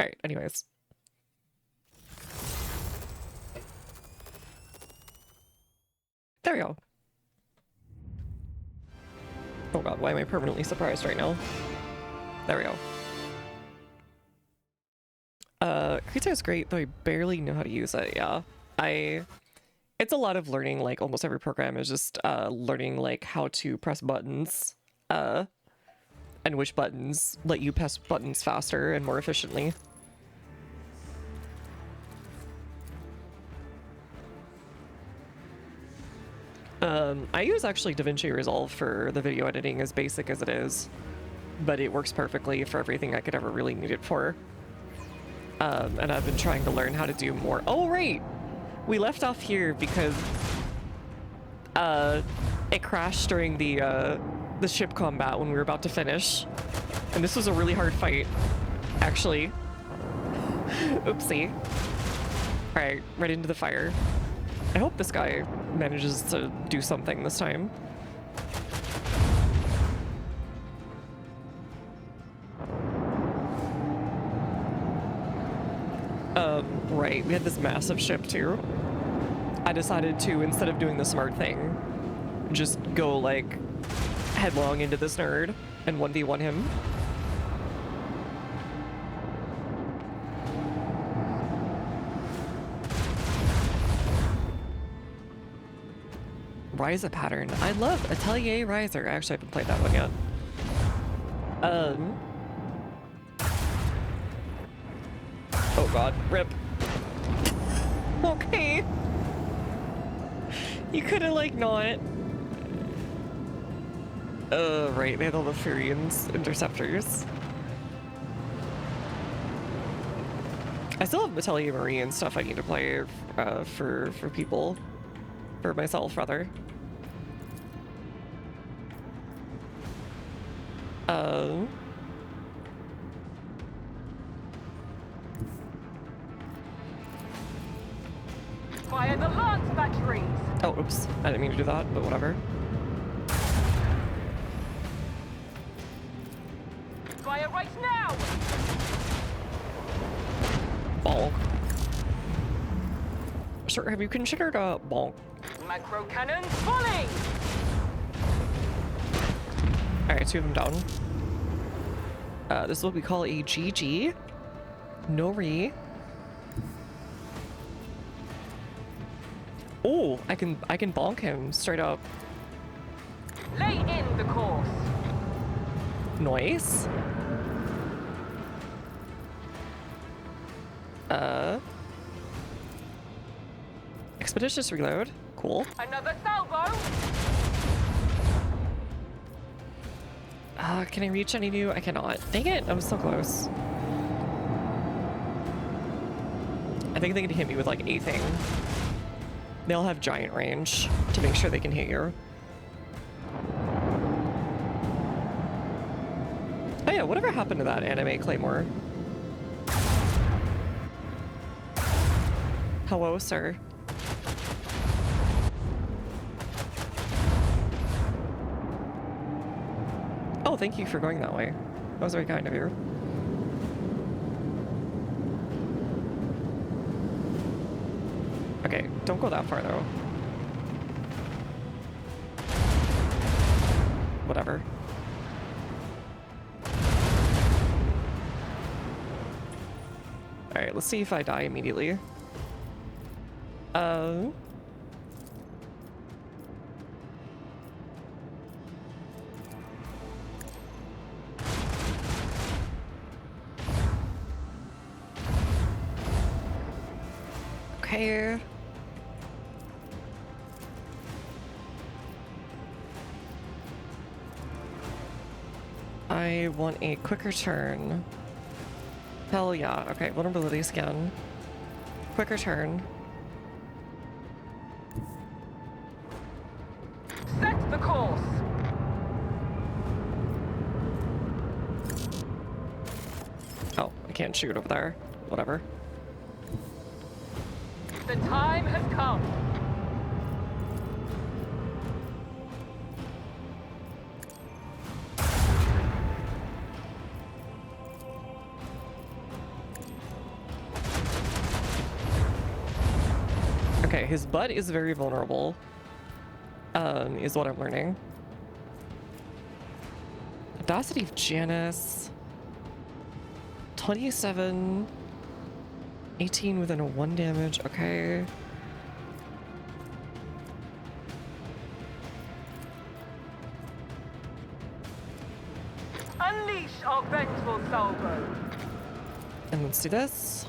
Alright, anyways. There we go. Oh god, why am I permanently surprised right now? There we go. Krita is great, though I barely know how to use it, yeah. It's a lot of learning, like almost every program is just learning like how to press buttons, and which buttons let you press buttons faster and more efficiently. I use actually DaVinci Resolve for the video editing, as basic as it is, but it works perfectly for everything I could ever really need it for. And I've been trying to learn how to do more. Oh, right! We left off here because it crashed during the ship combat when we were about to finish. And this was a really hard fight, actually. Oopsie. Alright, right into the fire. I hope this guy manages to do something this time. Right, we had this massive ship too. I decided to, instead of doing the smart thing, just go like headlong into this nerd and 1v1 him. Riser pattern. I love Atelier Riser. Actually, I haven't played that one yet. Oh god, rip. Okay. You could've like not. Right, they had all the Furians interceptors. I still have Atelier Marie and stuff I need to play for people. For myself, rather. Fire the lance batteries! Oh, oops. I didn't mean to do that, but whatever. Fire right now! Bonk. Sir, have you considered a bonk? Macro cannons falling! Alright, 2 of them down. This is what we call a GG. No re. Oh, I can bonk him straight up. Lay in the course. Nice. Expeditious reload. Cool. Another salvo. Can I reach any new? I cannot. Dang it, I was so close. I think they can hit me with like anything. They all have giant range to make sure they can hit you. Oh yeah, whatever happened to that anime Claymore? Hello, sir. Oh, thank you for going that way. That was very kind of you. Okay, don't go that far though. Whatever. Alright, let's see if I die immediately. Okay. I want a quicker turn. Hell yeah. Okay, vulnerability scan. Quicker turn. Set the course. Oh, I can't shoot over there. Whatever. The time has come. Okay, his butt is very vulnerable, is what I'm learning. Audacity of Janus. 27. 18 within a 1 damage, okay. Unleash our vengeful salvo. And let's do this.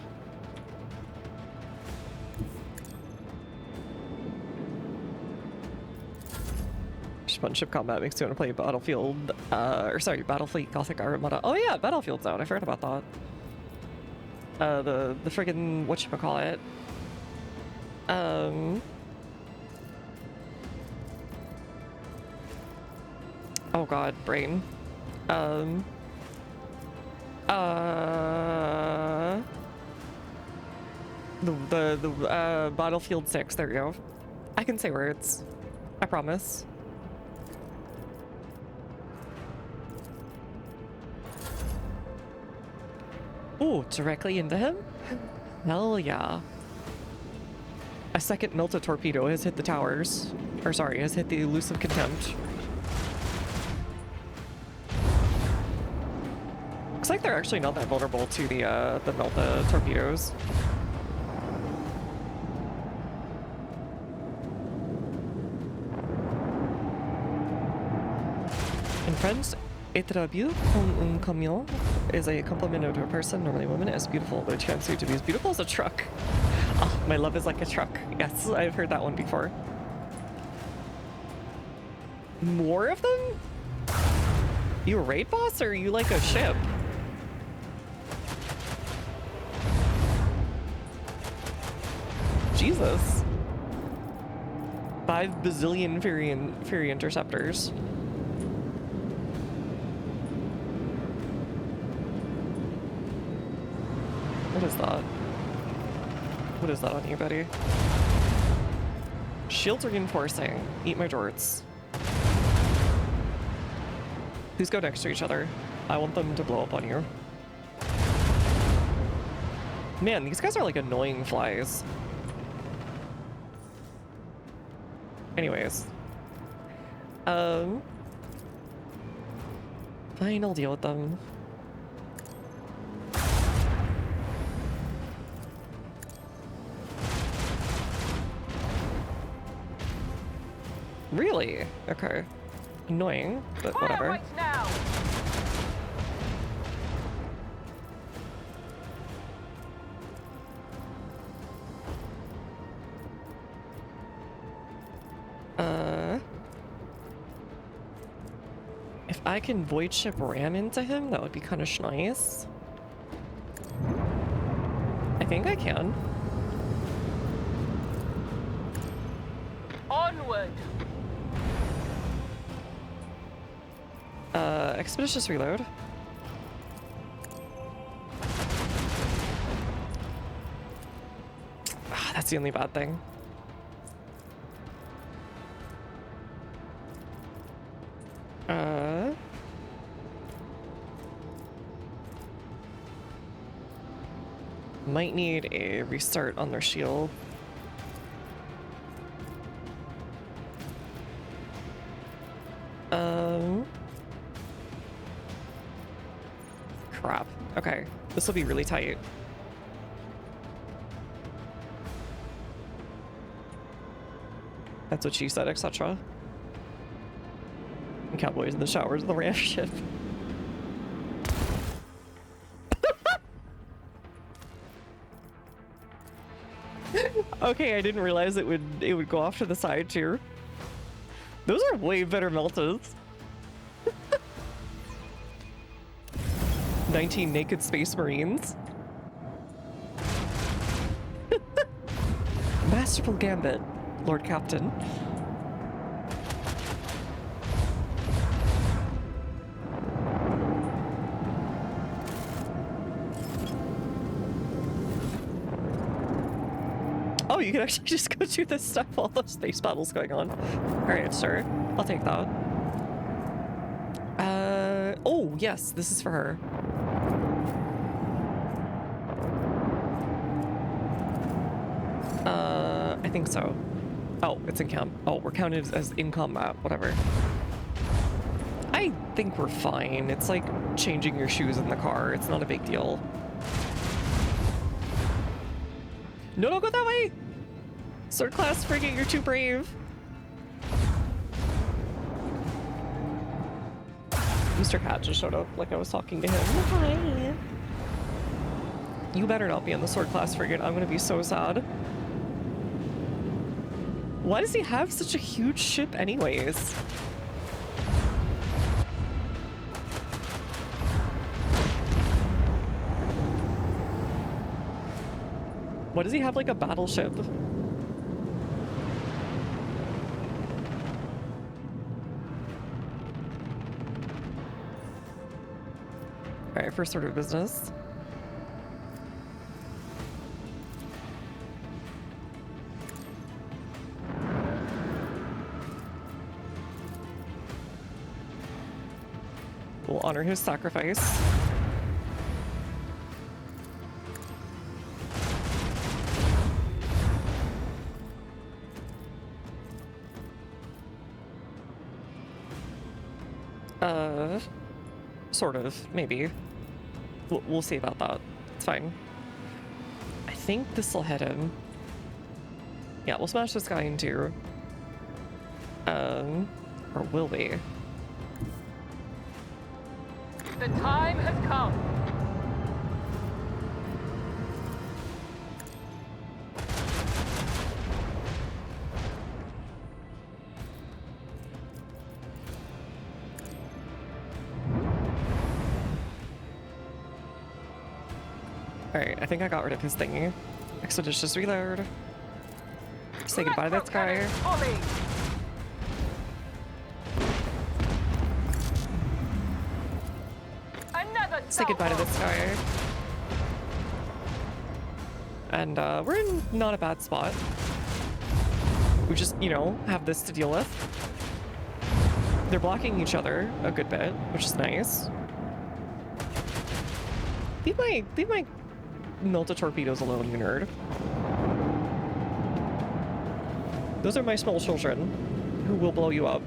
Ship combat makes you want to play Battlefield, or sorry, Battlefleet Gothic Armada. Oh yeah, Battlefield's out. I forgot about that. The friggin' whatchamacallit. Oh god, brain. The Battlefield 6, there you go. I can say words. I promise. Ooh, directly into him? Hell yeah. A second melta torpedo has hit the towers. Or sorry, has hit the elusive contempt. Looks like they're actually not that vulnerable to the melta torpedoes. In French, être beau comme un camion is a compliment to a person, normally a woman, as beautiful, but it translates to be as beautiful as a truck. Oh, my love is like a truck. Yes, I've heard that one before. More of them? You a raid boss, or are you like a ship? Jesus. 5 bazillion Fury interceptors. What is that? What is that on you, buddy? Shields reinforcing. Eat my jorts. Please go next to each other. I want them to blow up on you. Man, these guys are like annoying flies. Anyways. Fine, I'll deal with them. Really? Okay. Annoying, but Fire whatever. right now. If I can void ship ram into him, that would be kind of nice. I think I can. Onward. Expeditious reload. Ah, that's the only bad thing. Might need a restart on their shield. Crap. Okay, this will be really tight. That's what she said, etc. Cowboys in the showers of the ram ship. Okay, I didn't realize it would go off to the side too. Those are way better meltas. 19 naked space marines. Masterful gambit, Lord Captain. Oh, you can actually just go do this stuff while the space battle's going on. Alright, sure. I'll take that. Oh, yes, this is for her. I I think so. Oh, it's in camp. Oh, we're counted as in combat, whatever. I think we're fine. It's like changing your shoes in the car. It's not a big deal. No, don't go that way! Sword class frigate, you're too brave. Mr. Cat just showed up like I was talking to him. Hi. You better not be on the sword class frigate. I'm gonna be so sad. Why does he have such a huge ship anyways? Why does he have like a battleship? Alright, first order of business. We'll honor his sacrifice. Sort of, maybe. We'll see about that. It's fine. I think this will hit him. Yeah, we'll smash this guy in two. Or will we? The time has come. Alright, I think I got rid of his thingy. Expeditious reload. Say goodbye to that guy. Say goodbye to this guy. And we're in not a bad spot. We just, you know, have this to deal with. They're blocking each other a good bit, which is nice. Leave my melta torpedoes alone, you nerd. Those are my small children who will blow you up.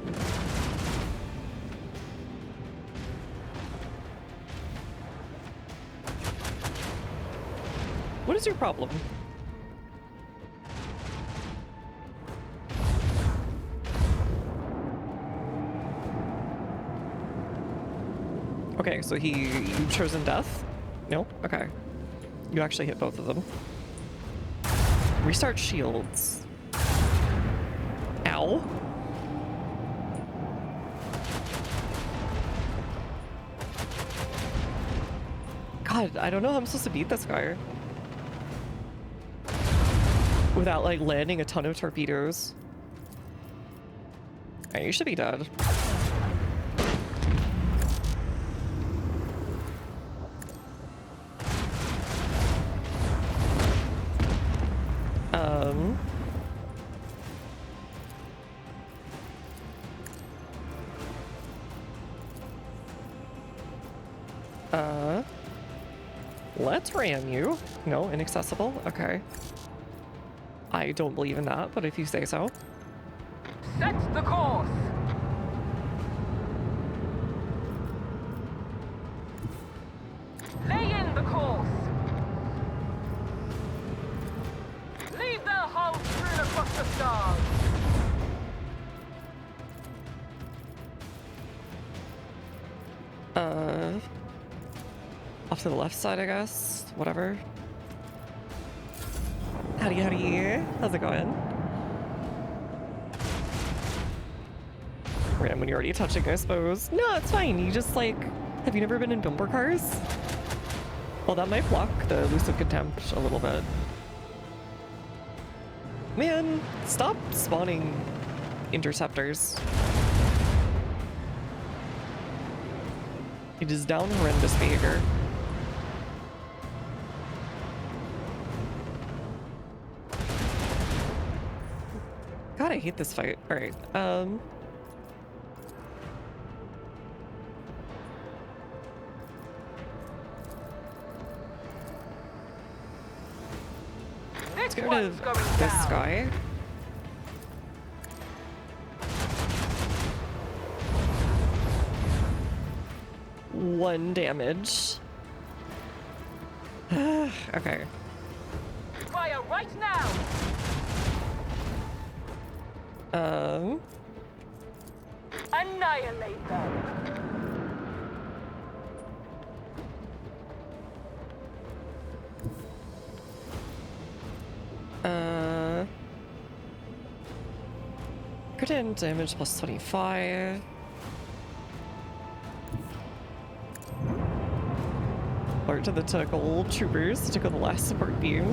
What is your problem? Okay, so you've chosen death? No? Okay. You actually hit both of them. Restart shields. Ow. God, I don't know how I'm supposed to beat this guy. Without, like, landing a ton of torpedoes. Alright, you should be dead. Let's ram you. No, inaccessible? Okay. I don't believe in that, but if you say so. Set the course. Lay in the course. Leave their hull strewn across the stars. Off to the left side, I guess. Whatever. Howdy, howdy. How's it going? Ram when you're already touching, I suppose. No, it's fine. You just, like... Have you never been in bumper cars? Well, that might block the elusive contempt a little bit. Man, stop spawning interceptors. It is down horrendous behavior. God, I hate this fight. Alright, let's get rid of this guy. 1 damage. Okay. Fire right now! Annihilate them! Crit damage plus 25. Alert to the tentacle troopers to go the last support beam.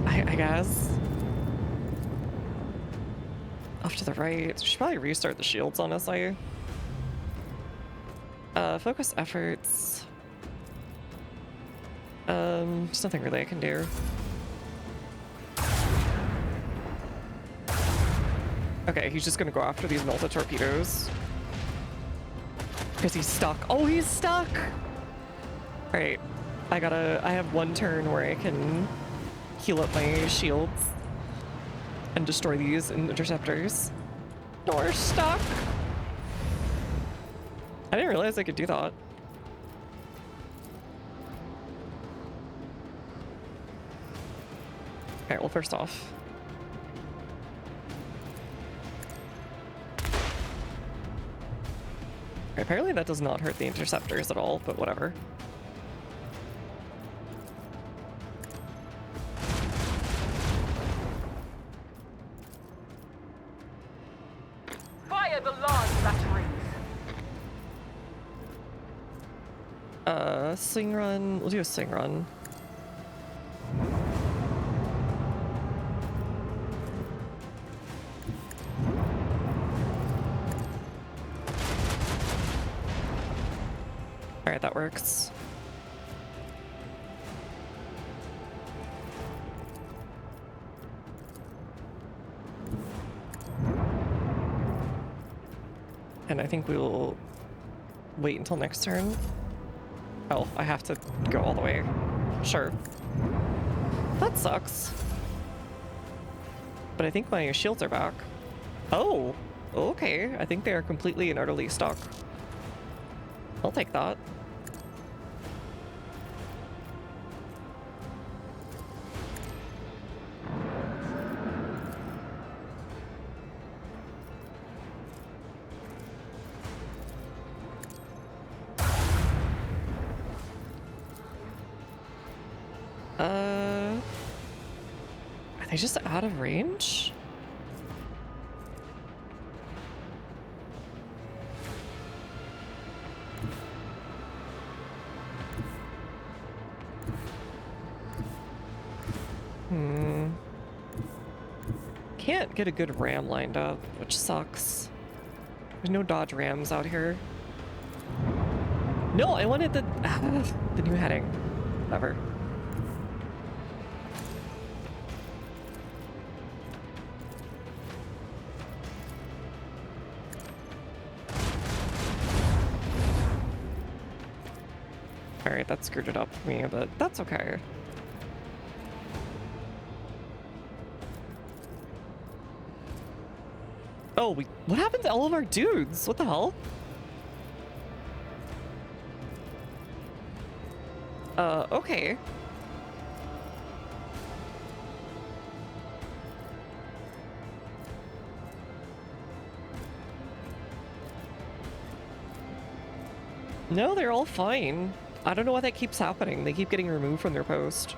I guess. Off to the right. Should probably restart the shields, honestly. Focus efforts. There's nothing really I can do. Okay, he's just gonna go after these melta torpedoes. Because he's stuck. Oh, he's stuck! Alright. I have 1 turn where I can heal up my shields and destroy these interceptors. No, we're stuck! I didn't realize I could do that. Okay, well, first off. Apparently that does not hurt the interceptors at all, but whatever. Fire the large batteries! Sling run. We'll do a sling run. Alright, that works. And I think we will wait until next turn. Oh, I have to go all the way. Sure. That sucks. But I think my shields are back. Oh, okay. I think they are completely and utterly stuck. I'll take that. Are they just out of range? Can't get a good ram lined up, which sucks. There's no dodge rams out here. No, I wanted the new heading. Whatever. Alright, that screwed it up for me, but that's okay. Oh, what happened to all of our dudes? What the hell? Okay. No, they're all fine. I don't know why that keeps happening. They keep getting removed from their post.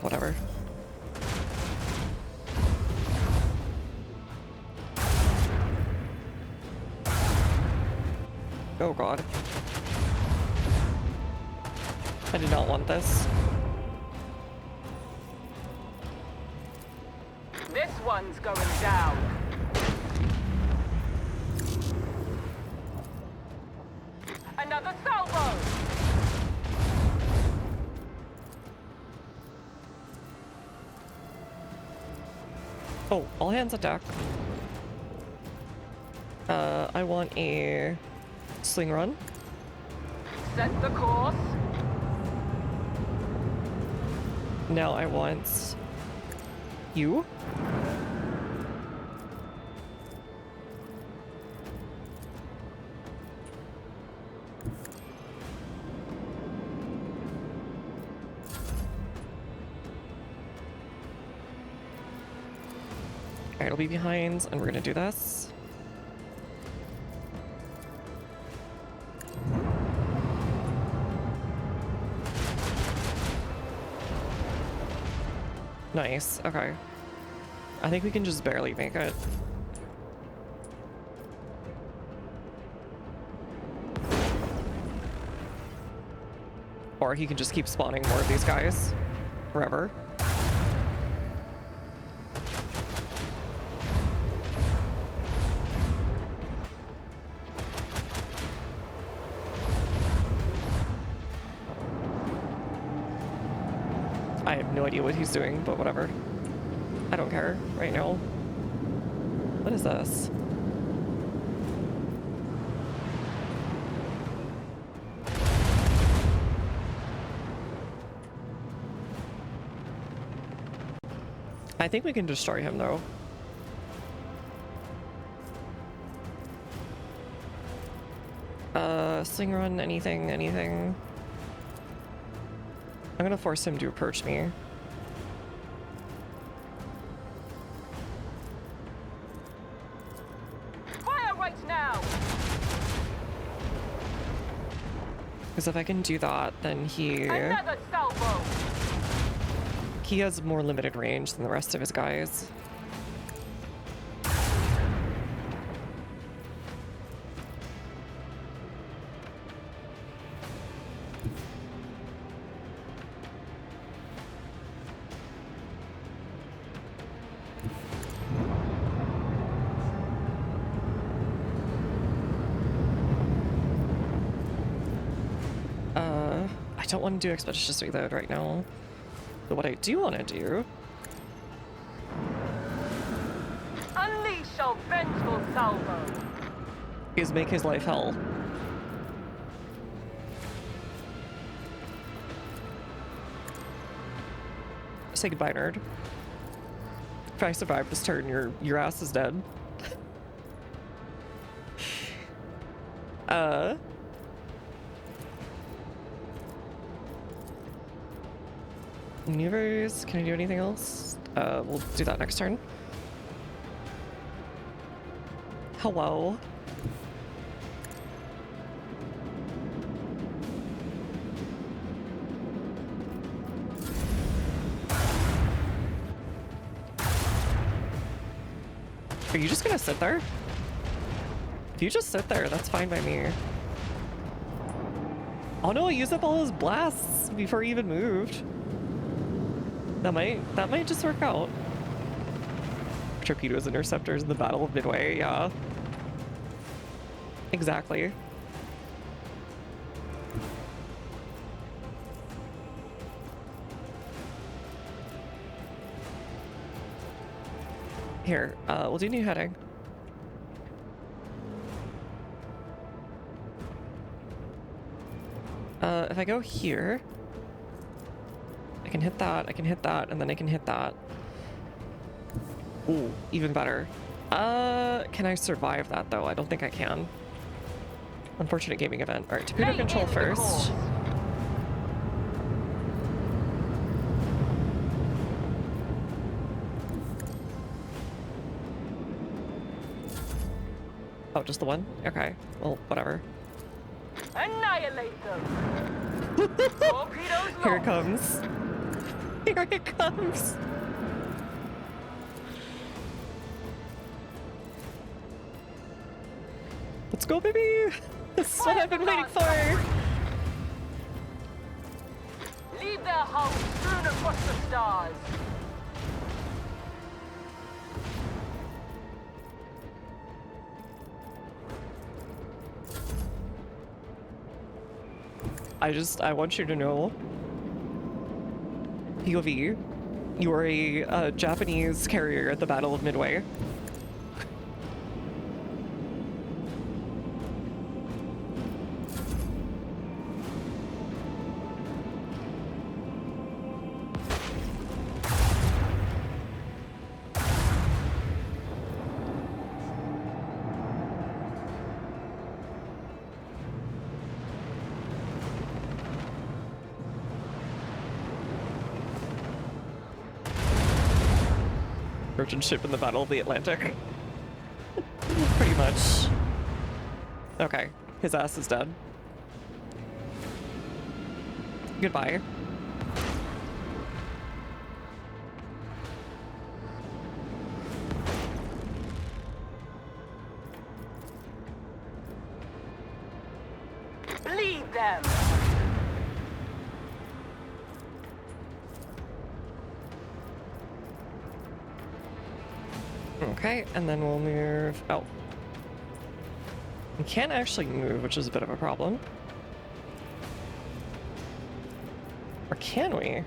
Whatever. Oh god. I did not want this. This one's going down. Another salvo! Oh, all hands attack. I want a sling run. Set the course. Now I want you. Alright, it'll be behind, and we're gonna do this. Nice, okay. I think we can just barely make it. Or he can just keep spawning more of these guys forever. I have no idea what he's doing, but whatever. I don't care right now. What is this? I think we can destroy him though. Sling run, anything. I'm gonna force him to approach me. Fire right now! Because if I can do that, then Another salvo! he has more limited range than the rest of his guys. I don't want to do expeditious reload right now. But what I do want to do Unleash a vengeful salvo! is make his life hell. Say goodbye, nerd. If I survive this turn, your ass is dead. Maneuvers, can I do anything else? We'll do that next turn. Hello. Are you just gonna sit there? If you just sit there, that's fine by me. Oh no, I used up all his blasts before he even moved. That might just work out. Torpedoes, interceptors in the Battle of Midway, yeah. Exactly. Here, we'll do new heading. If I go here, I can hit that, and then I can hit that. Ooh, even better. Can I survive that though? I don't think I can. Unfortunate gaming event. All right, torpedo control first. Oh, just the one? Okay, well, whatever. Annihilate them! Torpedoes Here it launched. comes. Here it comes. Let's go, baby! This is what I've been waiting for! Leave their hulls strewn across the stars. I want you to know, POV, you are a Japanese carrier at the Battle of Midway. Merchant ship in the Battle of the Atlantic. Pretty much. Okay, his ass is dead. Goodbye. Bleed them! Okay, and then we'll move... Oh. We can't actually move, which is a bit of a problem. Or can we?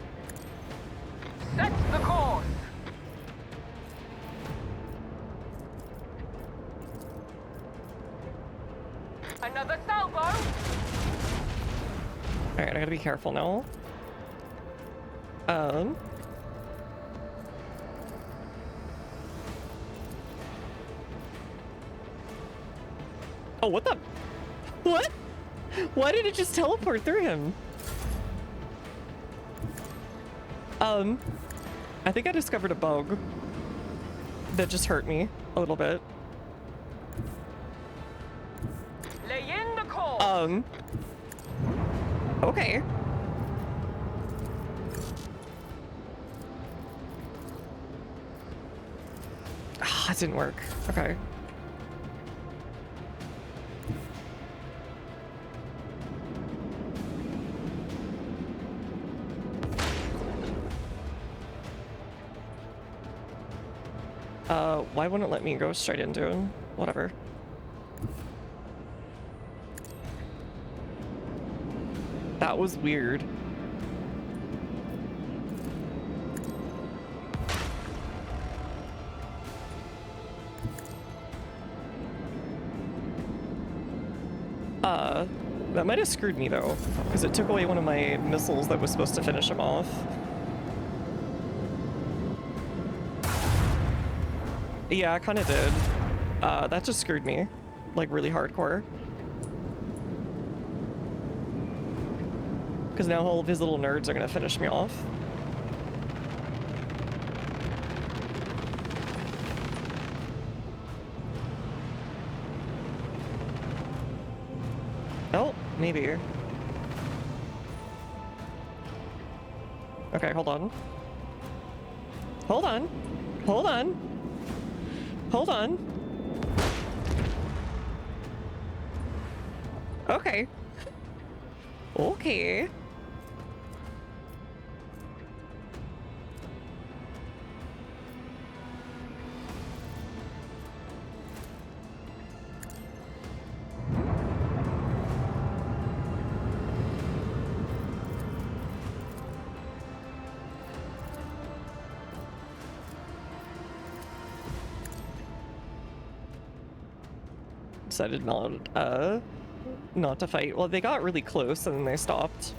Set the course! Another salvo! Alright, I gotta be careful now. Oh, what the? What? Why did it just teleport through him? I think I discovered a bug that just hurt me a little bit. Lay in the course! Okay. Ah, it didn't work. Okay. Why wouldn't it let me go straight into him? Whatever. That was weird. That might have screwed me though, because it took away one of my missiles that was supposed to finish him off. Yeah, I kind of did. That just screwed me, like really hardcore. Because now all of his little nerds are gonna finish me off. Oh, maybe. Okay, hold on. Hold on. Hold on. Hold on. Okay. Okay. Decided not to fight. Well, they got really close and then they stopped.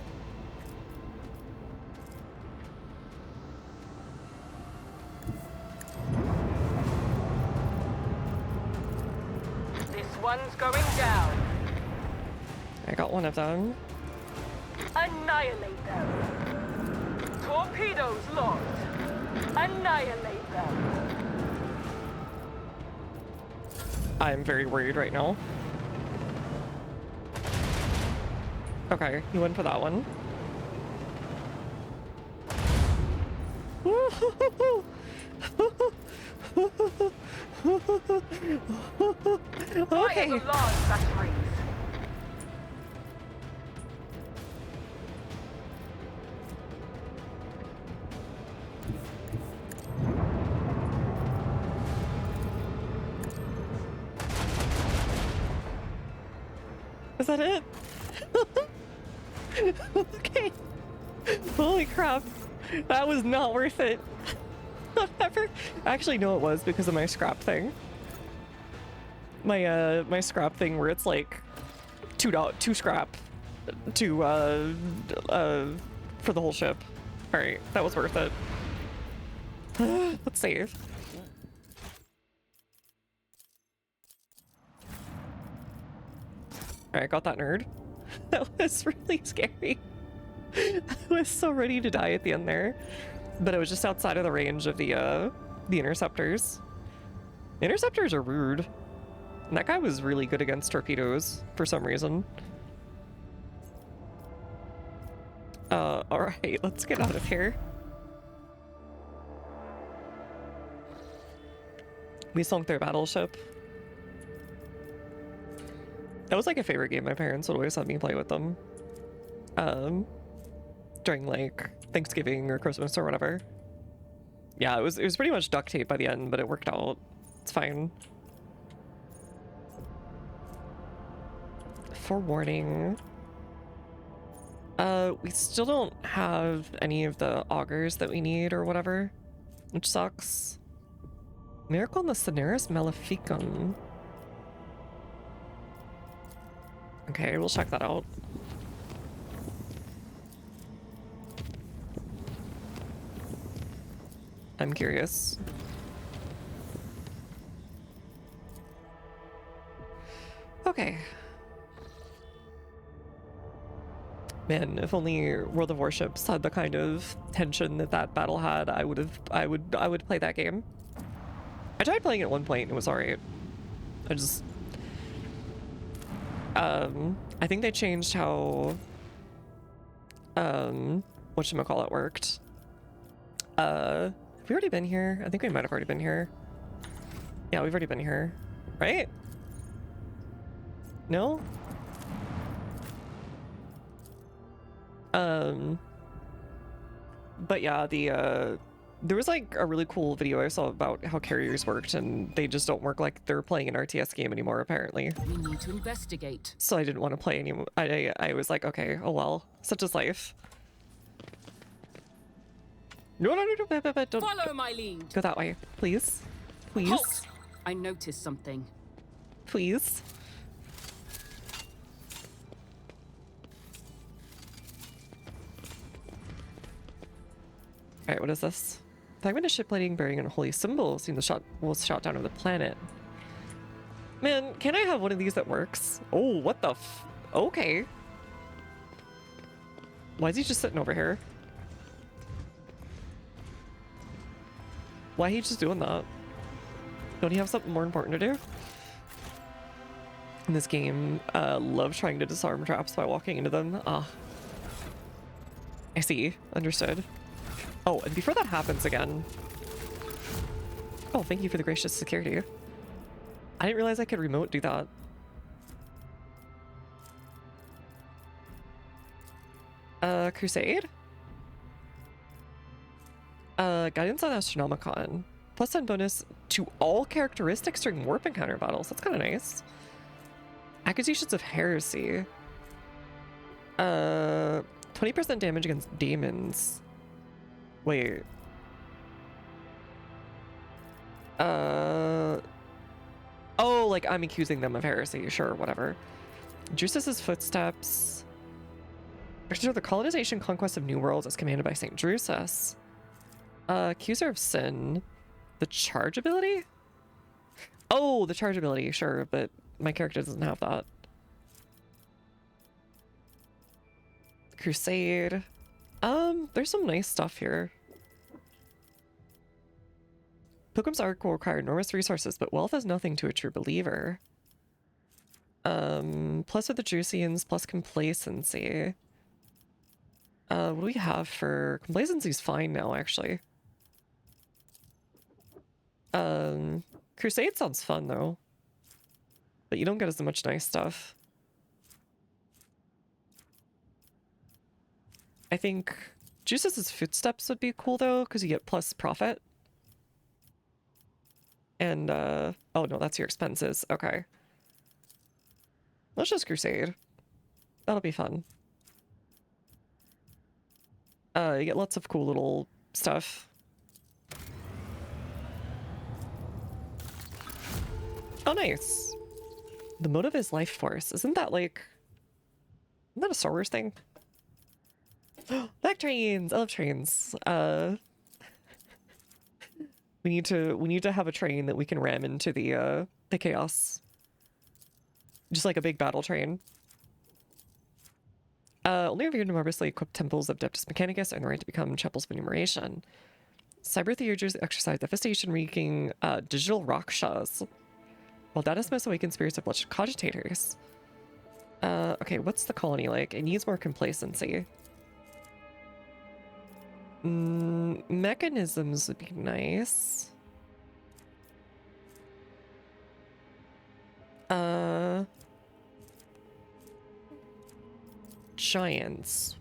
This one's going down. I got one of them. Annihilate them. Torpedoes locked. Annihilate them. I'm very worried right now. Okay, you went for that one. Okay. Fire the large batteries. Is that it? Okay. Holy crap. That was not worth it. Whatever. Actually, no, it was because of my scrap thing. My scrap thing where it's like two scrap to for the whole ship. All right, that was worth it. Let's save. All right, got that nerd. That was really scary. I was so ready to die at the end there, but it was just outside of the range of the The interceptors. Interceptors are rude. And that guy was really good against torpedoes for some reason. Alright, let's get out of here. We sunk their battleship. That was like a favorite game my parents would always let me play with them. During like Thanksgiving or Christmas or whatever. Yeah, it was pretty much duct tape by the end, but it worked out. It's fine. Forewarning. We still don't have any of the augers that we need or whatever, which sucks. Miracle in the Cineris Maleficum. Okay, we'll check that out. I'm curious. Okay. Man, if only World of Warships had the kind of tension that that battle had, I would play that game. I tried playing it at one point and it was alright. I think they changed how whatchamacallit worked. Have we already been here? I think we might have already been here. Yeah, we've already been here. Right? No? But yeah, there was like a really cool video I saw about how carriers worked, and they just don't work like they're playing an RTS game anymore, apparently. We need to investigate. So I didn't want to play anymore. I was like, okay, oh well, such is life. No, don't Follow my lead. go that way, please. Please. Halt! I noticed something. Please. Alright, what is this? Fragment of ship plating bearing an holy symbol seen was shot down over the planet. Man, can I have one of these that works? Oh, what the okay. Why is he just sitting over here? Why he just doing that? Don't he have something more important to do? In this game, love trying to disarm traps by walking into them. Ah. I see. Understood. Oh, and before that happens again... Oh, thank you for the gracious security. I didn't realize I could remote do that. Crusade? Guidance on Astronomicon. Plus 10 bonus to all characteristics during warp encounter battles. That's kind of nice. Accusations of heresy. 20% damage against demons. Wait. Oh, like I'm accusing them of heresy. Sure, whatever. Drusus's footsteps. After the colonization conquest of new worlds as commanded by Saint Drusus. Accuser of sin. The charge ability? Oh, the charge ability, sure, but my character doesn't have that. Crusade. There's some nice stuff here. Pilgrim's Arc will require enormous resources, but wealth is nothing to a true believer. Plus with the Drusians, plus complacency. What do we have for... Complacency's fine now, actually. Crusade sounds fun, though. But you don't get as much nice stuff. I think Drusus's footsteps would be cool, though, because you get plus profit. And, oh no, that's your expenses. Okay. Let's just Crusade. That'll be fun. You get lots of cool little stuff. Oh, nice. The motive is life force. Isn't that like... Isn't that a Star Wars thing? Back trains! I love trains. We need to have a train that we can ram into the chaos. Just like a big battle train. Only revered enormously equipped temples of Adeptus Mechanicus earn the right to become chapels of enumeration. Cyber theurgers exercise devastation, wreaking digital rakshas, while Danismus awaken spirits of bloodshed cogitators. Okay, what's the colony like? It needs more complacency. Mechanisms would be nice. Giants.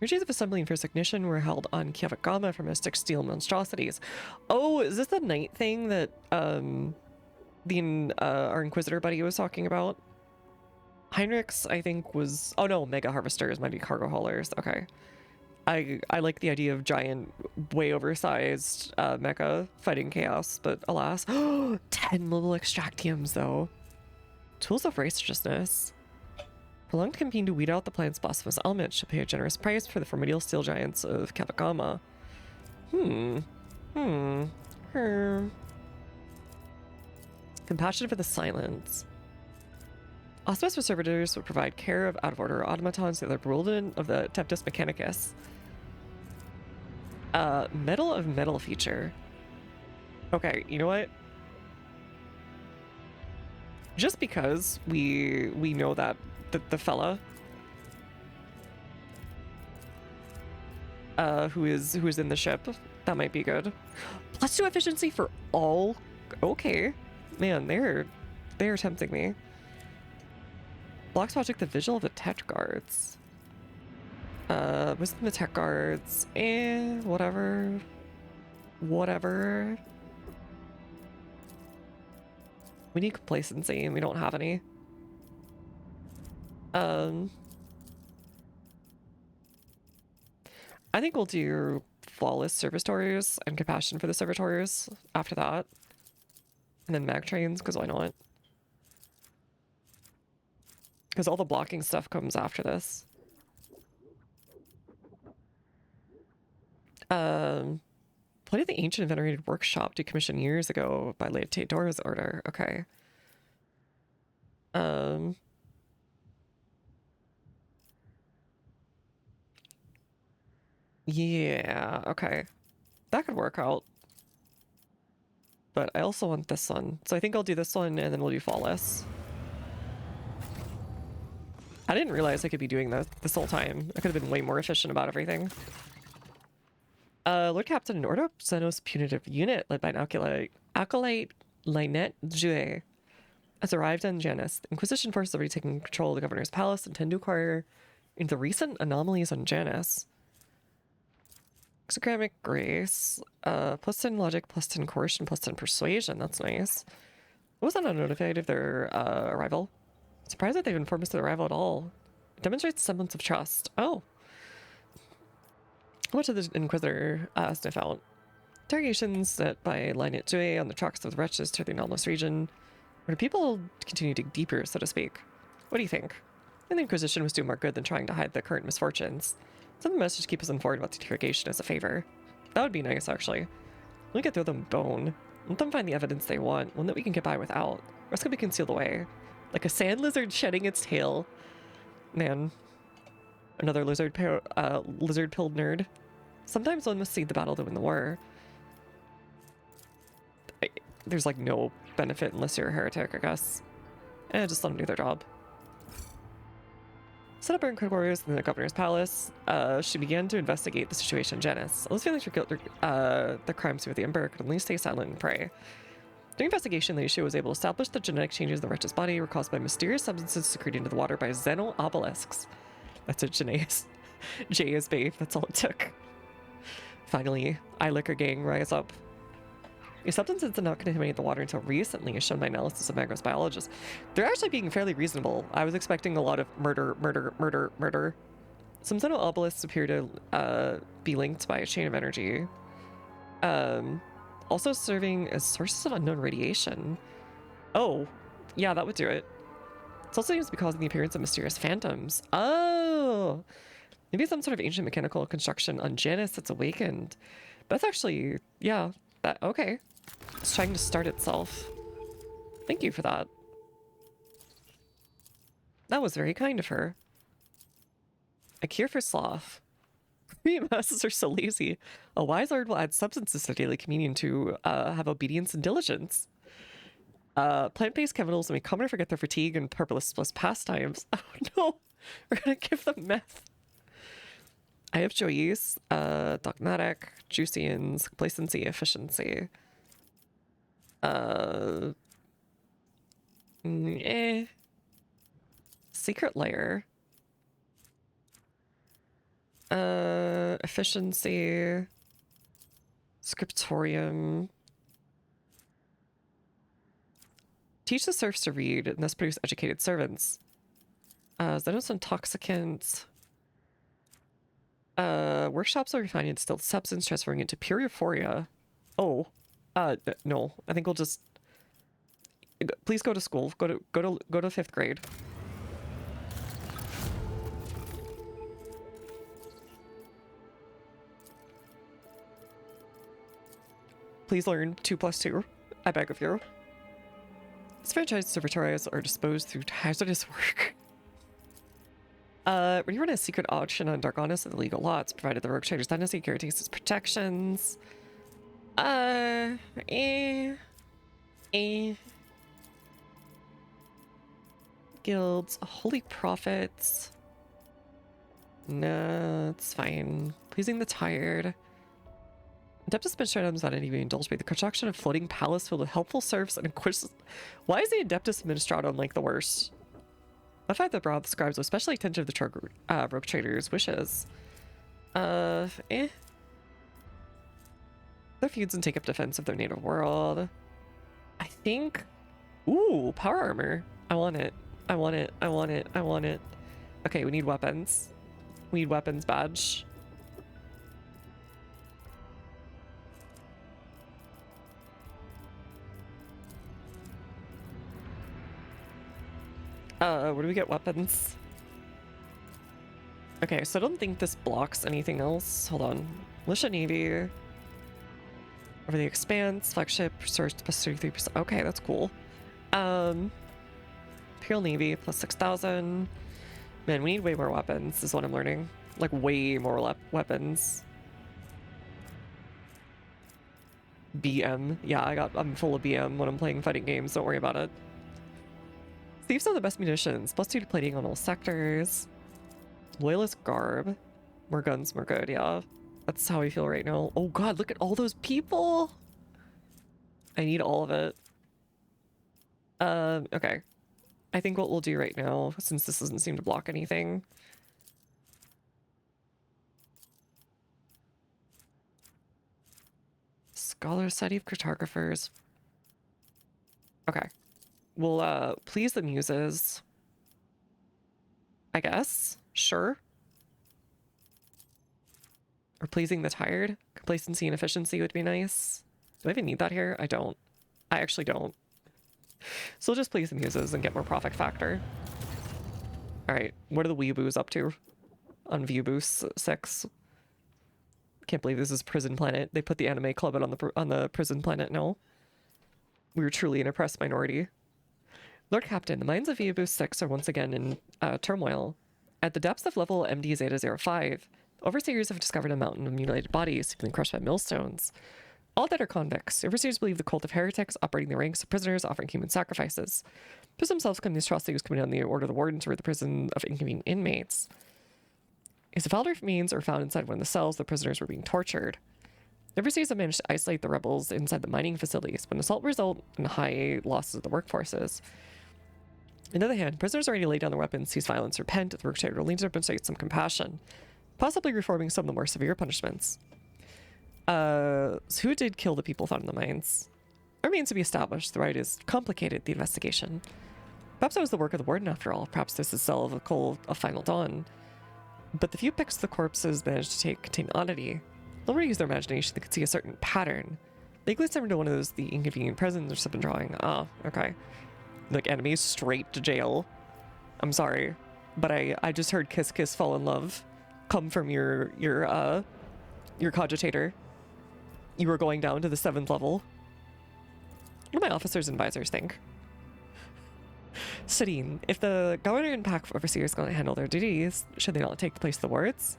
Routines of assembly and first ignition were held on Kiavagama for mystic steel monstrosities. Oh, is this the night thing that our Inquisitor buddy was talking about? Heinrich's, I think, was... Oh no, Mega Harvesters might be cargo haulers. Okay. I like the idea of giant, way oversized mecha fighting chaos, but alas. 10 mobile extractiums, though. Tools of righteousness. Prolonged campaign to weed out the planet's blasphemous element should pay a generous price for the formidable steel giants of Kavagama. Compassion for the silence. Auspice servitors would provide care of out-of-order automatons to the bewilderment of the Temptus Mechanicus. Metal of metal feature. Okay, you know what? Just because we know that the fella who is in the ship, that might be good. +2 efficiency for all. Okay, man, they're tempting me. Blocks project the vigil of the tech guards. Wisdom the tech guards, whatever. We need complacency, and we don't have any. I think we'll do flawless servitors and compassion for the servitors after that. And then mag trains, because why not? Because all the blocking stuff comes after this. Played at the ancient venerated workshop decommissioned years ago by late Teodoro's order. Okay. Yeah, okay. That could work out. But I also want this one. So I think I'll do this one and then we'll do flawless. I didn't realize I could be doing this whole time. I could have been way more efficient about everything. Lord Captain, an Order of Xenos punitive unit led by an acolyte Lynette Jouet has arrived on Janus. The Inquisition forces have already taken control of the Governor's Palace and tend to inquire into the recent anomalies on Janus. Exogrammic Grace, +10 Logic, +10 Coercion, +10 Persuasion. That's nice. I was not notified of their arrival. Surprised that they've informed us of their arrival at all. It demonstrates a semblance of trust. Oh. What did the Inquisitor sniff out? Interrogations set by Lynette Jouet on the tracks of the wretches to the anomalous region. Or do people continue to dig deeper, so to speak? What do you think? And the Inquisition was doing more good than trying to hide the current misfortunes. Send the message to keep us informed about the interrogation as a favor. That would be nice, actually. Let me get through them bone. Let them find the evidence they want, one that we can get by without. Rest could be concealed away. Like a sand lizard shedding its tail. Man. Another lizard-pilled nerd. Sometimes one must cede the battle to win the war. There's like no benefit unless you're a heretic, I guess. Just let them do their job. Set up her inquisitors in the Governor's Palace. She began to investigate the situation in Janus. Those feelings for guilt, the crimes with the Emperor could only stay silent and pray. During investigation, the issue was able to establish the genetic changes in the wretch's body were caused by mysterious substances secreted into the water by xeno-obelisks. That's a J is babe, that's all it took. Finally, Liquor Gang rise up. The substances did not contaminate the water until recently, as shown by analysis of Magros biologists. They're actually being fairly reasonable. I was expecting a lot of murder. Some xeno-obelisks appear to be linked by a chain of energy. Also serving as sources of unknown radiation. Oh, yeah, that would do it. It also seems to be causing the appearance of mysterious phantoms. Oh, maybe some sort of ancient mechanical construction on Janus that's awakened. That's actually, yeah, okay. It's trying to start itself. Thank you for that. That was very kind of her. A cure for sloth. masses are so lazy. A wise lord will add substances to daily communion to have obedience and diligence. Plant-based chemicals may come to forget their fatigue and purposeless pastimes. Oh no, we're gonna give them meth. I have joyeuse, dogmatic, juicians, complacency, efficiency. Secret layer. Efficiency. Scriptorium. Teach the serfs to read and thus produce educated servants. Xenos intoxicant. Workshops are refining distilled substance, transferring it to pure euphoria. Oh. No. I think we'll just... Please go to school. Go to 5th grade. Please learn 2 + 2. I beg of you. Disenfranchised servitors are disposed through hazardous work. When you run a secret auction on Dark Honest and the legal lots, provided the rogue trader's dynasty guarantees its protections. Guilds, holy prophets. No, it's fine. Pleasing the tired. Adeptus Administratum is not any being indulged by the construction of floating palace filled with helpful serfs and inquisitors. Why is the Adeptus Administratum like the worst? I find that broad scribes with special attention to the rogue trader's wishes. Their feuds and take up defense of their native world. I think... Ooh, power armor. I want it. I want it. I want it. I want it. Okay, we need weapons. We need weapons badge. Where do we get weapons? Okay, so I don't think this blocks anything else. Hold on. Militia Navy. Over the Expanse, flagship, resource plus 33%. Okay, that's cool. Imperial Navy plus 6,000. Man, we need way more weapons, is what I'm learning. Like, way more weapons. BM. Yeah, I'm full of BM when I'm playing fighting games. Don't worry about it. Thieves are the best munitions. +2 to plating on all sectors. Loyalist garb. More guns, more good. Yeah, that's how I feel right now. Oh god, look at all those people. I need all of it. Okay. I think what we'll do right now, since this doesn't seem to block anything. Scholar Society of Cartographers. Okay. We'll please the muses. I guess. Sure. Or pleasing the tired. Complacency and efficiency would be nice. Do I even need that here? I don't. I actually don't. So we'll just please the muses and get more profit factor. Alright, what are the weeaboos up to? On Viewboost 6. Can't believe this is Prison Planet. They put the anime club on the Prison Planet. No. We were truly an oppressed minority. Lord Captain, the mines of Viewboost 6 are once again in turmoil. At the depths of level MD Zeta 05, overseers have discovered a mountain of mutilated bodies being crushed by millstones. All dead are convicts. Overseers believe the cult of heretics operating the ranks of prisoners offering human sacrifices. Prisoners themselves claim the atrocity was committed on the order of the warden to rid the prison of inconvenient inmates. If the foul remains are found inside one of the cells, the prisoners were being tortured. The overseers have managed to isolate the rebels inside the mining facilities, but an assault result in high losses of the workforces. On the other hand, prisoners are ready to lay down their weapons, cease violence, repent, the work will need to demonstrate some compassion, possibly reforming some of the more severe punishments. So who did kill the people found in the mines? It remains to be established. The right is complicated, the investigation. Perhaps that was the work of the warden after all. Perhaps this is cell of a cold of final dawn. But the few pics of the corpses managed to contain oddity. They'll use their imagination, they could see a certain pattern. They glanced over to one of those the inconvenient prisoners have been drawing. Ah, okay. Like enemies straight to jail. I'm sorry, but I just heard kiss kiss fall in love come from your cogitator. You were going down to the 7th level. What do my officers and advisors think? Sadine, if the governor and pack of overseers are going to handle their duties, should they not take the place of the wards?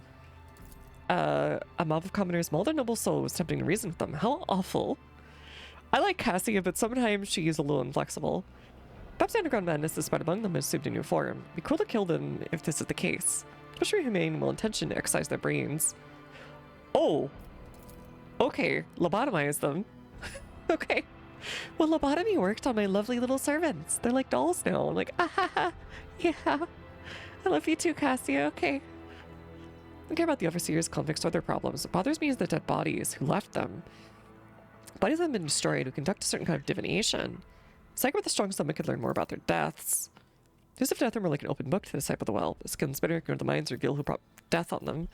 A mob of commoners mauled a noble soul was attempting to reason with them. How awful. I like Cassia, but sometimes she is a little inflexible. Perhaps the underground madness is spread among them and assumed a new form. It'd be cool to kill them if this is the case. Especially humane and well-intentioned to exercise their brains. Oh! Okay, lobotomize them. Okay. Well, lobotomy worked on my lovely little servants. They're like dolls now. I'm like, ah ha ha. Yeah. I love you too, Cassia. Okay. I don't care about the overseers, convicts, or their problems. What bothers me is the dead bodies who left them. Bodies that have been destroyed who conduct a certain kind of divination. Psycho with a strong stomach could learn more about their deaths. Those of death are more like an open book to the disciple of the well. The skin spinner can go to the minds or Gil who brought death on them.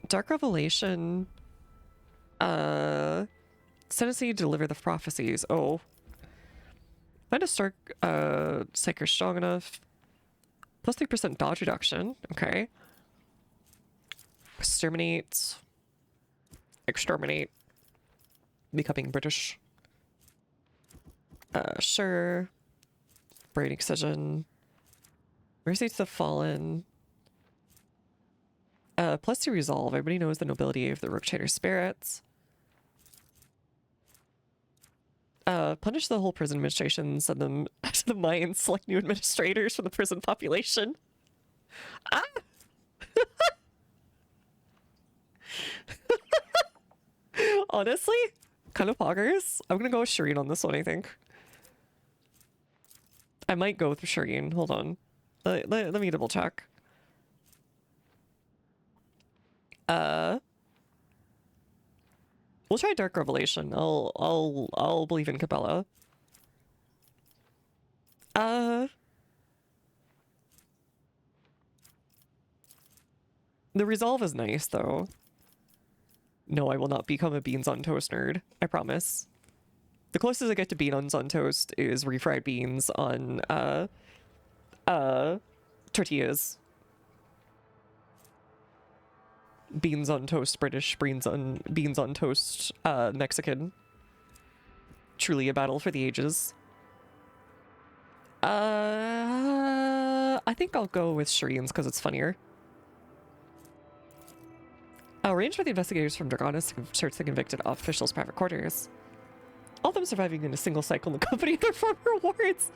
Dark Revelation. Tendency to deliver the prophecies. Oh. Find a stark psyker strong enough. Plus 3% dodge reduction. Okay. Exterminate. Exterminate. Becoming British. Sure. Brain excision. Mercy to the fallen. Plus 2 resolve. Everybody knows the nobility of the Rook Trader spirits. Punish the whole prison administration, send them to the mines, select new administrators from the prison population. Ah! Honestly, kind of poggers. I'm gonna go with Shireen on this one, I think. I might go with Shireen. Hold on. Let me double check. We'll try Dark Revelation. I'll believe in Cabela. The resolve is nice though. No, I will not become a beans on toast nerd. I promise. The closest I get to beans on toast is refried beans on tortillas. Beans on toast British, beans on toast Mexican. Truly a battle for the ages. I think I'll go with Shireen's because it's funnier. Arrange for the investigators from Dragonis to search the convicted officials' private quarters. All of them surviving in a single cycle in the company of their former wards.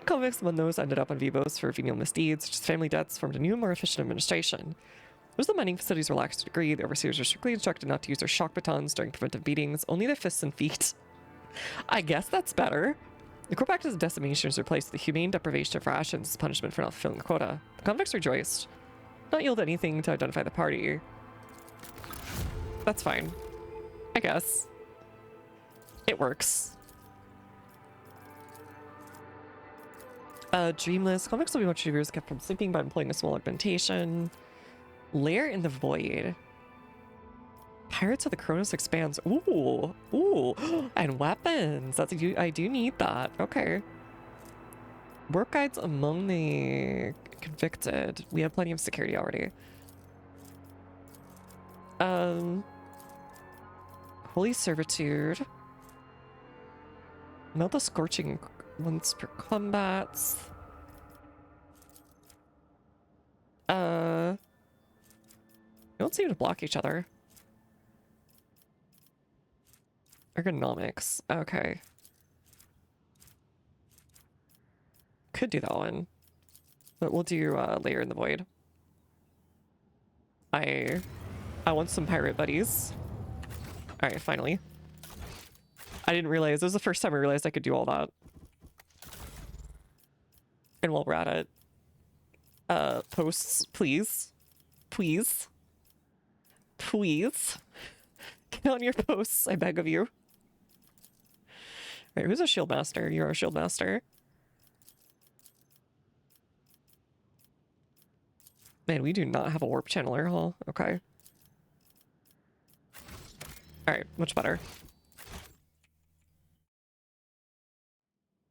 Convicts among those ended up on vivos for venial misdeeds, such as family deaths, formed a new, more efficient administration. As the mining facilities relaxed to a degree, the overseers were strictly instructed not to use their shock batons during preventive beatings, only their fists and feet. I guess that's better. The core practice of decimation is replaced with the humane deprivation of rations as punishment for not fulfilling the quota. The convicts rejoiced. Not yield anything to identify the party. That's fine. I guess. It works. Dreamless. Convicts will be much reviewers kept from sleeping by employing a small augmentation. Lair in the Void. Pirates of the Kronos expands. Ooh. Ooh. And weapons. I do need that. Okay. Work guides among the convicted. We have plenty of security already. Holy Servitude. Melt the Scorching once per combats. They don't seem to block each other. Ergonomics. Okay. Could do that one. But we'll do Lair in the Void. I want some pirate buddies. Alright, finally. I didn't realize, this was the first time I realized I could do all that. And while we're at it, posts, please. Please. Please. Get on your posts, I beg of you. Alright, who's a shield master? You're a shield master. Man, we do not have a warp channeler, huh? Okay. Alright, much better.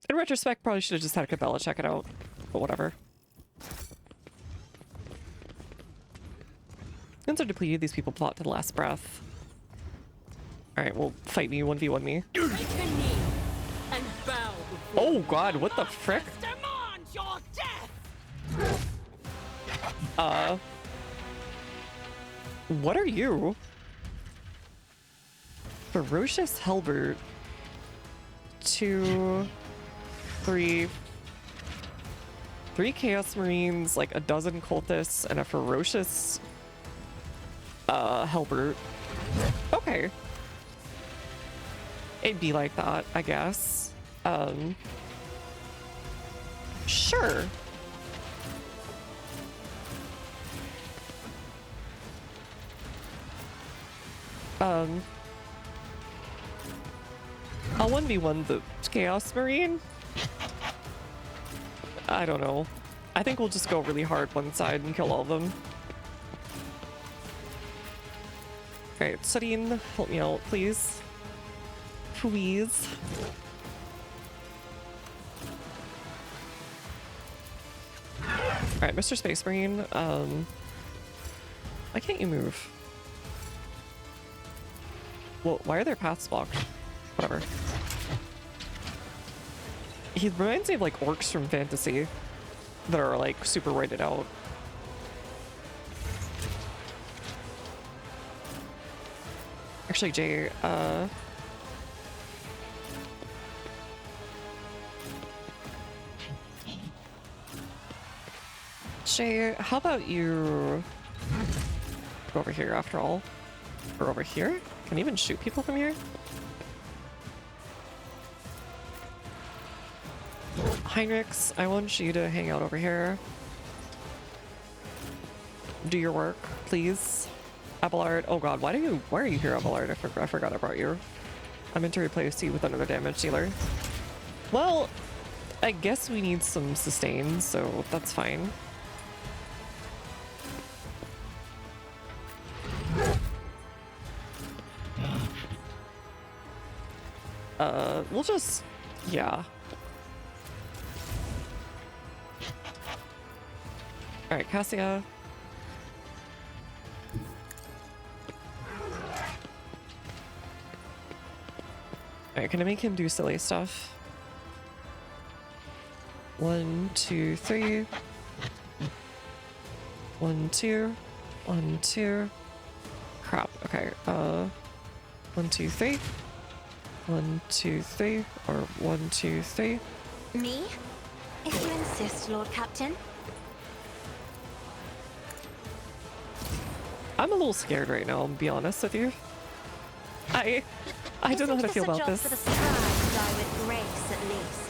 In retrospect, probably should have just had Cabela check it out, but whatever. Guns are depleted, these people plot to the last breath. Alright, well, fight me, 1v1 me. Take a knee and bow before Oh god, what the frick? demand your death. What are you? Ferocious Halbert. 2, 3, 3 Chaos Marines, like a dozen cultists, and a ferocious Halbert. Okay. It'd be like that, I guess. Sure. I'll 1v1 the Chaos Marine. I don't know. I think we'll just go really hard one side and kill all of them. Alright, Sudin, help me out, please. Please. Alright, Mr. Space Marine, why can't you move? Well, why are there paths blocked? Whatever. He reminds me of like orcs from fantasy that are like super whited out. Actually, Jay, Jay, how about you go over here after all? Or over here? Can you even shoot people from here? Heinrichs, I want you to hang out over here. Do your work, please. Abelard, oh god, why are you here, Abelard? I forgot I brought you. I meant to replace you with another damage dealer. Well, I guess we need some sustain, so that's fine. We'll just, yeah. Alright, Cassia. Alright, can I make him do silly stuff? 1, 2, 3. 1, 2. 1, 2. Crap, okay, 1, 2, 3. 1, 2, 3, or 1, 2, 3. Me? If you insist, Lord Captain. I'm a little scared right now, I'll be honest with you. I don't know how to feel about this. For the sky to die with grace, at least.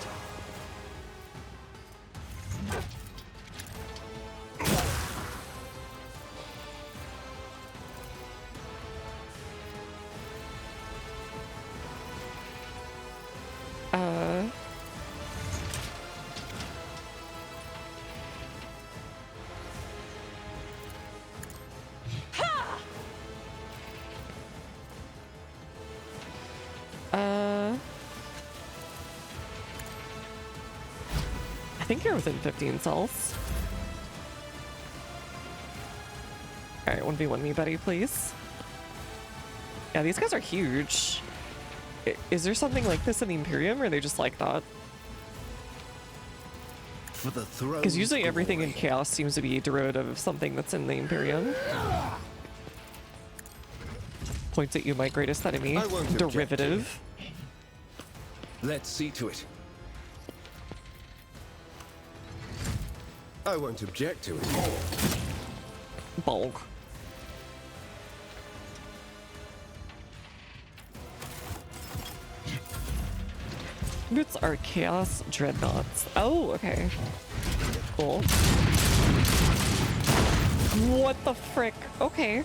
I think you're within 15 cells. Alright, 1v1 me, buddy, please. Yeah, these guys are huge. Is there something like this in the Imperium, or are they just like that? Because usually everything in Chaos seems to be a derivative of something that's in the Imperium. Points at you, my greatest enemy. Derivative. Let's see to it. I won't object to it. Bulk. Boots are Chaos Dreadnoughts. Oh, okay. Cool. What the frick? Okay.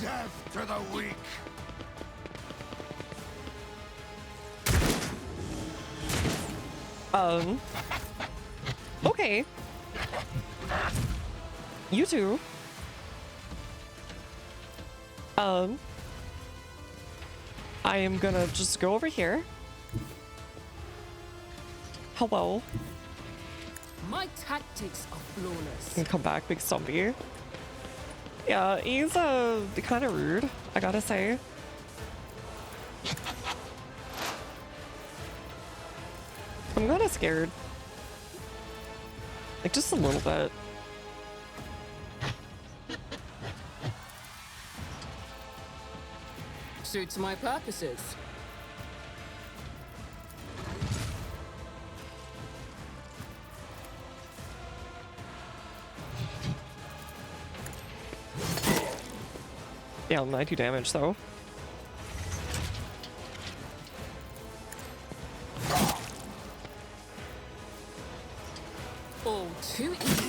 Death to the weak. Okay. You too. I am gonna just go over here. Hello. My tactics are flawless. And come back, big zombie. Yeah, he's kind of rude, I gotta say. I'm kind of scared. Like, just a little bit. Suits my purposes. Yeah, 92 damage though. All too easy.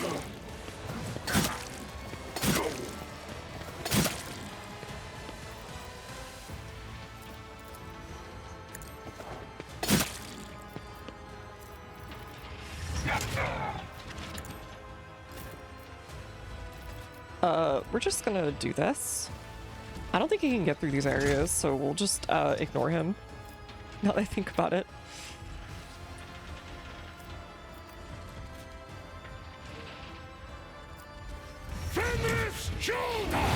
We're just gonna do this. I don't think he can get through these areas, so we'll just ignore him. Now that I think about it. Finish shoulder!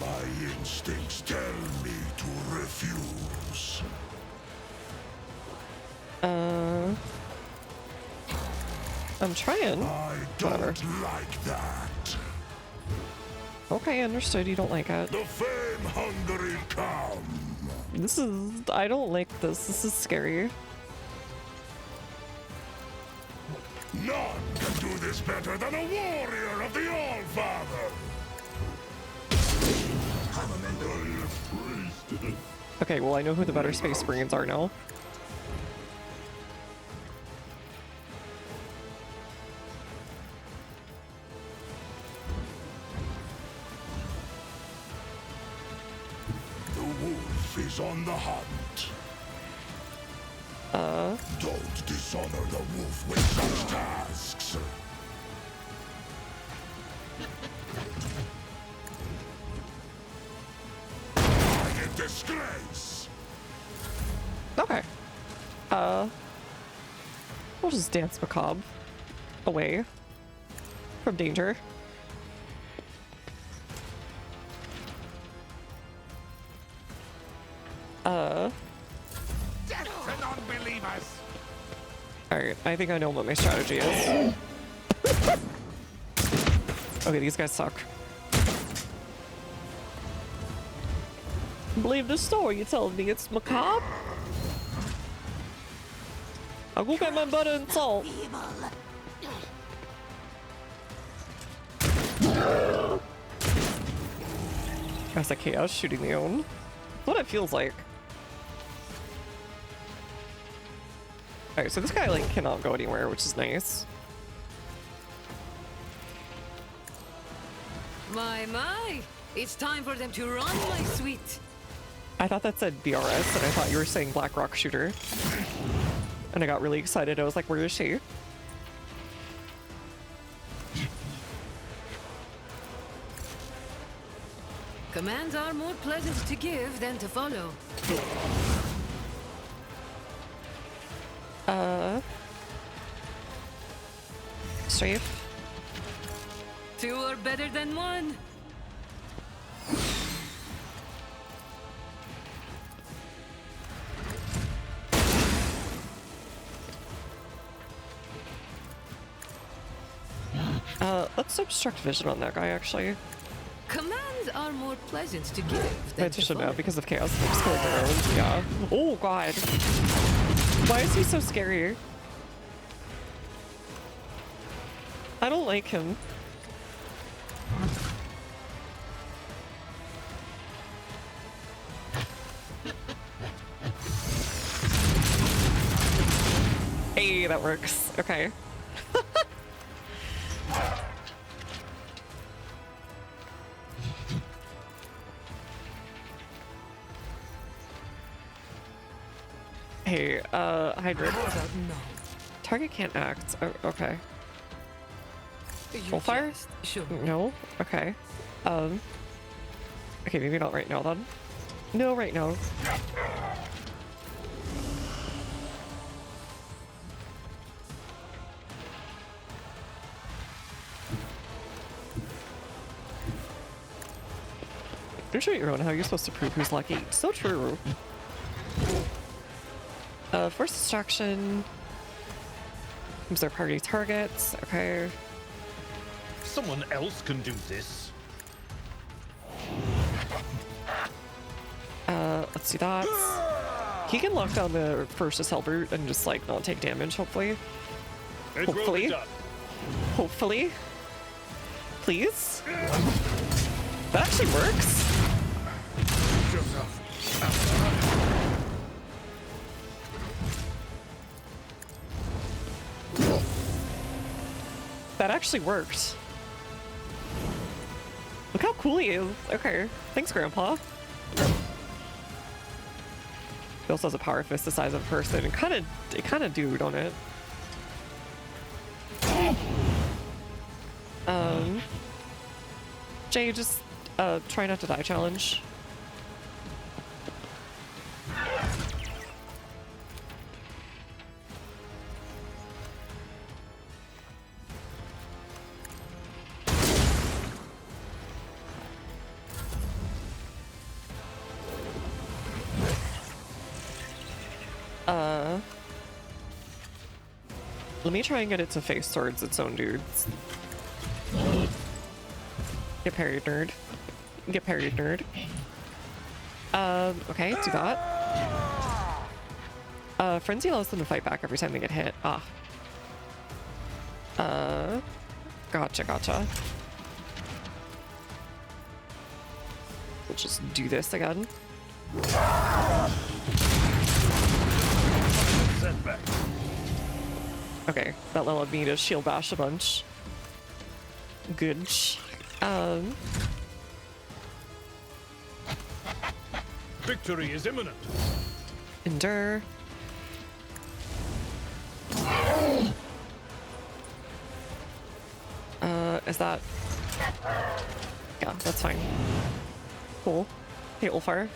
My instincts tell me to refuse. I'm trying. I don't like that. Okay, understood. You don't like it. The fame-hungry come. This is... I don't like this. This is scary. None can do this better than a warrior of the All-Father. Okay, well, I know who the better Space Marines are now. The wolf is on the hunt. Don't dishonor the wolf with such tasks. Quiet disgrace. Okay. We'll just dance macabre away from danger. Death to non-believers. Alright, I think I know what my strategy is. Okay, these guys suck. Believe the story you're telling me, it's macabre? I'll go get my butter and salt. That's like chaos shooting the own. That's what it feels like. Alright, so this guy like cannot go anywhere, which is nice. My, it's time for them to run, my sweet. I thought that said BRS, and I thought you were saying Black Rock Shooter. And I got really excited. I was like, where is she? Commands are more pleasant to give than to follow. Strafe. Two are better than one. Let's obstruct vision on that guy, actually. Commands are more pleasant to give I than to should know follow. because of chaos. I'm just going around. Yeah. Oh, God. Why is he so scary? I don't like him. Hey, that works. Okay. Hey, Hydra. How about no? Target can't act. Oh, okay. You Full fire? just- Sure. No? Okay. Okay, maybe not right now then. No, right now. Don't shoot your own. How are you supposed to prove who's lucky? So true. Force distraction. Who's their party targets? Okay. Someone else can do this. Let's do that. He can lock down the first Halbert and just like not take damage, hopefully. It will be Hopefully. done. Hopefully. Please. That actually works. That actually worked. Look how cool he is. Okay. Thanks, Grandpa. He also has a power fist the size of a person. It kind of do, don't it? Jay, just try not to die challenge. Let me try and get it to face towards its own dudes. Get parried, nerd. Get parried, nerd. Okay, do that. Frenzy allows them to fight back every time they get hit. Ah. Gotcha. We'll just do this again. Setback. Okay, that allowed me to shield bash a bunch. Good. Victory is imminent. Endure. Is that... Yeah, that's fine. Cool. Hey, Ulfar.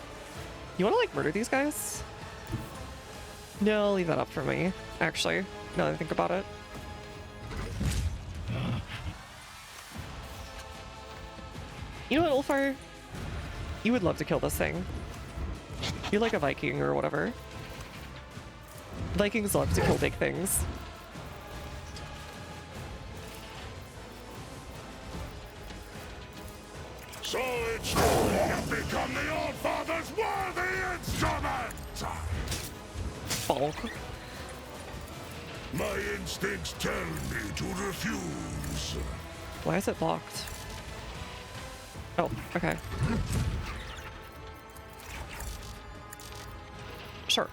You wanna, like, murder these guys? No, leave that up for me, actually, now that I think about it. You know what, Ulfar? You would love to kill this thing. You're like a Viking or whatever. Vikings love to kill big things. So it's you have become the All-Father's worthy instrument! Bonk. My instincts tell me to refuse. Why is it blocked? Oh, okay. Sure.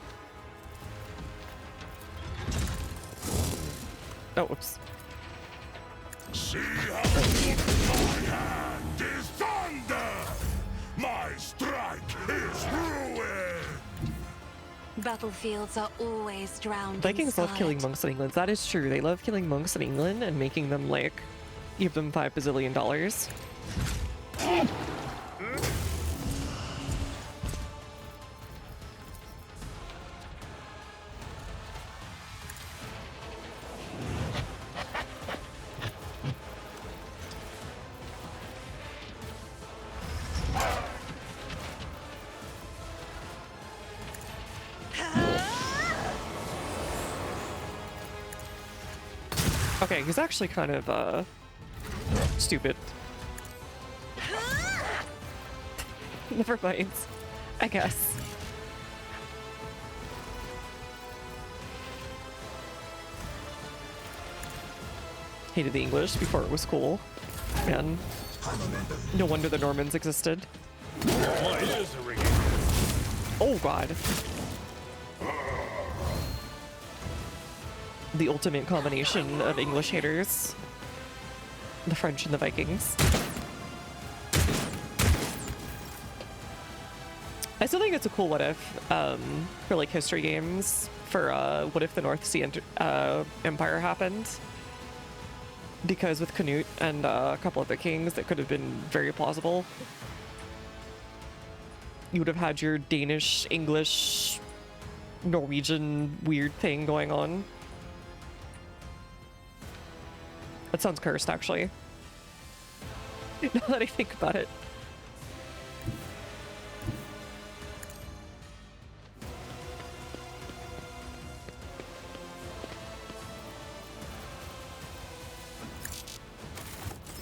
Oh, whoops. See how my hand is thunder! My strike is ruin! Battlefields are always drowned Vikings in love killing scarlet. monks in England. That is true. They love killing monks in England and making them, like, give them $5 bazillion. Okay, he's actually kind of, stupid. Never mind, I guess. Hated the English before it was cool. Man, no wonder the Normans existed. My ears are ringing. Oh god. The ultimate combination of English haters. The French and the Vikings. I still think it's a cool what if for like history games for what if the North Sea Empire happened. Because with Canute and a couple of the kings, it could have been very plausible. You would have had your Danish, English, Norwegian weird thing going on. That sounds cursed, actually. Now that I think about it.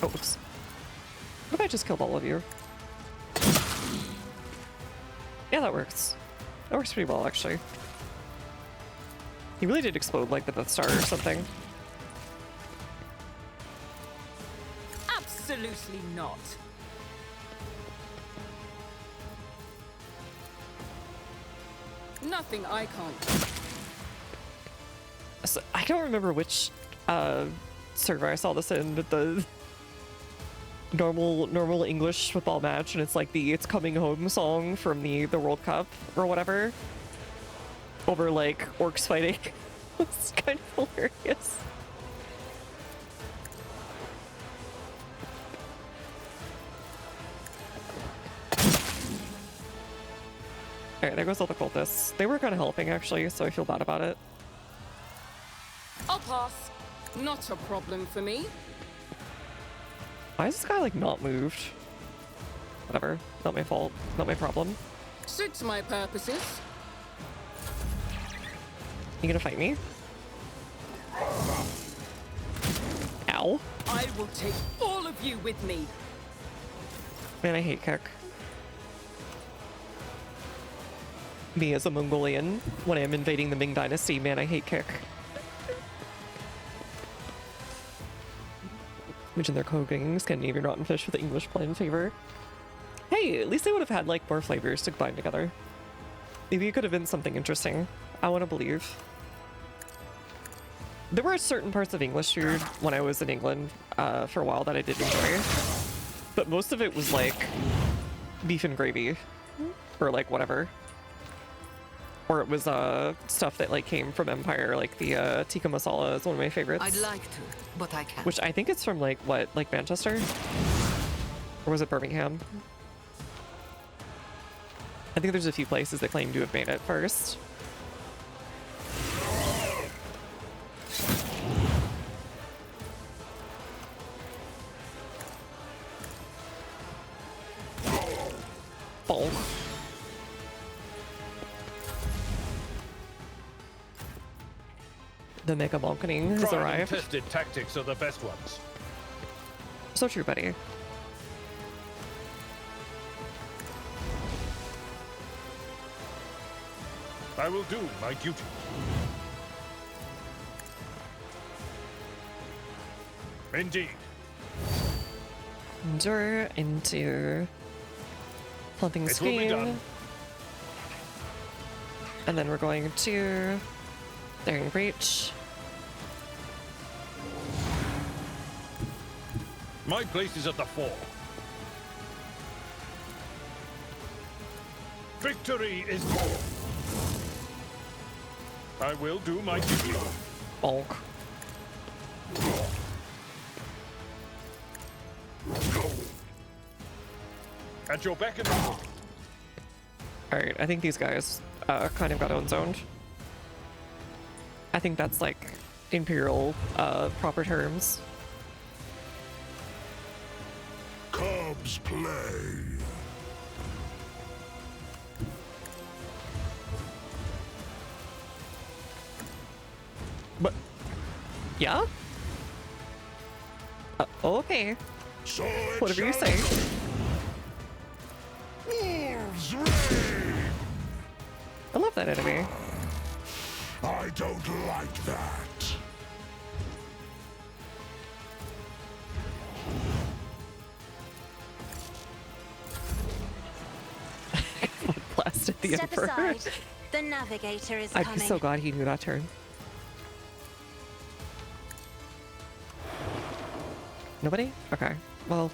Oh, oops. What if I just killed all of you? Yeah, that works. That works pretty well, actually. He really did explode like the Death Star or something. Absolutely not. Nothing I can't. So, I don't remember which server I saw this in, but the normal English football match, and it's like the "It's Coming Home" song from the World Cup or whatever, over like orcs fighting. It's kind of hilarious. Alright, there goes all the cultists. They were kind of helping actually, so I feel bad about it. I'll pass. Not a problem for me. Why is this guy like not moved? Whatever, not my fault, not my problem. Suits my purposes. You gonna fight me? Ow. I will take all of you with me. Man, I hate kick. Me as a Mongolian, when I'm invading the Ming Dynasty, man, I hate kick. Imagine they're cooking Scandinavian rotten fish with the English plain favor. Hey, at least they would have had like more flavors to combine together. Maybe it could have been something interesting. I want to believe. There were certain parts of English food when I was in England for a while that I did enjoy. But most of it was like beef and gravy or like whatever. Or it was stuff that like came from Empire, like the tikka masala is one of my favorites. I'd like to, but I can't. Which I think it's from like what, like Manchester? Or was it Birmingham? I think there's a few places that claim to have made it first. Bonk. The Mega Bonkening has Tried and arrived. tested tactics are the best ones. So true, buddy. I will do my duty. Indeed. Endure into Plumping It will be Screen. done. And then we're going to Daring Breach. My place is at the fore. Victory is more. I will do my duty. Bonk. At your beck and call. Alright, I think these guys kind of got own-zoned. I think that's like Imperial proper terms. Cubs play. But, yeah? Okay. So it Whatever you shall say. Wolves reign. I love that enemy. I don't like that. Blasted the Step Emperor. aside. The navigator is I'd coming. be so glad he knew that turn. Nobody? Okay. Well,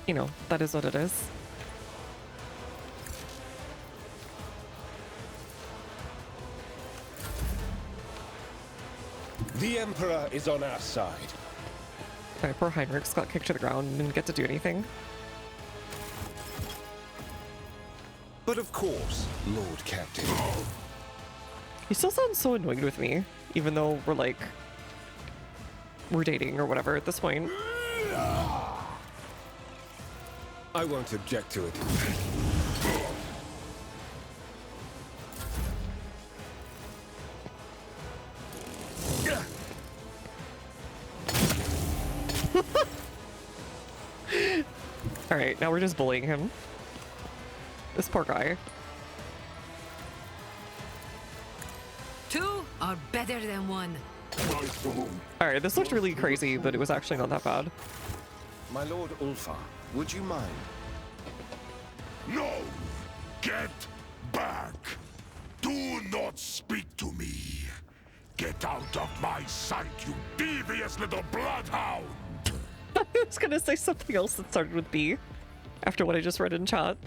you know, that is what it is. The Emperor is on our side. Okay, poor Heinrichs got kicked to the ground and didn't get to do anything. But of course, Lord Captain. He still sounds so annoyed with me, even though we're like, we're dating or whatever at this point. I won't object to it. All right, now we're just bullying him. This poor guy. Two are better than one. All right, this looked really crazy, but it was actually not that bad. My Lord Ulfar, would you mind? No! Get back! Do not speak to me! Get out of my sight, you devious little bloodhound! I was gonna say something else that started with B after what I just read in chat.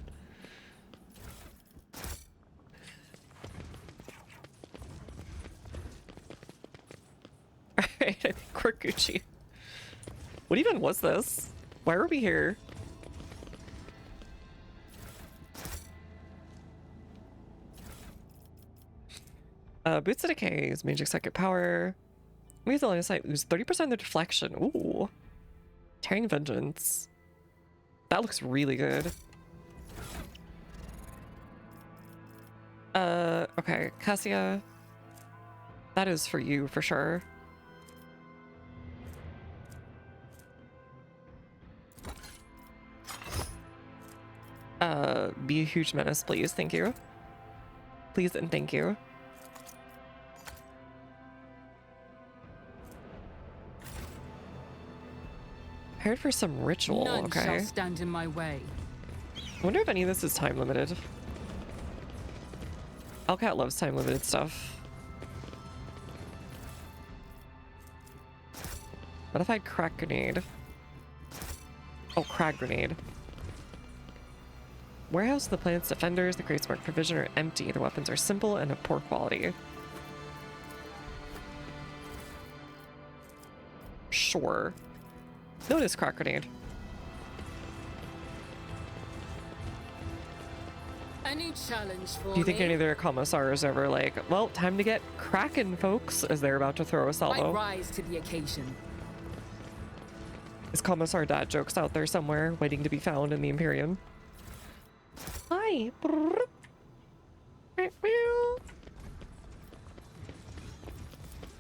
Alright, I think we're Gucci. What even was this? Why are we here? Boots of Decay is magic second power. We have the line of sight lose 30% of the deflection. Ooh. Tearing Vengeance. That looks really good. Okay, Cassia. That is for you for sure. Be a huge menace, please. Thank you. Please and thank you. Prepared for some ritual, None okay. shall stand in my way. I wonder if any of this is time limited. Hellcat loves time limited stuff. Modified crack grenade. Oh, crag grenade. Warehouse of the planet's defenders, the crates marked provision are empty. The weapons are simple and of poor quality. Sure. Notice crack grenade. Any challenge for Do you think me? any of their commissars ever like, well, time to get cracking, folks, as they're about to throw a I salvo? rise to the occasion. Is commissar dad jokes out there somewhere, waiting to be found in the Imperium? Hi.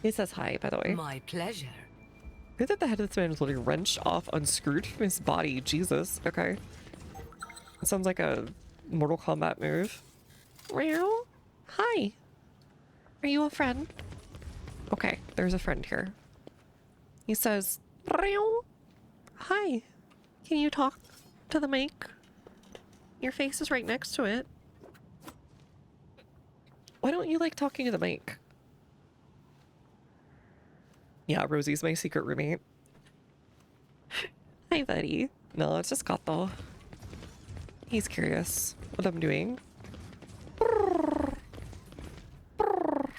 He says hi, by the way. My pleasure. Who that the head of this man was literally wrenched off, unscrewed from his body? Jesus. Okay. That sounds like a Mortal Kombat move. Well, hi. Are you a friend? Okay, there's a friend here. He says, hi. Can you talk to the mic? Your face is right next to it. Why don't you like talking to the mic? Yeah, Rosie's my secret roommate. Hi, buddy. No, it's just Kato. He's curious what I'm doing. Brrr. Brrr.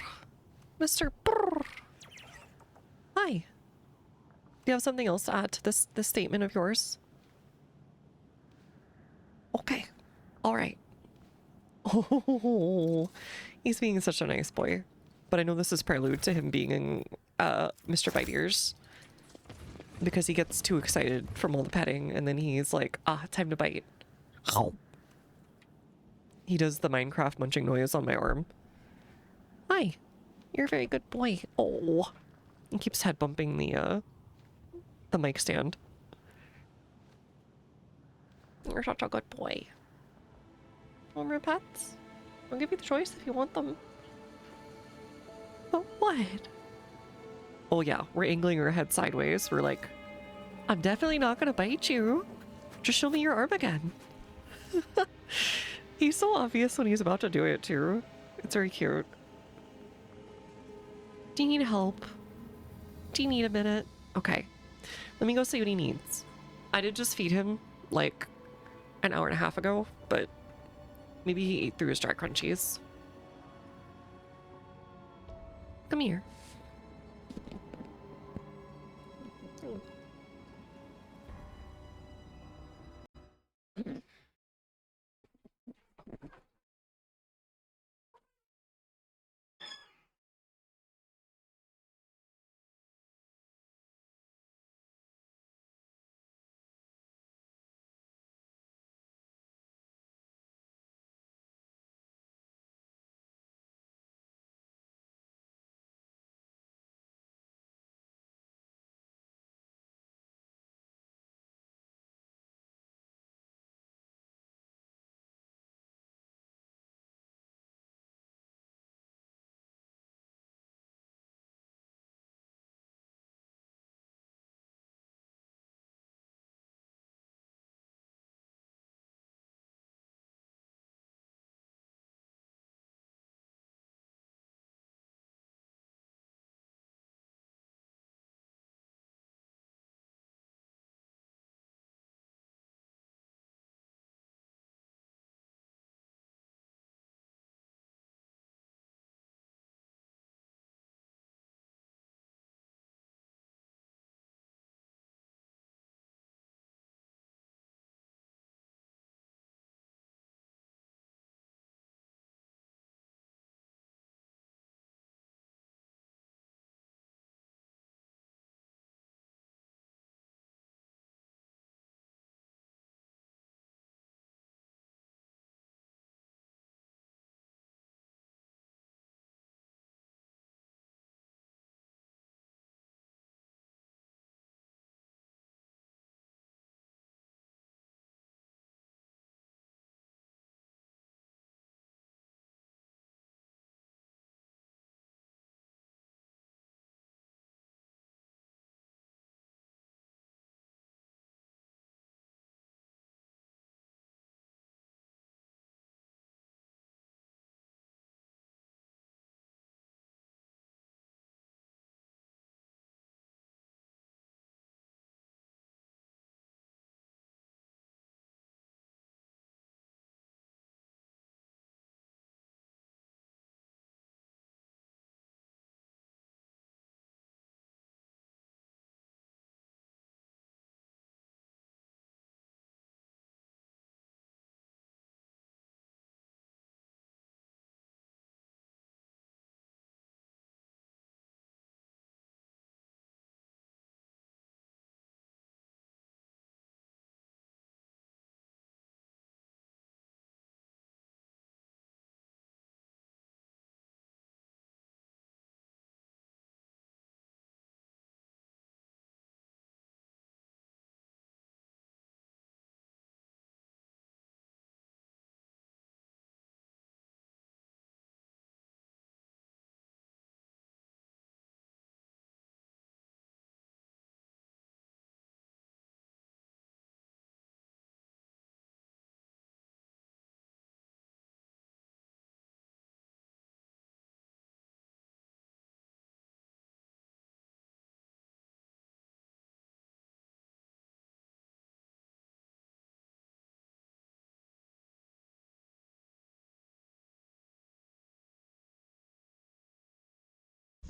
Mr. Brrr. Hi. Do you have something else to add to this statement of yours? Okay. All right. Oh, he's being such a nice boy. But I know this is prelude to him being Mr. Bite Ears. Because he gets too excited from all the petting and then he's like, time to bite. He does the Minecraft munching noise on my arm. Hi. You're a very good boy. Oh. He keeps head bumping the mic stand. You're such a good boy. Want more pets? I'll give you the choice if you want them. But what? Oh yeah, we're angling her head sideways. We're like, I'm definitely not gonna bite you. Just show me your arm again. He's so obvious when he's about to do it too. It's very cute. Do you need help? Do you need a minute? Okay. Let me go see what he needs. I did just feed him like an hour and a half ago, but maybe he ate through his dry crunchies. Come here.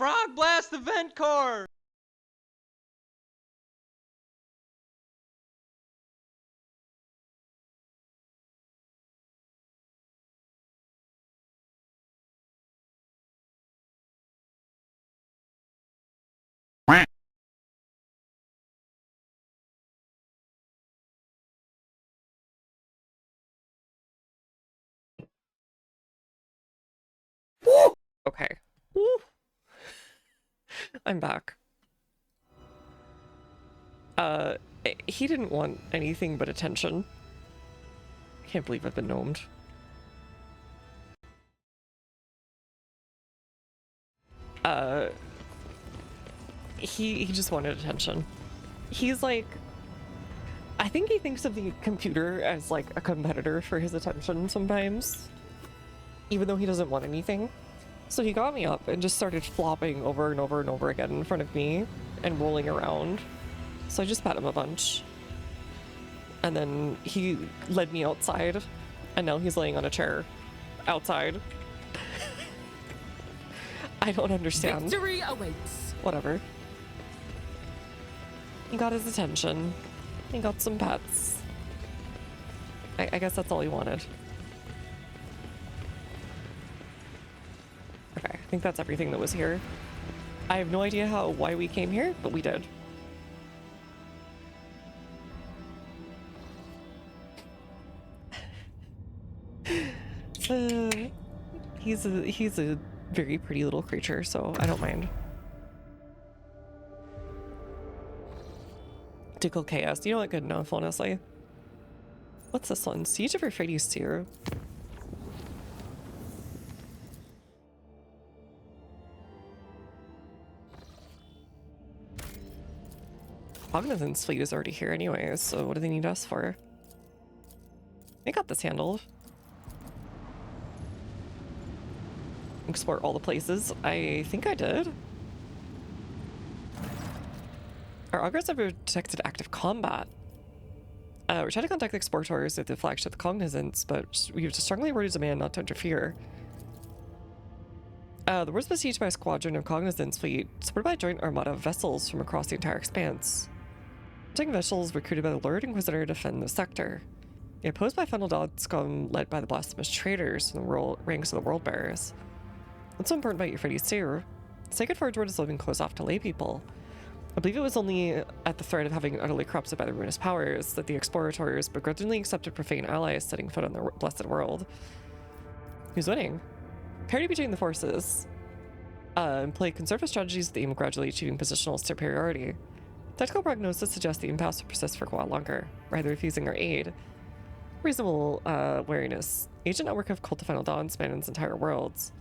Frog blast the vent core! Okay. Woo. I'm back. He didn't want anything but attention. I can't believe I've been gnomed. He just wanted attention. He's like, I think he thinks of the computer as like a competitor for his attention sometimes, even though he doesn't want anything. So he got me up and just started flopping over and over and over again in front of me and rolling around. So I just pat him a bunch. And then he led me outside, and now he's laying on a chair outside. I don't understand. Victory awaits. Whatever. He got his attention. He got some pets. I guess that's all he wanted. Okay, I think that's everything that was here. I have no idea why we came here, but we did. He's a very pretty little creature, so I don't mind. Tickle Chaos. You know what? Good enough, honestly. What's this one? Siege of Euphrates Tier. Cognizant's fleet is already here anyways, so what do they need us for? They got this handled. Explore all the places. I think I did. Our augurs have detected active combat. We're trying to contact the exporters at the flagship Cognizance, but we've strongly worded demand not to interfere. The world's besieged by a squadron of Cognizance fleet, supported by a joint armada of vessels from across the entire expanse. Protecting vessels recruited by the Lord Inquisitor to defend the sector. They're opposed by Fennel Dog scum led by the blasphemous traitors from the ranks of the World Bearers. What's so important about Euphrates too? The sacred forge word is living closed off to lay people. I believe it was only at the threat of having utterly corrupted by the ruinous powers that the explorators begrudgingly accepted profane allies setting foot on the blessed world. Who's winning? Parity between the forces. Employ conservative strategies with the aim of gradually achieving positional superiority. Tactical prognosis suggests the impasse will persist for a while longer, rather refusing our aid. Reasonable wariness. Agent network of Cult of Final Dawn spanning its entire worlds.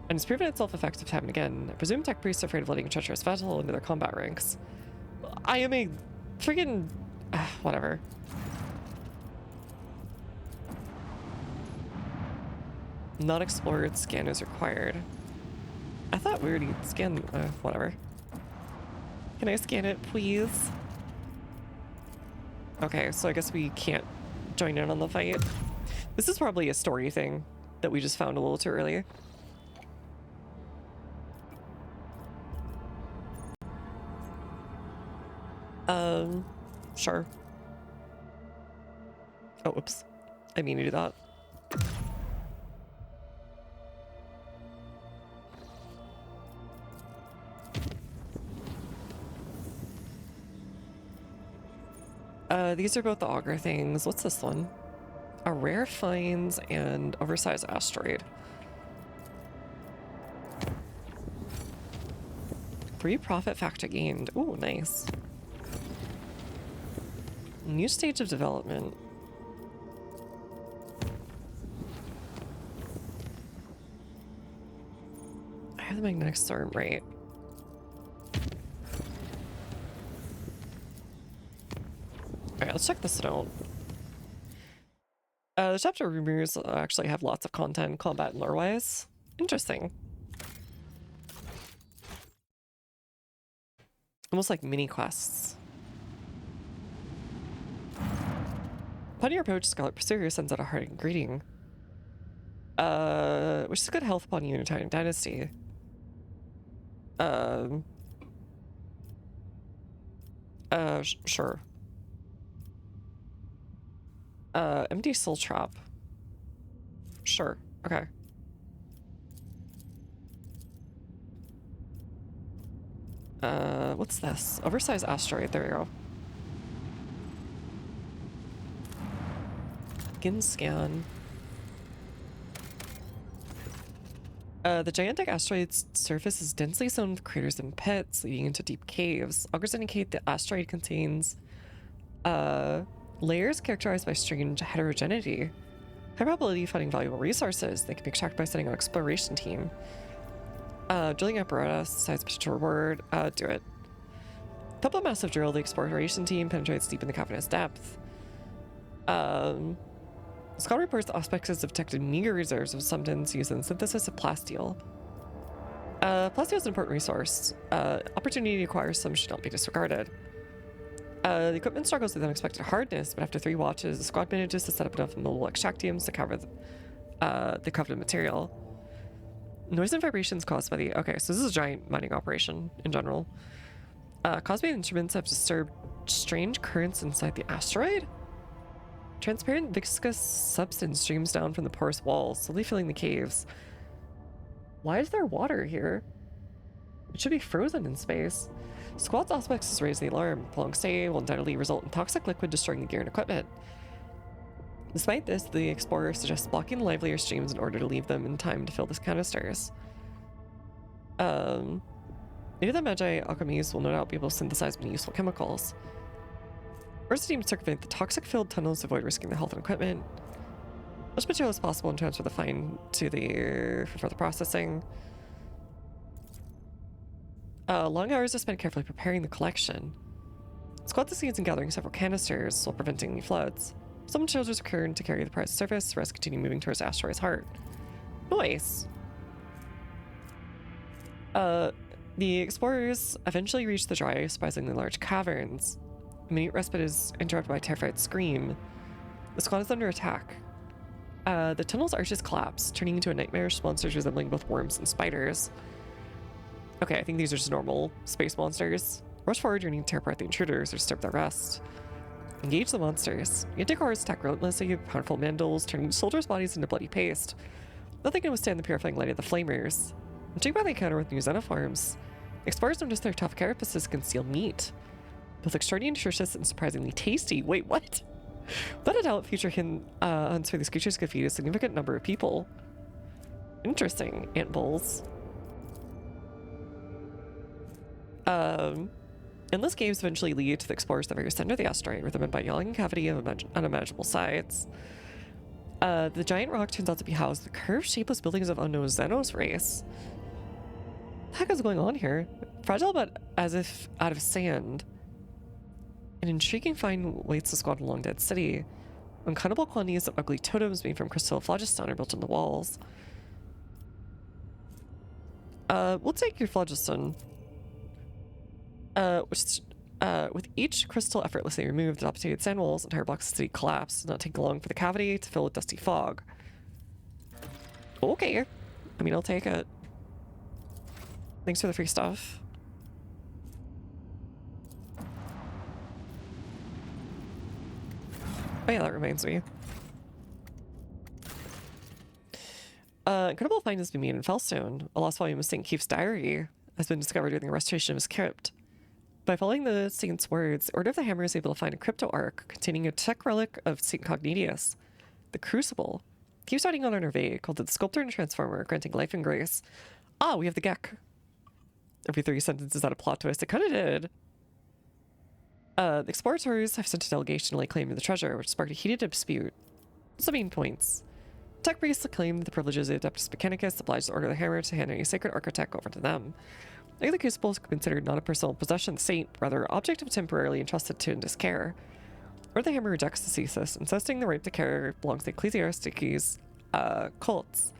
And it's proven itself effective time and again. I presume tech priests are afraid of letting a treacherous vessel into their combat ranks. I am a friggin' whatever. Not explored scan is required. I thought we already scanned, whatever. Can I scan it, please? Okay, so I guess we can't join in on the fight. This is probably a story thing that we just found a little too early. Sure. Oh, oops. I mean to do that. These are both the auger things. What's this one? A rare finds and oversized asteroid. 3 profit factor gained. Ooh, nice. New stage of development. I have the magnetic storm, right? Alright, let's check this out. The chapter rumors actually have lots of content, combat and lore-wise. Interesting. Almost like mini quests. Upon your approach, Scarlet Pursuer sends out a hearty greeting. Which is good health upon Unitarian Dynasty. Um. Sure. Empty soul trap. Sure. Okay. What's this? Oversized asteroid. There we go. Begin scan. The gigantic asteroid's surface is densely sown with craters and pits leading into deep caves. Augurs indicate the asteroid contains layers characterized by strange heterogeneity. High probability of finding valuable resources. They can be extracted by sending an exploration team. Drilling apparatus, size potential reward. Do it. Couple massive drill. The exploration team penetrates deep in the cavernous depth. Scott reports the Auspexes have detected meager reserves of substance used in the synthesis of plasteel. Plasteel is an important resource. Opportunity to acquire some should not be disregarded. The equipment struggles with unexpected hardness, but after 3 watches, the squad manages to set up enough mobile extractiums to cover the coveted material. Noise and vibrations caused by the... Okay, so this is a giant mining operation in general. Caused by the instruments have disturbed strange currents inside the asteroid? Transparent viscous substance streams down from the porous walls, slowly filling the caves. Why is there water here? It should be frozen in space. Squad's aspects has raised the alarm. Prolonged stay will undoubtedly result in toxic liquid destroying the gear and equipment. Despite this, the explorer suggests blocking the livelier streams in order to leave them in time to fill the canisters. Maybe the Magi alchemies will no doubt be able to synthesize many useful chemicals. First, the team to circumvent the toxic-filled tunnels to avoid risking their health and equipment. Much material as possible and transfer the find to the for further processing. Long hours are spent carefully preparing the collection. Squad succeeds in gathering several canisters while preventing any floods. Some soldiers return to carry the prize surface, the rest continue moving towards the asteroid's heart. Nice. The explorers eventually reach the dry, surprisingly large caverns. A minute respite is interrupted by a terrified scream. The squad is under attack. The tunnel's arches collapse, turning into a nightmarish monsters resembling both worms and spiders. Okay, I think these are just normal space monsters. Rush forward, you need to tear apart the intruders or disturb their rest. Engage the monsters. Gigantic hordes attack relentlessly, powerful mandals, turning soldiers' bodies into bloody paste. Nothing can withstand the purifying light of the flamers. Intrigued by the encounter with new xenoforms, explorers notice their tough carapaces conceal meat. Both extraordinarily nutritious and surprisingly tasty. Wait, what? Without a doubt, future hunts for these creatures could feed a significant number of people. Interesting, ant bulls. Endless caves eventually lead to the explorers at the very center of the asteroid, rhythmed by yawning cavity of unimaginable sides. The giant rock turns out to be housed in the curved, shapeless buildings of unknown Xenos race. What the heck is going on here? Fragile but as if out of sand. An intriguing find waits the squad in Long Dead City. Uncountable quantities of ugly totems made from crystal phlogiston are built on the walls. We'll take your phlogiston. With each crystal effortlessly removed, the dilapidated sand walls, entire blocks of the city collapse. It does not take long for the cavity to fill with dusty fog. Okay. I mean, I'll take it. Thanks for the free stuff. Oh yeah, that reminds me. Incredible find has been made in Fellstone. A lost volume of St. Keith's diary has been discovered during the restoration of his crypt. By following the saint's words, Order of the Hammer is able to find a crypto ark containing a tech relic of St. Cognitius, the Crucible. Keeps starting on our vein, called the Sculptor and Transformer, granting life and grace. Ah, we have the Gek. Every 30 sentences had a plot twist. It kind of did. The explorators have sent a delegation to lay claim to the treasure, which sparked a heated dispute. Some main points. Tech priests claim the privileges of Adeptus Mechanicus obliged the Order of the Hammer to hand a sacred architect over to them. The Crucible is considered not a personal possession of the saint, rather an object of temporarily entrusted to in his care. Order of the Hammer rejects the thesis, insisting the right to care belongs to ecclesiastics cults.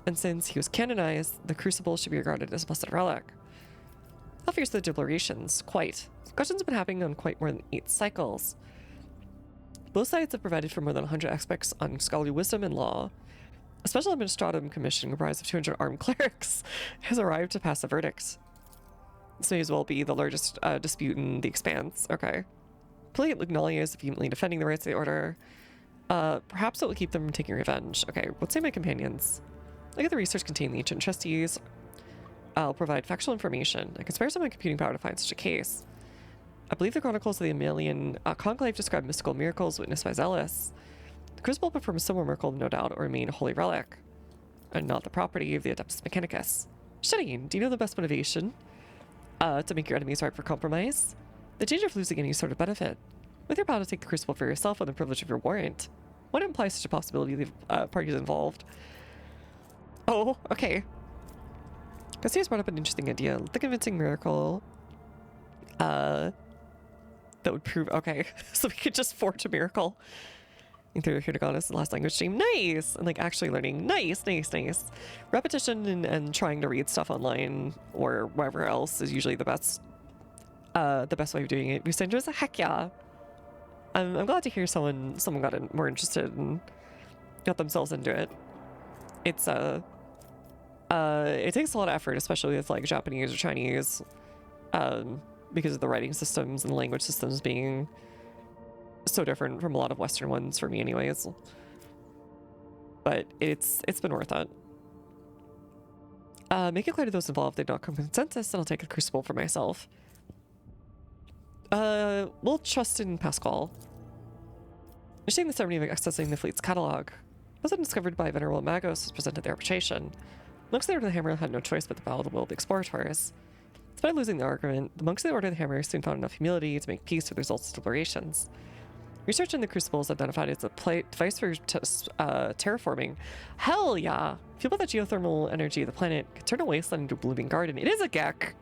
And since he was canonized, the Crucible should be regarded as a blessed relic. How fierce the deliberations? Quite. Discussions have been happening on quite more than 8 cycles. Both sides have provided for more than 100 aspects on scholarly wisdom and law. A special administratum commission comprised of 200 armed clerics has arrived to pass a verdict. This may as well be the largest dispute in the Expanse. Okay. Plague Lignalia is vehemently defending the rights of the Order. Perhaps it will keep them from taking revenge. Okay, what say my companions? Look at the research contained in the ancient trustees. I'll provide factual information. I can spare some of my computing power to find such a case. I believe the chronicles of the Amelian Conclave describe mystical miracles witnessed by Zealous. The Crucible performs similar miracle, no doubt, or remain a holy relic, and not the property of the Adeptus Mechanicus. Shitting, do you know the best motivation? To make your enemies ripe for compromise? The danger of losing any sort of benefit. With your power to take the Crucible for yourself and the privilege of your warrant. What implies such a possibility of the parties involved? Oh, okay. Garcia's brought up an interesting idea. The convincing miracle that would prove okay. So we could just forge a miracle. Through Hiragana is the last language stream. Nice! And like actually learning. Nice. Repetition and trying to read stuff online or wherever else is usually the best way of doing it. Musendra's a heck yeah. I'm glad to hear someone got more interested and got themselves into it. It's it takes a lot of effort, especially with like Japanese or Chinese, because of the writing systems and the language systems being so different from a lot of Western ones for me anyways. But it's been worth it. Make it clear to those involved they don't come to consensus, and I'll take a Crucible for myself. We'll trust in Pascal. Initiating the ceremony of accessing the fleet's catalog. Was it discovered by Venerable Magos was presented the arbitration. Monks of the Order of the Hammer had no choice but to bow the will of the explorators. Despite losing the argument, the monks of the Order of the Hammer soon found enough humility to make peace with the results of deliberations. Research in the Crucibles identified it as a device for terraforming. Hell yeah! Feel about the geothermal energy of the planet could turn a wasteland into a blooming garden. It is a Gek!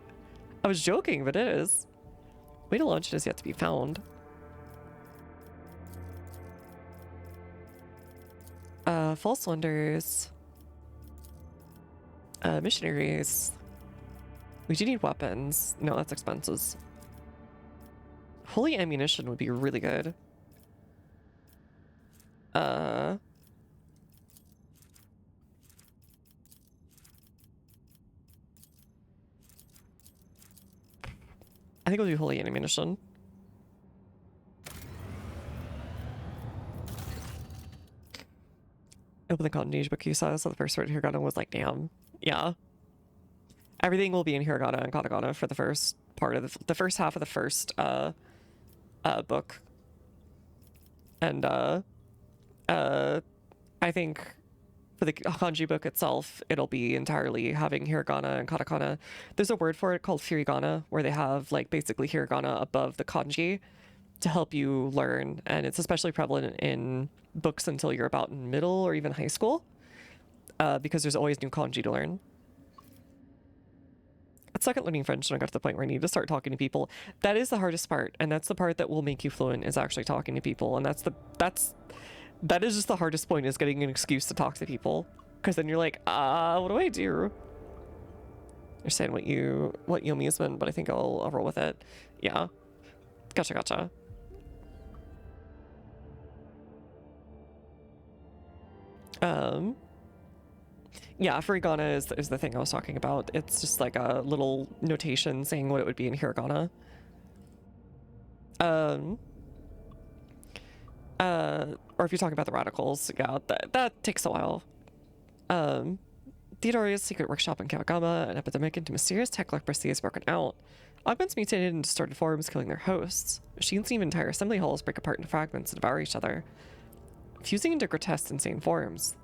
I was joking, but it is. Way to launch it is yet to be found. False wonders. Missionaries. We do need weapons. No, that's expenses. Holy ammunition would be really good. I think we'll do holy ammunition. Open the continuity book you saw, so the first word Hiragana was like, damn. Yeah. Everything will be in Hiragana and Katakana for the first part of the first half of the first book. And I think for the kanji book itself, it'll be entirely having hiragana and katakana. There's a word for it called furigana, where they have like basically hiragana above the kanji to help you learn, and it's especially prevalent in books until you're about in middle or even high school, because there's always new kanji to learn. I suck at learning French, and I got to the point where I need to start talking to people. That is the hardest part, and that's the part that will make you fluent, is actually talking to people, and that is just the hardest point, is getting an excuse to talk to people, because then you're like, what do I do? I understand what you amusement, but I think I'll roll with it. Yeah, gotcha. Yeah, furigana is the thing I was talking about. It's just like a little notation saying what it would be in hiragana. Or if you're talking about the radicals, yeah, that takes a while. Theodoria's secret workshop in Kawagama, an epidemic into mysterious tech leprosy has broken out. Augments mutated in distorted forms, killing their hosts. Machines and even entire assembly halls break apart into fragments and devour each other, fusing into grotesque, insane forms.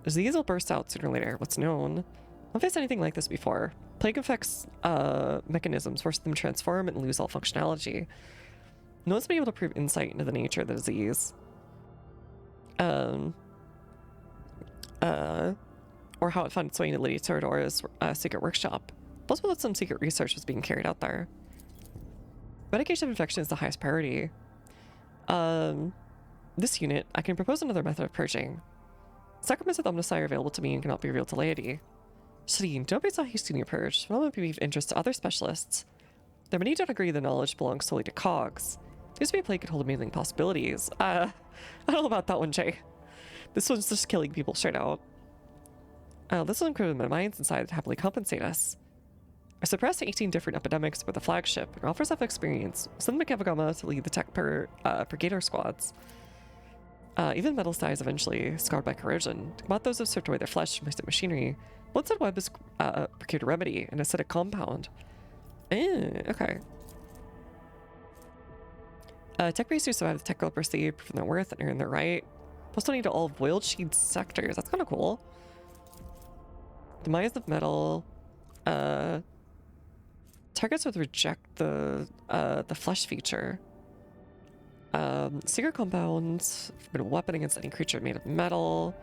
Disease will burst out sooner or later, what's known. I've faced anything like this before. Plague affects mechanisms, force them to transform and lose all functionality. No one's been able to prove insight into the nature of the disease. Or how it found its way into Lady Toradora's secret workshop. Possible that some secret research was being carried out there. Medication of infection is the highest priority. This unit, I can propose another method of purging. Sacraments of Omnisci are available to me and cannot be revealed to laity. Shadeen, don't be so hasty in your purge. Phenomenon may be of interest to other specialists. Though many don't agree the knowledge belongs solely to cogs. This may plague could hold amazing possibilities. I don't know about that one, Jay. This one's just killing people straight out. This will include my minds inside that happily compensate us. I suppressed 18 different epidemics with the flagship and offers of experience. Send Mikavagama to lead the tech brigader squads. Even metal styes eventually scarred by corrosion. To combat those who stripped away their flesh from wasted machinery, Bloodset Web has procured a remedy, an acidic compound. Okay. Tech priests who survive the tech leprosy prove their worth and earn their right. Plus 20 to all Voiled Sheed sectors. That's kind of cool. Demise of metal. Targets would reject the flesh feature. Secret compounds. Forbidden weapon against any creature made of metal.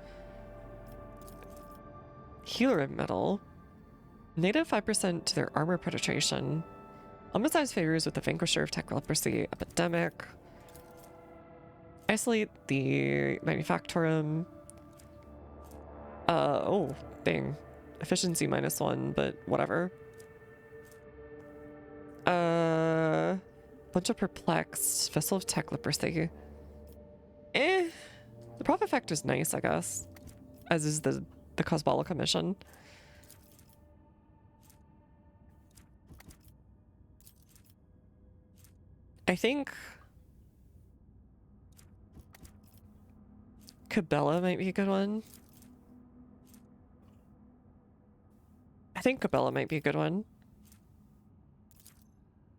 Healer of metal. Negative 5% to their armor penetration. Emphasize favors with the Vanquisher of Tech Leprosy Epidemic. Isolate the Manufactorum. Oh, dang. Efficiency -1, but whatever. Bunch of Perplexed. Vessel of Tech Leprosy. The profit factor is nice, I guess. As is the Cosbolica mission. I think Cabela might be a good one.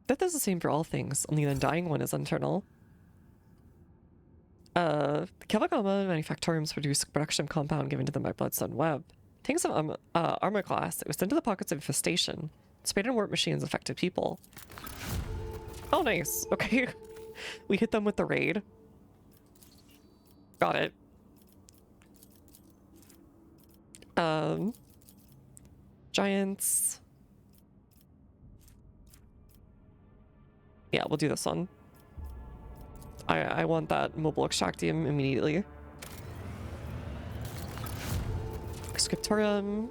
That does the same for all things, only the undying one is internal. The Kavagama manufactoriums produce a production compound given to them by Bloodstone Web. Tanks of armor class, it was sent to the pockets of infestation. Spade and warp machines affected people. Oh, nice. Okay. We hit them with the raid. Got it. Giants. Yeah, we'll do this one. I want that mobile extractium immediately. Scriptorium.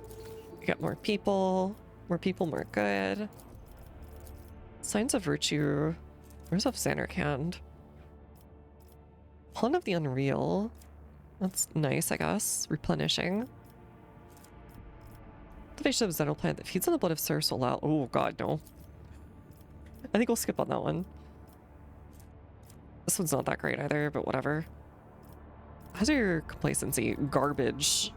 Get more people. More people, more good. Signs of Virtue. Where's of Xanarkand? Pawn of the Unreal. That's nice, I guess. Replenishing. Cultivation of Xenoplant that feeds on the blood of Circe will allow... Oh god, no. I think we'll skip on that one. This one's not that great either, but whatever. How's your complacency? Garbage.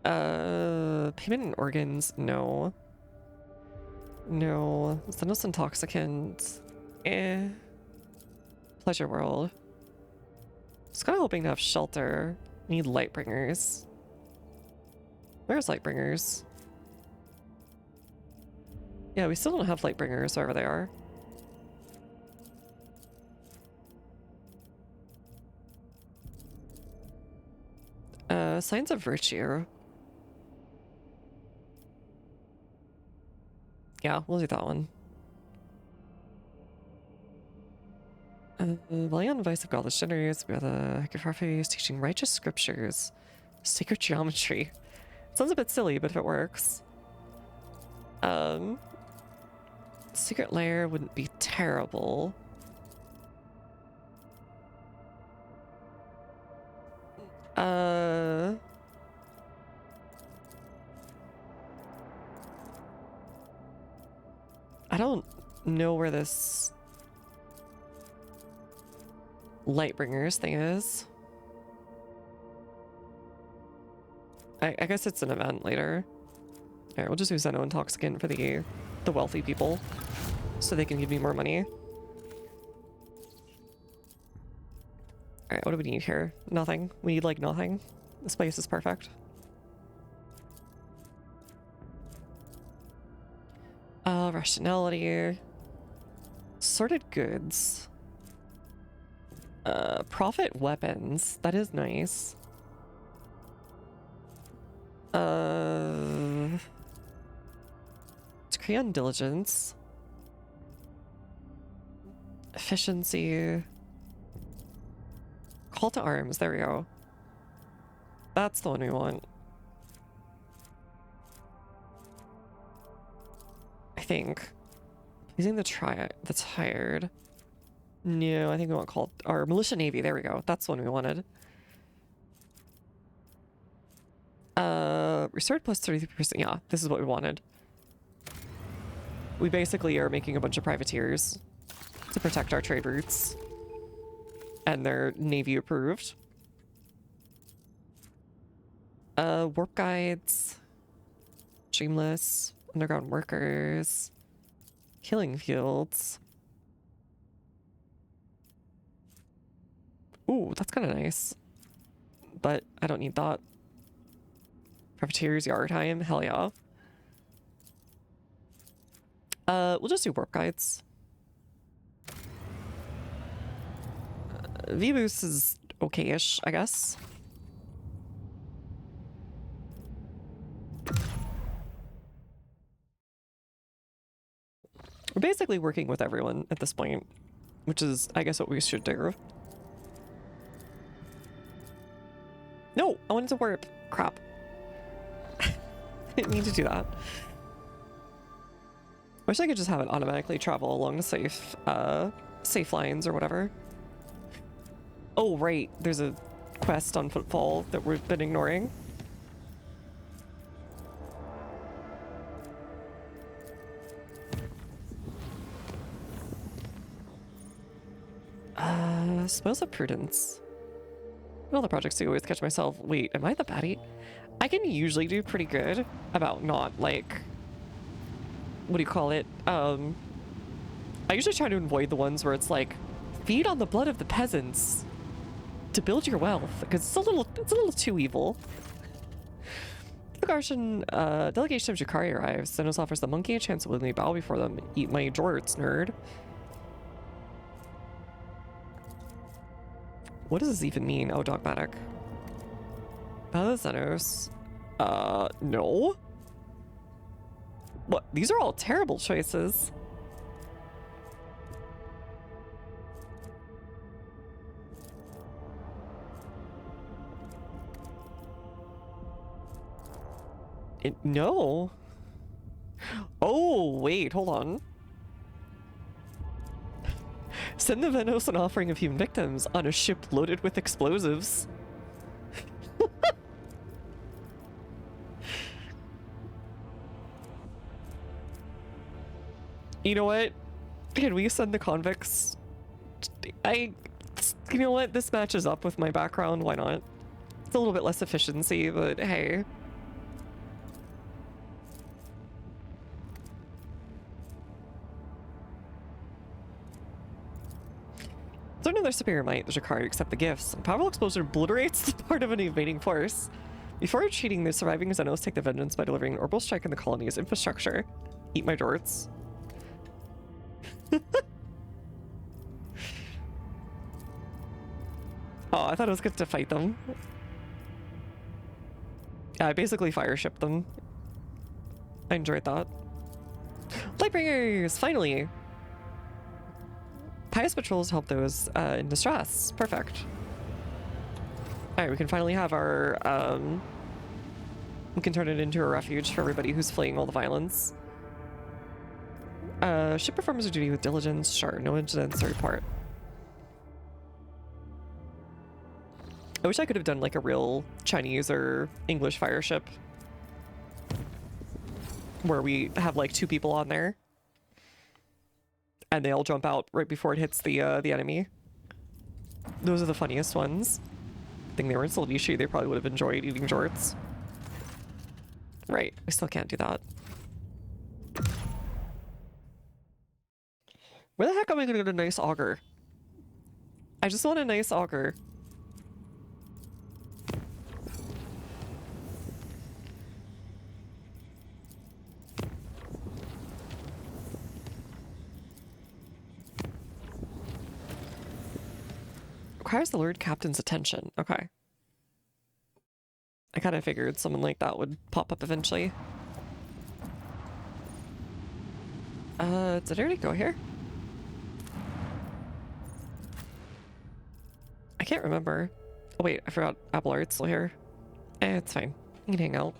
Payment in organs? No. No. Xenos Intoxicant? Pleasure World. Just kind of hoping to have shelter. Need Lightbringers. Where's Lightbringers? Yeah, we still don't have Lightbringers wherever they are. Signs of Virtue. Yeah, we'll do that one. Valiant Vice of Godless Generators, we have the Hecaphraphes teaching righteous scriptures. Sacred geometry. Sounds a bit silly, but if it works. Secret Lair wouldn't be terrible. I don't know where this Lightbringers thing is. I guess it's an event later. Alright, we'll just use Xeno Intoxicant for the wealthy people, so they can give me more money. Alright, what do we need here? Nothing. We need, like, nothing. This place is perfect. Rationality. Sorted goods. Profit weapons. That is nice. Decree on diligence. Efficiency. Call to arms. There we go. That's the one we want. I think. Using the tired. No, I think we want call or Militia Navy. There we go. That's the one we wanted. Restored plus 33%. Yeah, this is what we wanted. We basically are making a bunch of privateers to protect our trade routes. And they're Navy approved. Warp guides. Shameless. Underground workers. Killing fields. Ooh, that's kind of nice. But I don't need that. Privateers, yard time, hell yeah. We'll just do warp guides. V-Boost is okay-ish, I guess. We're basically working with everyone at this point, which is, I guess, what we should do. No, I wanted to warp. Crap. I didn't mean to do that. Wish I could just have it automatically travel along the safe lines or whatever. Oh, right. There's a quest on Footfall that we've been ignoring. Spoils of Prudence. All the projects I always catch myself. Wait, am I the baddie? I can usually do pretty good about not, like... What do you call it? I usually try to avoid the ones where it's like, feed on the blood of the peasants to build your wealth, because it's a little too evil. Delegation of Jakari arrives. Zenos offers the monkey a chance to willingly bow before them. Eat my jorts, nerd. What does this even mean? Oh, dogmatic. Bow the Zenos. No. What? These are all terrible choices. No. Oh, wait, hold on. Send the Venos an offering of human victims on a ship loaded with explosives. You know what? Can we send the convicts? You know what? This matches up with my background. Why not? It's a little bit less efficiency, but hey. Learn their superior might, the Jakari accept the gifts. A powerful explosion obliterates the part of an invading force. Before retreating, the surviving Zenos take the vengeance by delivering an orbital strike in the colony's infrastructure. Eat my jorts. Oh, I thought it was good to fight them. Yeah, I basically fire shipped them. I enjoyed that. Lightbringers, finally! Pious patrols help those in distress. Perfect. Alright, we can finally have our, we can turn it into a refuge for everybody who's fleeing all the violence. Ship performs their duty with diligence. Sure, no incidents to report. I wish I could have done like a real Chinese or English fire ship. Where we have like 2 people on there. And they all jump out right before it hits the enemy. Those are the funniest ones. I think they were in Silvishi, they probably would have enjoyed eating jorts. Right, we still can't do that. Where the heck am I gonna get a nice auger? I just want a nice auger. Requires the Lord Captain's attention. Okay. I kind of figured someone like that would pop up eventually. Did I already go here? I can't remember. Oh wait, I forgot Abelard's still here. It's fine. You can hang out.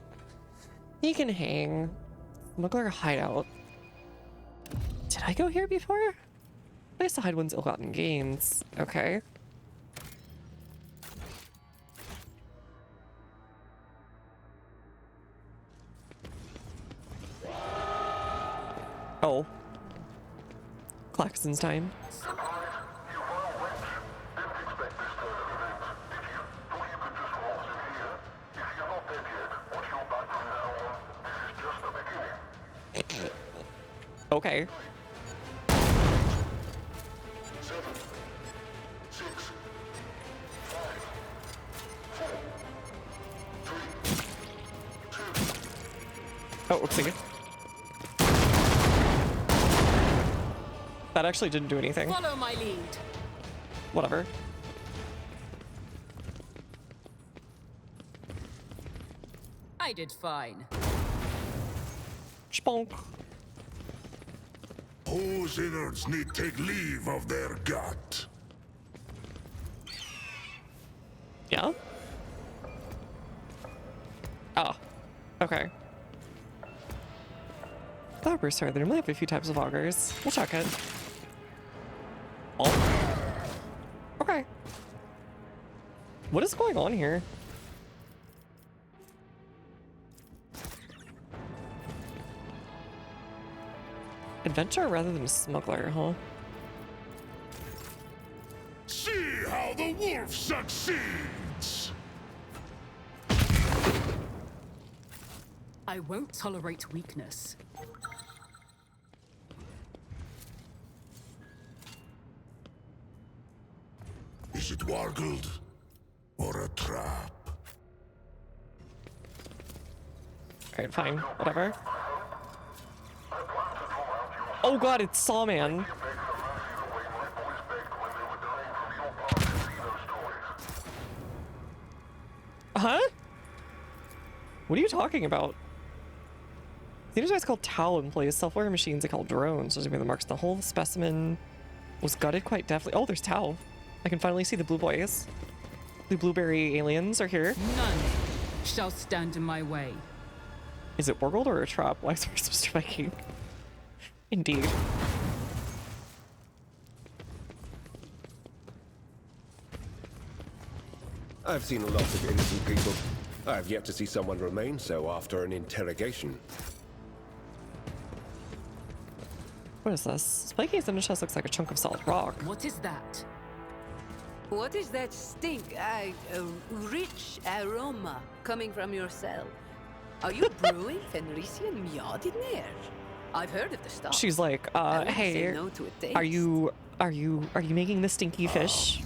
You can hang. Smuggler hideout. Did I go here before? Nice to hide one's ill-gotten gains. Okay. Oh. Klaxon's time. Okay. Oh, oopsie. That actually didn't do anything. Follow my lead. Whatever. I did fine. Spunk. Whose innards need take leave of their gut? Yeah? Oh. Okay. That we're sorry, there might have a few types of augers. We'll check it. Oh. Okay. What is going on here? Adventurer rather than a smuggler, huh? See how the wolf succeeds! I won't tolerate weakness. Is it wargled or a trap? Alright, fine. Whatever. Oh god, it's Sawman. Huh? What are you talking about? The enterprise called Tau employs self-aware machines they call drones. Those are the marks. The whole specimen was gutted quite deftly. Oh, there's Tau. I can finally see the blue boys. The blueberry aliens are here. None shall stand in my way. Is it Wargold or a trap? Why is there Mr. Viking? Indeed. I've seen a lot of innocent people. I've yet to see someone remain so after an interrogation. What is this? Spiky's in the chest looks like a chunk of solid rock. What is that? What is that stink? A rich aroma coming from your cell. Are you brewing Fenrisian Mjad in there? I've heard of the stuff. She's like, I wouldn't say hey, no to a taste. are you making the stinky fish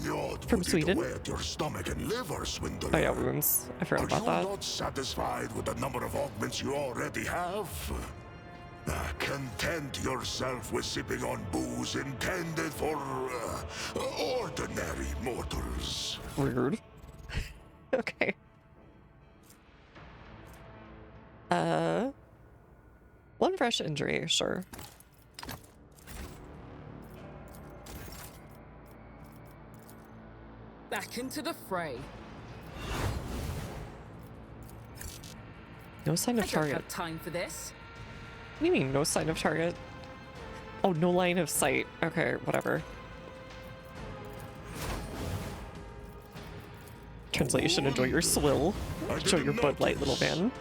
from Sweden? Wet your stomach and liver, swindler. Oh yeah, wounds. I forgot Are about you that. not satisfied with the number of augments you already have? Content yourself with sipping on booze intended for ordinary mortals. Rude. Okay. One fresh injury, sure. Back into the fray. No sign I of don't target. have time for this. What do you mean, no sign of target? Oh, no line of sight. Okay, whatever. Translation, enjoy your swill. Enjoy your Bud Light, little man.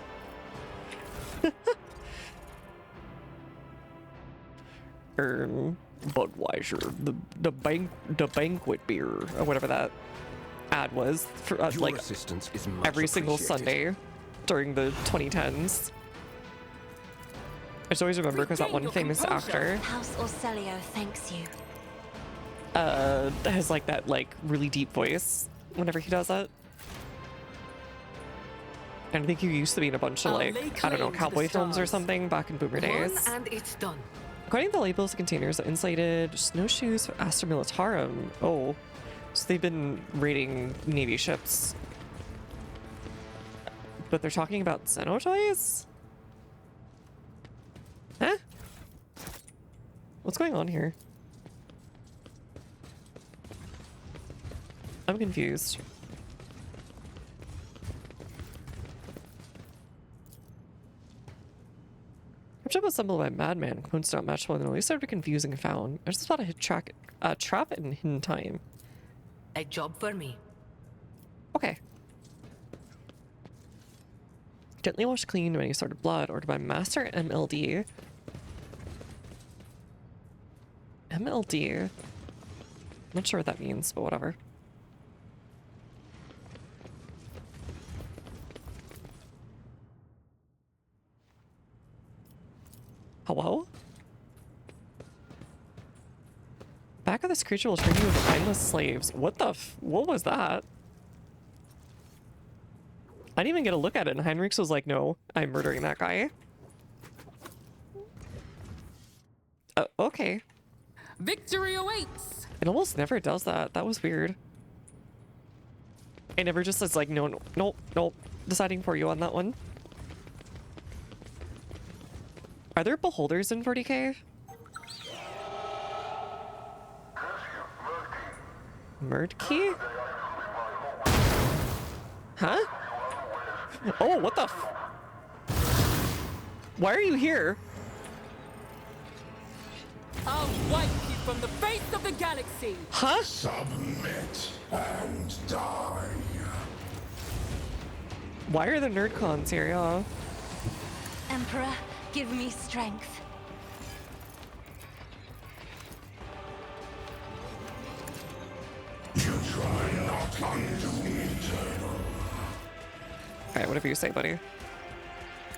Budweiser, the banquet beer, or whatever that ad was for Your like assistance is much every single appreciated. Sunday during the 2010s. I just always remember because that Regain one your famous composure. actor House Orselio thanks you. has like that like really deep voice whenever he does it. And I think he used to be in a bunch of I'll like, lay I don't know, claim to the cowboy films or stars. something back in boomer days. One and it's done. According to the labels, the containers are insulated snowshoes for Astra Militarum. Oh, so they've been raiding Navy ships. But they're talking about Xenotoys? Huh? What's going on here? I'm confused. Ship assembled by Madman. Components not match well. At least started confusing and found. I just thought I had trap it in hidden time. A job for me. Okay. Gently wash clean of any sort of blood, ordered by Master MLD. MLD. Not sure what that means, but whatever. Hello? Back of this creature will turn you into mindless slaves. What the what was that? I didn't even get a look at it, and Heinrichs was like, no, I'm murdering that guy. Okay. Victory awaits! It almost never does that. That was weird. It never just says like, no, no, nope, nope. Deciding for you on that one. Are there beholders in 40K? Murdkey? Huh? Oh, what the f- Why are you here? I'll wipe you from the face of the galaxy! Huh? Submit and die. Why are the nerd cons here, y'all? Emperor, give me strength. You try not undo eternal. Alright, whatever you say, buddy.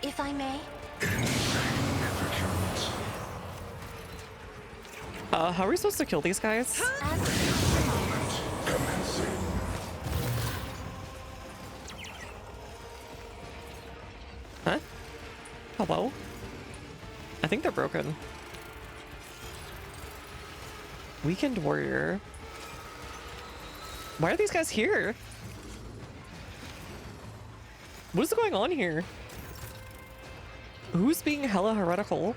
If I may. Insignificant. How are we supposed to kill these guys? Moment commencing. Huh? Hello? I think they're broken. Weakened warrior. Why are these guys here? What is going on here? Who's being hella heretical?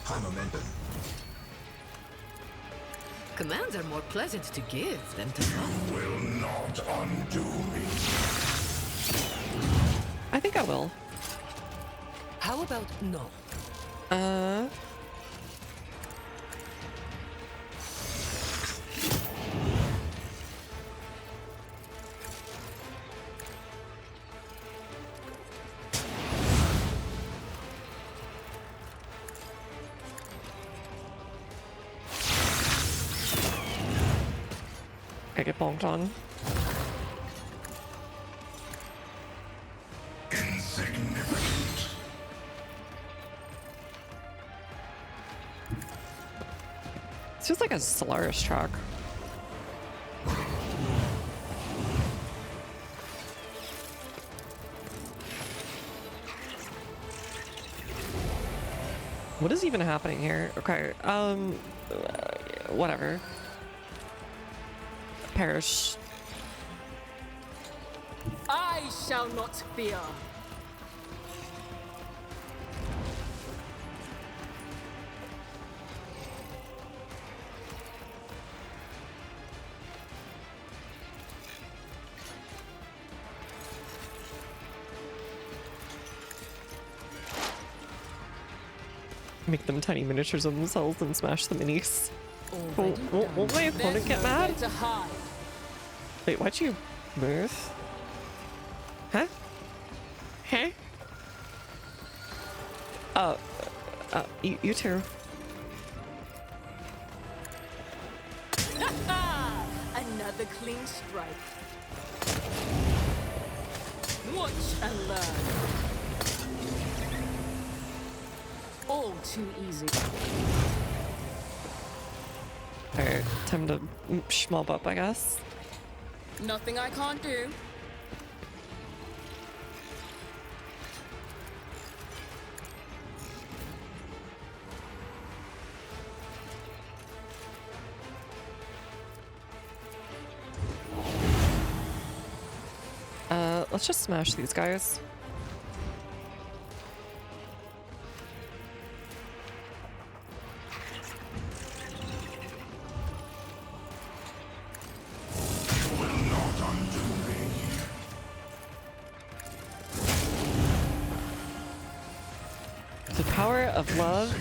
High momentum. Commands are more pleasant to give than to follow. Will not undo me. I think I will. How about no? I get bonked on. Insignificant. It's just like a Solaris track. What is even happening here? Okay, whatever. Perish. I shall not fear. Make them tiny miniatures of themselves and smash the minis. Already Will my opponent There's get nowhere mad? to hide. Wait, why'd you move? Huh? Huh? You too. Another clean strike. Watch and learn. All too easy. Alright, time to schmob up, I guess. Nothing I can't do. Let's just smash these guys. The power of love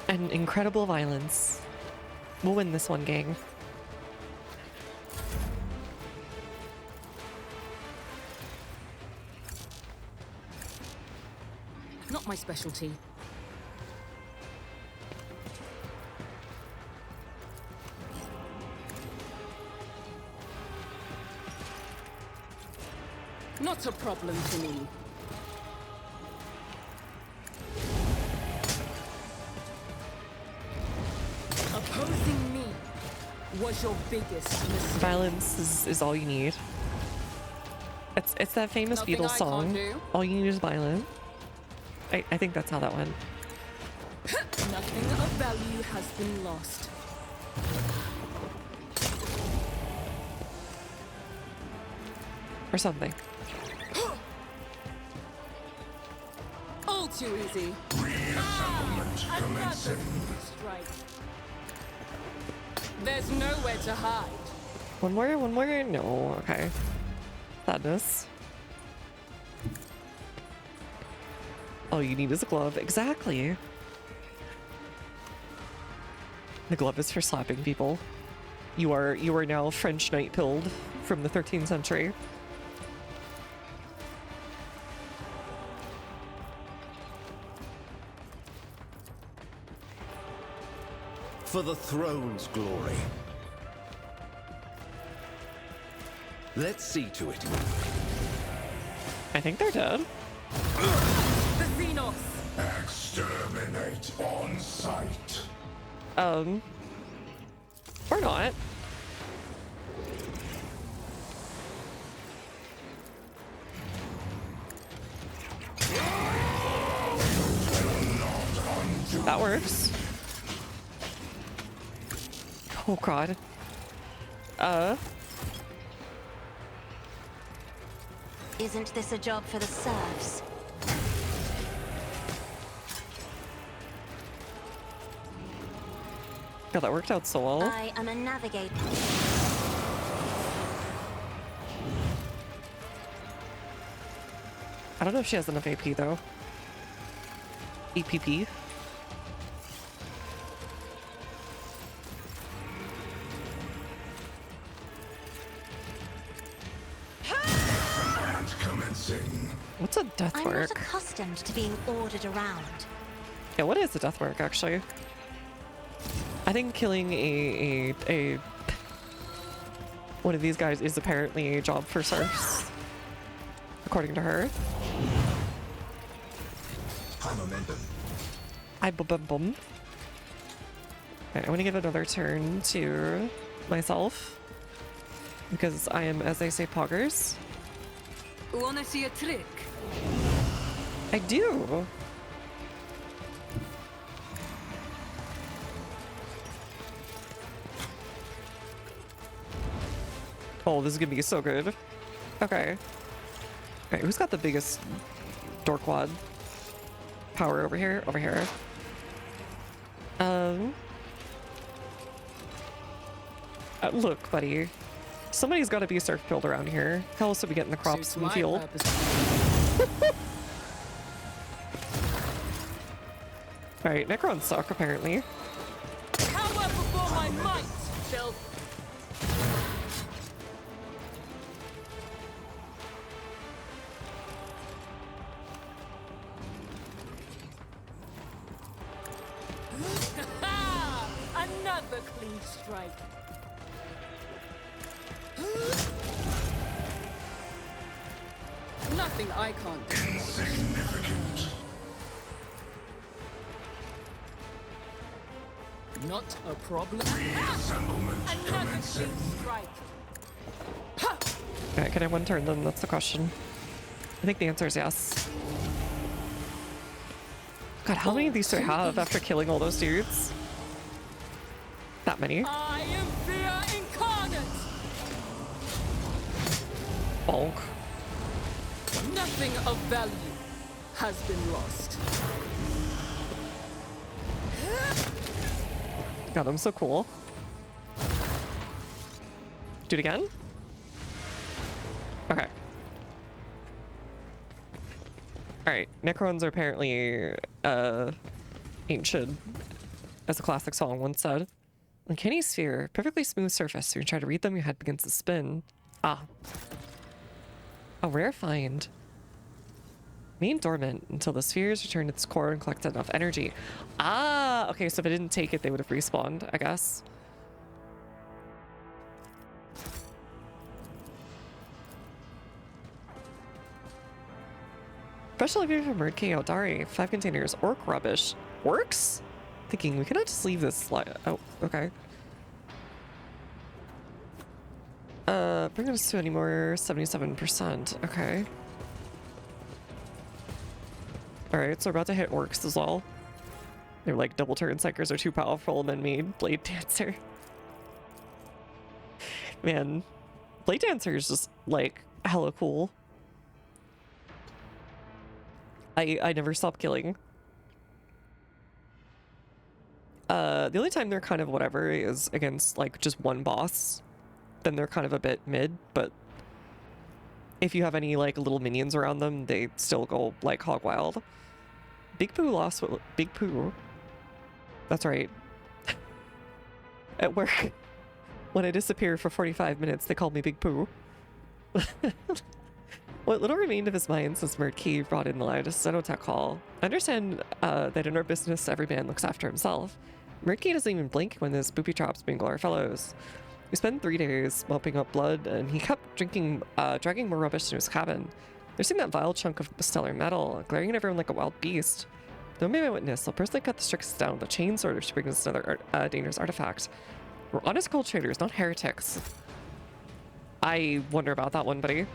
and incredible violence. We'll win this one, gang. Not my specialty. Not a problem for me. Opposing me was your biggest mistake. Violence is all you need. It's that famous Nothing Beatles I song. can't do. All you need is violence. I think that's how that went. Nothing of value has been lost. Or something. All too easy. Reassemblement commencing. Strike. There's nowhere to hide. One more? No, okay. Sadness. All you need is a glove. Exactly. The glove is for slapping people. You are now French knight pilled from the 13th century. For the throne's glory. Let's see to it. I think they're dead. The Xenos. Exterminate on sight. Or not. That works. Oh god. Isn't this a job for the serfs? God, that worked out so well. I am a navigator. I don't know if she has enough AP though. EPP. Commencing. What's a death I'm mark? not accustomed to being ordered around. Yeah, what is a death mark actually? I think killing a one of these guys is apparently a job for serfs, according to her. High momentum. I bum. Okay, I want to give another turn to myself because I am, as they say, poggers. Wanna see a trick? I do. Oh, this is gonna be so good. Okay. Alright, who's got the biggest dorkwad power over here? Over here. Look, buddy. Somebody's got to be surf build around here. How else are we getting the crops Suits in the my field? purpose. Alright, Necrons suck, apparently. Power before my might, Phil. Another clean strike. Nothing I can't do. Insignificant. Not a problem. Reassemblement Another commencing. clean strike. Alright, can I one turn them? That's the question. I think the answer is yes. God, how many of these do I have after killing all those dudes? That many. I am fear incarnate. Bonk. Nothing of value has been lost. God, I'm so cool. Do it again? Okay. Alright, Necrons are apparently, ancient, as a classic song once said. Uncanny sphere, perfectly smooth surface. When you try to read them, your head begins to spin. Ah. A rare find. Remain dormant until the spheres return to its core and collect enough energy. Ah, okay, so if it didn't take it, they would have respawned, I guess. Special review from K Eldari. 5 containers. Orc rubbish. Orcs? Thinking we cannot just leave this slide. Oh, okay. Bring us to any more 77%. Okay. Alright, so we're about to hit orcs as well. They're like double turn psychers are too powerful and then made Blade Dancer. Man, Blade Dancer is just like hella cool. I never stop killing. The only time they're kind of whatever is against like just one boss. Then they're kind of a bit mid, but if you have any like little minions around them, they still go like hog wild. Big Pooh lost what Big Pooh. That's right. At work, when I disappear for 45 minutes, they call me Big Pooh. What little remained of his mind since Murky brought in the latest Xenotech Hall. I understand that in our business, every man looks after himself. Murky doesn't even blink when his booby traps bingle our fellows. We spent 3 days mopping up blood, and he kept dragging more rubbish to his cabin. There's seen that vile chunk of stellar metal, glaring at everyone like a wild beast. Don't be my witness. I'll personally cut the Strix down with a chain sword to bring us another dangerous artifact. We're honest gold traders, not heretics. I wonder about that one, buddy.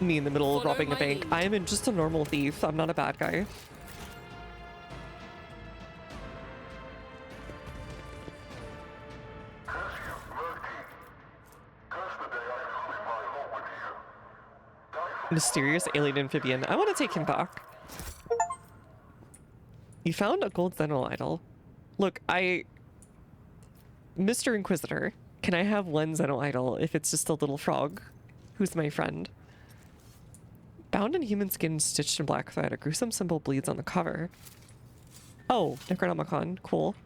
Me in the middle of robbing a bank. I am just a normal thief. I'm not a bad guy. Mysterious alien amphibian. I want to take him back. You found a gold Xeno idol. Look, Mr. Inquisitor, can I have one Xeno idol if it's just a little frog who's my friend? Bound in human skin, stitched in black thread, a gruesome symbol bleeds on the cover. Oh, Necronomicon. Cool.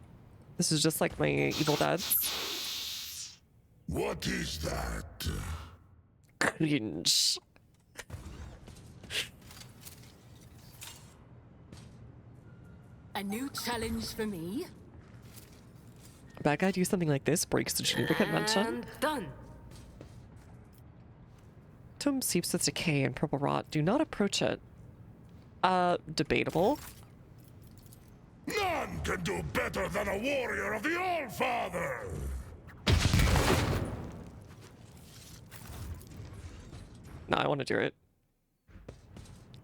This is just like my evil dad's. What is that? Cringe. A new challenge for me? A bad guy do something like this breaks the Geneva Convention. And done. Tomb seeps with decay and purple rot. Do not approach it. Debatable. None can do better than a warrior of the All-Father! No, I want to do it.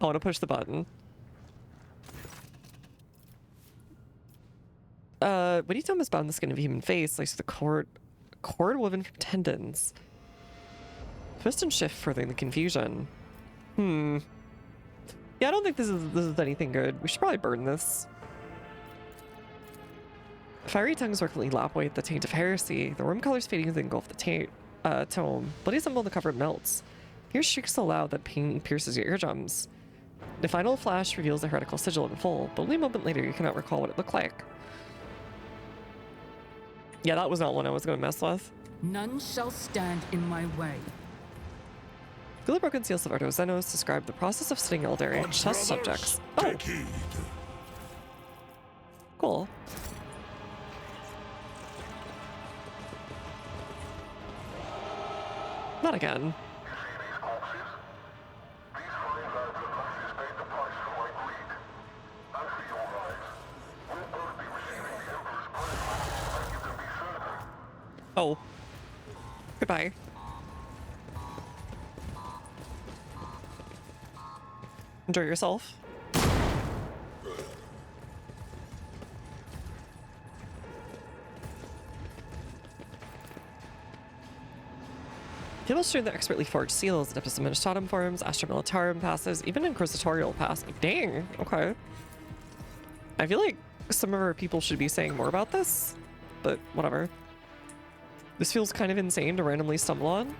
I want to push the button. Woody Tom is bound in the skin of a human face, laced with a cord woven from tendons. Twist and shift furthering the confusion. Yeah, I don't think this is anything good. We should probably burn this. Fiery tongues frequently lap away at the taint of heresy. The worm colors fading as they engulf the tome. Bloody symbol on the cover melts. Your shriek so loud that pain pierces your eardrums. The final flash reveals the heretical sigil in full, but only a moment later you cannot recall what it looked like. Yeah, that was not one I was going to mess with. None shall stand in my way. Feel the broken seals of Ardo Xenos describe the process of studying Eldari Once test brothers, subjects. Oh, take heed. cool. Not again. Oh. Goodbye. Enjoy yourself. People stream the expertly forged seals, Adeptus Administratum forms, Astra Militarum passes, even Inquisitorial pass. Dang, okay. I feel like some of our people should be saying more about this, but whatever. This feels kind of insane to randomly stumble on.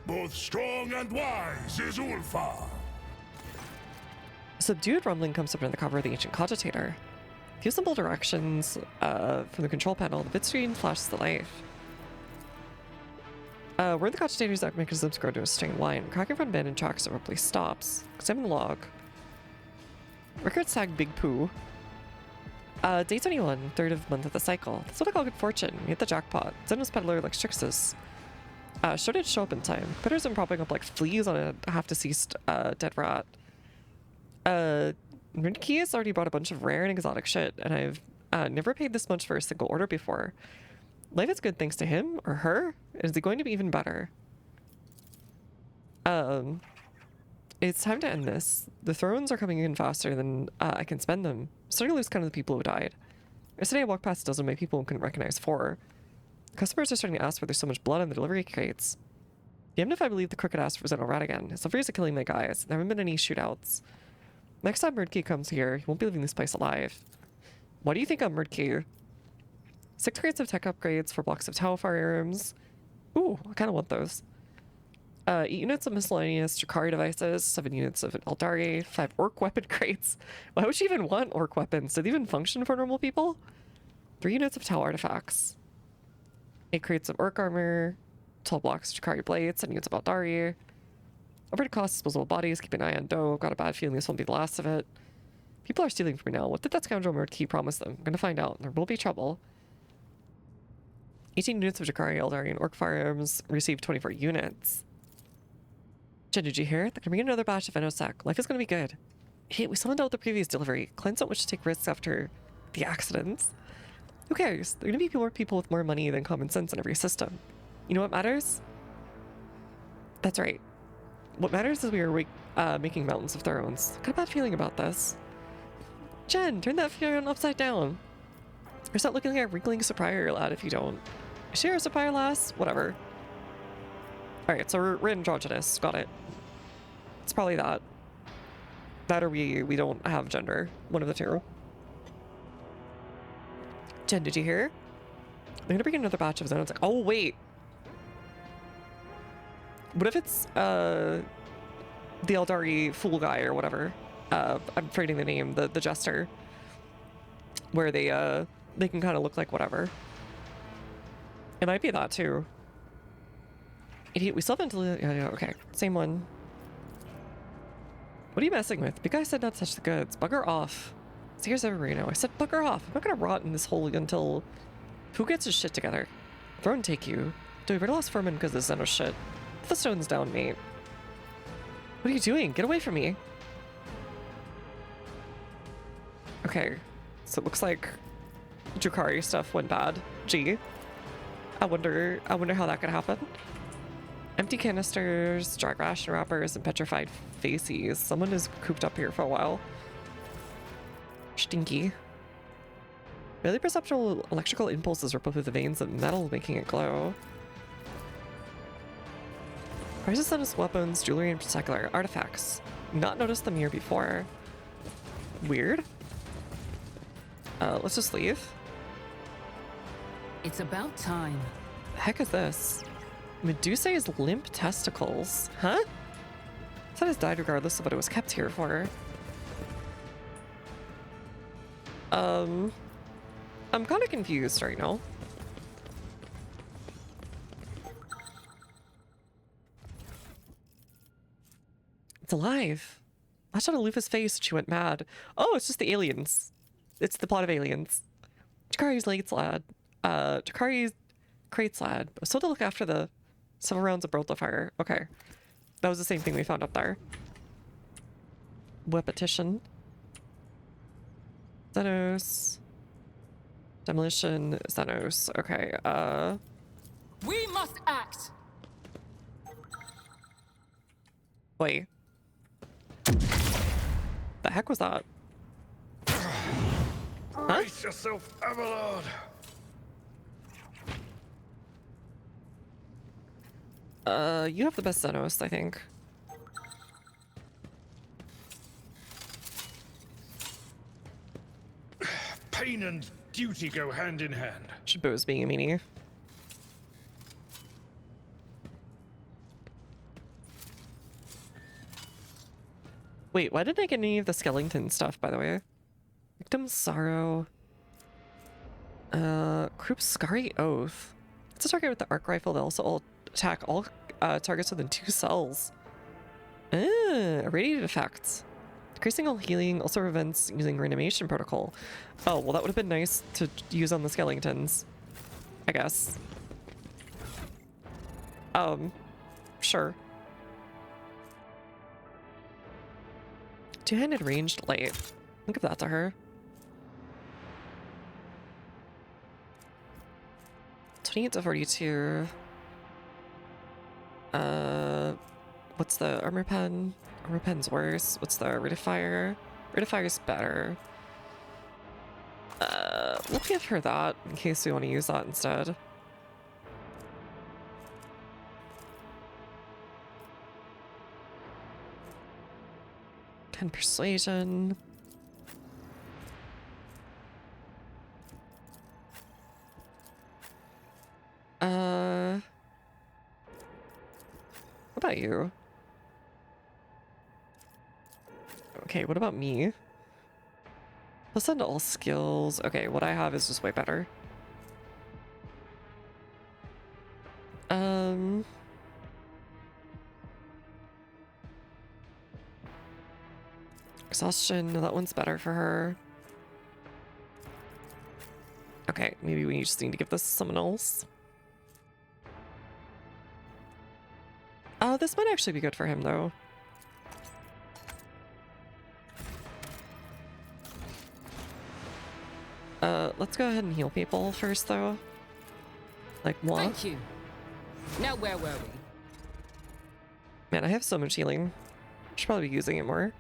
Both strong and wise is Ulfa. A subdued rumbling comes up under the cover of the Ancient Cogitator. Few simple directions from the control panel, the bit screen flashes to life. Where the cogitators act mechanisms grow to a straight line. Cracking from abandoned tracks abruptly stops. Examine the log. Record tag Big Pooh. Day 21, third of the month of the cycle. That's what I call good fortune. You hit the jackpot. Xenos peddler like Strixus. Sure did show up in time. Critters are propping up like fleas on a half-deceased dead rat. Key has already brought a bunch of rare and exotic shit, and I've never paid this much for a single order before. Life is good thanks to him or her. Is it going to be even better? It's time to end this. The thrones are coming in faster than I can spend them. I'm starting to lose count of the people who died. Yesterday I walked past a dozen of my people and couldn't recognize 4. Customers are starting to ask why there's so much blood on the delivery crates. Damned if I believe the crooked ass for Rat again. His liveries are killing my guys. There haven't been any shootouts. Next time Murdkey comes here, he won't be leaving this place alive. What do you think of Murdkey? 6 crates of tech upgrades, 4 blocks of Tau firearms. Ooh, I kind of want those. 8 units of miscellaneous Jakari devices, 7 units of Eldari, 5 orc weapon crates. Why would she even want orc weapons? Do they even function for normal people? 3 units of Tau artifacts. 8 crates of orc armor, 12 blocks of Jakari blades, 7 units of Eldari. Over to cost disposable bodies, keep an eye on dough. Got a bad feeling this won't be the last of it. People are stealing from me now. What did that scoundrel Murdkey promise them? I'm gonna find out. There will be trouble. 18 units of Jakari, Eldari, and orc firearms. Received 24 units. Jen, did you hear? They're gonna bring in another batch of Enosec. Life is gonna be good. Hey, we summoned out the previous delivery. Clients don't wish to take risks after the accidents. Who cares? There are gonna be more people with more money than common sense in every system. You know what matters? That's right. What matters is we are making mountains of thrones. Got a bad feeling about this. Jen, turn that feeling upside down. Or start looking like a wrinkling supplier lad if you don't. Is she a supplier lass? Whatever. Alright, so we're androgynous. Got it. It's probably that. That or we don't have gender. One of the two. Jen, did you hear? They're gonna bring another batch of Xenos. Oh, wait. What if it's, the Eldari fool guy or whatever? I'm forgetting the name, the jester. Where they can kind of look like whatever. It might be that too. Idiot, we still haven't yeah, okay. Same one. What are you messing with? Big guy said not to touch the goods. Bugger off. Sears everywhere now. I said bugger off. I'm not gonna rot in this hole until... Who gets his shit together? Throne take you. Do we better lost Furman because of Xenos shit? Put the stones down, mate. What are you doing? Get away from me. Okay. So it looks like Jakari stuff went bad. Gee. I wonder how that could happen. Empty canisters, drag ration wrappers, and petrified faces. Someone is cooped up here for a while. Stinky. Barely perceptible electrical impulses ripple through the veins of metal, making it glow. Prices on his weapons, jewelry, and secular artifacts. Not noticed them here before. Weird. Let's just leave. It's about time. The heck is this? Medusa's limp testicles. Huh? That has died regardless of what it was kept here for. I'm kind of confused right now. It's alive. Latched on Alufa's face, she went mad. Oh, it's just the aliens. It's the plot of Aliens. Jakari's late lad. Jakari's crates lad. So to look after the several rounds of Brothel fire. Okay. That was the same thing we found up there. Repetition. Xenos. Demolition. Xenos. Okay. We must act. Wait. The heck was that? Brace yourself, Avalon! You have the best Xenos, I think. Pain and duty go hand in hand. Shabo's being a meanie. Wait, why didn't I get any of the skeleton stuff, by the way? Victim's Sorrow. Croup Scary Oath. It's a target with the arc rifle that also attack all targets within 2 cells. Radiated effects. Decreasing all healing also prevents using reanimation protocol. Oh, well that would have been nice to use on the skeletons, I guess. Sure. Two-handed ranged light. I'll give that to her. 28 to 42. What's the armor pen? Armor pen's worse. What's the rate of fire? Rate of fire's better. We'll give her that in case we want to use that instead. Persuasion. What about you? Okay, what about me? Plus on to all skills. Okay, what I have is just way better. Exhaustion, no, that one's better for her. Okay, maybe we just need to give this to someone else. This might actually be good for him, though. Let's go ahead and heal people first, though. Like, what? Thank you. Now where were we? Man, I have so much healing. Should probably be using it more.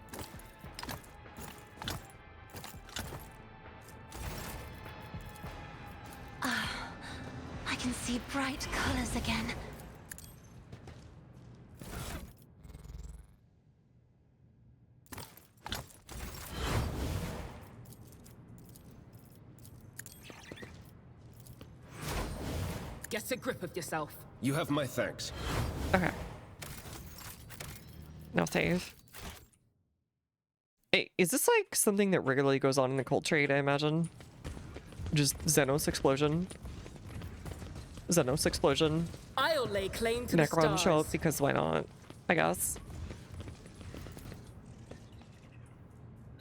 I can see bright colors again. Get a grip of yourself. You have my thanks. Okay. Now save. Hey, is this like something that regularly goes on in the cold trade, I imagine? Just Xenos explosion. Xenos explosion. I'll lay claim to the Necron stars. show up because why not? I guess.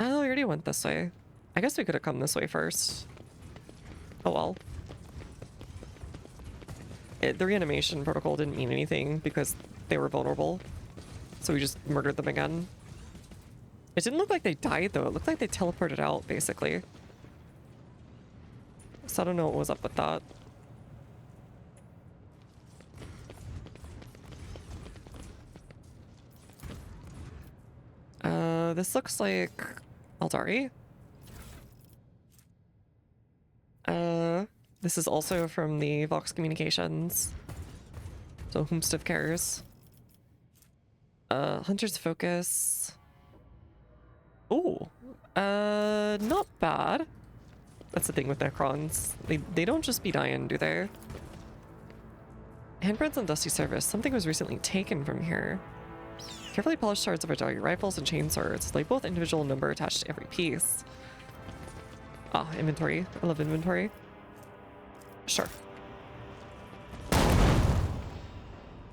Oh, we already went this way. I guess we could have come this way first. Oh well. The reanimation protocol didn't mean anything because they were vulnerable. So we just murdered them again. It didn't look like they died though. It looked like they teleported out basically. So I don't know what was up with that. This looks like Aldari. This is also from the Vox Communications. So whomstiff cares. Hunter's Focus. Ooh. Not bad. That's the thing with Necrons. They don't just be dying, do they? Handprints on Dusty Service. Something was recently taken from here. Carefully polished shards of Ajari rifles and chain swords. Like both individual number attached to every piece. Ah, inventory. I love inventory. Sure.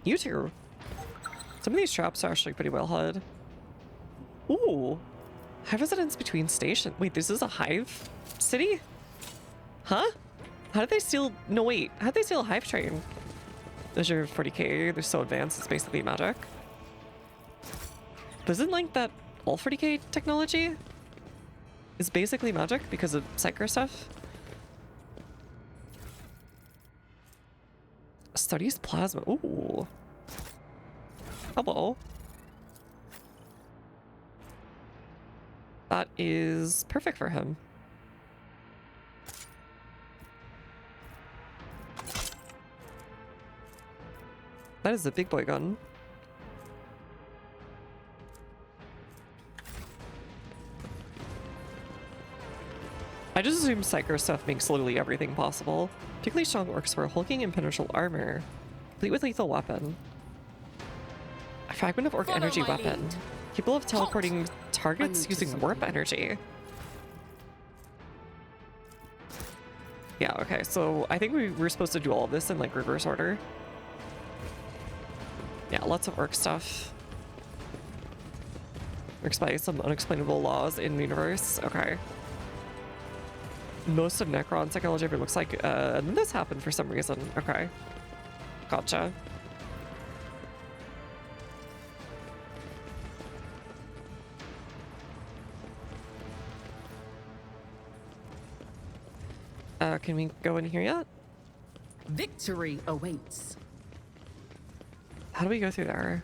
You too. Some of these traps are actually pretty well hid. Ooh. Hive residence between stations. Wait, this is a hive city? Huh? How did they steal? No, wait. How did they steal a hive train? WH40K, they're so advanced, it's basically magic. But isn't like that all 40K technology is basically magic because of psycho stuff? Studies plasma. Ooh. Hello. That is perfect for him. That is a big boy gun. I just assume psycho stuff makes literally everything possible. Particularly strong orcs for hulking impenetrable armor. Complete with lethal weapon. A fragment of orc Follow energy my weapon. lead. Capable of teleporting I targets need to using warp something. energy. Yeah, okay, so I think we were supposed to do all of this in like reverse order. Yeah, lots of orc stuff. Works by some unexplainable laws in the universe. Okay. Most of Necron's technology ever looks like, and then this happened for some reason. Okay. Gotcha. Can we go in here yet? Victory awaits. How do we go through there?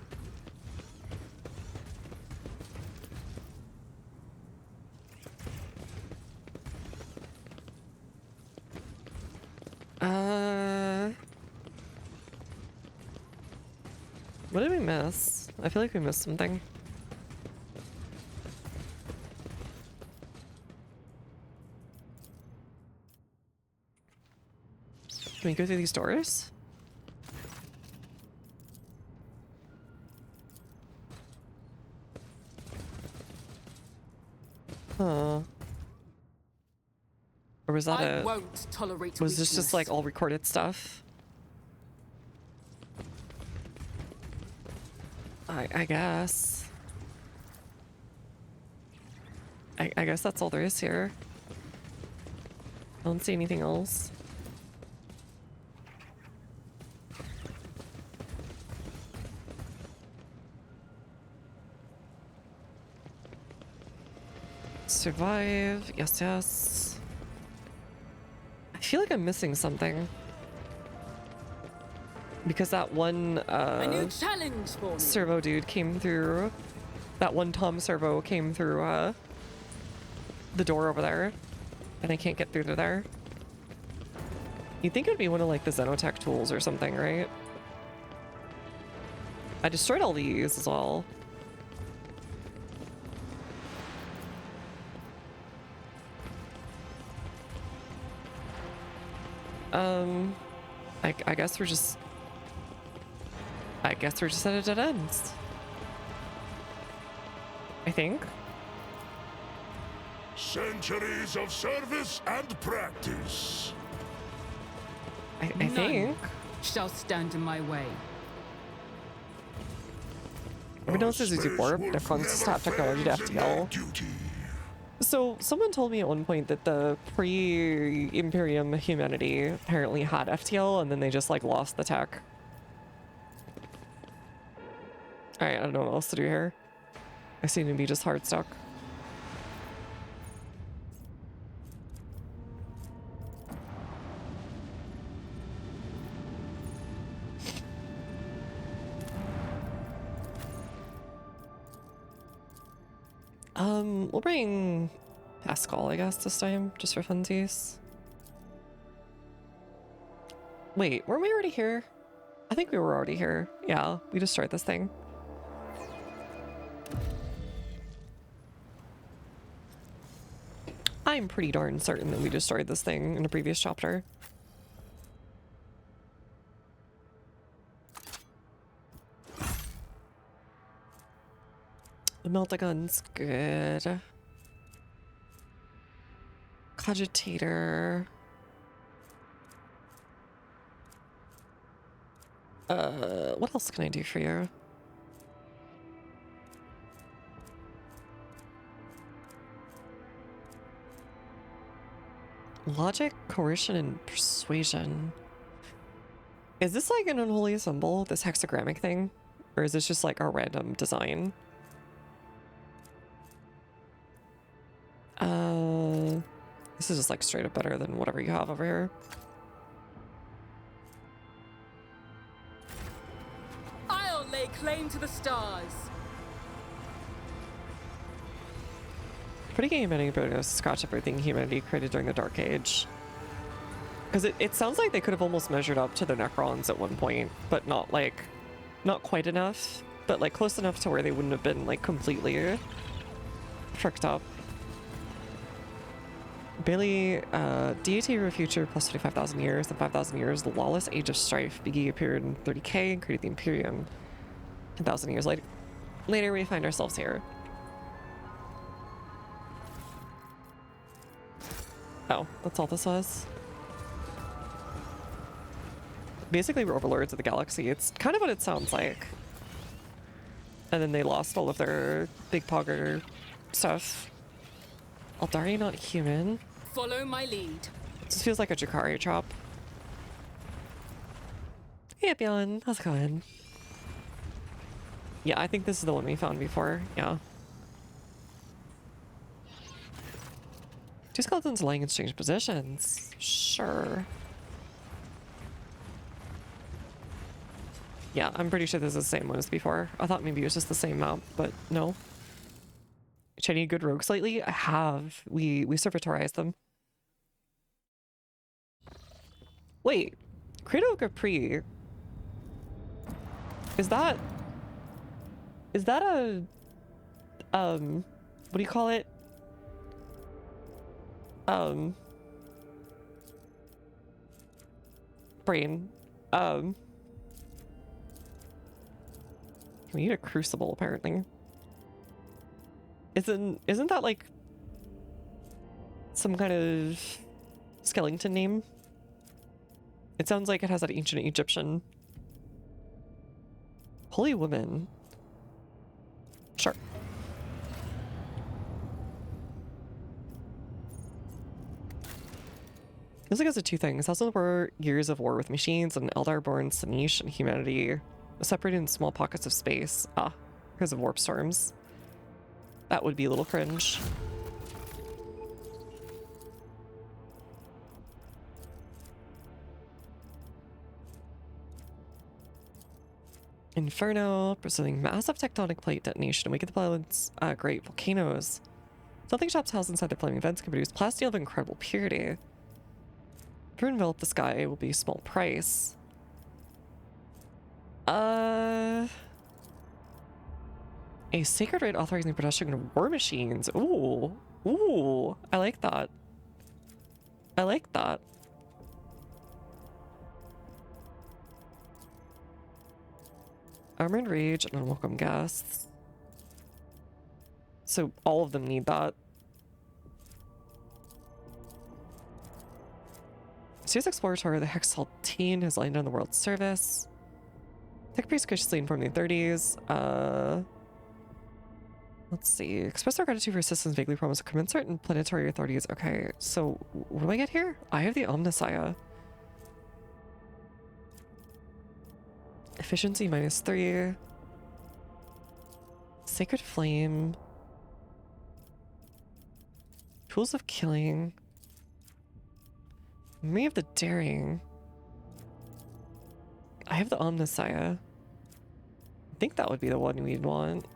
What did we miss? I feel like we missed something. Can we go through these doors? Huh. Or was that I won't tolerate was this just weakness. like all recorded stuff? I guess. I guess that's all there is here. I don't see anything else. Survive. Yes, yes. I feel like I'm missing something. Because that one A new challenge for me. servo dude came through. That one Tom servo came through the door over there. And I can't get through to there. You'd think it would be one of like the Xenotech tools or something, right? I destroyed all these as well. I guess we're just... I guess we're just at a dead end. I think. Centuries of service and practice. I None think. shall stand in my way. Everyone else is using warp. Wolf Necron's never top technology to fails in their FTL. duty. So someone told me at one point that the pre-Imperium humanity apparently had FTL and then they just like lost the tech. Alright, I don't know what else to do here. I seem to be just hard stuck. We'll bring Pascal, I guess, this time, just for funsies. Wait, weren't we already here? I think we were already here. Yeah, we destroyed this thing. I'm pretty darn certain that we destroyed this thing in a previous chapter. The melt-a-gun's good. Cogitator. What else can I do for you? Logic, coercion, and persuasion. Is this like an unholy symbol, this hexagrammic thing? Or is this just like a random design? This is just like straight up better than whatever you have over here. I'll lay claim to the stars. Putting humanity to scratch everything humanity created during the Dark Age. Because it sounds like they could have almost measured up to the Necrons at one point, but not like, not quite enough, but like close enough to where they wouldn't have been like completely fricked up. Bailey, deity of a future plus 25,000 years. In 5,000 years, the lawless age of strife. Biggie appeared in 30K and created the Imperium. 10,000 years later, we find ourselves here. Oh, that's all this was? Basically, we're overlords of the galaxy. It's kind of what it sounds like. And then they lost all of their big pogger stuff. Aldari not human. Follow my lead. This feels like a Jakari chop. Hey, Bjorn. How's it going? Yeah, I think this is the one we found before. Yeah. Two skeletons lying in strange positions. Sure. Yeah, I'm pretty sure this is the same one as before. I thought maybe it was just the same map, but no. Should I need good rogues lately? I have. We servitorized them. Wait. Credo Capri. Is that a what do you call it? Brain. We need a crucible apparently. Isn't that like some kind of skeleton name? It sounds like it has that ancient Egyptian. Holy woman. Sure. This is because of two things. Thousands were years of war with machines and Eldar-born Sanish and humanity separated in small pockets of space. Ah, because of warp storms. That would be a little cringe. Inferno, pursuing massive tectonic plate detonation to wake the planet's great volcanoes. Something shops housed inside the flaming vents can produce plasteel of incredible purity. To envelop the sky will be a small price. A sacred rite authorizing the production of war machines. Ooh. Ooh. I like that. I like that. Armor and rage and unwelcome guests. So all of them need that. Serious Explorator, the Hexaltine has lain on the world's service. Tech priest graciously informed in the 30s. Let's see. Express our gratitude for assistance vaguely promised commensurate and planetary authorities. Okay, so what do I get here? I have the Omnissiah. Efficiency -3. Sacred Flame. Tools of Killing. May of the Daring. I have the Omnissiah. I think that would be the one we'd want.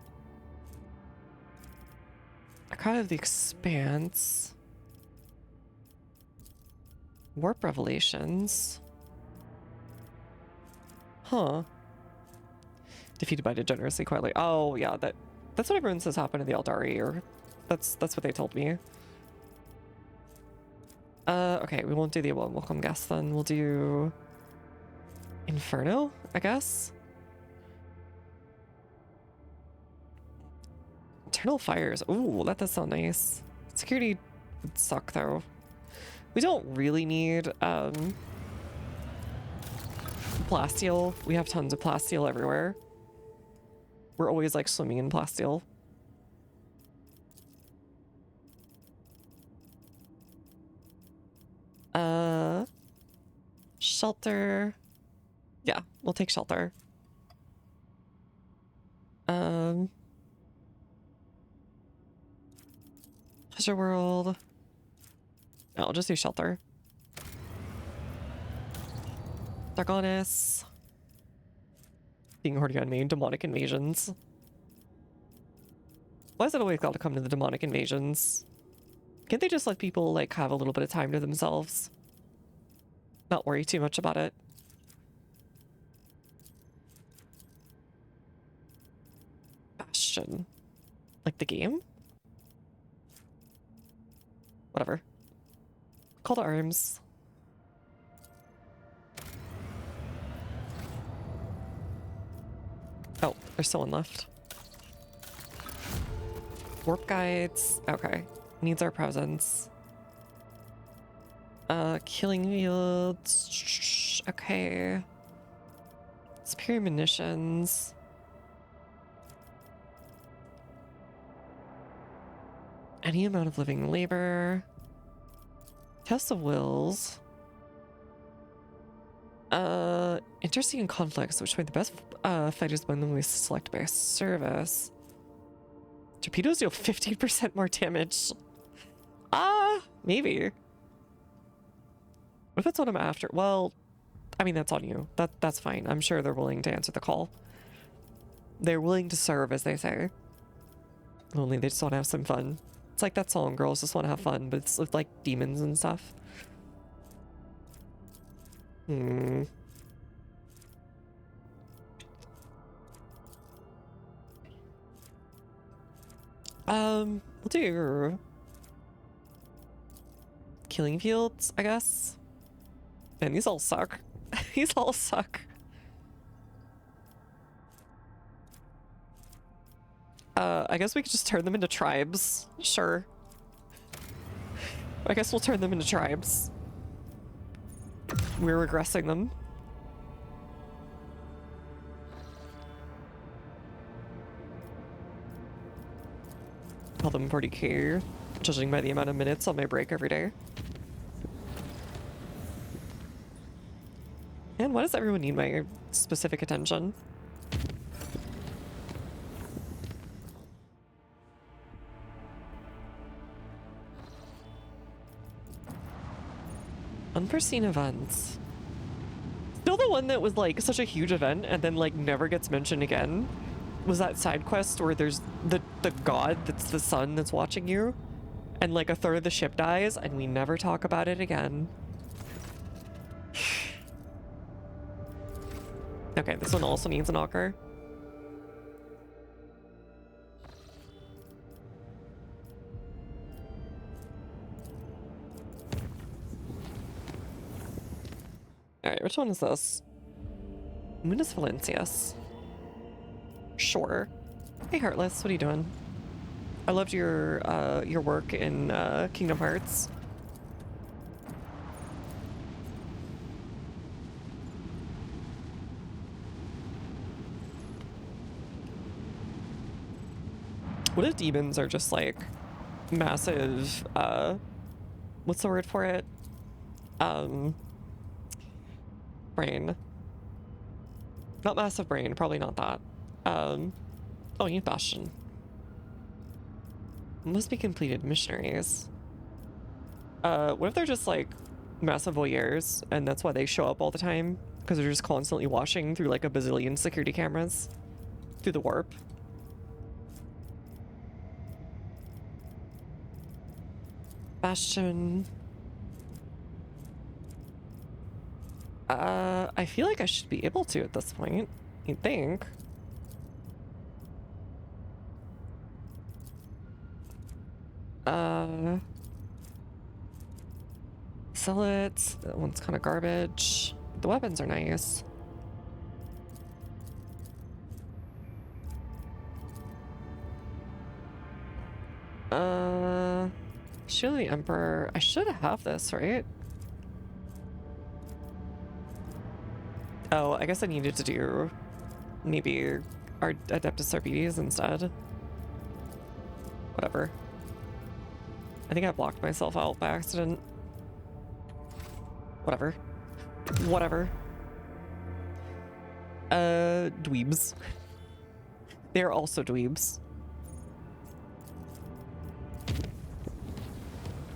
I kind of have the Expanse. Warp Revelations. Huh. Defeated by degeneracy quietly. Oh yeah, that's what everyone says happened to the Eldari, or that's what they told me. Okay, we won't do the welcome guest then. We'll do Inferno, I guess. Eternal Fires. Ooh, that does sound nice. Security would suck though. We don't really need plasteel. We have tons of plasteel everywhere. We're always like swimming in plasteel. Shelter. Yeah, we'll take shelter. Pleasure World. No, I'll just do shelter. Dargonis. Being already on main demonic invasions. Why is it always got to come to the demonic invasions? Can't they just let people like have a little bit of time to themselves? Not worry too much about it. Bastion. Like the game? Whatever. Call to arms. Oh, there's still one left. Warp guides. Okay. Needs our presence. Killing fields. Okay. Superior munitions. any amount of living labor. Test of wills. Interesting conflicts, which way the best fighters win when we select by service. Torpedoes deal 15% more damage. Maybe. What if it's what I'm after? Well, I mean, that's on you. That's fine. I'm sure they're willing to answer the call. They're willing to serve, as they say. Only they just want to have some fun. It's like that song, girls just want to have fun, but it's with like demons and stuff. We'll do killing fields, I guess. And these all suck. These all suck. I guess we could just turn them into tribes. Sure. I guess we'll turn them into tribes. We're regressing them. Call them 40K, judging by the amount of minutes on my break every day. And why does everyone need my specific attention? Unforeseen events. Still the one that was like such a huge event and then like never gets mentioned again was that side quest where there's the god that's the sun that's watching you and like a third of the ship dies and we never talk about it again. Okay, this one also needs an knocker. Alright, which one is this? Munus Valencius. Sure. Hey Heartless, what are you doing? I loved your work in Kingdom Hearts. What if demons are just like massive, what's the word for it? Brain. Not massive brain, probably not that. Oh, you need Bastion. Must be completed missionaries. What if they're just like massive voyeurs and that's why they show up all the time? Because they're just constantly watching through like a bazillion security cameras through the warp. Bastion. I feel like I should be able to at this point. You'd think. Sell it. That one's kind of garbage. The weapons are nice. Shield of the Emperor. I should have this, right? Oh, I guess I needed to do maybe our Adeptus Arbites instead. Whatever. I think I blocked myself out by accident. Whatever. Whatever. Dweebs. They're also dweebs.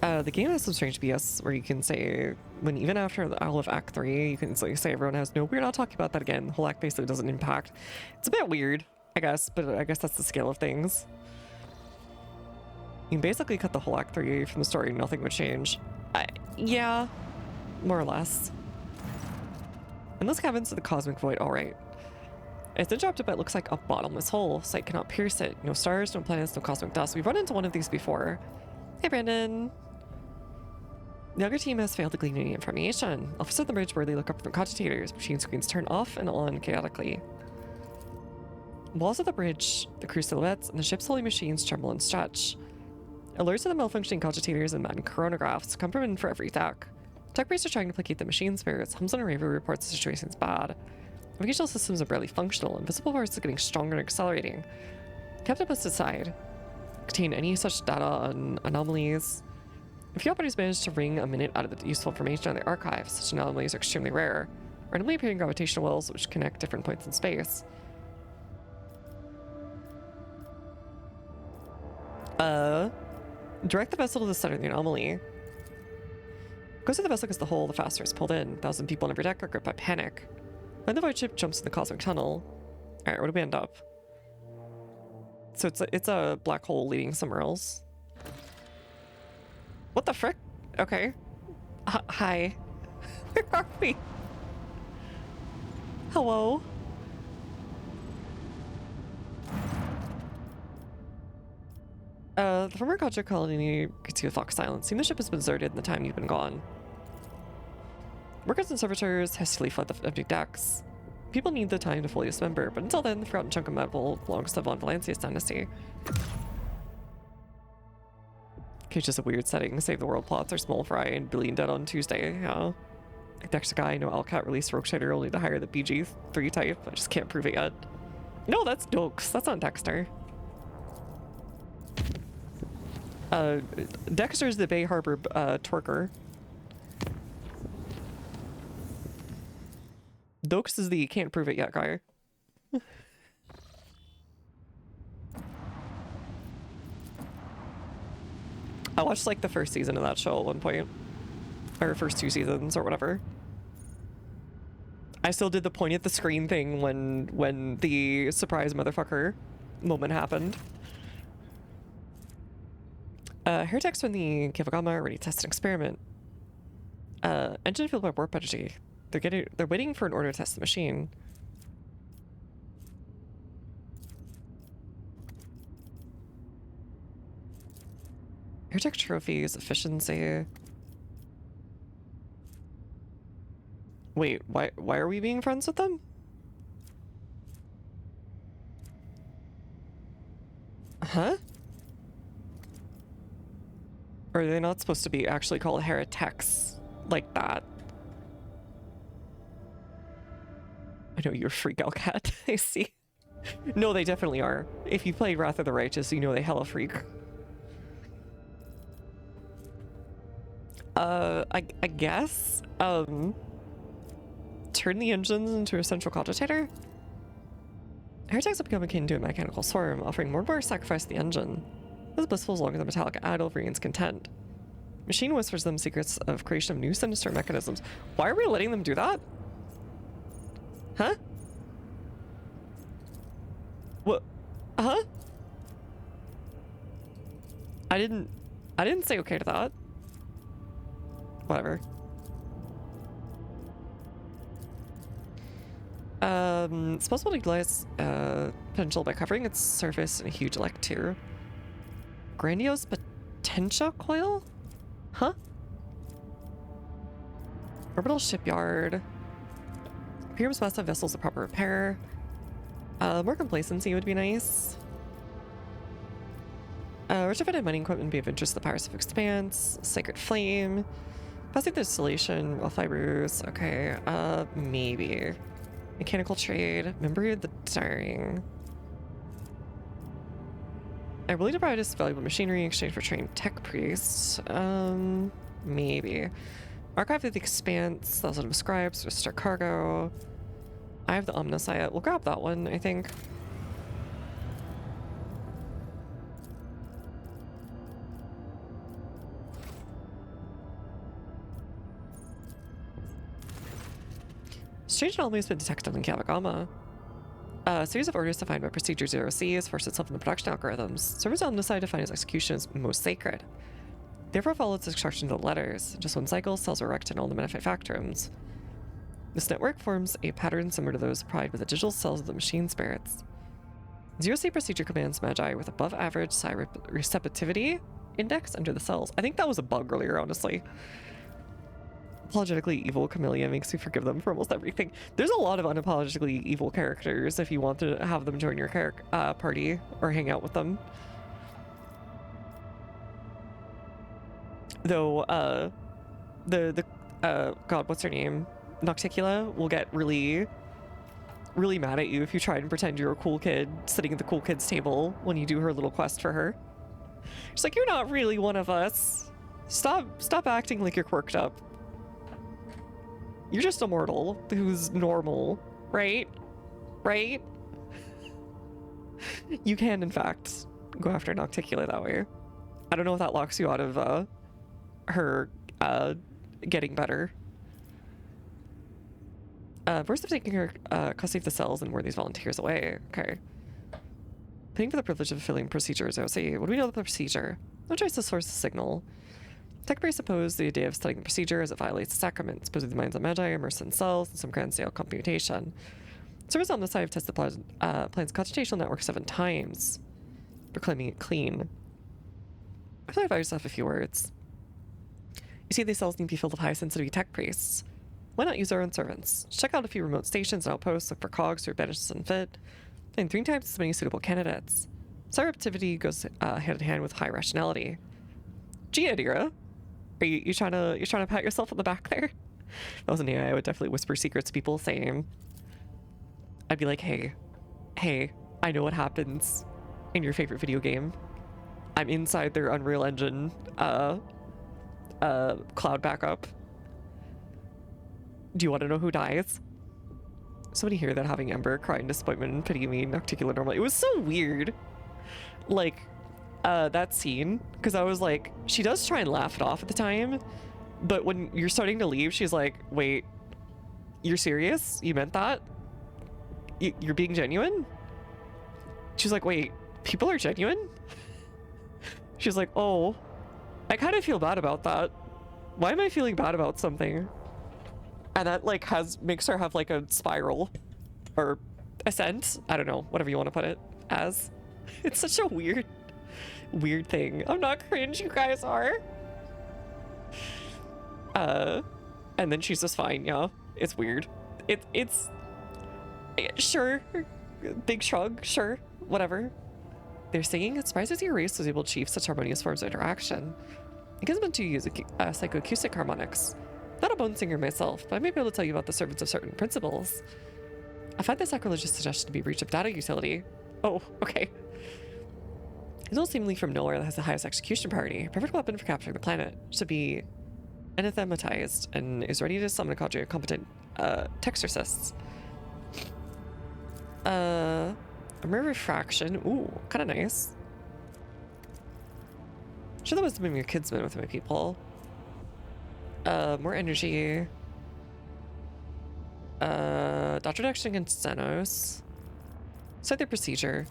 The game has some strange BS where you can say, when even after the Isle of Act 3, you can say everyone has, no, we're not talking about that again. The whole act basically doesn't impact. It's a bit weird, I guess, but I guess that's the scale of things. You can basically cut the whole Act 3 from the story, nothing would change. Yeah, more or less. And those cabins to the cosmic void, alright. It's been dropped, but it looks like a bottomless hole. Sight cannot pierce it. No stars, no planets, no cosmic dust. We've run into one of these before. Hey, Brandon. The other team has failed to glean any information. Officers at the bridge worriedly look up from cogitators. Machine screens turn off and on chaotically. Walls of the bridge, the crew silhouettes, and the ship's holy machines tremble and stretch. Alerts of the malfunctioning cogitators and manned chronographs come from in for every tech. Tech priests are trying to placate the machine spirits. Hamza and Raver reports the situation's bad. Navigational systems are barely functional. Invisible force is getting stronger and accelerating. Captain puts aside. contain any such data on anomalies. If you operators manage to wring a minute out of the useful information on the archive, such anomalies are extremely rare. Randomly appearing gravitational wells which connect different points in space. Direct the vessel to the center of the anomaly. The closer the vessel gets the hole, the faster it's pulled in. 1,000 people on every deck are gripped by panic. Then the void ship jumps in the cosmic tunnel. Alright, where do we end up? So it's a black hole leading somewhere else. What the frick? Okay. Hi. Where are we? Hello? The former Gotcha colony greets you with locked silence. Seeing the ship has been deserted in the time you've been gone. Workers and servitors hastily fled the empty decks. People need the time to fully dismember, but until then, the forgotten chunk of metal belongs to the Von Valancius dynasty. Okay, just a weird setting. Save the world plots are small fry and billion dead on Tuesday. Yeah. Dexter guy, no Alcat released Rogue Trader only to hire the BG3 type. I just can't prove it yet. No, that's Dokes. That's not Dexter. Dexter's the Bay Harbor twerker. Dokes is the can't prove it yet guy. I watched like the first season of that show at one point. Or first 2 seasons or whatever. I still did the point at the screen thing when the surprise motherfucker moment happened. Heretics from the Kivagama already tested an experiment. Engine fueled by warp energy. They're waiting for an order to test the machine. Heretic trophies, efficiency. Wait, why are we being friends with them? Huh? Or are they not supposed to be actually called heretics like that? I know you're a freak out cat. I see. No, they definitely are. If you played Wrath of the Righteous, you know they hella freak. I guess, turn the engines into a central cogitator? Heretics have become akin to a mechanical swarm, offering more and more sacrifice to the engine. This is blissful as long as the metallic idol regains content. Machine whispers them secrets of creation of new sinister mechanisms. Why are we letting them do that? Huh? What? Huh? I didn't say okay to that. Whatever. It's possible to utilize potential by covering its surface in a huge lecture. Grandiose potential coil? Huh? Orbital shipyard. Appears must have vessels of proper repair. More complacency would be nice. Retrofitted mining equipment would be of interest to the Pirates of Expanse. Sacred Flame. Passing the installation, raw fibers. Okay, maybe. Mechanical trade. Memory of the Daring. I'm willing to provide us valuable machinery in exchange for trained tech priests. Maybe. Archive of the Expanse. Thousand of Scribes. Restore cargo. I have the Omniscience. We'll grab that one, I think. Strange anomaly has been detected in Kavagama. A series of orders defined by Procedure 0C has forced itself in the production algorithms. Servers on the side define its execution as most sacred. Therefore follow its instruction to the letters. In just one cycle, cells are erect in all the manufactorums. This network forms a pattern similar to those supplied with the digital cells of the machine spirits. 0C procedure commands Magi with above average psi receptivity index under the cells. I think that was a bug earlier, honestly. Unapologetically evil Camellia makes you forgive them for almost everything. There's a lot of unapologetically evil characters if you want to have them join your party or hang out with them. Though, God, what's her name? Nocticula will get really mad at you if you try and pretend you're a cool kid sitting at the cool kids table when you do her little quest for her. She's like, you're not really one of us. Stop acting like you're quirked up. You're just a mortal who's normal, right? Right? You can, in fact, go after an Nocticula that way. I don't know if that locks you out of her getting better. First of taking her custody of the cells and ward these volunteers away. Okay. Paying for the privilege of filling procedures, I would say, what do we know about the procedure? No choice to source the signal. Tech presuppose the idea of studying the procedure as it violates the sacrament, supposing the minds of Magi immersed in cells and some grand scale computation. Servers on the side have tested plan's computational network 7 times, proclaiming it clean. I feel like I just have a few words. You see, these cells need to be filled with high sensitivity tech priests. Why not use our own servants? Check out a few remote stations and outposts, look for cogs who are banished and fit, and 3 times as many suitable candidates. Servaptivity goes hand in hand with high rationality. Gee, Adira, are you trying to pat yourself on the back there? If I was an AI, I would definitely whisper secrets to people, saying, I'd be like, hey, I know what happens in your favorite video game. I'm inside their Unreal Engine cloud backup. Do you want to know who dies? Somebody hear that having Ember cry in disappointment and pity me Nocticula normal. It was so weird. Like, that scene, because I was like, she does try and laugh it off at the time, but when you're starting to leave, she's like, wait, you're serious? You meant that? You're being genuine? She's like, wait, people are genuine? She's like, oh, I kind of feel bad about that. Why am I feeling bad about something? And that like makes her have like a spiral or ascent. I don't know, whatever you want to put it as. It's such a weird thing. I'm not cringe, you guys are. And then she's just fine, yeah. It's weird. It's sure. Big shrug, sure, whatever. They're saying it's surprises your race was able to achieve such harmonious forms of interaction. It gives them to use psychoacoustic harmonics. Not a bone singer myself, but I may be able to tell you about the servants of certain principles. I find this sacrilegious suggestion to be breach of data utility. Oh, okay. It's all seemingly from nowhere that has the highest execution priority. Perfect weapon for capturing the planet. Should be anathematized and is ready to summon a cadre of competent texorcists. Armor refraction. Ooh, kind of nice. Sure, that was maybe a kidsman with my people. More energy. Dodge reduction against Xenos. Set the procedure.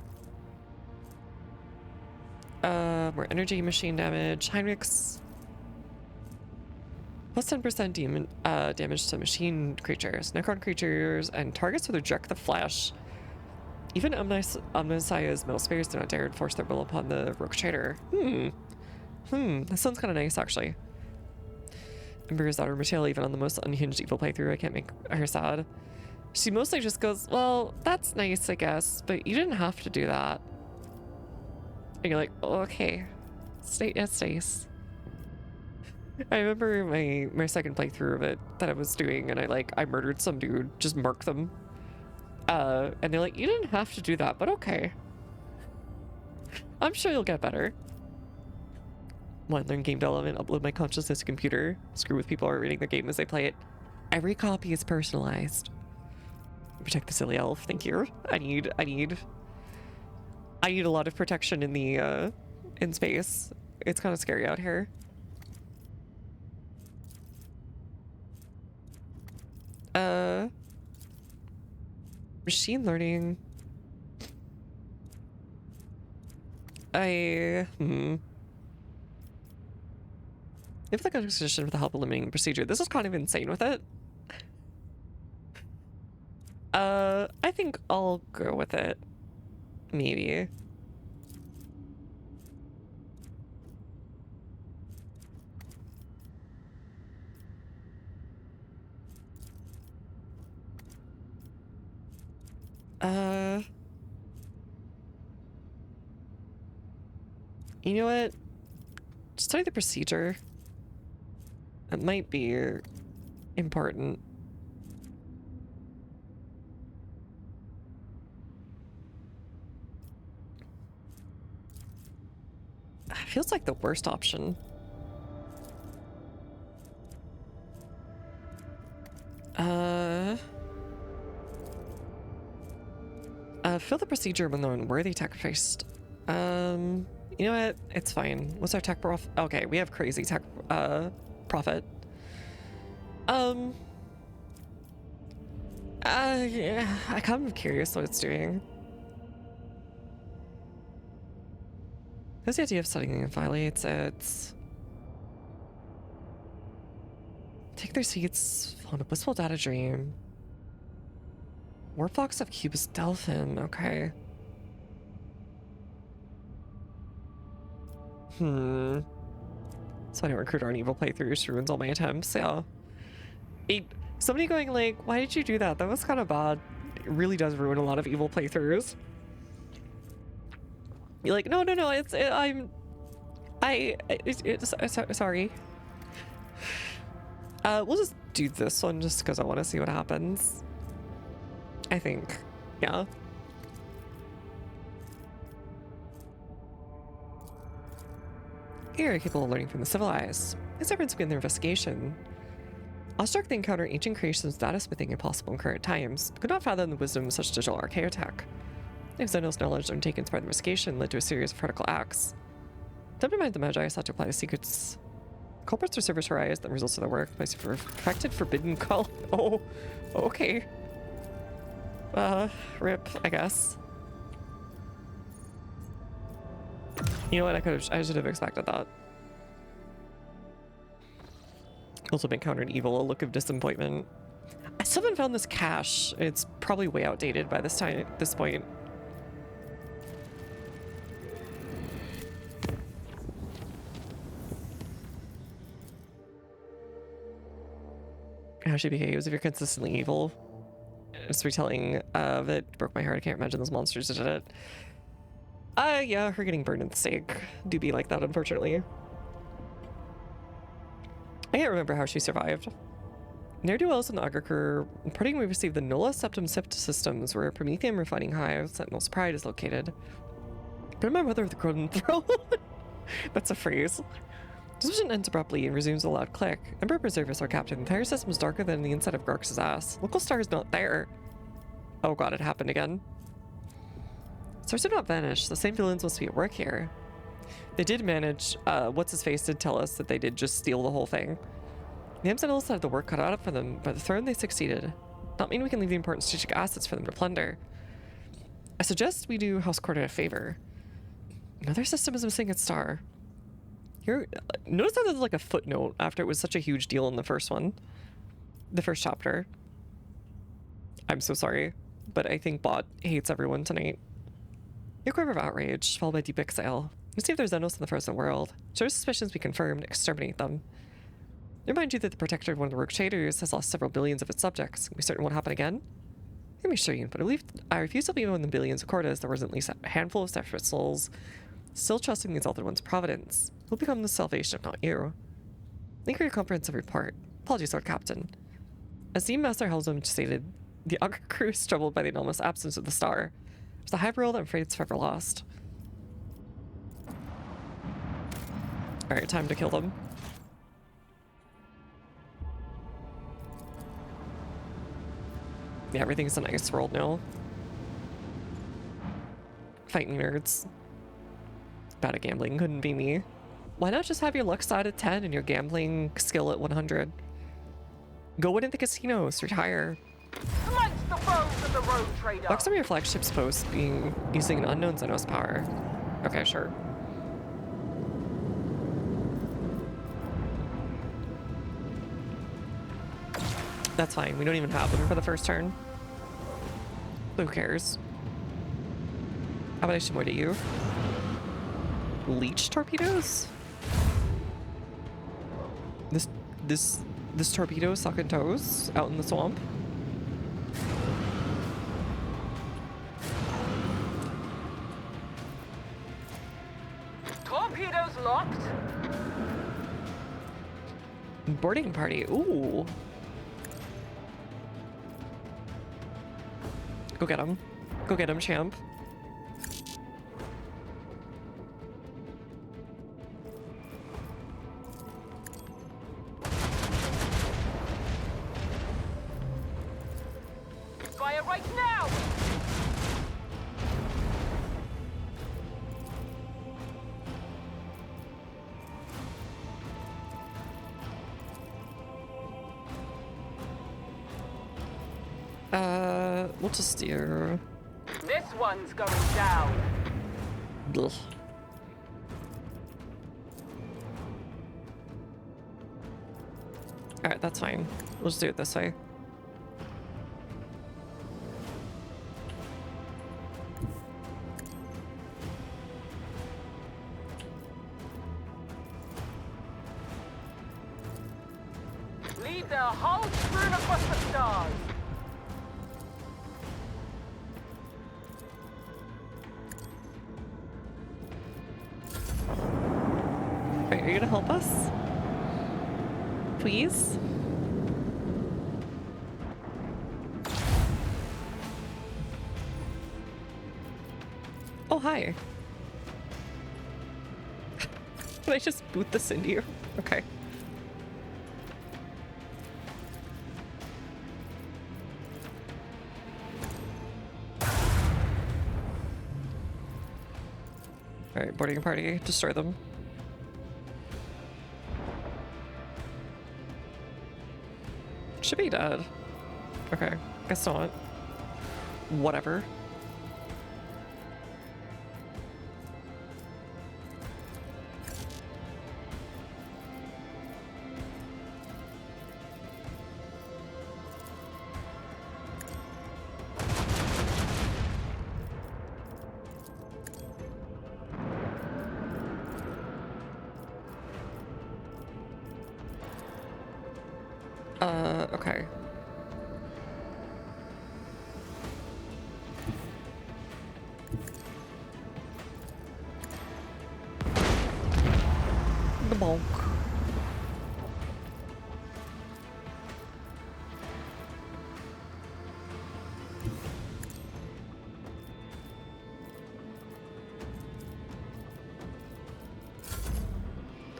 More energy, machine damage. Heinrichs. Plus 10% damage to machine creatures, Necron creatures, and targets who reject the flesh. Even Omnissiah's metal spirits do not dare enforce their will upon the rogue trader. That sounds kind of nice, actually. Ember's daughter Mattel, even on the most unhinged evil playthrough, I can't make her sad. She mostly just goes, well, that's nice, I guess, but you didn't have to do that. And you're like, oh, okay. Stace. I remember my second playthrough of it that I was doing, and I murdered some dude, just murked them. And they're like, you didn't have to do that, but okay. I'm sure you'll get better. One, learn game development, upload my consciousness to computer, screw with people who are reading their game as they play it. Every copy is personalized. Protect the silly elf, thank you. I need a lot of protection in the in space. It's kind of scary out here. Machine learning. If the acquisition with the help of limiting procedure, this is kind of insane with it. I think I'll go with it. Maybe. You know what? Study the procedure. It might be important. Feels like the worst option. Fill the procedure with no unworthy tech first. You know what? It's fine. What's our tech prof? Okay, we have crazy tech profit. Yeah, I'm kind of curious what it's doing. There's the idea of studying and violates it. Take their seats on a blissful data dream. Warpfox of Cubus Delphin, okay. So I don't recruit on evil playthroughs ruins all my attempts, yeah. Somebody going like, why did you do that? That was kind of bad. It really does ruin a lot of evil playthroughs. You're like, no, sorry. We'll just do this one just because I want to see what happens. I think, yeah. You're capable of learning from the civilized. As everyone's begun their investigation, awestruck they encounter ancient creations data smithing impossible in current times, but could not fathom the wisdom of such digital archaeotech. Xendel's knowledge undertaken as part of the investigation led to a series of heretical acts. Tempted to mind the Magi sought to apply the secrets. Culprits or servers horized the results of their work, placed for perfected forbidden call. Oh, okay. Rip, I guess. You know what? I should have expected that. Also been countered evil, a look of disappointment. I still haven't found this cache. It's probably way outdated by this point. How she behaves if you're consistently evil. It's retelling of it broke my heart. I can't imagine those monsters did it. Yeah, her getting burned at the stake do be like that, unfortunately. I can't remember how she survived. Ne'er-do-wells in the Agriker reporting we received the Nola Septum Sipt systems where Prometheum refining hive Sentinel's Pride is located. But my mother of the Cronin throne. That's a phrase. Decision ends abruptly and resumes a loud click. Emperor Preservus, our captain, the entire system is darker than the inside of Garx's ass. Local star is not there. Oh god, it happened again. Stars have not vanished. The same villains must be at work here. They did manage, what's-his-face did tell us that they did just steal the whole thing. The Sentinels had the work cut out for them. By the throne, they succeeded. Not mean we can leave the important strategic assets for them to plunder. I suggest we do House Corden a favor. Another system is missing its star. Here, notice how there's like a footnote after it was such a huge deal in the first one. The first chapter. I'm so sorry, but I think Bot hates everyone tonight. Your quiver of outrage, followed by deep exhale. You see if there's Xenos in the frozen world. Should our suspicions be confirmed, exterminate them. Remind you that the protector of one of the rogue traders has lost several billions of its subjects. Can we certain won't happen again? Let me show you, but I refuse to believe in the billions of Cordas. There was at least a handful of separate souls still trusting the Exalted One's providence. We'll become the salvation, if not you. Thank you for your comprehensive report. Apologies, Lord Captain. As Team Master Helzum stated, the Augur crew is troubled by the anomalous absence of the star. It's a high world I'm afraid it's forever lost. Alright, time to kill them. Yeah, everything's a nice world now. Fighting nerds. Bad at gambling couldn't be me. Why not just have your luck side at 10 and your gambling skill at 100? Go win at the casinos, retire. Amongst the foes of the road trader. Lock some of your flagship's posts using an unknown Xenos power. Okay, sure. That's fine. We don't even have them for the first turn. Who cares? How about I should more to you? Leech torpedoes? This torpedo sucking toes out in the swamp? Torpedoes locked. Boarding party. Ooh. Go get him. Go get him, champ. We'll just do... This one's going down. Ugh. Alright, that's fine. We'll just do it this way. Lead their whole strewn across the stars. Wait, are you gonna help us? Please? Oh, hi. Can I just boot this into you? Okay. Alright, boarding party, destroy them. Should be dead. Okay, guess not. Whatever. Okay. The bulk.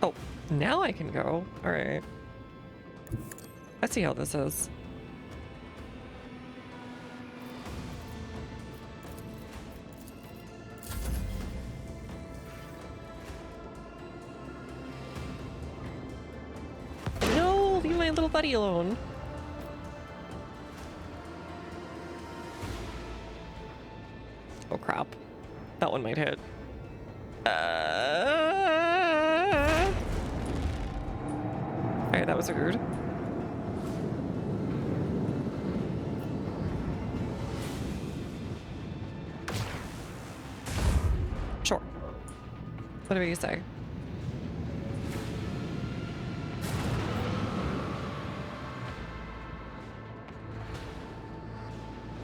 Oh, now I can go. All right. Let's see how this is. No, leave my little buddy alone. Oh crap. That one might hit. Alright, that was weird. Sure. Whatever you say.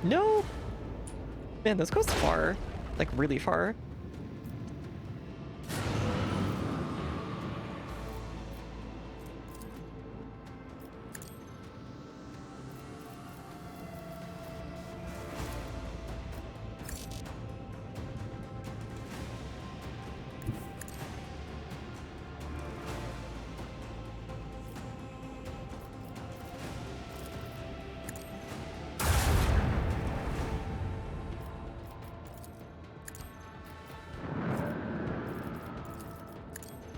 No! Man, this goes far. Like, really far.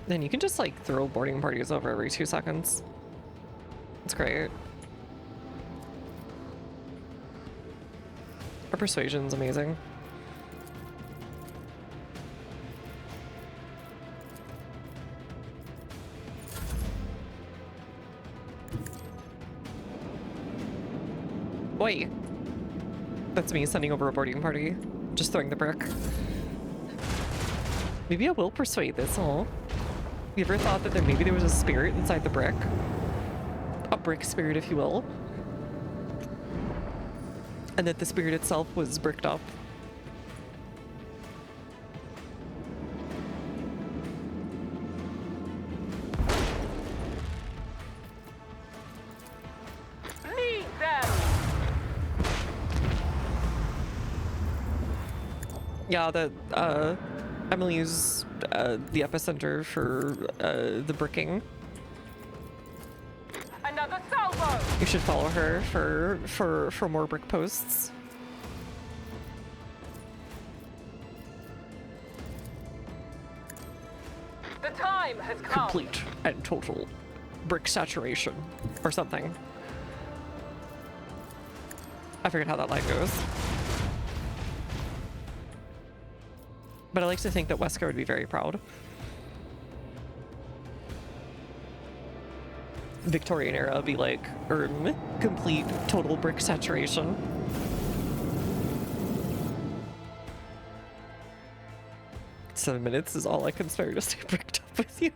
Then you can just like throw boarding parties over every 2 seconds. It's great. Our persuasion's amazing. Wait. That's me sending over a boarding party. Just throwing the brick. Maybe I will persuade this, huh? You ever thought that maybe there was a spirit inside the brick? A brick spirit, if you will. And that the spirit itself was bricked up. Lead them. Yeah, that, Emily's the epicenter for the bricking. Another salvo. You should follow her for more brick posts. The time has come. Complete and total brick saturation or something. I forget how that line goes. But I like to think that Wesker would be very proud. Victorian era would be like, complete total brick saturation. "7 minutes is all I can spare to stay bricked up with you."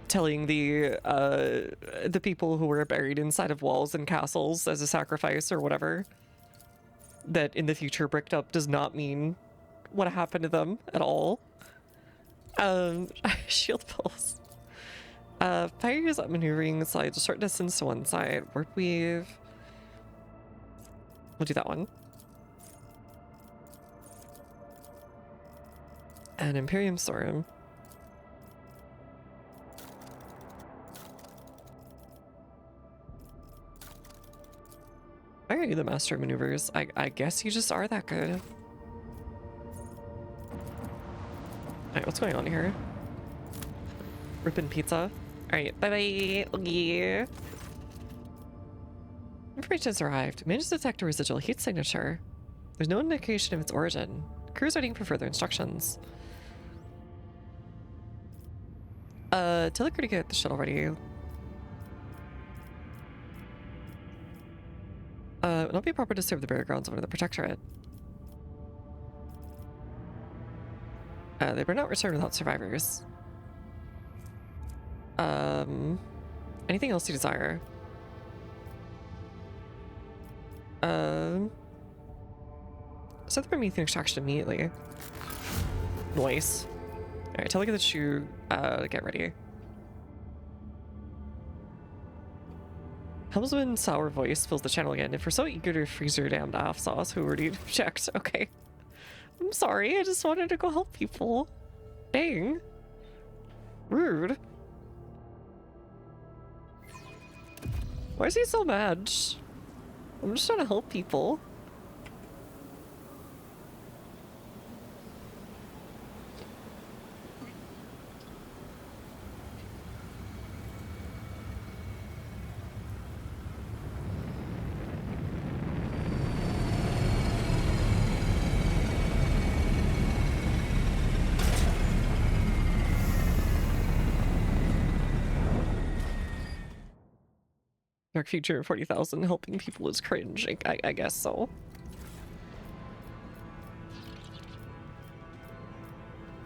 Telling the people who were buried inside of walls and castles as a sacrifice or whatever that in the future bricked up does not mean what happened to them at all. Shield pulse. Fire use up maneuvering side, short distance to one side. Word weave. We'll do that one. And Imperium Storm. Why are you the master of maneuvers? I guess you just are that good. Alright, what's going on here? Rippin' pizza. Alright, bye-bye. Yeah. Information has arrived. Managed to detect a residual heat signature. There's no indication of its origin. Crew's waiting for further instructions. Tell the crew to get the shuttle ready. It would not be proper to serve the burial grounds under the Protectorate. They better not return without survivors. Anything else you desire? Set the Promethean extraction immediately. Nice. Alright, tell the shoe, get ready. Helmsman's sour voice fills the channel again. If we're so eager to freeze your damned off sauce, who already checked? Okay. I'm sorry, I just wanted to go help people. Dang. Rude. Why is he so mad? I'm just trying to help people. Dark future of 40,000 helping people is cringe. I guess so.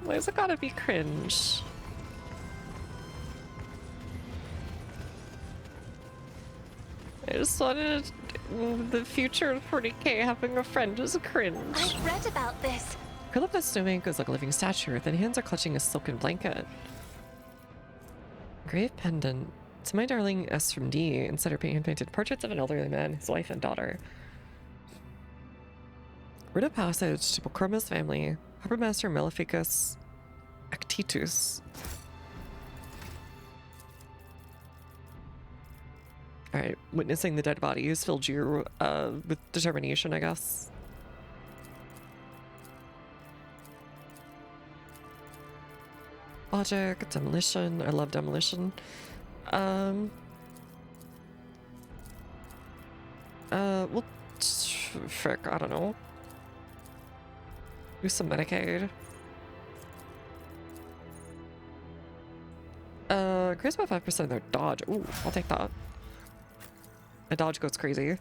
Why is it gotta be cringe? I just wanted the future of 40K having a friend is cringe. I've read about this. Philippa's snowman is like a living statue. Her thin hands are clutching a silken blanket. Grave pendant. To my darling S from D, inside her hand-painted portraits of an elderly man, his wife, and daughter. Word of passage to Bocorma's family, Harbour Master Maleficus Actitus. Alright, witnessing the dead bodies filled you with determination, I guess. Logic, demolition. I love demolition. Well, frick, I don't know. Do some Medicaid. Increase by 5% of their dodge. Ooh, I'll take that. A dodge goes crazy.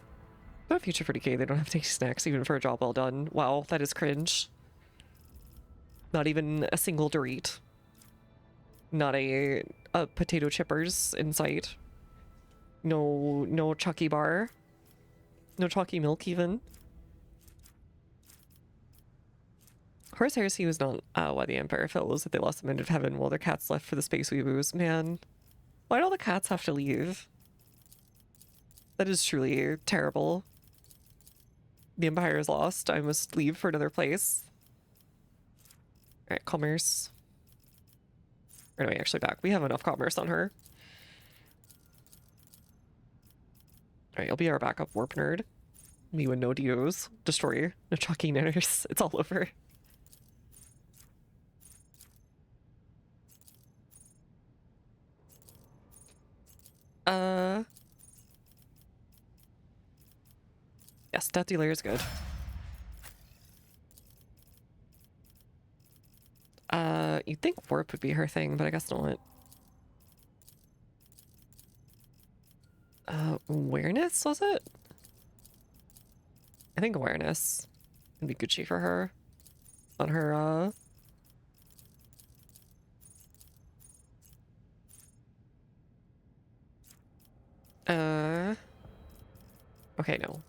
But future 40K, they don't have tasty snacks even for a job well done. Wow, that is cringe. Not even a single Dorit. Not a potato chippers in sight. No Chucky bar. No chalky milk even. Horus Heresy was not why the Empire felt was that they lost the men of heaven while their cats left for the space weeboos. Man, why do all the cats have to leave? That is truly terrible. The Empire is lost. I must leave for another place. Alright, commerce. Or no, actually back. We have enough commerce on her. Alright, you'll be our backup warp nerd. Me with no DOs. Destroyer. No chalky nanners. It's all over. Yes, Death Dealer is good. You'd think Warp would be her thing, but I guess not. Awareness, was it? I think awareness would be Gucci for her. On her, okay, no.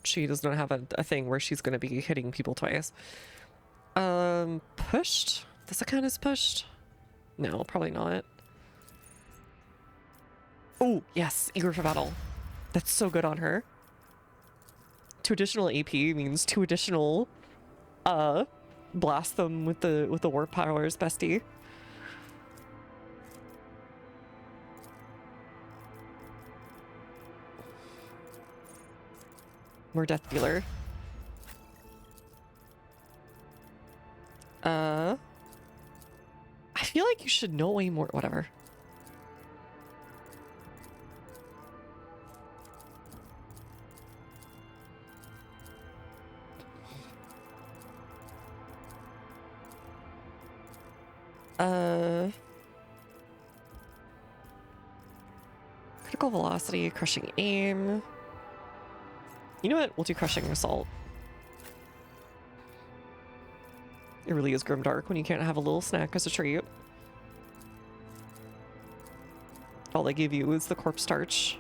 She does not have a thing where she's gonna be hitting people twice. Pushed? Does that count as pushed? No, probably not. Oh, yes, eager for battle. That's so good on her. 2 additional AP means 2 additional, blast them with the warp powers, bestie. More Death Dealer. I feel like you should know way more. Whatever. Critical velocity, crushing aim. You know what? We'll do crushing assault. It really is grimdark when you can't have a little snack as a treat. All they give you is the corpse starch.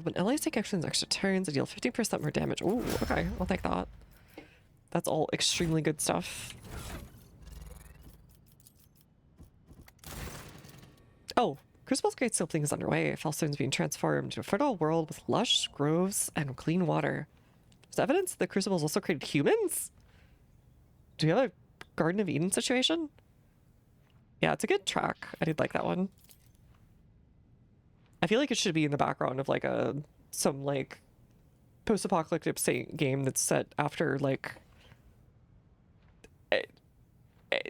When allies take actions extra turns, they deal 15% more damage. Ooh, okay, I'll take that. That's all extremely good stuff. Oh, Crucible's great sculpting is underway. Falstone is being transformed into a fertile world with lush groves and clean water. There's evidence that the Crucible's also created humans? Do we have a Garden of Eden situation? Yeah, it's a good track. I did like that one. I feel like it should be in the background of like some like post-apocalyptic game that's set after like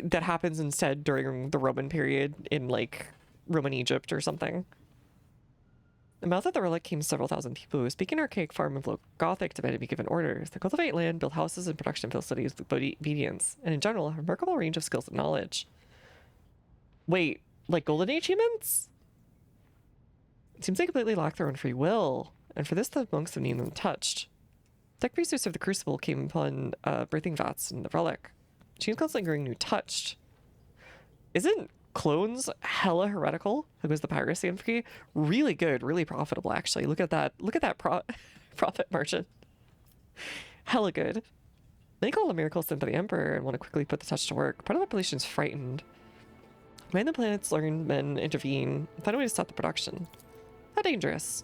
that happens instead during the Roman period in like Roman Egypt or something. The mouth of the relic came several thousand people who speak an archaic form of low Gothic demanded to be given orders. They cultivate land, build houses and production facilities with obedience, and in general have a remarkable range of skills and knowledge. Wait, like Golden Age humans? It seems they completely lack their own free will, and for this the monks have named them touched. Tech research of the Crucible came upon birthing vats in the relic. She's constantly growing new touched. Isn't clones hella heretical? Like was the piracy infantry really good, really profitable actually. Look at that profit margin. Hella good. They call a miracle sent by the Emperor and want to quickly put the touch to work. Part of the population is frightened. Man the planets learn men intervene and find a way to stop the production. How dangerous.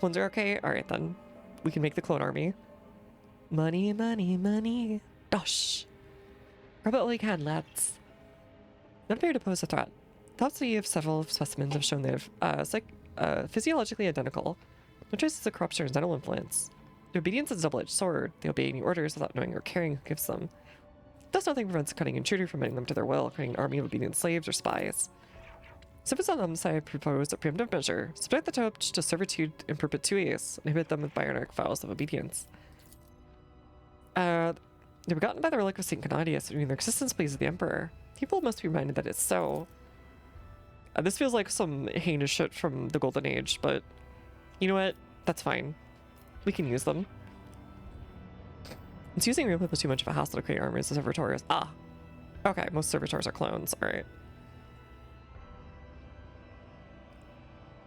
Clones are okay? Alright then. We can make the clone army. Money, money, money. Dosh. Grab it while you can, lads. Not appear to pose a threat. The autopsy of several specimens have shown they are physiologically identical. No traces of corruption or dental implants. Their obedience is a double-edged sword. They obey any orders without knowing or caring who gives them. Thus nothing prevents a cunning intruder from bending them to their will, creating an army of obedient slaves or spies. Civils on the side proposed a preemptive measure, subject the touch to servitude in perpetuities, and inhibit them with byronic vows of obedience. They were gotten by the relic of St. Canadius, meaning their existence pleases the Emperor. People must be reminded that it's so. This feels like some heinous shit from the Golden Age, but you know what? That's fine. We can use them. It's using real people too much of a hassle to create armies as servitors. Ah. Okay, most servitors are clones. Alright.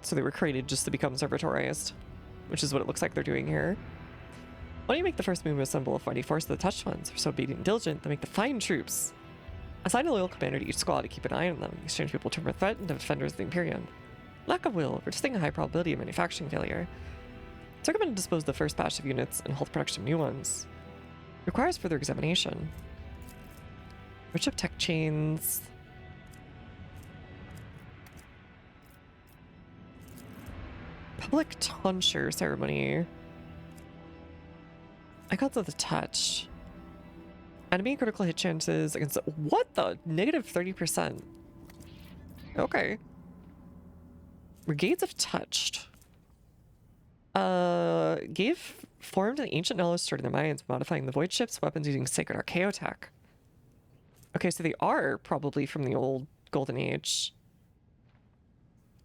So they were created just to become servitorized, which is what it looks like they're doing here. Why don't you make the first move a symbol of mighty force of the touched ones? They're so obedient and diligent, they make the fine troops. Assign a loyal commander to each squad to keep an eye on them. Exchange people turn from a threat into defenders of the Imperium. Lack of will, resisting a high probability of manufacturing failure. It's recommended to dispose of the first batch of units and halt production of new ones. Requires further examination. Worship tech chains. Public tonsure ceremony. Icons of the touch. Enemy critical hit chances against what the negative 30%. Okay. Brigades of touched. Gave form to the ancient knowledge stored in their minds, modifying the void ship's weapons using sacred archaeotech. Okay, so they are probably from the old golden age.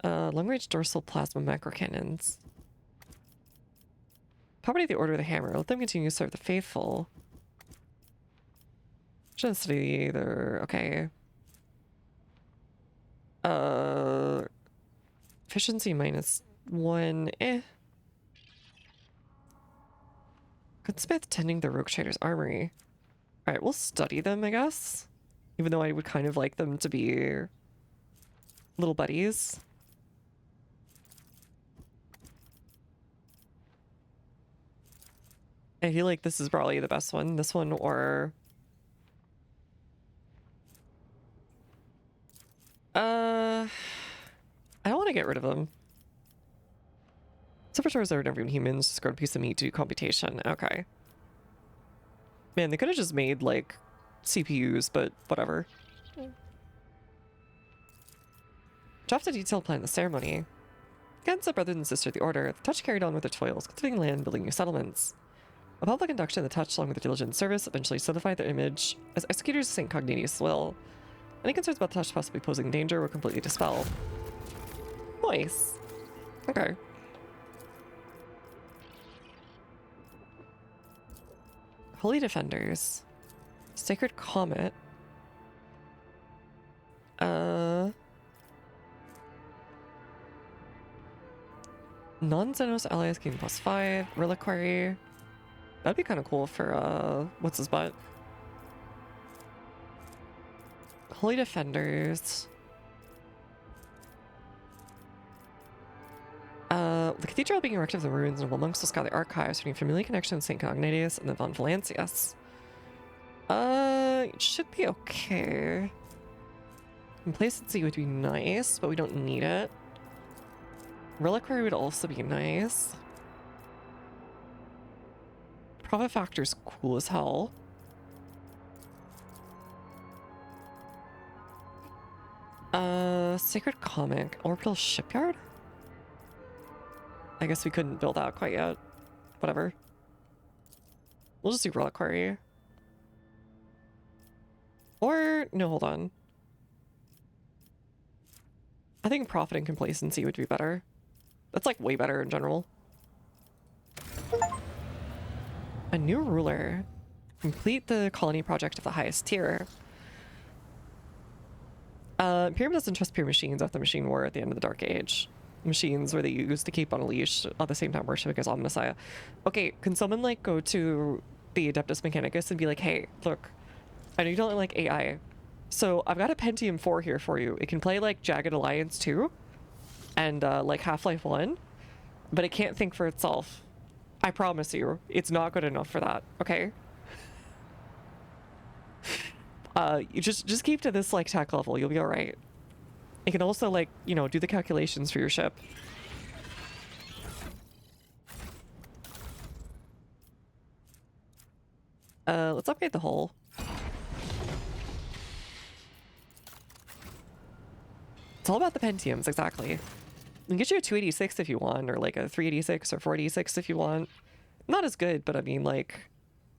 Long-range dorsal plasma macro cannons. Property of the Order of the Hammer. Let them continue to serve the faithful. Just either okay. Efficiency -1. Eh. Goodsmith tending the rogue trader's armory. Alright, we'll study them, I guess. Even though I would kind of like them to be little buddies. I feel like this is probably the best one. This one or... I don't want to get rid of them. Superstars are never even humans. Just grab a piece of meat to do computation. Okay. Man, they could have just made, like, CPUs, but whatever. Draft a detailed plan of the ceremony. Against the brother and sister of the Order, the Touch carried on with their toils, cultivating land, building new settlements. A public induction of the Touch, along with their diligent service, eventually solidified their image as executors of St. Cognitius' will. Any concerns about the Touch possibly posing danger were completely dispelled. Nice. Okay. Holy Defenders. Sacred Comet. Non-Xenos allies gain +5. Reliquary. That'd be kind of cool for, what's his butt? Holy Defenders. The cathedral being erected in the ruins, noble monks will scour the archives, finding familiar connection with St. Cognitius and the Von Valancius. It should be okay. Complacency would be nice, but we don't need it. Reliquary would also be nice. Profit factor's cool as hell. Sacred Comic. Orbital Shipyard? I guess we couldn't build that quite yet. Whatever. We'll just do Reliquary. Or, no, hold on. I think Profit and Complacency would be better. That's like way better in general. A new ruler. Complete the colony project of the highest tier. Imperium doesn't trust pure machines after the machine war at the end of the Dark Age. Machines were they used to keep on a leash at the same time worshiping as Omnissiah. Okay, can someone like go to the Adeptus Mechanicus and be like, hey, look, I know you don't like AI, so I've got a Pentium 4 here for you. It can play like Jagged Alliance 2 and like Half-Life 1, but it can't think for itself. I promise you, it's not good enough for that, okay? You just keep to this like tech level, you'll be alright. It can also like, you know, do the calculations for your ship. Let's upgrade the hull. It's all about the Pentiums, exactly. We can get you a 286 if you want, or like a 386 or 486 if you want. Not as good, but I mean, like,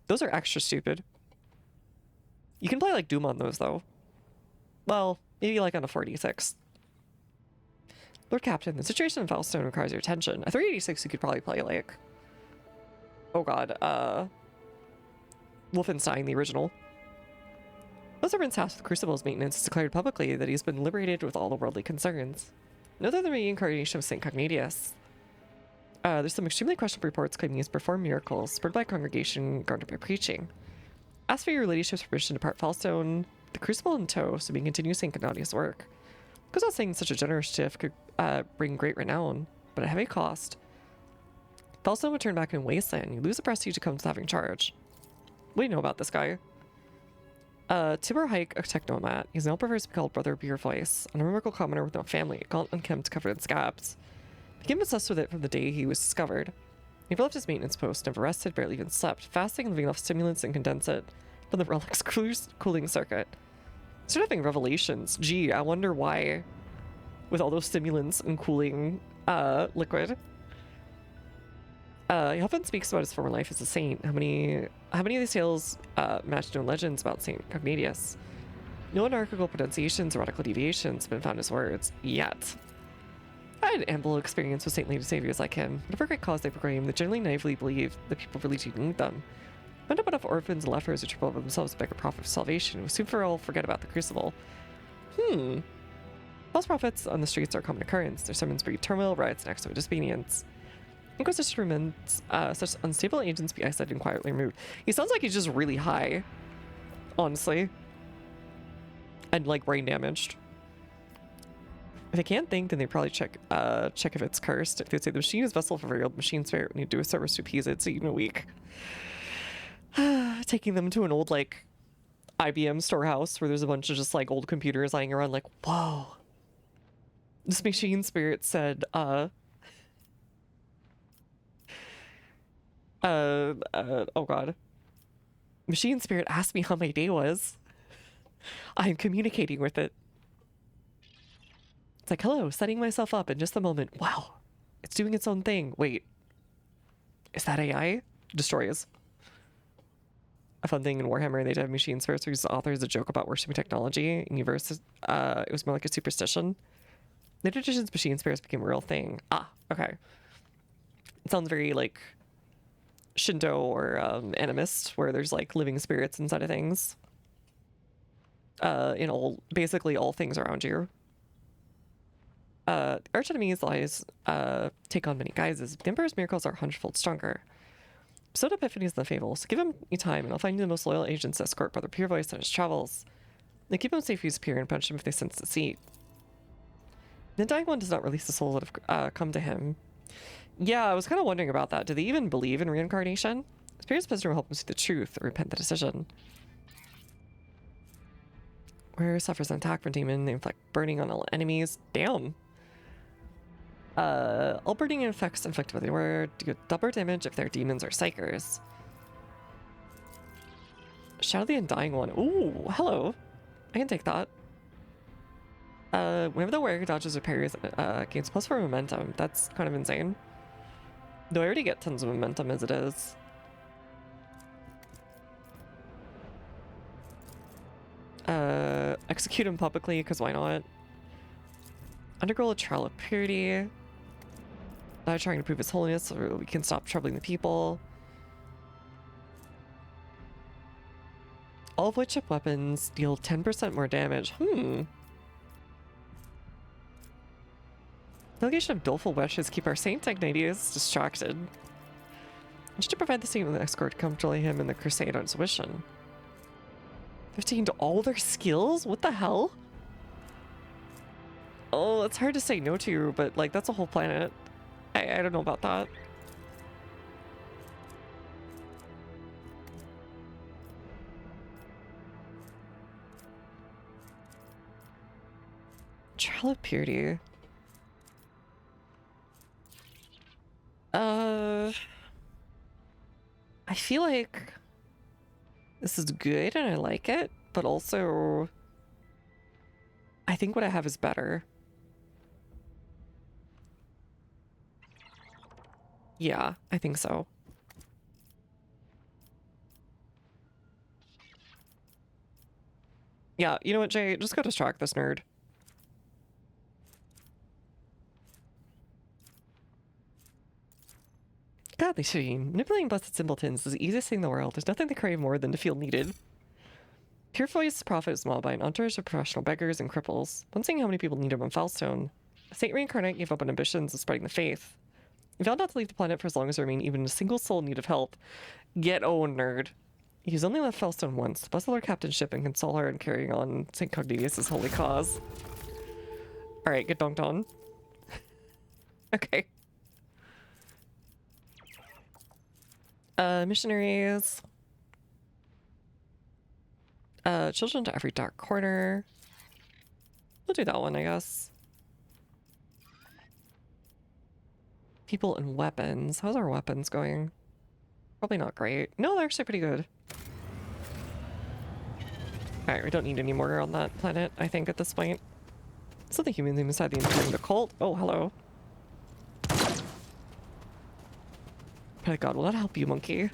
those are extra stupid. You can play like Doom on those, though. Well, maybe like on a 486. Lord Captain, the situation in Valstone requires your attention. A 386 you could probably play like... Oh god, Wolfenstein, the original. Lizardman's tasked with Crucible's maintenance has declared publicly that he's been liberated with all the worldly concerns. No other than the reincarnation of St. Cognitius. There's some extremely questionable reports claiming he's performed miracles, spread by a congregation garnered by preaching. Ask for your ladyship's permission to depart Falstone, the Crucible in tow, so we can continue St. Cognitius' work. Goes without saying such a generous shift could bring great renown, but at heavy cost. Falstone would turn back in wasteland, you lose the prestige that comes with having charge. What do you know about this guy? Tibor Hike, a technomat. He now prefers to be called Brother Beer Voice, an unremarkable commoner with no family, gaunt, unkempt, covered in scabs. Became obsessed with it from the day he was discovered. He never left his maintenance post, never rested, barely even slept, fasting and living off stimulants and condensate from the Relic's cooling circuit. Started having revelations. Gee, I wonder why, with all those stimulants and cooling liquid. He often speaks about his former life as a saint. How many of these tales match known legends about Saint Cognatius? No anarchical pronunciations or radical deviations have been found in his words, yet. I had ample experience with saintly saviors like him. Whatever great cause they proclaim, they generally naively believe that people really do need them. Found up enough orphans and lepers who triple over themselves to beg a prophet of salvation, who soon for all forget about the crucible. False prophets on the streets are a common occurrence. Their sermons breed turmoil, riots, and acts of disobedience. Inquisition recommends such unstable agents be isolated and quietly removed. He sounds like he's just really high, honestly, and like brain damaged. If they can't think, then they probably check if it's cursed. If they say the machine is vessel for very old machine spirit, we need to do a service to appease it, so even a week. Taking them to an old like IBM storehouse where there's a bunch of just like old computers lying around, like, whoa. This machine spirit said, oh god. Machine spirit asked me how my day was. I'm communicating with it. It's like, hello, setting myself up in just a moment. Wow. It's doing its own thing. Wait. Is that AI? Destroys. A fun thing in Warhammer, they did have machine spirits whose author is a joke about worshipping technology. In Universe, it was more like a superstition. Later editions, machine spirits became a real thing. Ah, okay. It sounds very like Shinto or animist, where there's like living spirits inside of things. In basically all things around you. Arch enemies lies take on many guises, but the Emperor's miracles are 100-fold stronger. Pseudo Epiphanies and the Fables. Give him time, and I'll find you the most loyal agents to escort Brother Pure Voice on his travels. They keep him safe if he's pure and punish him if they sense deceit. The Dying One does not release the souls that have come to him. Yeah, I was kind of wondering about that. Do they even believe in reincarnation? Spirit's Prisoner will help him see the truth or repent the decision. Where suffers an attack from demon, they inflict burning on all enemies. Damn. All burning effects inflicted by the word do double damage if they're demons or psychers. Shadow the Undying One. Ooh, hello. I can take that. Whenever the wearer dodges or parries, gains +4 momentum. That's kind of insane. Though I already get tons of momentum as it is. Execute him publicly, because why not? Undergo a trial of purity. Not trying to prove his holiness so we can stop troubling the people. All of which chip weapons deal 10% more damage. Delegation of doleful wishes keep our Saint Ignatius distracted. Just to provide the same with the escort to come join him in the crusade on his mission. 15 to all their skills? What the hell? Oh, it's hard to say no to, but like that's a whole planet. I don't know about that. Trial of Purity. I feel like this is good and I like it, but also I think what I have is better. Yeah, I think so. Yeah, you know what, Jay? Just go distract this nerd. Godly shame. Manipulating blessed simpletons is the easiest thing in the world. There's nothing they crave more than to feel needed. Pure Voice Prophet is mobbed by an entourage of professional beggars and cripples. Once seeing how many people need him on Foulstone, Saint Reincarnate gave up on ambitions of spreading the faith. He vowed not to leave the planet for as long as there remained even a single soul in need of help. Get owned, nerd. He's only left Foulstone once, to bless the Lord Captainship and console her in carrying on St. Cognatius' holy cause. Alright, get dunked on. Okay. Missionaries. Children to every dark corner. We'll do that one, I guess. People and weapons. How's our weapons going? Probably not great. No, they're actually pretty good. Alright, we don't need any more on that planet, I think, at this point. Something human inside the including the cult. Oh, hello. Oh god, will that help you, monkey?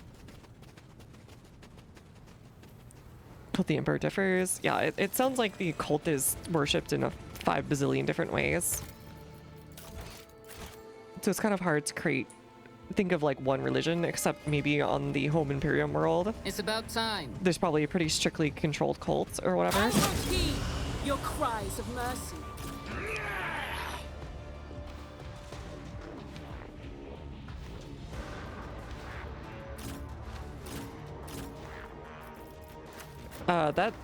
Cult the Emperor differs. Yeah, it sounds like the cult is worshipped in a 5 bazillion different ways. So it's kind of hard to think of like one religion, except maybe on the home Imperium world. It's about time. There's probably a pretty strictly controlled cult or whatever. I won't heed your cries of mercy.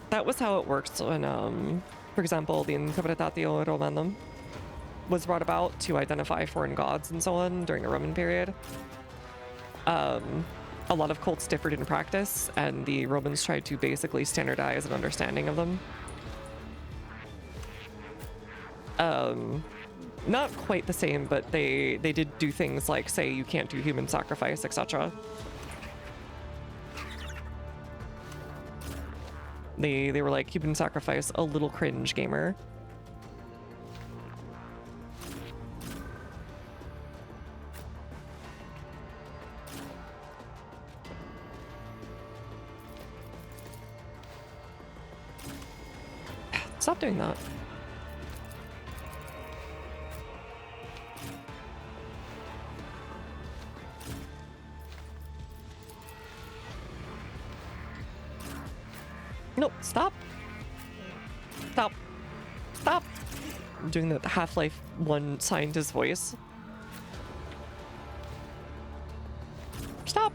That was how it works when, for example, the Interpretatio Romanum was brought about to identify foreign gods and so on during the Roman period. A lot of cults differed in practice, and the Romans tried to basically standardize an understanding of them. Not quite the same, but they did do things like say you can't do human sacrifice, etc. They were like, human sacrifice, a little cringe, gamer. Stop doing that. No, stop. Stop. Stop. I'm doing the Half-Life 1 scientist voice. Stop.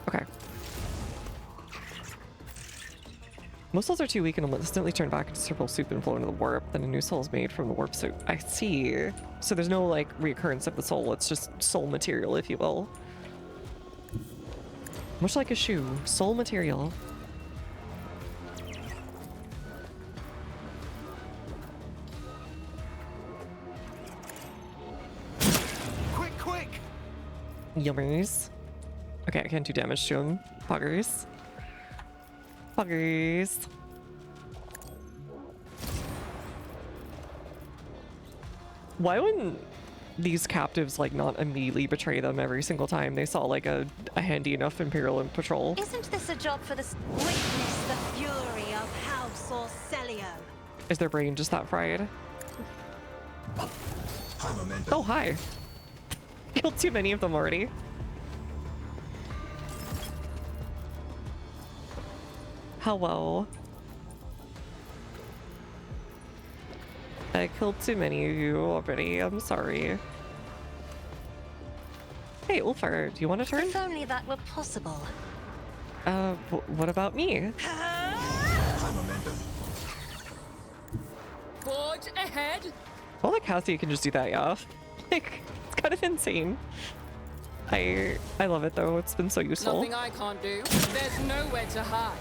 Okay. Most souls are too weak and will instantly turn back into circle soup and flow into the warp. Then a new soul is made from the warp suit. I see. So there's no like reoccurrence of the soul. It's just soul material, if you will. Much like a shoe, soul material. Quick, quick! Yummers. Okay, I can't do damage to him. Puggers. Puggers. Why wouldn't these captives like not immediately betray them every single time they saw like a handy enough Imperial patrol? Isn't this a job for the... Witness the fury of House Orcelio. Is their brain just that fried? Oh, hi. Killed too many of them already. Hello. I killed too many of you already. I'm sorry. Hey, Ulfar, do you want to turn? If only that were possible. What about me? Forge ahead. Well, like Cassie can just do that, yeah. Like, it's kind of insane. I love it though. It's been so useful. Nothing I can't do. There's nowhere to hide.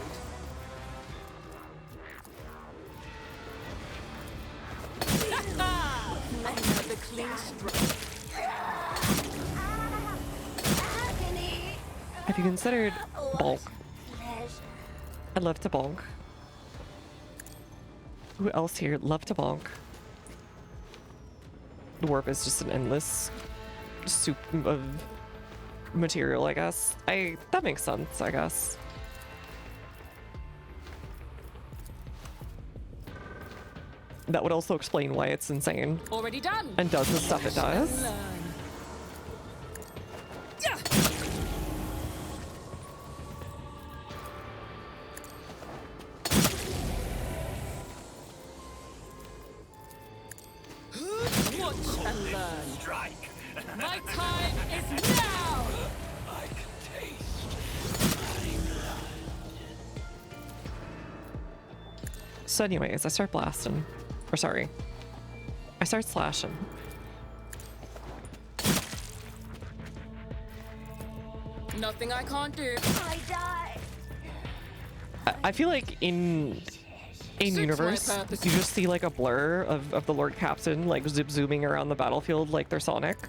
Another clean stroke. Have you considered bonk? I'd love to bonk. Who else here? Love to bonk. The warp is just an endless soup of material, I guess. That makes sense, I guess. That would also explain why it's insane. Already done. And does the stuff it does. Learn. Yeah. Watch and learn. Strike! My time is now. I can taste my blood. So anyways, I start blasting. Or sorry. I start slashing. Nothing I can't do. I die. I feel like in universe, purpose. you just see like a blur of the Lord Captain like zip zooming around the battlefield like they're Sonic.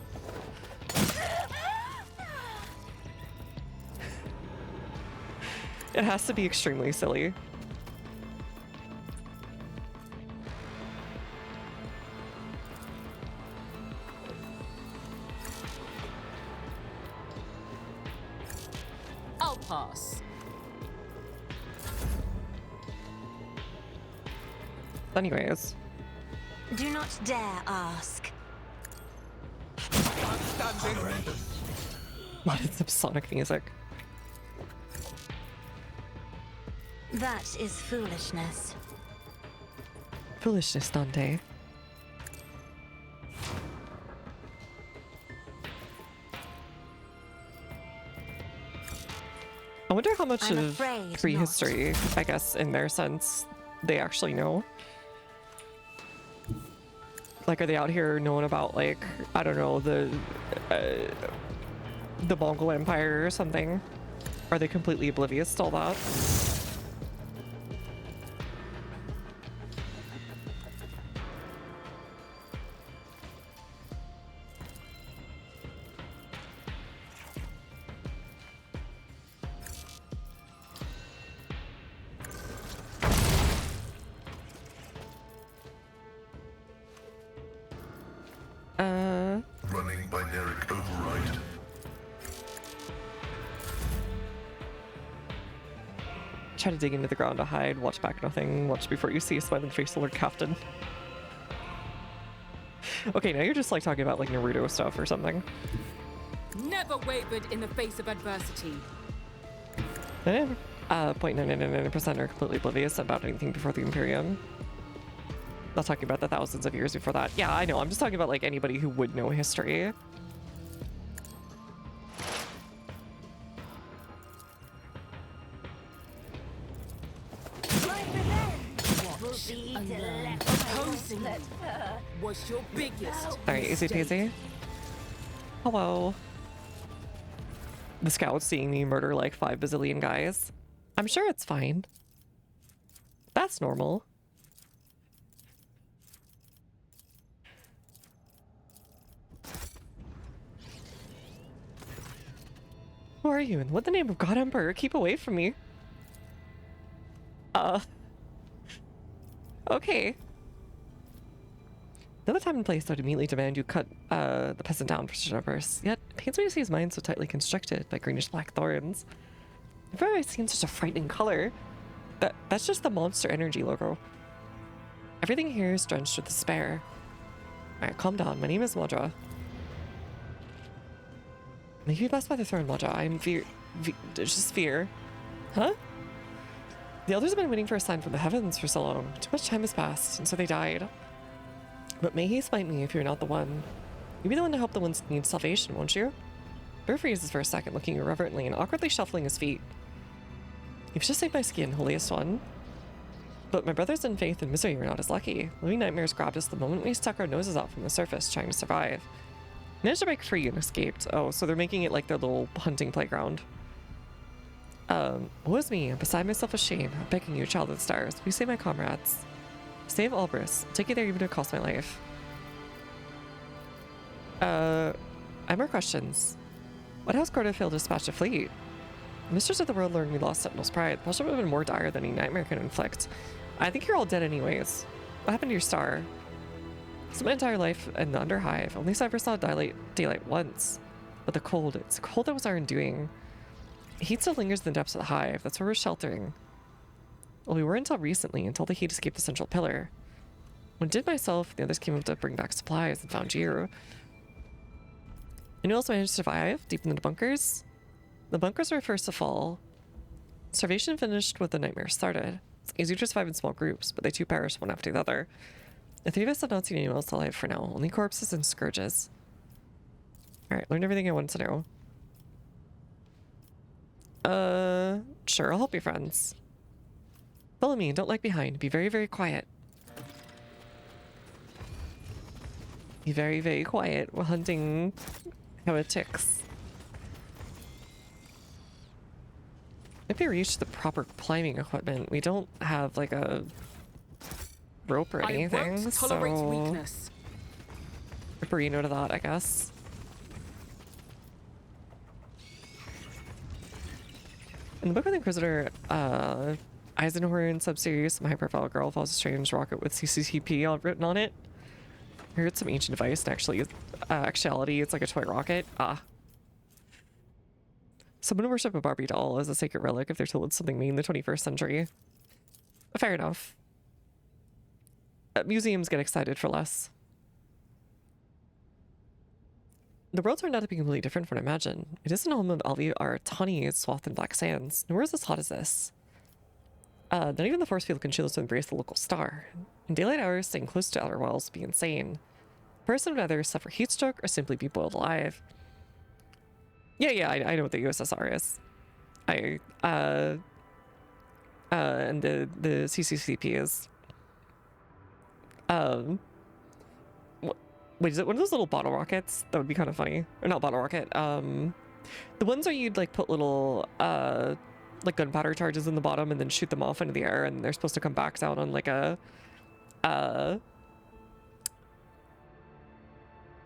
It has to be extremely silly. I'll pass. Anyways. Do not dare ask. What is the Sonic music? That is foolishness. Foolishness, Dante. I wonder how much I'm of afraid prehistory, I guess, in their sense, they actually know. Like, are they out here knowing about, like, I don't know, the Mongol Empire or something? Are they completely oblivious to all that? Running binary override. Try to dig into the ground to hide, watch back nothing, watch before you see a smiling face of Lord Captain. Okay, now you're just like talking about like Naruto stuff or something. Never wavered in the face of adversity. 0.999% are completely oblivious about anything before the Imperium. Not talking about the thousands of years before that. Yeah, I know. I'm just talking about like anybody who would know history. Opposing you was your biggest. Alright, easy peasy. Hello. The scouts seeing me murder like 5 bazillion guys. I'm sure it's fine. That's normal. Who are you? And what the name of God Emperor? Keep away from me. Okay. Another time and place I'd immediately demand you cut the peasant down for such numbers. Yet, it pains me to see his mind so tightly constricted by greenish-black thorns. Never have I seen such a frightening color. That's just the monster energy logo. Everything here is drenched with despair. Alright, calm down. My name is Modra. May you be blessed by the throne, Modra. I'm just fear. Huh? The elders have been waiting for a sign from the heavens for so long. Too much time has passed, and so they died. But may he spite me if you're not the one. You'll be the one to help the ones who need salvation, won't you? Bear freezes for a second, looking irreverently and awkwardly shuffling his feet. You've just saved my skin, holiest one. But my brothers in faith and misery were not as lucky. Living nightmares grabbed us the moment we stuck our noses out from the surface, trying to survive. Managed to break free and escaped. Oh, so they're making it like their little hunting playground. Woe is me, I'm beside myself with shame. I'm begging you, child of the stars, will you save my comrades? Save Albris. I'll take you there even if it costs my life. I have more questions. What house Gorda failed to dispatch a fleet? The Mistress of the World learned we lost Sentinel's pride. The punishment would have been more dire than any nightmare can inflict. I think you're all dead anyways. What happened to your star? It's my entire life in the Underhive. Only I ever saw daylight once. But the cold, it's cold that was our undoing. Heat still lingers in the depths of the hive. That's where we're sheltering. Well, we were until recently, until the heat escaped the central pillar. When I did myself, the others came up to bring back supplies and found you. And you also managed to survive, deep in the bunkers? The bunkers were first to fall. Starvation finished when the nightmare started. It's easier to survive in small groups, but they too perished one after the other. The three of us have not seen anyone else alive for now, only corpses and scourges. Alright, learned everything I wanted to know. Sure, I'll help your friends. Follow me and don't lag behind. Be very, very quiet. Be very, very quiet. We're hunting heretics. If we reach the proper climbing equipment, we don't have like a rope or I anything, won't tolerate so weakness. a burrito to that, I guess. In the Book of the Inquisitor, Eisenhorn subseries, some high-profile girl follows a strange rocket with CCTP all written on it. I heard some ancient device, and actuality, it's like a toy rocket. Ah. Someone to worship a Barbie doll as a sacred relic if they're told it's something made in the 21st century. Fair enough. Museums get excited for less. The world turned out to be completely different from what I imagined. It isn't home of Alvi or Tawny swathed in black sands, nor is as hot as this. Not even the force field can chill us to embrace the local star. In daylight hours, staying close to outer walls would be insane. A person would either suffer heat stroke or simply be boiled alive. Yeah, I know what the USSR is. And the CCCP is. Wait, is it one of those little bottle rockets? That would be kind of funny. Or not bottle rocket. The ones where you'd like put little like gunpowder charges in the bottom and then shoot them off into the air, and they're supposed to come back down on like a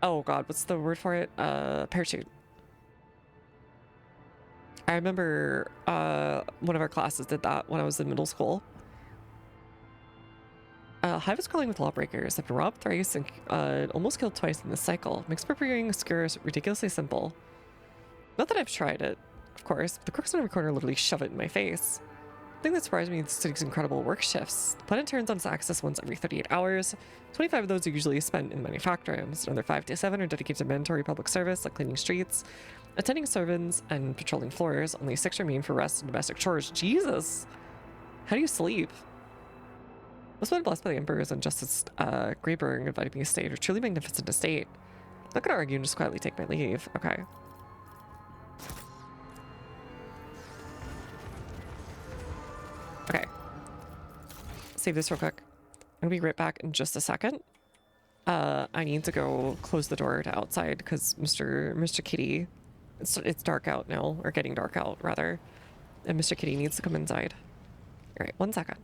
oh god, what's the word for it? Parachute. I remember one of our classes did that when I was in middle school. Hive is crawling with lawbreakers. I've been robbed thrice and almost killed twice in this cycle. Makes preparing skewers ridiculously simple. Not that I've tried it, of course, but the crooks in every corner literally shove it in my face. The thing that surprised me is the city's incredible work shifts. The planet turns on its axis once every 38 hours. 25 of those are usually spent in manufacturings. Another 5 to 7 are dedicated to mandatory public service, like cleaning streets, attending servants, and patrolling floors. Only 6 remain for rest and domestic chores. Jesus! How do you sleep? I was been blessed by the Emperors and Justice Greyburg invited me to stay at a truly magnificent estate. I'm not gonna argue and just quietly take my leave. Okay. Okay. Save this real quick. I'm gonna be right back in just a second. I need to go close the door to outside because Mr. Kitty, it's dark out now, or getting dark out rather, and Mr. Kitty needs to come inside. All right, 1 second.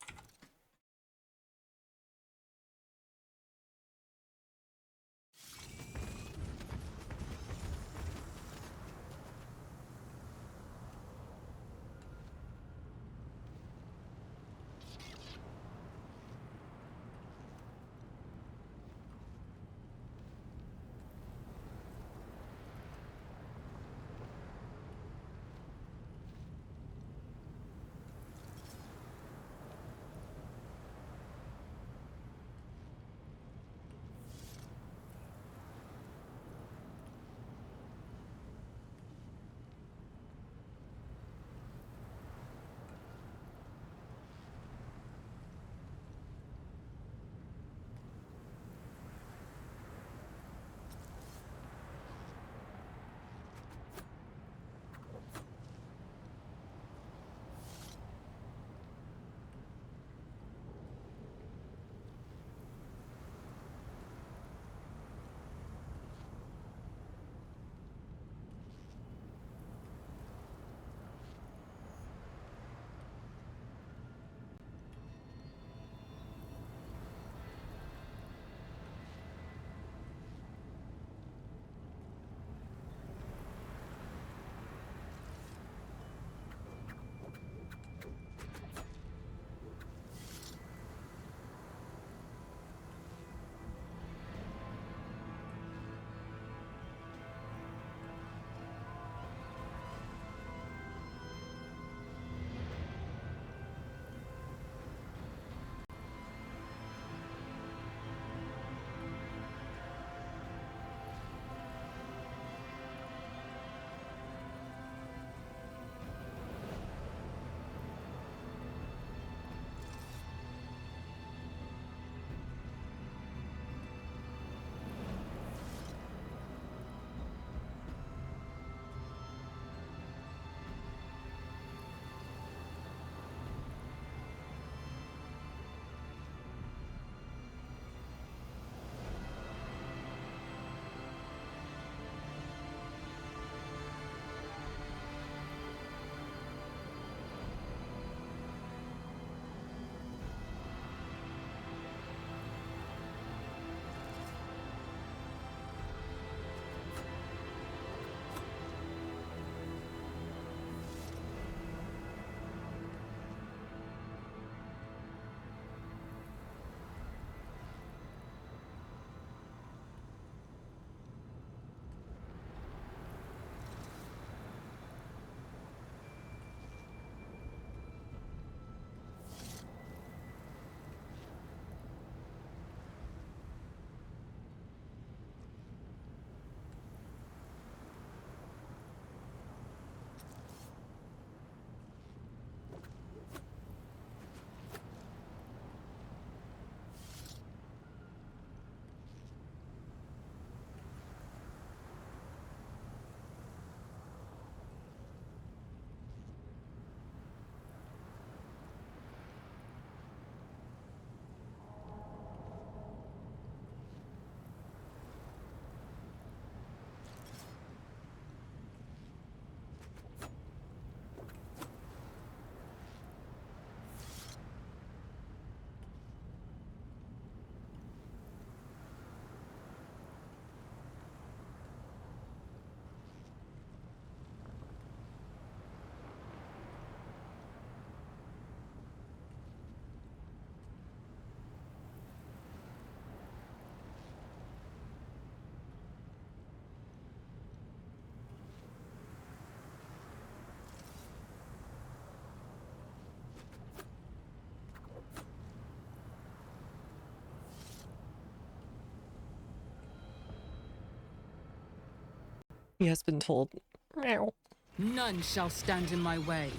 He has been told. Meow. None shall stand in my way.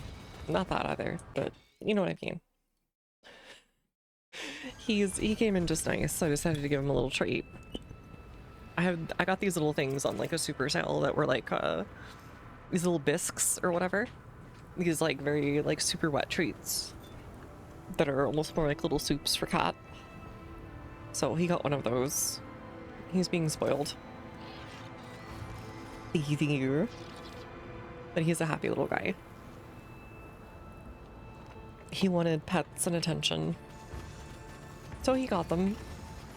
Not that either, but you know what I mean. He came in just nice, so I decided to give him a little treat. I got these little things on like a super sale that were like these little bisques or whatever. These like very like super wet treats that are almost more like little soups for Cat. So he got one of those. He's being spoiled. But he's a happy little guy. He wanted pets and attention, so he got them.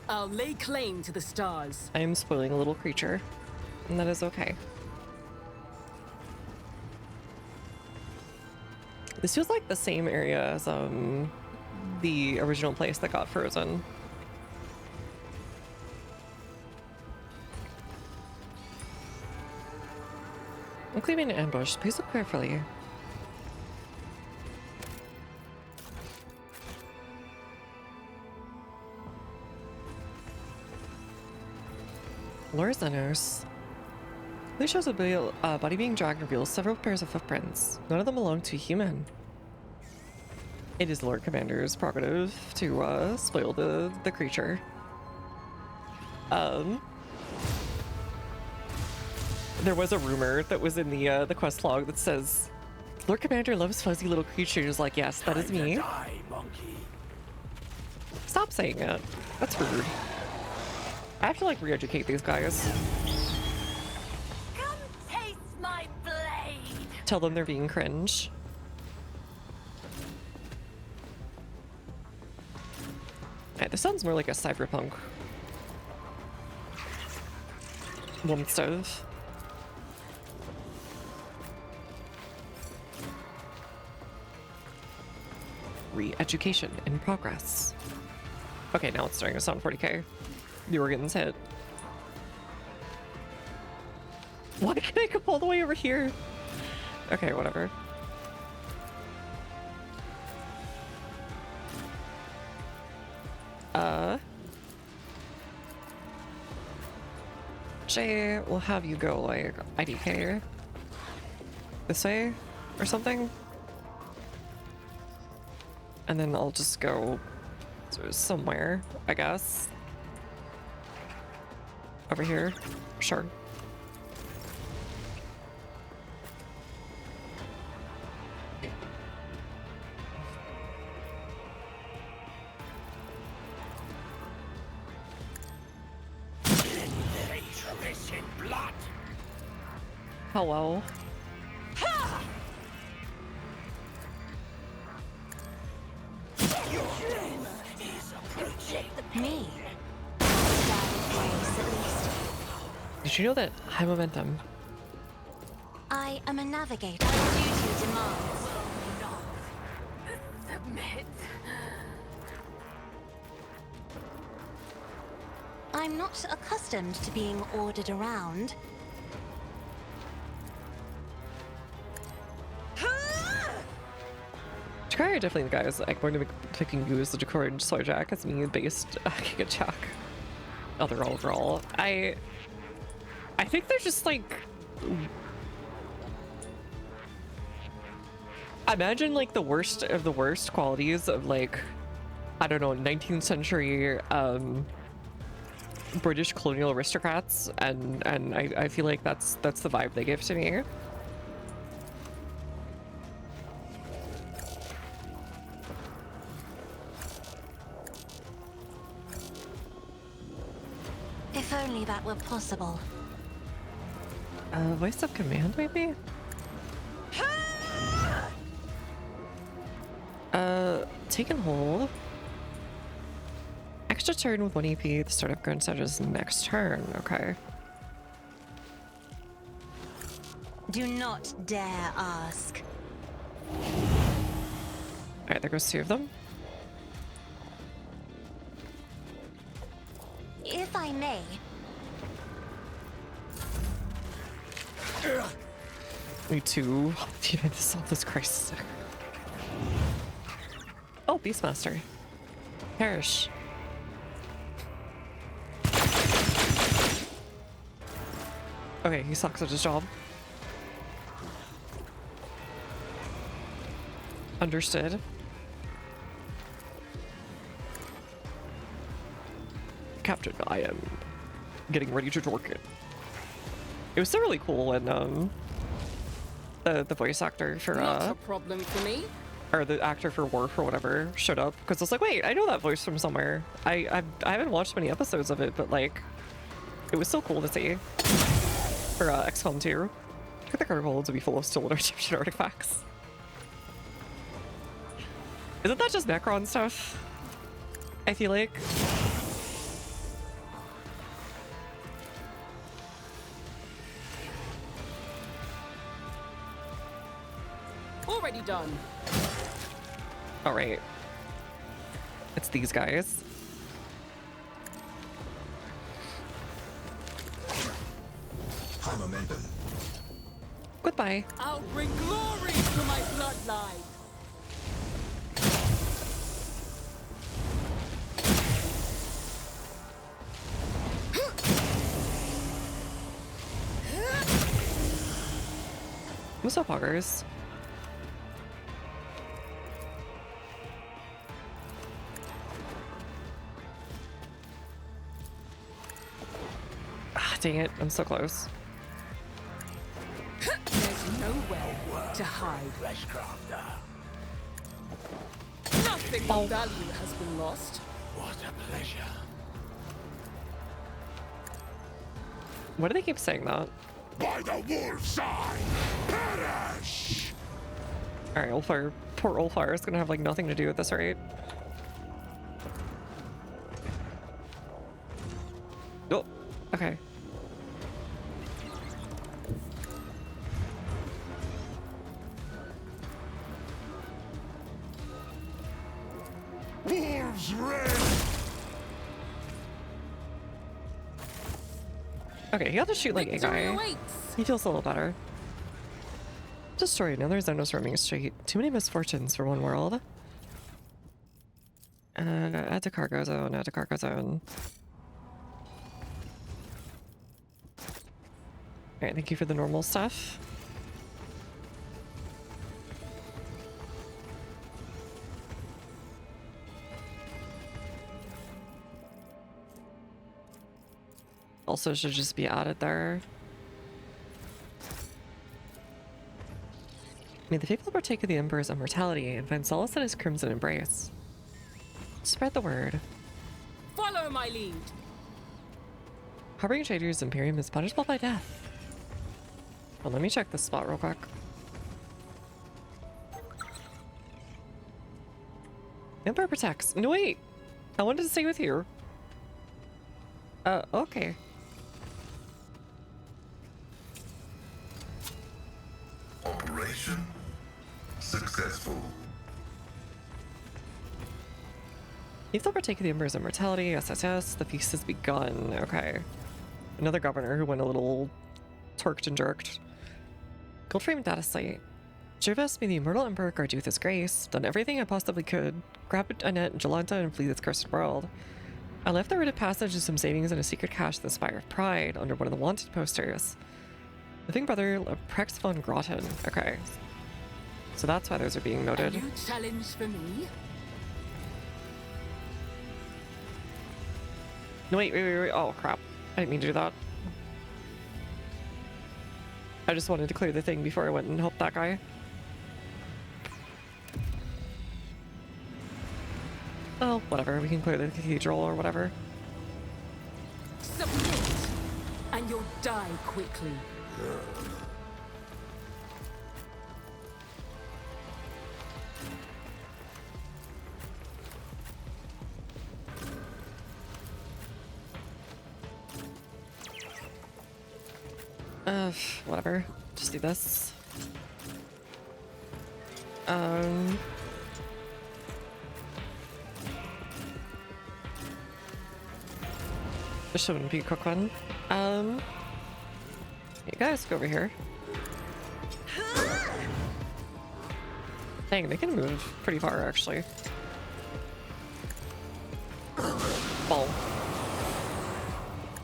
I'll lay claim to the stars. I am spoiling a little creature, and that is okay. This feels like the same area as the original place that got frozen. I'm cleaving an ambush. Please look carefully. Laura's nose. This shows a body being dragged reveals several pairs of footprints. None of them belong to a human. It is Lord Commander's prerogative to spoil the creature. There was a rumor that was in the quest log that says, Lord Commander loves fuzzy little creatures. Like, yes, that is me. Stop saying it. That's rude. I have to like re-educate these guys. Come taste my blade. Tell them they're being cringe. Alright, this sounds more like a cyberpunk one stove. Re-education in progress. Okay, now it's starting to sound 40k. The organ's hit. Why can't I go all the way over here? Okay, whatever. Jay, we'll have you go like IDK this way or something. And then I'll just go sort of somewhere, I guess. Over here? Sure. Hello. Me. Did you know that high momentum? I am a navigator. Duty demands. Submit. I'm not accustomed to being ordered around. Jakari are definitely the guys I'm going to be picking you as the Jakari Soyjack as me based Giga Other overall. I think they're just like, imagine like the worst of the worst qualities of like, I don't know, 19th century British colonial aristocrats, and I feel like that's the vibe they give to me. If only that were possible. Voice of command, maybe? Take and hold. Extra turn with 1 EP at the start of current status next turn. Okay. Do not dare ask. Alright, there goes 2 of them. If I may. Me too. This all this Christ. Oh, Beastmaster. Perish. Okay, he sucks at his job. Understood. Captain, I am getting ready to torque it. It was still really cool when the voice actor for Not a problem for me. or the actor for Worf or whatever showed up, because I was like, wait, I know that voice from somewhere. I haven't watched many episodes of it, but like, it was so cool to see. For XCOM 2. I think the cargo holds would be full of stolen Egyptian artifacts. Isn't that just Necron stuff? I feel like. Already done. All right. It's these guys. High momentum. Goodbye. I'll bring glory to my bloodline. What's up, poggers? Ah, dang it. I'm so close. There's nowhere to hide. Nothing of value has been lost. What a pleasure. Why do they keep saying that? By the wolf's eye, perish! Alright, Ulfar. Poor Ulfar is gonna have like nothing to do with this, right? Oh, okay. Wolves red! Okay, he got to shoot like a Victory guy. awaits. He feels a little better. Destroy another Xenos roaming straight. Too many misfortunes for one world. Add to cargo zone, add to cargo zone. Alright, thank you for the normal stuff. Also should just be added there. May the faithful partake of the Emperor's immortality and find solace in his crimson embrace. Spread the word. Follow my lead. Harboring traitors, Imperium is punishable by death. Well, let me check this spot real quick. Emperor protects. No, wait. I wanted to stay with you. Okay. Operation successful. If they'll partake of the Emperor's immortality, SSS, the feast has begun. Okay. Another governor who went a little torqued and jerked. Goldframe data slate. Jervis, may the immortal Emperor guard you with his grace. Done everything I possibly could. Grab Annette and Jolanta and flee this cursed world. I left the rite of passage and some savings in a secret cache of the Spire of Pride under one of the wanted posters. Living brother Prex von Grotten. Okay. So that's why those are being A noted. new challenge for me. No, wait. Oh, crap. I didn't mean to do that. I just wanted to clear the thing before I went and helped that guy. Oh, whatever. We can clear the cathedral or whatever. Submit, and you'll die quickly. Whatever. Just do this. This shouldn't be a quick one. You guys go over here. Dang, they can move pretty far, actually. Bonk.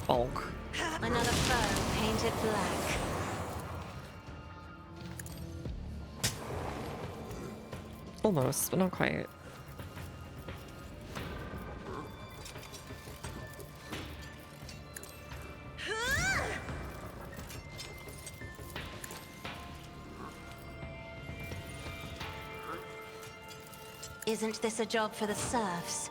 Bonk. Another foe painted painted black. Almost, but not quite. Isn't this a job for the serfs?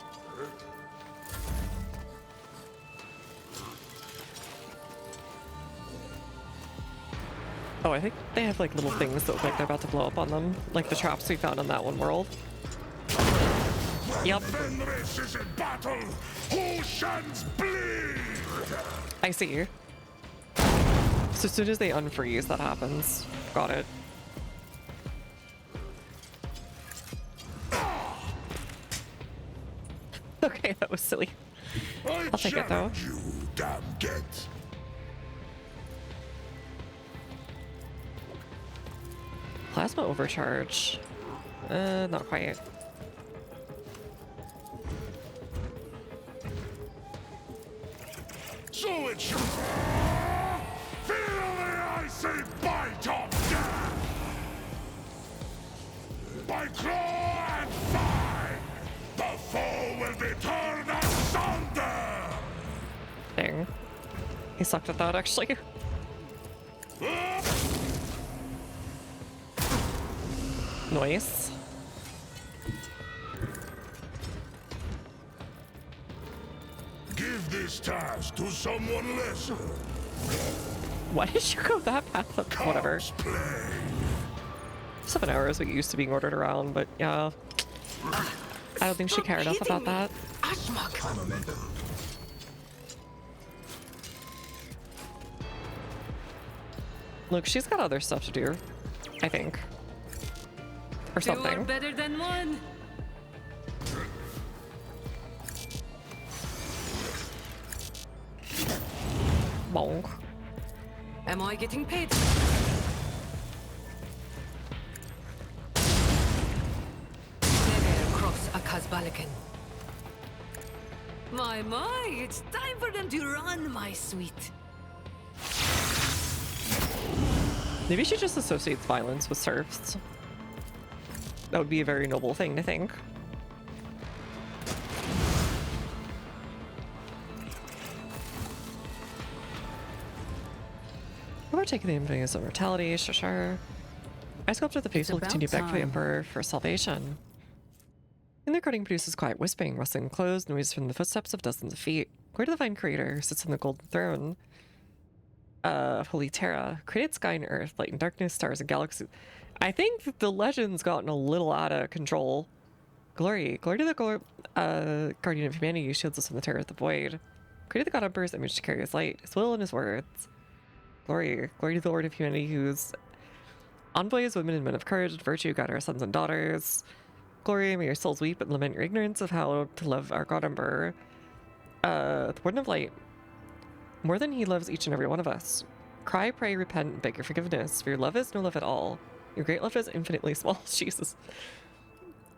Oh, I think they have like little things that look like they're about to blow up on them, like the traps we found in that one world. Yep. Fenris is in battle. Oceans bleed. I see. So as soon as they unfreeze, that happens. Got it. Okay, that was silly. I'll take it though. You damn get. Plasma overcharge. Not quite. So it should. Feel the icy bite of death. By claw and fang, the foe will be turned asunder. Dang. He sucked at that actually. Nice. Give this task to someone lesser. Why did you go that path? Whatever. Cops play. 7 hours we used to being ordered around, but yeah. I don't think she cared enough about that. Look, she's got other stuff to do, I think. Or Two are something. better than one. Bonk. Am I getting paid? Never cross a Kazbalikan. My, it's time for them to run, my sweet. Maybe she just associates violence with serfs. That would be a very noble thing to think. We're taking the infamous of mortality, sure. I sculpted the faithful about continue back to the time. Emperor for salvation. In the recording produces quiet whispering, rustling clothes, noise from the footsteps of dozens of feet. Where the divine creator sits on the golden throne of Holy Terra, created sky and earth, light and darkness, stars and galaxies. I think the legend's gotten a little out of control. Glory to the guardian of humanity who shields us from the terror of the void. Created the God Emperor's image to carry his light, his will, and his words. Glory to the Lord of humanity whose envoys, women and men of courage and virtue, guide our sons and daughters. Glory, may your souls weep and lament your ignorance of how to love our God Emperor. The Warden of Light. More than he loves each and every one of us. Cry, pray, repent, and beg your forgiveness, for your love is no love at all. Your great love is infinitely small. Jesus.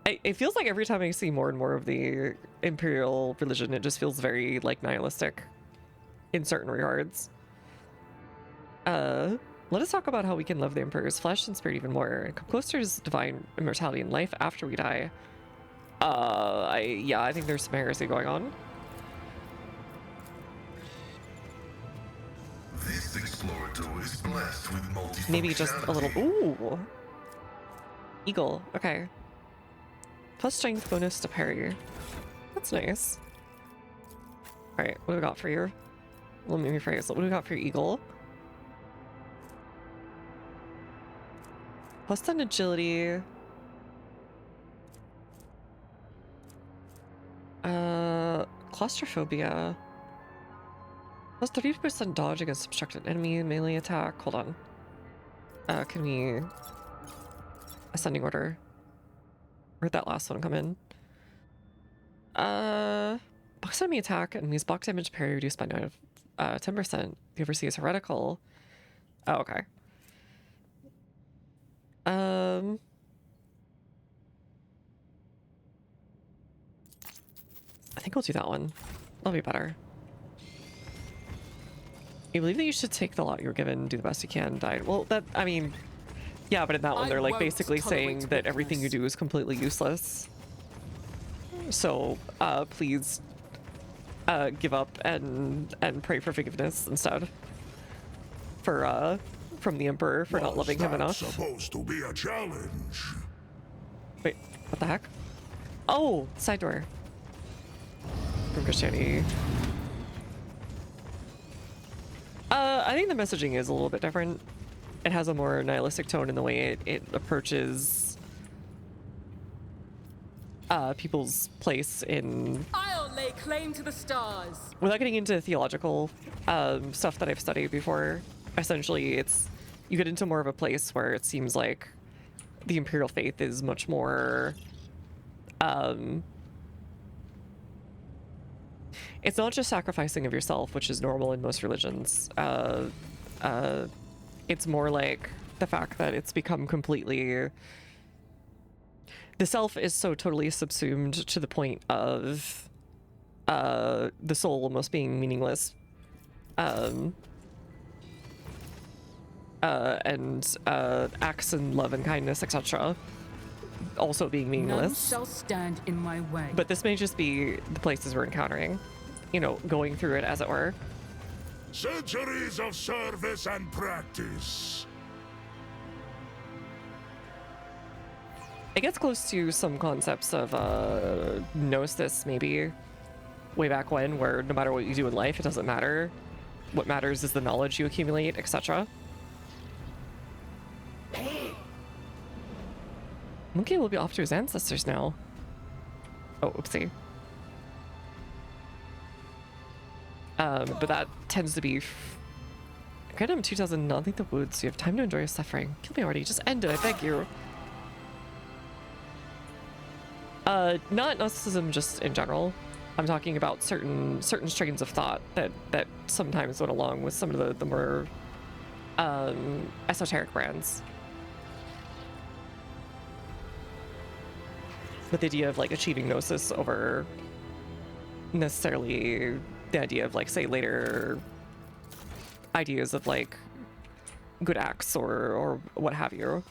It feels like every time I see more and more of the imperial religion, it just feels very, like, nihilistic in certain regards. Let us talk about how we can love the Emperor's flesh and spirit even more, and come closer to his divine immortality in life after we die. I think there's some heresy going on. This explorator is blessed with multifunctionality. Maybe just a little. Ooh. Eagle. Okay. Plus strength bonus to parry. That's nice. Alright, what do we got for you? Let me rephrase. What do we got for your eagle? Plus 10 agility. Claustrophobia. Plus 30% dodge against obstructed enemy melee attack. Hold on. Can we... Ascending order. Where'd that last one come in? Box enemy attack, enemies block damage parry reduced by 10%. The oversee is heretical. Oh, okay. I think we'll do that one. That'll be better. You believe that you should take the lot you were given, do the best you can, die. Well, that, I mean, yeah, but in that one I they're like won't basically saying tolerate that everything you weakness. do is completely useless. So, please, give up and pray for forgiveness instead. For, from the Emperor for not loving him enough. Supposed to be a challenge. Wait, what the heck? Oh, side door. From Christianity. I think the messaging is a little bit different. It has a more nihilistic tone in the way it approaches people's place in... I'll lay claim to the stars. Without getting into theological stuff that I've studied before, essentially it's... You get into more of a place where it seems like the Imperial faith is much more... it's not just sacrificing of yourself, which is normal in most religions. It's more like the fact that it's become completely... The self is so totally subsumed to the point of the soul almost being meaningless. And acts and love and kindness, etc. also being None meaningless. shall stand in my way. But this may just be the places we're encountering. You know, going through it, as it were. Centuries of service and practice. It gets close to some concepts of gnosis, maybe, way back when, where no matter what you do in life, it doesn't matter. What matters is the knowledge you accumulate, etc. Monkey will be off to his ancestors now. Oh, oopsie. But that tends to be... Grandam 2000, not leave the woods. You have time to enjoy your suffering. Kill me already. Just end it, I beg you. Not Gnosticism just in general. I'm talking about certain strains of thought that sometimes went along with some of the more esoteric brands. With the idea of like achieving gnosis over necessarily the idea of like, say, later ideas of like good acts or what have you.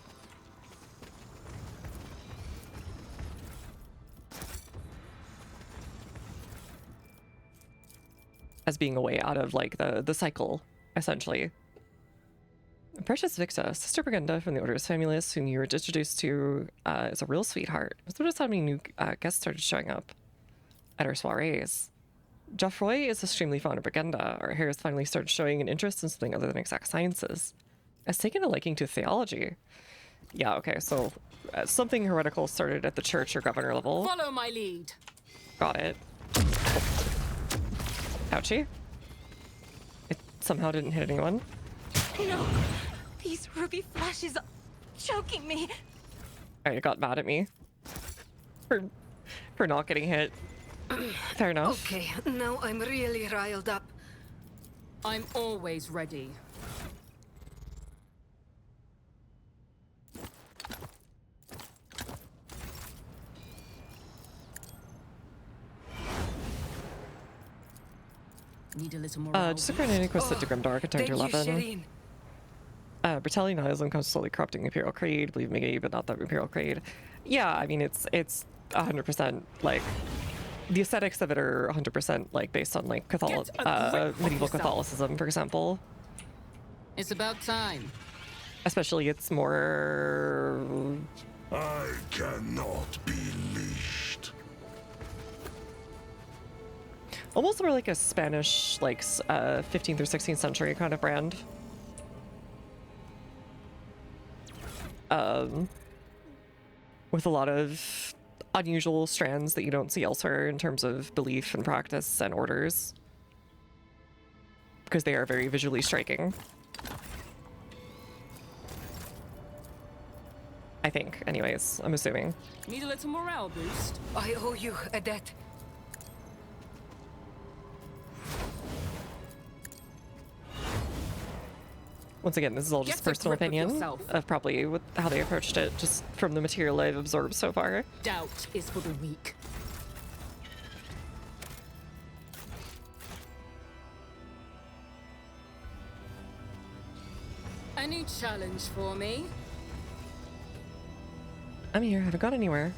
As being a way out of like the cycle, essentially. Precious Victa, Sister Brigenda from the Order's Famulus, whom you were introduced to, is a real sweetheart. So notice how many new guests started showing up at our soirees. Geoffroy is extremely fond of Brigenda. Our hair has finally started showing an interest in something other than exact sciences. Has taken a liking to theology. Yeah, okay, so something heretical started at the church or governor level. Follow my lead. Got it. Ouchie. It somehow didn't hit anyone. No! These ruby flashes are choking me! Alright, it got mad at me. For not getting hit. Fair enough. Okay, now I'm really riled up. I'm always ready. Need a little more. Just a grenade quest at Grimdark at Thank turn you, 11. Shireen. Brutality nihilism comes slowly corrupting the Imperial Creed. Believe me, but not the Imperial Creed. Yeah, I mean, it's 100% like the aesthetics of it are 100% like based on like medieval Catholicism, for example. It's about time. Especially, it's more. I cannot be leashed. Almost more like a Spanish, like 15th or 16th century kind of brand. With a lot of unusual strands that you don't see elsewhere in terms of belief and practice and orders. Because they are very visually striking. I think, anyways, I'm assuming. Need a little morale boost. I owe you a debt. Once again, this is all just Get a personal grip of opinion yourself. of probably how they approached it, just from the material I've absorbed so far. Doubt is for the weak. A new challenge for me. I'm here, haven't gone anywhere.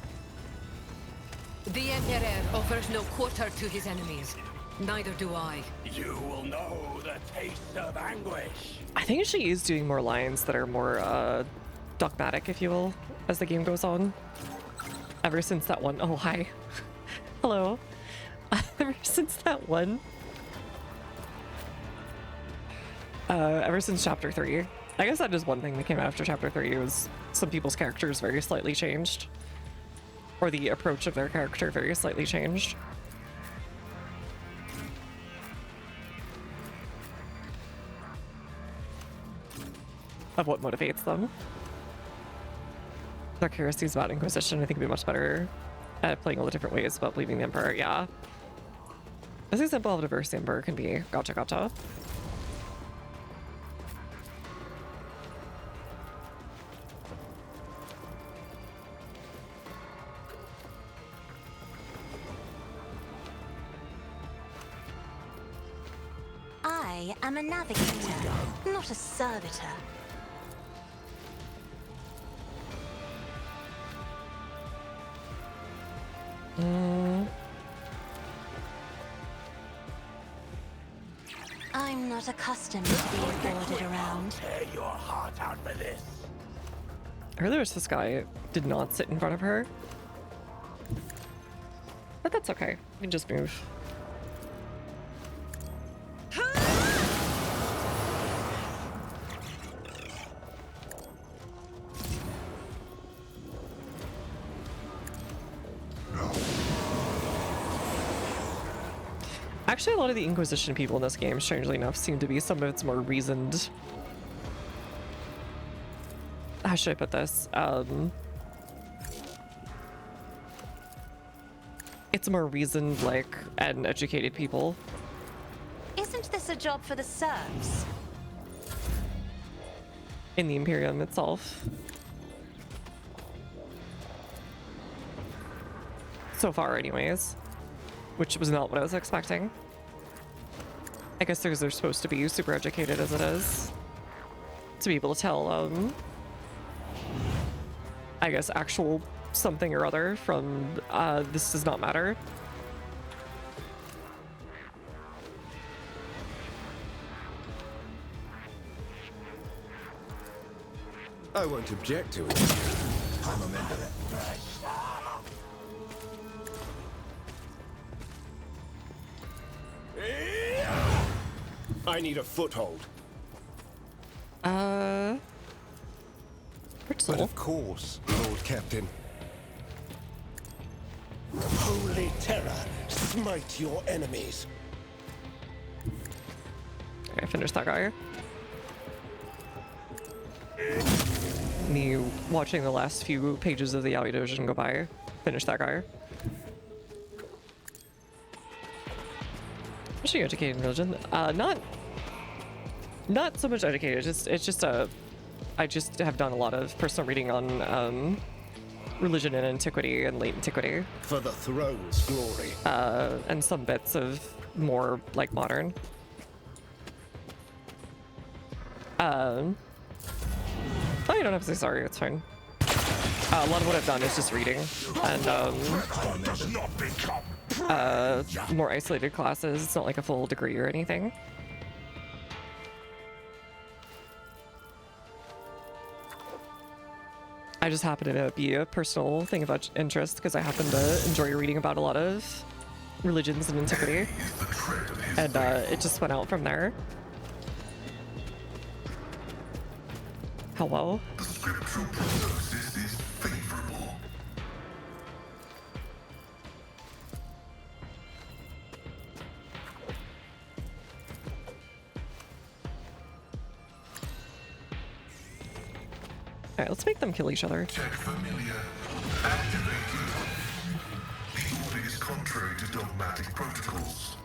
The Emperor offers no quarter to his enemies. Neither do I. You will know the taste of anguish. I think she is doing more lines that are more dogmatic, if you will, as the game goes on. Ever since that one, oh hi. Hello. Ever since that one. Ever since chapter 3. I guess that is one thing that came after chapter 3 was some people's characters very slightly changed. Or the approach of their character very slightly changed. Of what motivates them. Dark heresies about Inquisition, I think would be much better at playing all the different ways about believing the Emperor, yeah. This example of diverse the Emperor can be. Gotcha, gotcha. I am a navigator, not a servitor. I'm not accustomed to being ordered around. Tear your heart out for this. Earlier this guy did not sit in front of her. But that's okay. We can just move. Actually, a lot of the Inquisition people in this game, strangely enough, seem to be some of its more reasoned... How should I put this? It's more reasoned, like, and educated people. Isn't this a job for the serfs? In the Imperium itself. So far, anyways. Which was not what I was expecting. I guess they're supposed to be super educated as it is. To be able to tell, I guess, actual something or other from, this does not matter. I won't object to it. I'm a member. I need a foothold. But of course, Lord Captain. Holy terror, smite your enemies. Okay, finish that guy. Me watching the last few pages of the Yaoi Dojin go by. Finish that guy. Actually educated in religion. Not so much educated, it's just I just have done a lot of personal reading on religion in antiquity and late antiquity. For the throne's glory. And some bits of more like modern. Oh, you don't have to say sorry, it's fine. A lot of what I've done is just reading and more isolated classes. It's not like a full degree or anything. I just happen to be a personal thing of interest because I happen to enjoy reading about a lot of religions in antiquity, and it just went out from there. Hello? The scriptural prognosis is favorable. Alright, let's make them kill each other. Tech familiar activated. The order is contrary to dogmatic protocols.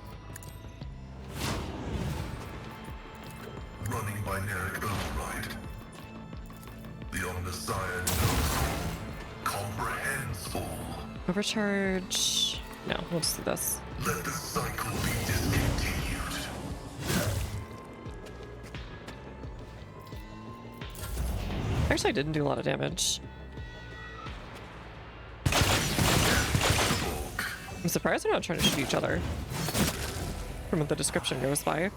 Running binary override. The Omniscient comprehends all. Overcharge. No, we'll just do this. Let the cycle be discontinued. Actually, I didn't do a lot of damage. I'm surprised they're not trying to shoot each other. From what the description goes by.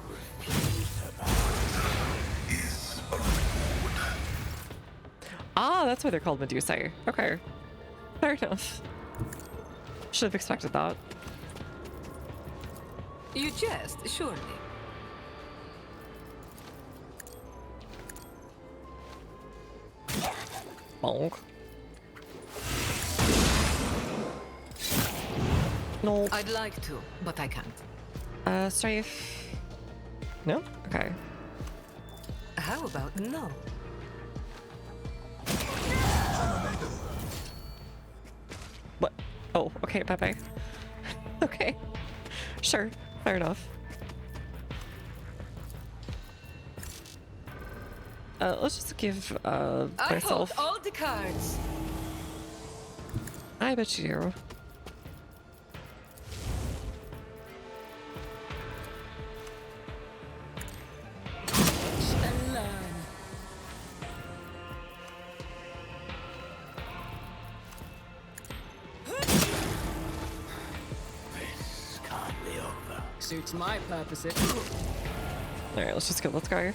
Ah, that's why they're called Medusae. Okay. Fair enough. Should have expected that. You jest, surely. Bonk. No. I'd like to, but I can't. Strafe. No? Okay. How about no? What? Oh, okay, bye-bye. Okay. Sure, fair enough. Let's just give, myself... I hold all the cards. I bet you do. And learn. This can't be over. Suits my purposes. Alright, let's just kill this guy.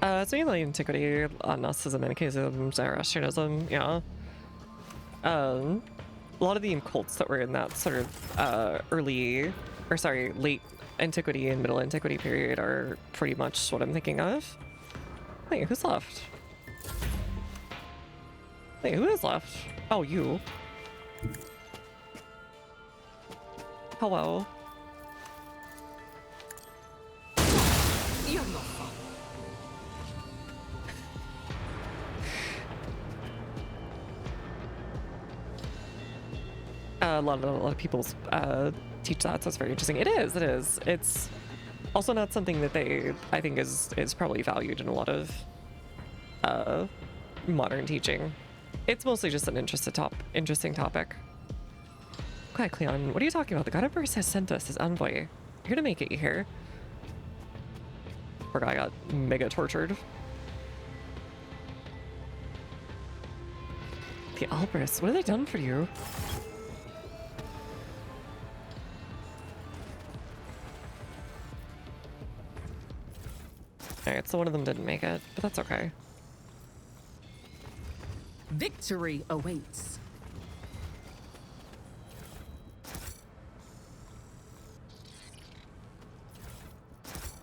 It's mainly antiquity, Gnosticism, Manichaeism, Zoroastrianism, yeah. A lot of the cults that were in that sort of late antiquity and middle antiquity period are pretty much what I'm thinking of. Wait, who's left? Wait, who is left? Oh, you. Hello. You're not fun. A lot of people teach that, so it's very interesting. It is. It's also not something that I think is probably valued in a lot of modern teaching. It's mostly just an interesting topic. Okay, Cleon, what are you talking about? The God Empress has sent us his envoy. You're gonna make it, you hear? Poor guy got mega tortured. The Albris, what have they done for you? Alright, so one of them didn't make it, but that's okay. Victory awaits.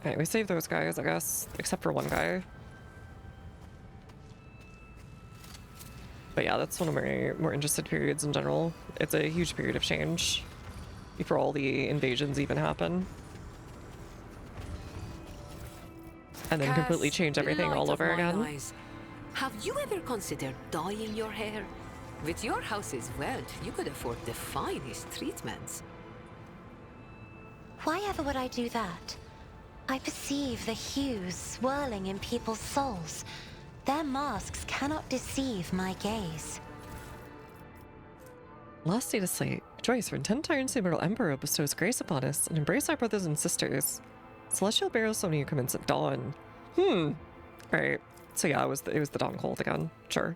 Alright, we saved those guys, I guess, except for one guy. But yeah, that's one of my more interested periods in general. It's a huge period of change before all the invasions even happen. And then completely change everything all over again. Eyes. Have you ever considered dyeing your hair? With your house's wealth, you could afford the finest treatments. Why ever would I do that? I perceive the hues swirling in people's souls. Their masks cannot deceive my gaze. Last day to slate. Joyce, for 10 times the Immortal Emperor bestows grace upon us and embrace our brothers and sisters. Celestial burial ceremony commence at dawn. Alright. So yeah, it was the dawn cold again. Sure.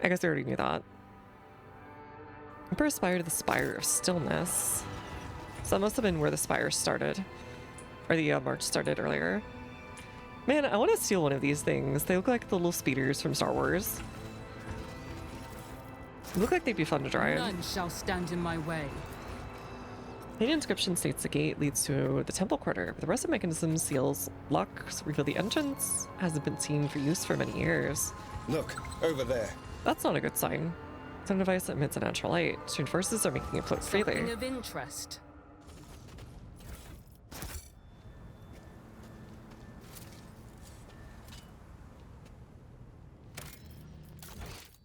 I guess I already knew that. Emperor Spire to the Spire of Stillness. So that must have been where the Spire started. Or the march started earlier. Man, I want to steal one of these things. They look like the little speeders from Star Wars. They look like they'd be fun to drive. None shall stand in my way. The inscription states the gate leads to the temple quarter, but the rest of mechanisms, seals, locks reveal the entrance hasn't been seen for use for many years. Look, over there. That's not a good sign. Some device that emits a natural light. Strange forces are making it float freely. Something of interest.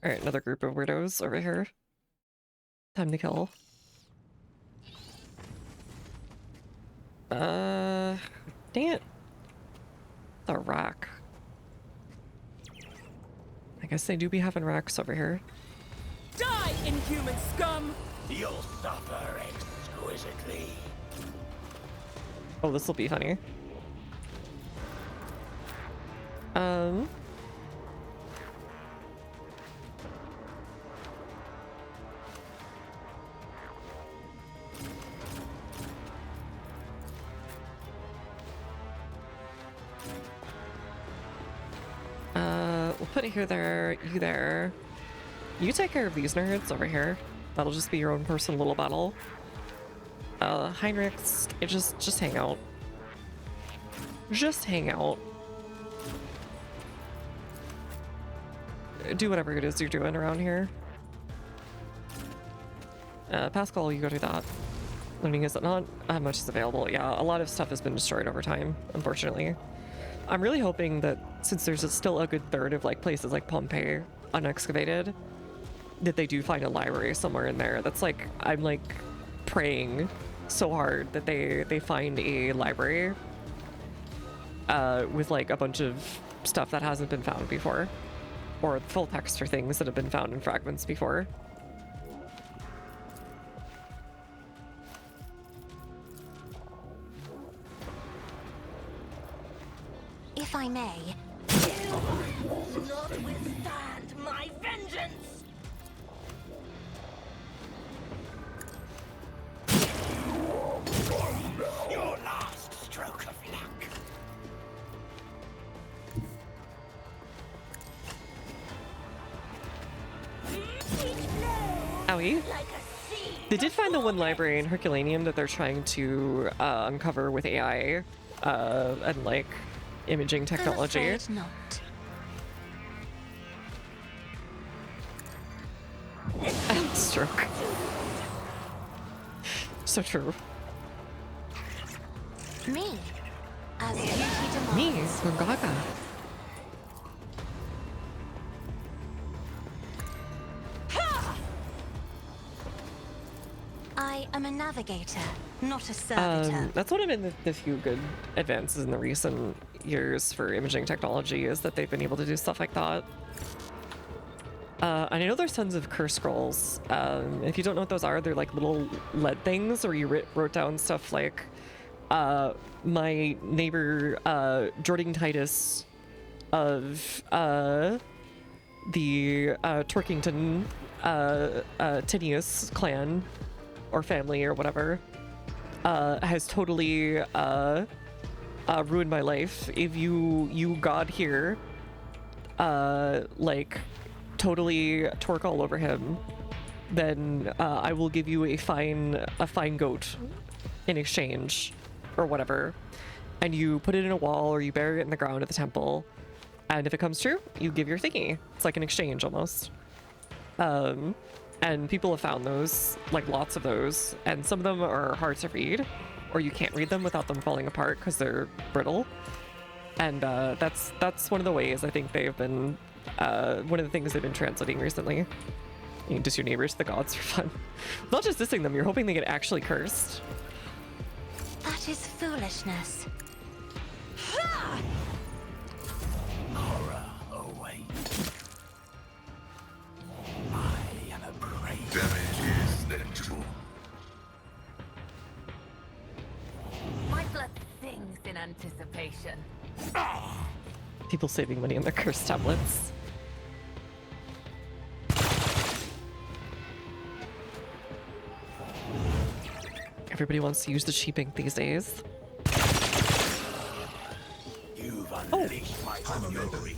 Alright, another group of weirdos over here. Time to kill. Dang it. The rack. I guess they do be having racks over here. Die, inhuman scum! You'll suffer exquisitely. Oh, this will be funny. Um. We'll put it here, there, you there. You take care of these nerds over here. That'll just be your own personal little battle. Heinrichs, just hang out. Just hang out. Do whatever it is you're doing around here. Pascal, you go do that. Learning is not how much is available. Yeah, a lot of stuff has been destroyed over time, unfortunately. I'm really hoping that since there's still a good third of like places like Pompeii unexcavated, that they do find a library somewhere in there. That's like, I'm like praying so hard that they find a library with like a bunch of stuff that hasn't been found before, or full text for things that have been found in fragments before. If I may. You will not withstand my vengeance! Your last stroke of luck. Owie. They did find the one library in Herculaneum that they're trying to uncover with AI and like imaging technology. I'm afraid not. Stroke. So true. Me, as duty demands. Me, Gongaga. I am a navigator, not a servitor. That's one of the few good advances in the recent years for imaging technology, is that they've been able to do stuff like that. And I know there's tons of curse scrolls. If you don't know what those are, they're like little lead things where you wrote down stuff like, my neighbor, Jordan Titus of the Torkington Tinius clan or family or whatever, has totally ruined my life. If you god here, like totally torque all over him, then I will give you a fine goat in exchange or whatever, and you put it in a wall or you bury it in the ground at the temple, and if it comes true, you give your thingy. It's like an exchange almost. And people have found those, like lots of those, and some of them are hard to read, or you can't read them without them falling apart because they're brittle. And that's one of the ways I think they've been, one of the things they've been translating recently. You can diss your neighbors to the gods for fun. Not just dissing them, you're hoping they get actually cursed. That is foolishness. Horror awaits. I am a prey. Damage is negligible. My blood sings in anticipation. People saving money on their curse tablets. Everybody wants to use the cheap ink these days. You've unleashed my fury.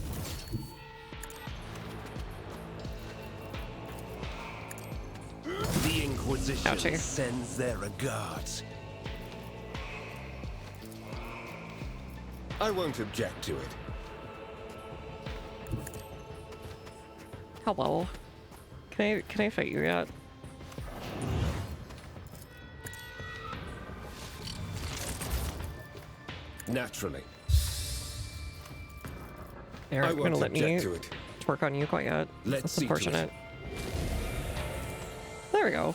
The Inquisition Ouchie. sends their regards. I won't object to it. Hello. Can I fight you yet? Naturally. They're I not gonna won't let me object to it. work on you quite yet. Let's That's see to it. unfortunate. There we go.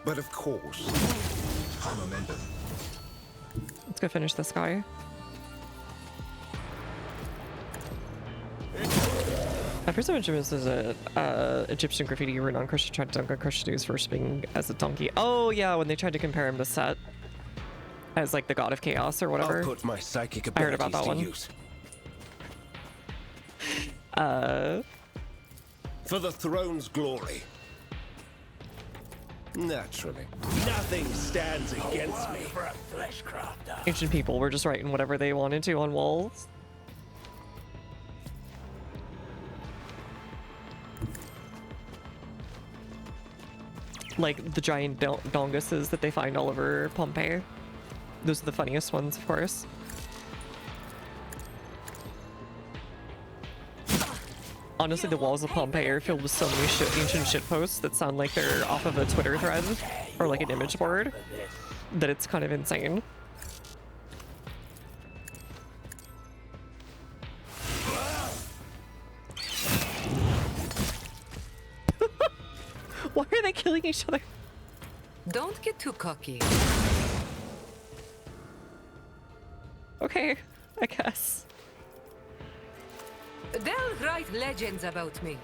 But of course. Let's go finish this guy. Presume this is a Egyptian graffiti where non-Christian tried to dunk on Christian who's first being as a donkey. Oh yeah, when they tried to compare him to Set. as like the god of chaos or whatever. I'll put my psychic I heard about abilities that to one. use. For the throne's glory. Naturally. Nothing stands against me. For a flesh crafter. Ancient people were just writing whatever they wanted to on walls. Like the giant donguses that they find all over Pompeii. Those are the funniest ones, of course. Honestly, the walls of Pompeii are filled with so many ancient shitposts that sound like they're off of a Twitter thread or like an image board that it's kind of insane. Why are they killing each other? Don't get too cocky. Okay, I guess. They'll write legends about me.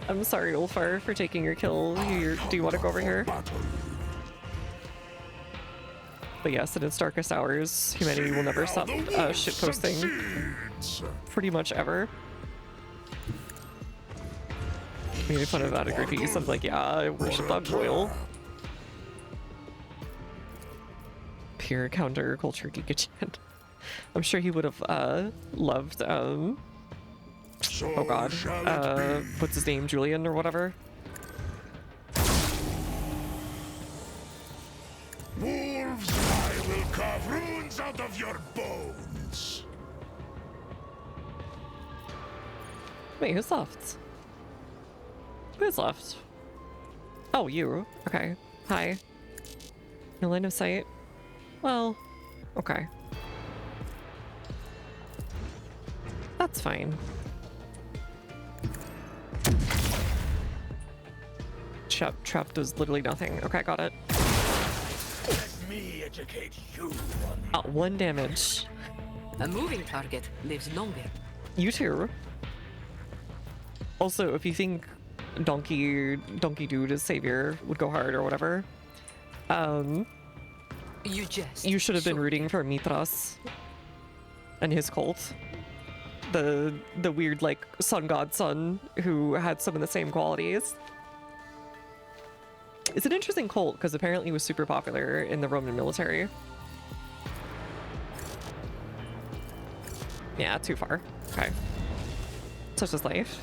I'm sorry, Ulfar, for taking your kill. Do you want to go over here? But yes, in its darkest hours, humanity will never stop shitposting. Pretty much ever. Making fun of autographies. I'm like, yeah, I worship that boil. Pure counterculture Giga-chan. I'm sure he would have loved oh god, what's his name, Julian or whatever? Wolves, I will carve runes out of your bones. Wait, who's left? Who is left? Oh, you. Okay. Hi. No line of sight? Well, okay. That's fine. Trap does literally nothing. Okay, got it. Let me educate you. 1 damage. A moving target lives longer. You too. Also, if you think Donkey Dude is savior would go hard or whatever, you should have been rooting for Mithras and his cult. The weird like sun god son who had some of the same qualities. It's an interesting cult because apparently it was super popular in the Roman military. Yeah, too far. Okay. Such is life.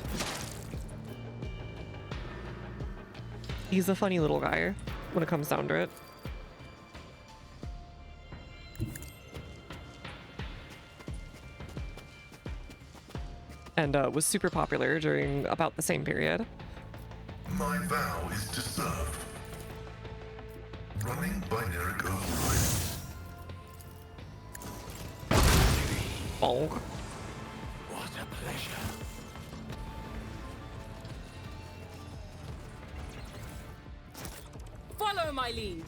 He's a funny little guy when it comes down to it. And was super popular during about the same period. My vow is to serve. Running binaric override. Bonk. What a pleasure. Follow my lead.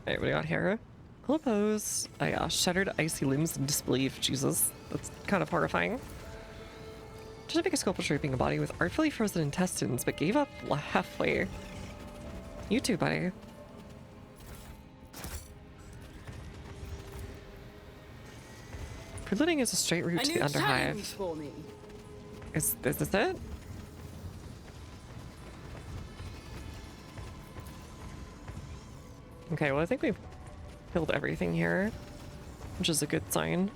Alright, what do we got here? Hello pose. Oh yeah, shattered icy limbs in disbelief. Jesus, that's kind of horrifying. Just a big sculpture shaping a body with artfully frozen intestines, but gave up halfway. You too, buddy. Preluding is a straight route to the Underhive. For me. Is this it? Okay, well I think we've killed everything here, which is a good sign.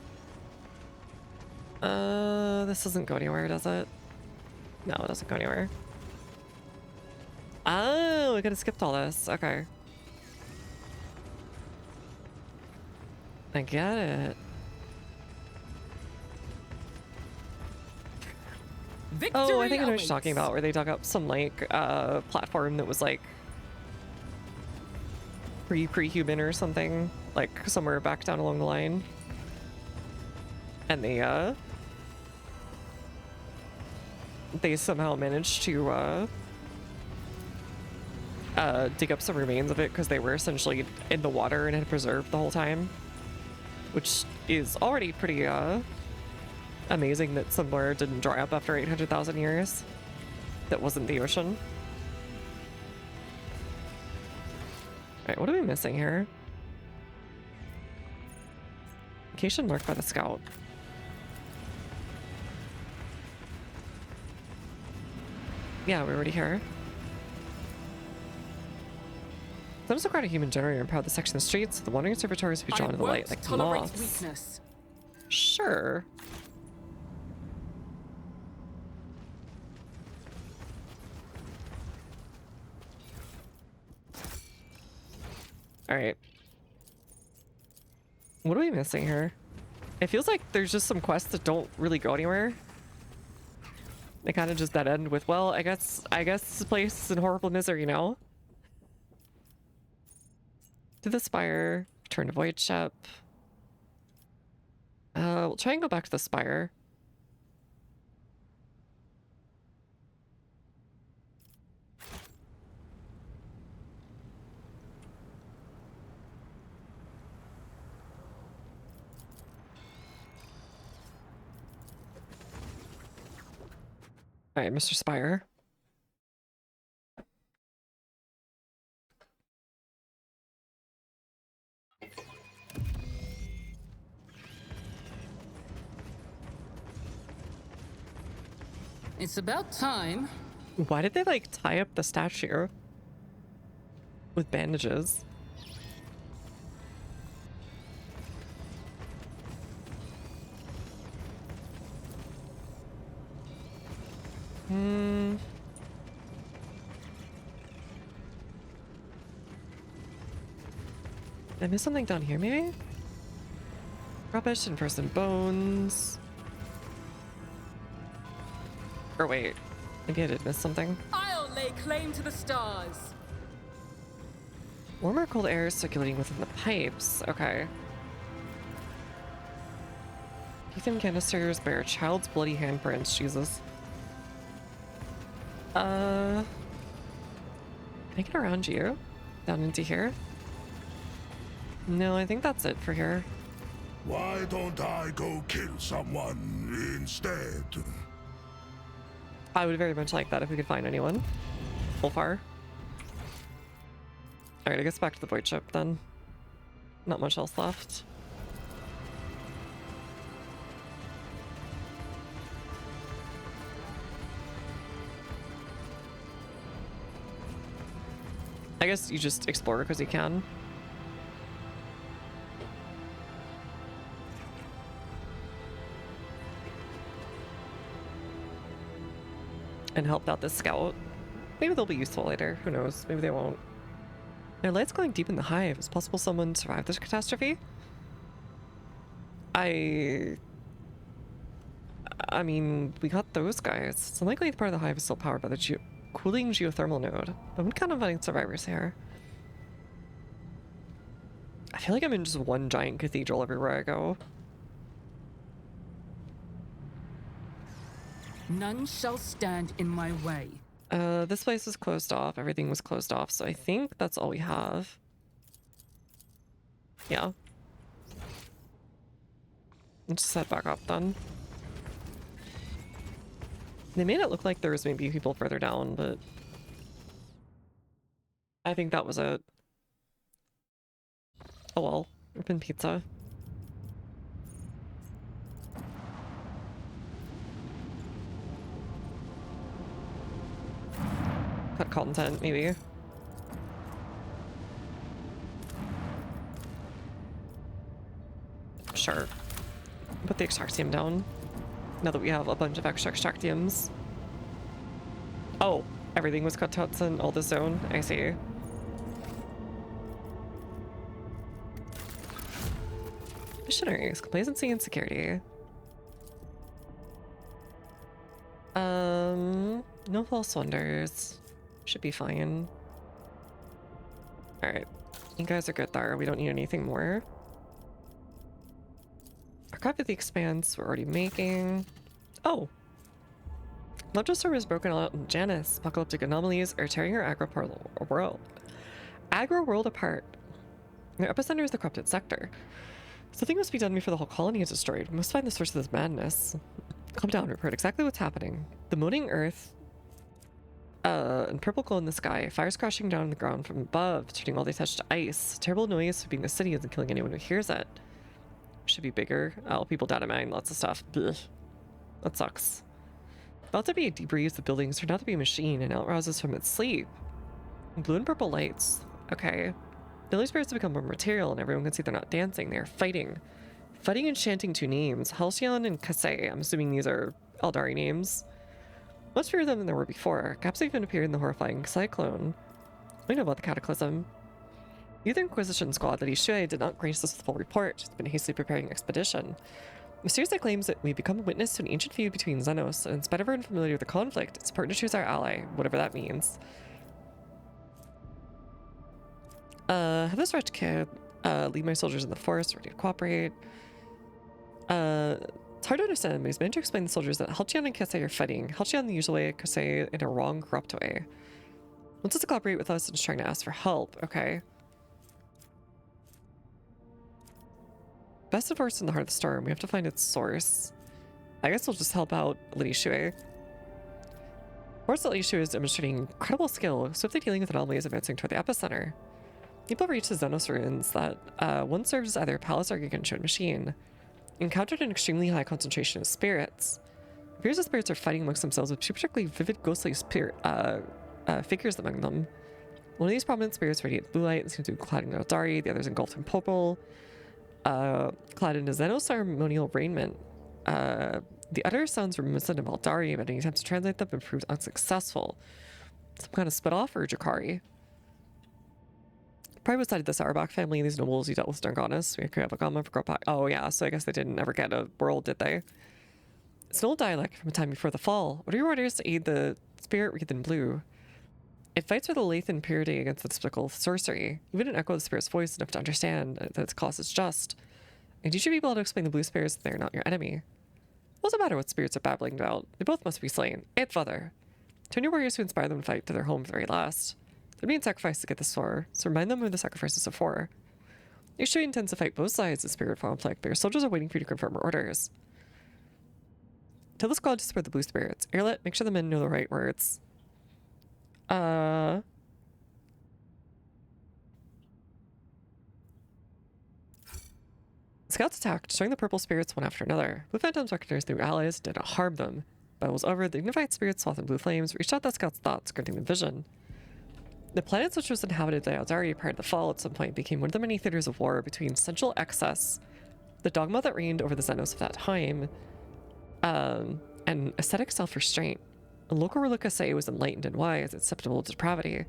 This doesn't go anywhere, does it? No, it doesn't go anywhere. Oh, we could have skipped all this. Okay. I get it. Victory Oh, I think I know what awaits. you're talking about, where they dug up some like platform that was like pre-human or something, like somewhere back down along the line. And they somehow managed to dig up some remains of it because they were essentially in the water and had preserved the whole time, which is already pretty amazing that somewhere didn't dry up after 800,000 years. That wasn't the ocean. Alright, what are we missing here? Location marked by the scout. Yeah, we're already here. Some required a human generator and power the section of the streets, so the wandering servitors will be drawn to the light like tolerate moths. weakness. Sure. Alright. What are we missing here? It feels like there's just some quests that don't really go anywhere. They kind of just dead end with, well, I guess this place is in horrible misery now. To the spire, return to void ship. We'll try and go back to the spire. All right, Mr. Spire. It's about time. Why did they like tie up the statue with bandages? Did I miss something down here, maybe? Rubbish and frozen bones. Or wait, maybe I did miss something. I'll lay claim to the stars. Warm or cold air is circulating within the pipes. Okay. Lithium canisters bear a child's bloody handprints. Jesus. Can I get around you? Down into here? No, I think that's it for here. Why don't I go kill someone instead? I would very much like that if we could find anyone. Ulfar. Alright, I guess back to the void ship then. Not much else left. I guess you just explore because you can. And helped out this scout. Maybe they'll be useful later. Who knows? Maybe they won't. Their light's glowing deep in the hive. Is it possible someone survived this catastrophe? I mean, we got those guys. It's unlikely the part of the hive is still powered by the cooling geothermal node. But we kind of finding survivors here. I feel like I'm in just one giant cathedral everywhere I go. None shall stand in my way. This place is closed off. Everything was closed off, so I think that's all we have. Yeah. Let's just head back up then. They made it look like there was maybe people further down, but I think that was it. Oh well, open pizza. Cut content, maybe. Sure. Put the extractium down. Now that we have a bunch of extra extractiums. Oh, everything was cut to in all the zone. I see. Missionaries, complacency and security. No false wonders. Should be fine. Alright. You guys are good there. We don't need anything more. Archive of the Expanse we're already making. Oh! Leptosaur is broken out in Janus. Apocalyptic anomalies are tearing our agro world apart. Their epicenter is the corrupted sector. Something must be done before the whole colony is destroyed. We must find the source of this madness. Calm down, report exactly what's happening. The moaning earth, and purple glow in the sky. Fires crashing down on the ground from above, turning all they touch to ice. Terrible noise sweeping the city and killing anyone who hears it. Should be bigger. Oh, people down in mine, lots of stuff. Blech. That sucks. About to be a debris of the buildings turned out to be a machine and outrouses from its sleep. Blue and purple lights. Okay. Building spirits have become more material and everyone can see they're not dancing, they're fighting. Fighting and chanting two names, Halcyon and Kasei. I'm assuming these are Eldari names. Much fewer than there were before. Gaps even appeared in the horrifying cyclone. We know about the cataclysm. The Youth Inquisition squad that Ishui did not grace us with a full report. She's been hastily preparing an expedition. Mysteriously claims that we've become a witness to an ancient feud between Xenos, and in spite of our unfamiliarity with the conflict, it's important to choose our ally, whatever that means. Have this wretched kid lead my soldiers in the forest, ready to cooperate. It's hard to understand, but he's meant to explain to the soldiers that Halcyon and Kasei are fighting. Halcyon the usual way, Kasei in a wrong, corrupt way. Wants us to cooperate with us and is trying to ask for help. Okay. Best of force in the heart of the storm. We have to find its source. I guess we'll just help out Lady Shui. Force Lady Shui is demonstrating incredible skill, swiftly dealing with anomalies advancing toward the epicenter. People reach the Xenos ruins that one serves as either a palace or a gargantuan machine. Encountered an extremely high concentration of spirits. It appears the spirits are fighting amongst themselves with two particularly vivid ghostly figures among them. One of these prominent spirits radiates blue light and seems to be clad in Eldari, the others engulfed in purple, clad in a Xenos ceremonial raiment. The other sounds reminiscent of Eldari, but any attempts to translate them have proved unsuccessful. Some kind of spit-off or Jakari. Probably was side of the Sauerbach family, these nobles you dealt with Darganis. We could have a Gama for Gropak. Oh yeah, so I guess they didn't ever get a world, did they? It's an old dialect from a time before the fall. What are your orders to aid the spirit wreathed in blue? It fights for the Lathan purity against the despicable sorcery. Even an echo of the spirit's voice enough to understand that its cause is just. And you should be able to explain the blue spirits that they're not your enemy. What's the matter what spirits are babbling about? They both must be slain. And father. Turn your warriors to inspire them to fight to their home at the very last. They're being sacrificed to get this far, so remind them of the sacrifices of for. Ishui intends to fight both sides of the spirit conflict, but your soldiers are waiting for you to confirm your orders. Tell the squad to spread the blue spirits. Airlet, make sure the men know the right words. Scouts attacked, destroying the purple spirits one after another. Blue phantoms recognized their allies, did not harm them. Battle was over, the dignified spirits swathed in blue flames, reached out the scouts' thoughts, granting them vision. The planet which was inhabited by Eldari prior to the fall at some point became one of the many theaters of war between sensual excess, the dogma that reigned over the Xenos of that time, and aesthetic self-restraint. A local ruler Kasei was enlightened and wise, acceptable to depravity.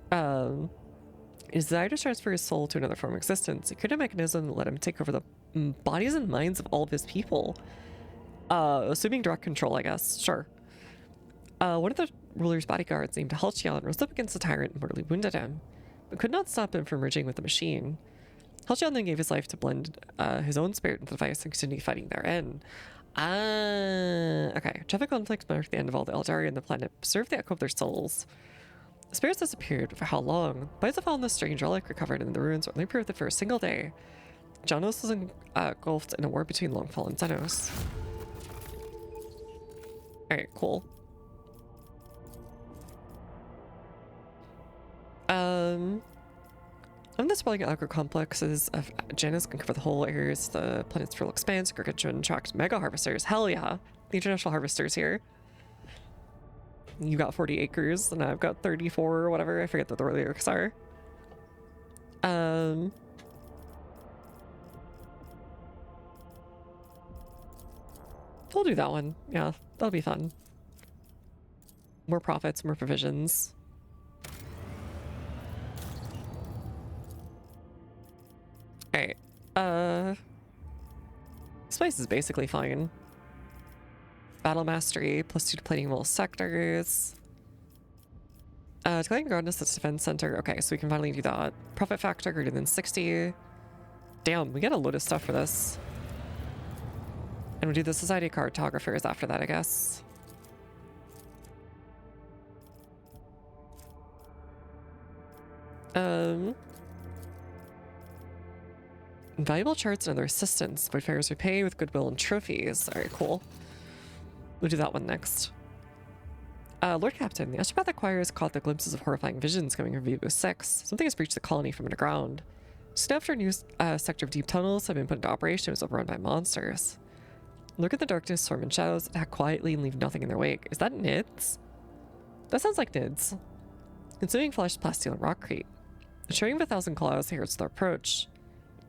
His desire to transfer his soul to another form of existence. He created a mechanism that let him take over the bodies and minds of all of his people. Assuming direct control, I guess. Sure. One of the ruler's bodyguards, named Halcyon, rose up against the tyrant and mortally wounded him, but could not stop him from merging with the machine. Halcyon then gave his life to blend his own spirit into the device and continue fighting therein. Okay. Traffic conflict marked the end of all the Eldari on the planet, preserved the echo of their souls. The spirits disappeared, but for how long? Bodies of fallen the strange relic recovered in the ruins were only proved for a single day. Janos was engulfed in a war between Longfall and Xenos. Alright, cool. On the sprawling agro complexes of Janus can cover the whole areas, the planet's fertile expanse, gargantuan attract mega harvesters. Hell yeah. The international harvesters here. You got 40 acres, and I've got 34 or whatever. I forget what the lyrics are. We'll do that one. Yeah, that'll be fun. More profits, more provisions. Alright. This place is basically fine. Battle mastery, +2 to plating all sectors. Declaring guardness at the defense center. Okay, so we can finally do that. Profit factor greater than 60. Damn, we get a load of stuff for this. And we'll do the Society of Cartographers after that, I guess. Invaluable charts and other assistance. Voidfarers repay with goodwill and trophies. Alright, cool. We'll do that one next. Lord Captain, the Astropathic Choir has caught the glimpses of horrifying visions coming from VO6. Something has breached the colony from underground. Soon after a new sector of deep tunnels have been put into operation, it was overrun by monsters. Lurk in the darkness, swarm in shadows, attack quietly, and leave nothing in their wake. Is that Nids? That sounds like Nids. Consuming flesh, plasteel, and rockcrete. The showing of 1,000 claws heralds their approach.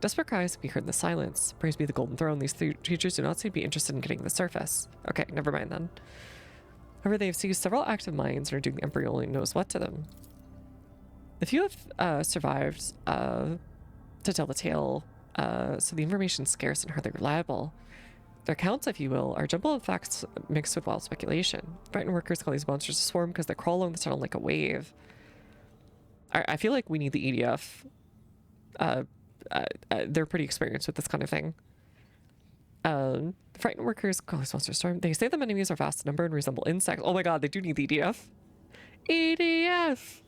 Desperate cries can be heard in the silence. Praise be the Golden Throne, these three creatures do not seem to be interested in getting to the surface. Okay, never mind then. However, they have seized several active mines and are doing the Emperor only knows what to them. The few have survived to tell the tale, so the information is scarce and hardly reliable. Their accounts, if you will, are a jumble of facts mixed with wild speculation. Brighton workers call these monsters a swarm because they crawl along the tunnel like a wave. I feel like we need the EDF. They're pretty experienced with this kind of thing. Frightened workers call these monsters storm. They say the enemies are vast in number and resemble insects. Oh my god, they do need the EDF. EDF!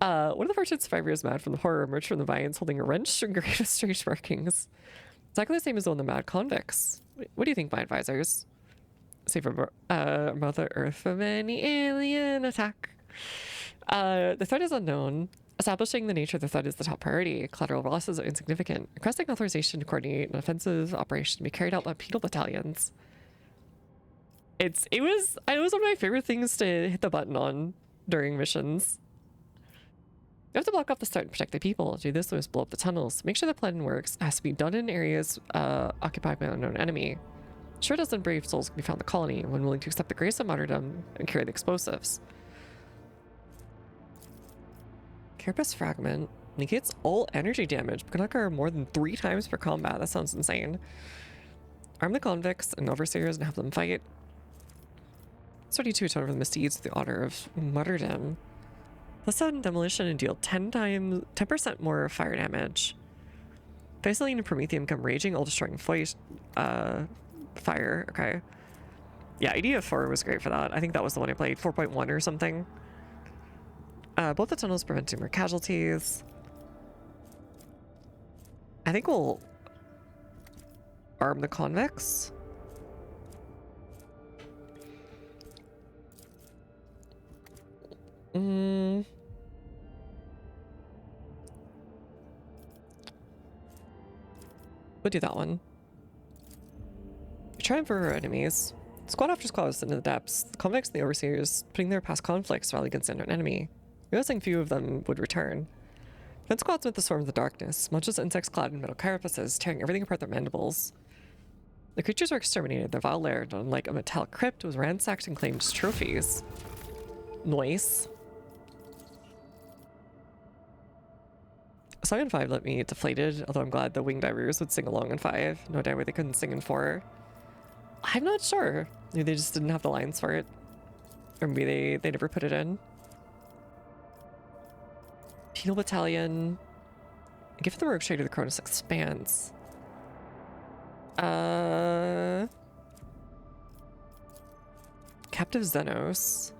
One of the fortunate survivors mad from the horror emerged from the vines holding a wrench engraved with strange markings. Exactly the same as the one the mad convicts. What do you think, my advisors? Save Mother Earth from any alien attack. The threat is unknown. Establishing the nature of the threat is the top priority. Collateral losses are insignificant. Requesting authorization to coordinate an offensive operation to be carried out by penal battalions. It was one of my favorite things to hit the button on during missions. You have to block off the start and protect the people. To do this, we must blow up the tunnels. Make sure the plan works. It has to be done in areas occupied by an unknown enemy. Sure dozen brave souls can be found in the colony when willing to accept the grace of martyrdom and carry the explosives. Carapace fragment negates all energy damage, but can occur more than 3 times per combat. That sounds insane. Arm the convicts and overseers and have them fight. 32 atone for the misdeeds with the honor of martyrdom. +7 demolition and deal 10% more fire damage. Vaseline and Promethium come raging, all destroying fire. Okay. Yeah, EDF4 was great for that. I think that was the one I played, 4.1 or something. Both the tunnels preventing more casualties. I think we'll arm the convicts. We'll do that one. Try and for our enemies. Squad after squad is into the depths. The convicts and the overseers putting their past conflicts rally against an enemy. Realizing few of them would return. Then squads met the swarm of the darkness, much as insects clad in metal carapaces, tearing everything apart their mandibles. The creatures were exterminated, their vile lair, unlike a metallic crypt, was ransacked and claimed as trophies. Nice. Song in 5 let me deflated, although I'm glad the wing divers would sing along in 5. No idea why they couldn't sing in 4. I'm not sure. Maybe they just didn't have the lines for it. Or maybe they never put it in. Penal Battalion. Give the Rogue Trader the Cronus Expanse. Captive Xenos.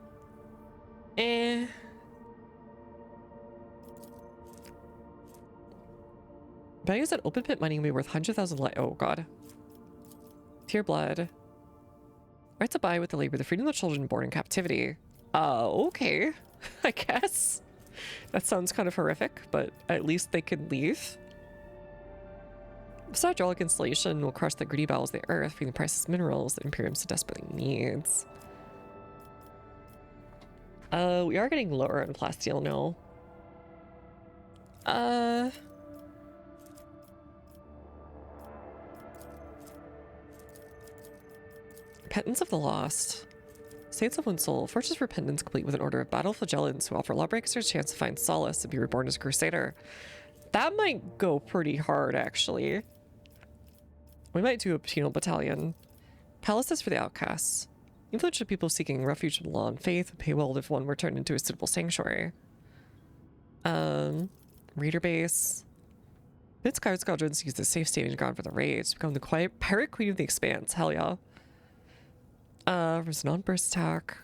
Values that open pit mining will be worth 100,000 light. Oh god. Pure blood. Right to buy with the labor, the freedom of the children born in captivity. Okay. I guess. That sounds kind of horrific, but at least they can leave. This hydraulic installation will crush the greedy bowels of the earth, feeding the priceless minerals that Imperium so desperately needs. We are getting lower on plasteel now. Repentance of the Lost. Saints of One Soul. Fortress repentance complete with an order of battle flagellants who offer lawbreakers a chance to find solace and be reborn as a crusader. That might go pretty hard, actually. We might do a penal battalion. Palaces for the outcasts. Influential people seeking refuge from law and faith would pay well if one were turned into a suitable sanctuary. Raider base. Its guard squadrons use the safe staging ground for the raids. Become the quiet pirate queen of the expanse. Hell yeah. Resonant burst attack.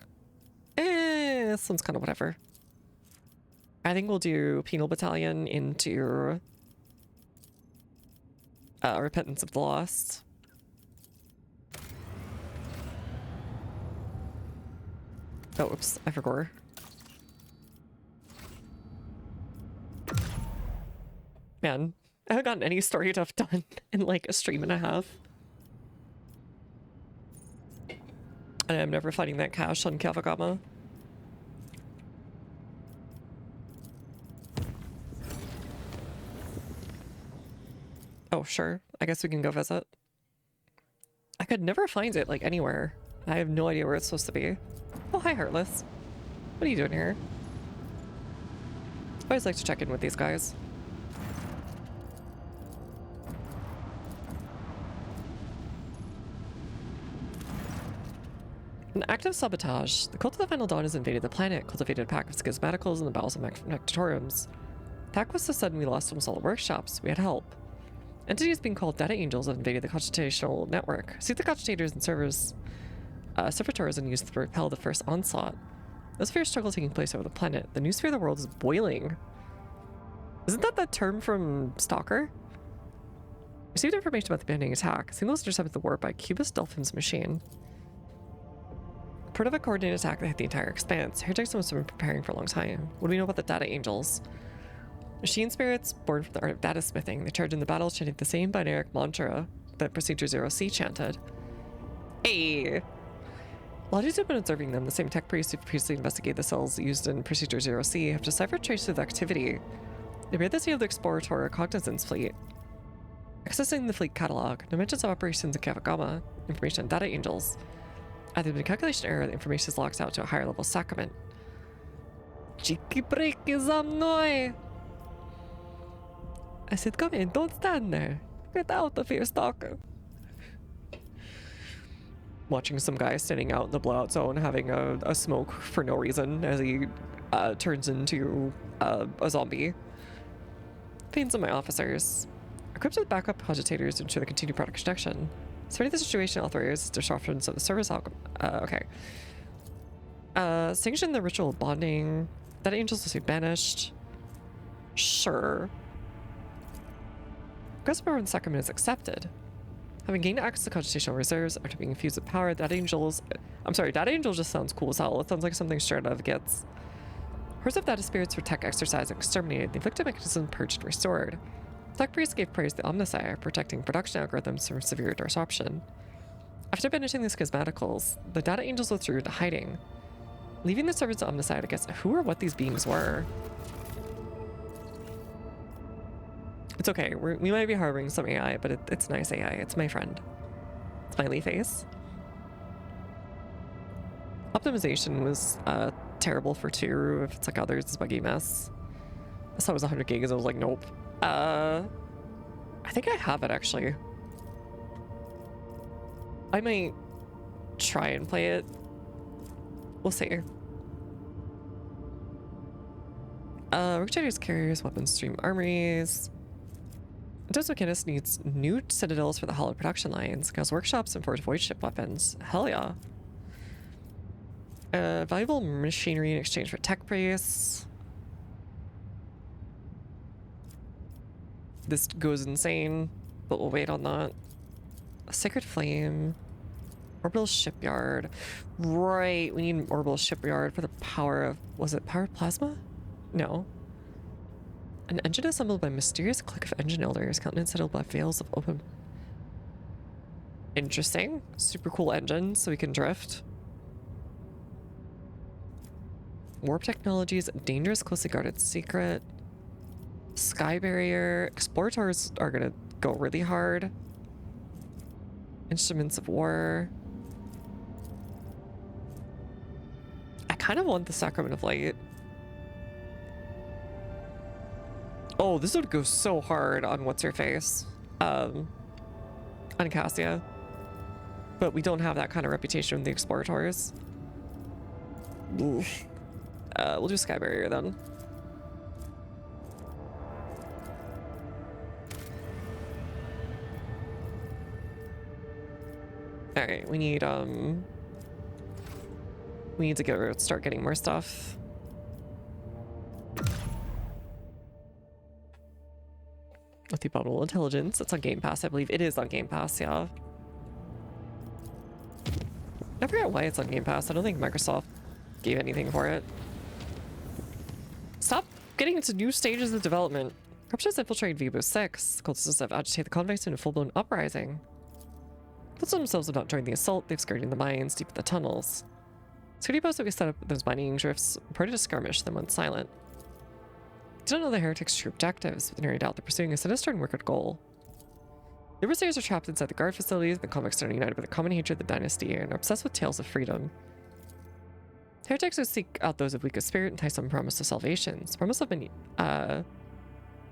This one's kind of whatever. I think we'll do penal battalion into Repentance of the Lost. Oh, oops, I forgot. Man, I haven't gotten any story stuff done in like a stream and a half. And I'm never finding that cache on Kavagama. Oh, sure. I guess we can go visit. I could never find it, like, anywhere. I have no idea where it's supposed to be. Oh, hi, Heartless. What are you doing here? I always like to check in with these guys. An active sabotage. The cult of the Final Dawn has invaded the planet, cultivated a pack of schismaticals in the bowels of nectatoriums. Attack was so sudden we lost almost all the workshops. We had help. Entities being called data angels have invaded the computational network. Seek the cogitators and servitors and use to repel the first onslaught. There's a fierce struggle taking place over the planet. The new sphere of the world is boiling. Isn't that term from Stalker? Received information about the pending attack. Signals intercepted the warp by Cubist Dolphin's machine. Part of a coordinated attack that hit the entire expanse. Heretics must have been preparing for a long time. What do we know about the data angels? Machine spirits born from the art of data smithing. They charged in the battle chanting the same binary mantra that Procedure 0C chanted. Hey! Lodges have been observing them. The same tech priests who previously investigated the cells used in Procedure 0C have deciphered traces of the activity. They appear the sea of the Explorator Cognizance fleet. Accessing the fleet catalog, no mentions of operations in Kavagama, information on data angels. Either been a calculation error, the information is locked out to a higher level sacrament. Cheeky breaky za mной! I said, come in, don't stand there. Get out of here, stalker. Watching some guy standing out in the blowout zone having a smoke for no reason as he turns into a zombie. Pains of my officers. Equipped with backup cogitators to ensure the continued product protection. Surveying the situation authorities disruptions of the service okay. Sanction the ritual bonding. That angels will be banished. Sure. Customer sacrament is accepted. Having gained access to cogitational reserves after being infused with power, data angels. I'm sorry, data angel just sounds cool as hell. It sounds like something straight out of Gits. Hordes of data spirits were tech exercised and exterminated. The inflicted mechanism purged and restored. Tech priests gave praise to the Omnisire, protecting production algorithms from severe disruption. After banishing the schismaticals, the data angels withdrew into hiding, leaving the servants of Omnisire to guess who or what these beings were. It's okay, we might be harboring some AI, but it's nice AI. It's my friend. Smiley face. Optimization was terrible for 2. If it's like others, it's a buggy mess. I thought it was 100 gigs. I was like, nope. I think I have it actually. I might try and play it. We'll see. Recharges carriers, weapons stream armories. Those mechanics needs new citadels for the hollow production lines, cause workshops and forge void ship weapons. Hell yeah. Valuable machinery in exchange for tech praise. This goes insane, but we'll wait on that. A sacred flame. Orbital shipyard. Right, we need an orbital shipyard for the power of, was it power plasma? No. An engine assembled by mysterious clique of engine elders, countenance settled by veils of open. Interesting. Super cool engine, so we can drift. Warp technologies, dangerous, closely guarded secret. Sky barrier. Explorators are gonna go really hard. Instruments of war. I kind of want the Sacrament of Light. Oh, this would go so hard on what's-her-face. On Cassia. But we don't have that kind of reputation with the Explorators. We'll do Sky Barrier then. Alright, we need to start getting more stuff. with the Abominable Intelligence. It's on Game Pass, I believe. It is on Game Pass, yeah. I forget why it's on Game Pass. I don't think Microsoft gave anything for it. Stop getting into new stages of development. Corruptions infiltrated Vibo 6. Cultists have agitated the convicts in a full-blown uprising. Cultists themselves have not joined the assault. They've skirted the mines, deep in the tunnels. Security posts that we set up those mining drifts reported a skirmish, then went silent. They don't know the heretics' true objectives, but in any doubt they're pursuing a sinister and wicked goal. The overseers are trapped inside the guard facilities, the convicts are united with a common hatred of the dynasty and are obsessed with tales of freedom. Heretics who seek out those of weakest spirit entice them with promise of salvation. The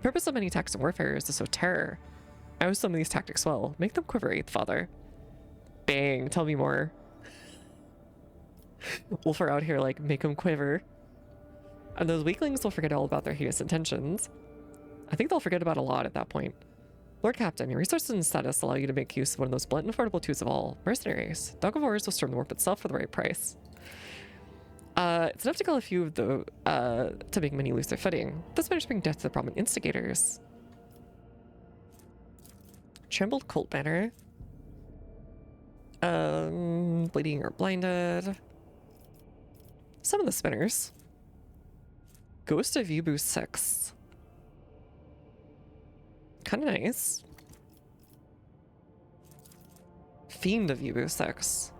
purpose of many tactics in warfare is to sow terror. I know some of these tactics well. Make them quiver, Eighth Father. Bang, tell me more. Wolfer out here like, make them quiver. And those weaklings will forget all about their heinous intentions. I think they'll forget about a lot at that point. Lord Captain, your resources and status allow you to make use of one of those blunt and affordable tools of all, mercenaries. Dog of Wars will storm the warp itself for the right price. It's enough to kill a few of the, to make many lose their footing. This might bring death to the prominent instigators. Trembled cult banner. Bleeding or blinded. Some of the spinners. Ghost of Yubu 6. Kind of nice. Fiend of Yubu 6.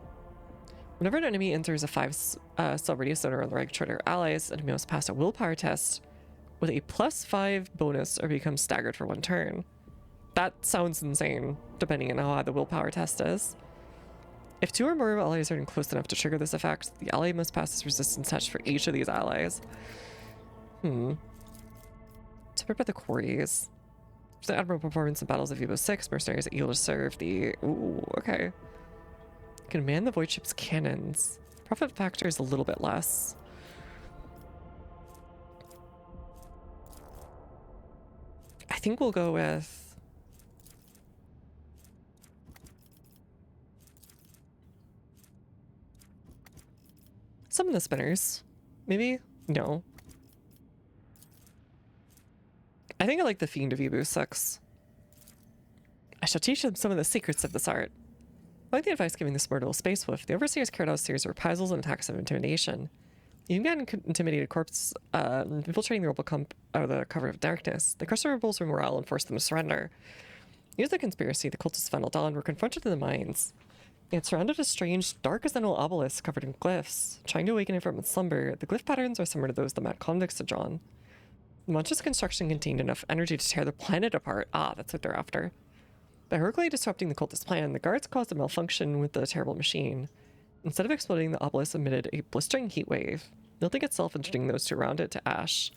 Whenever an enemy enters a 5-cell radius zone around the right shoulder allies, enemy must pass a willpower test with a +5 bonus or become staggered for 1 turn. That sounds insane, depending on how high the willpower test is. If 2 or more allies are close enough to trigger this effect, the ally must pass this resistance test for each of these allies. To prepare the quarries. There's an admirable performance in battles of Evo 6, mercenaries that yield to serve the... Ooh, okay. Can man the void ship's cannons. Profit factor is a little bit less. I think we'll go with... some of the spinners. Maybe? No. I think I like the Fiend of Ebu 6. I shall teach them some of the secrets of this art. I like the advice giving this mortal space wolf. The overseers carried out a series of reprisals and attacks of intimidation. You can get intimidated corpse, infiltrating the rebel out of the cover of darkness. They crushed the rebels' morale and forced them to surrender. Near the conspiracy, the cultists of Final Dawn were confronted in the mines. They had surrounded a strange, dark as an old obelisk covered in glyphs. Trying to awaken it from its slumber, the glyph patterns are similar to those the mad convicts had drawn. The monstrous construction contained enough energy to tear the planet apart. Ah, that's what they're after. By heroically disrupting the cultist plan, the guards caused a malfunction with the terrible machine. Instead of exploding, the obelisk emitted a blistering heat wave, melting itself and turning those two around it to ash.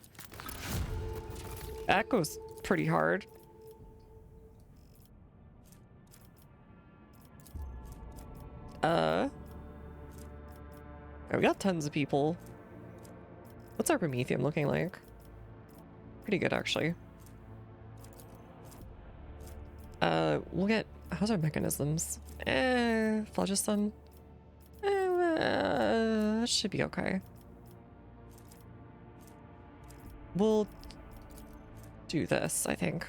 That goes pretty hard. We got tons of people. What's our Prometheum looking like? Pretty good, actually. We'll get... how's our mechanisms? Phlogiston? Should be okay. We'll do this, I think.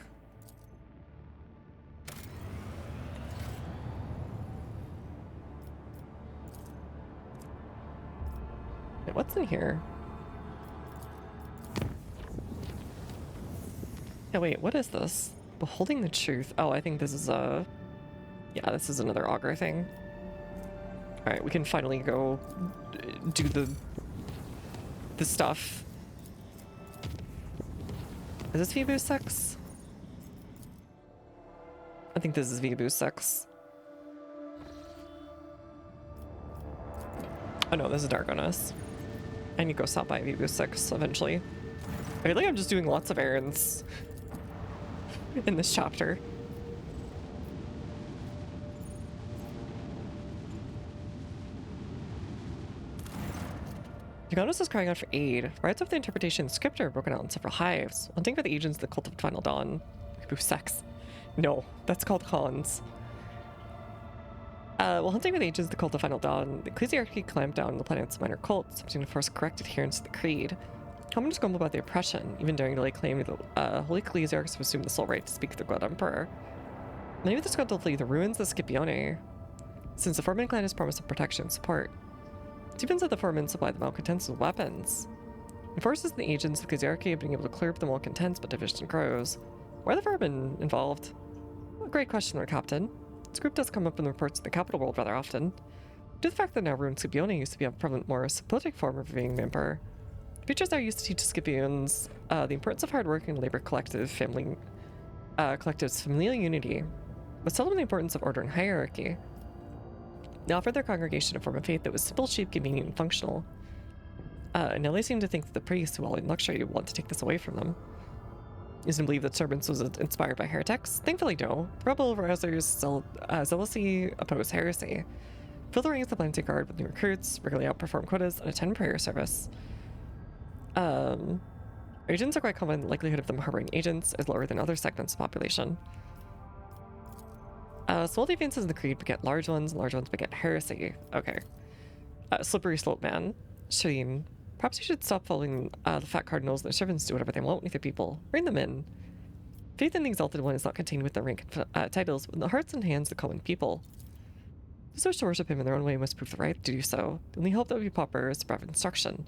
Wait, what's in here? Yeah, wait, what is this? Beholding the truth. Oh, I think this is a... yeah, this is another augur thing. Alright, we can finally go do the stuff. Is this Vibu 6? I think this is Vibu 6. Oh no, this is Dargonus. I need to go stop by Vibu 6 eventually. I feel like I'm just doing lots of errands in this chapter. Dragonus is crying out for aid. Rights of the interpretation script are broken out in several hives. Hunting for the agents of the cult of Final Dawn. Vibu sex. No, that's called cons. While hunting for the agents of the cult of Final Dawn, the ecclesiarchy clamped down on the planet's minor cults, attempting to force correct adherence to the creed. Common grumble about the oppression, even daring to lay claim to the holy ecclesiarchs have assumed the sole right to speak to the God Emperor. Many of the Scud flee the ruins of Scipione, since the Foreman clan has promised protection and support. Demons of the Foreman supply the malcontents with weapons. The forces and the agents of the ecclesiarchy have been able to clear up the malcontents, but division grows. Why are the Foreman involved? Well, great question, Lord Captain. This group does come up in the reports of the capital world rather often. Due to the fact that now ruined Scipione used to be a prevalent, more sympathetic form of being the Emperor. Teachers there used to teach Scipions the importance of hard work and labor collective's familial unity, but seldom the importance of order and hierarchy. They offered their congregation a form of faith that was simple, cheap, convenient, and functional. And now they seem to think that the priests, who all in luxury, want to take this away from them. You seem to believe that sermons was inspired by heretics? Thankfully, no. The rebel rousers zealously oppose heresy. Fill the ranks of the Planetary Guard with new recruits, regularly outperform quotas, and attend prayer service. Agents are quite common. The likelihood of them harboring agents is lower than other segments of the population. Small deviances in the creed beget large ones, and large ones beget heresy. Okay. Slippery slope man. Shireen, perhaps you should stop following the fat cardinals and their servants do whatever they want with their people. Rein them in. Faith in the Exalted One is not contained with their rank and titles, but in the hearts and hands of the common people. Those who wish to worship him in their own way must prove the right to do so. The only hope that would be proper is to provide instruction.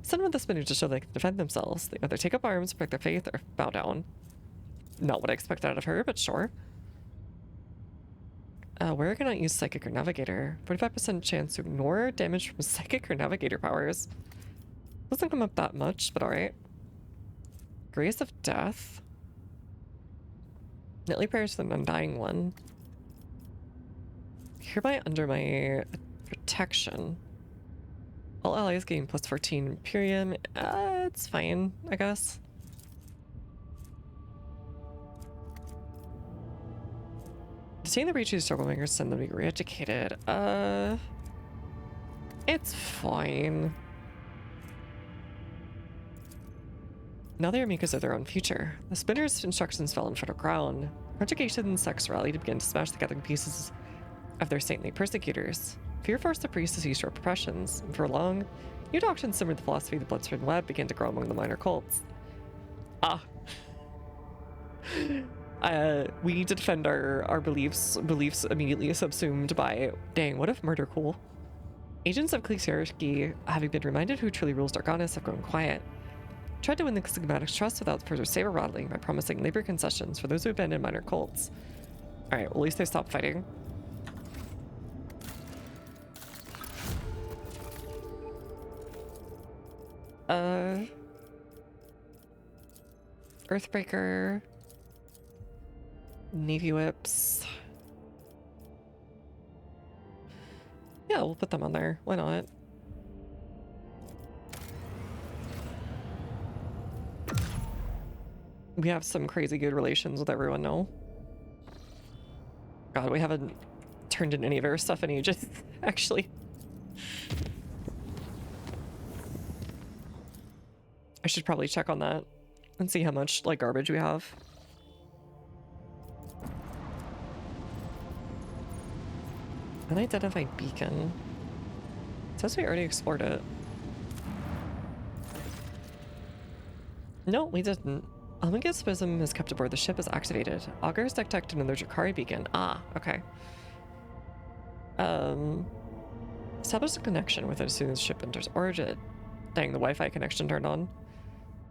Send with the spinners to show they can defend themselves. They either take up arms, protect their faith, or bow down. Not what I expected out of her, but sure. Where can I use Psychic or Navigator? 45% chance to ignore damage from Psychic or Navigator powers. Doesn't come up that much, but alright. Grace of Death. Nightly Prayers for the Undying One. Hereby under my protection. All allies gain plus 14 Imperium. It's fine, I guess. Detain the breaches strugglebangers, send them to be re-educated. It's fine. Now they are makers of their own future. The spinner's instructions fell on fertile ground. Education and sects rallied to begin to smash the gathering pieces of their saintly persecutors. Fear forced the priests to cease repressions, and for long, new doctrines similar to the philosophy of the blood-spin web began to grow among the minor cults. We need to defend our beliefs immediately subsumed by, dang, what if murder cool? Agents of Ecclesiarchy, having been reminded who truly rules Darganis, have grown quiet. Tried to win the Sigmatic's trust without further saber rattling by promising labor concessions for those who abandoned minor cults. Alright, well, at least they stopped fighting. Earthbreaker. Navy Whips. Yeah, we'll put them on there. Why not? We have some crazy good relations with everyone now. God, we haven't turned in any of our stuff in ages, actually. I should probably check on that and see how much, like, garbage we have. Unidentified beacon. It says we already explored it. No, we didn't. Omega Prism is kept aboard the ship is activated. Augurs detect another Drakari beacon. Ah, okay. Establish a connection with it as soon as the ship enters orbit. Dang, the Wi-Fi connection turned on.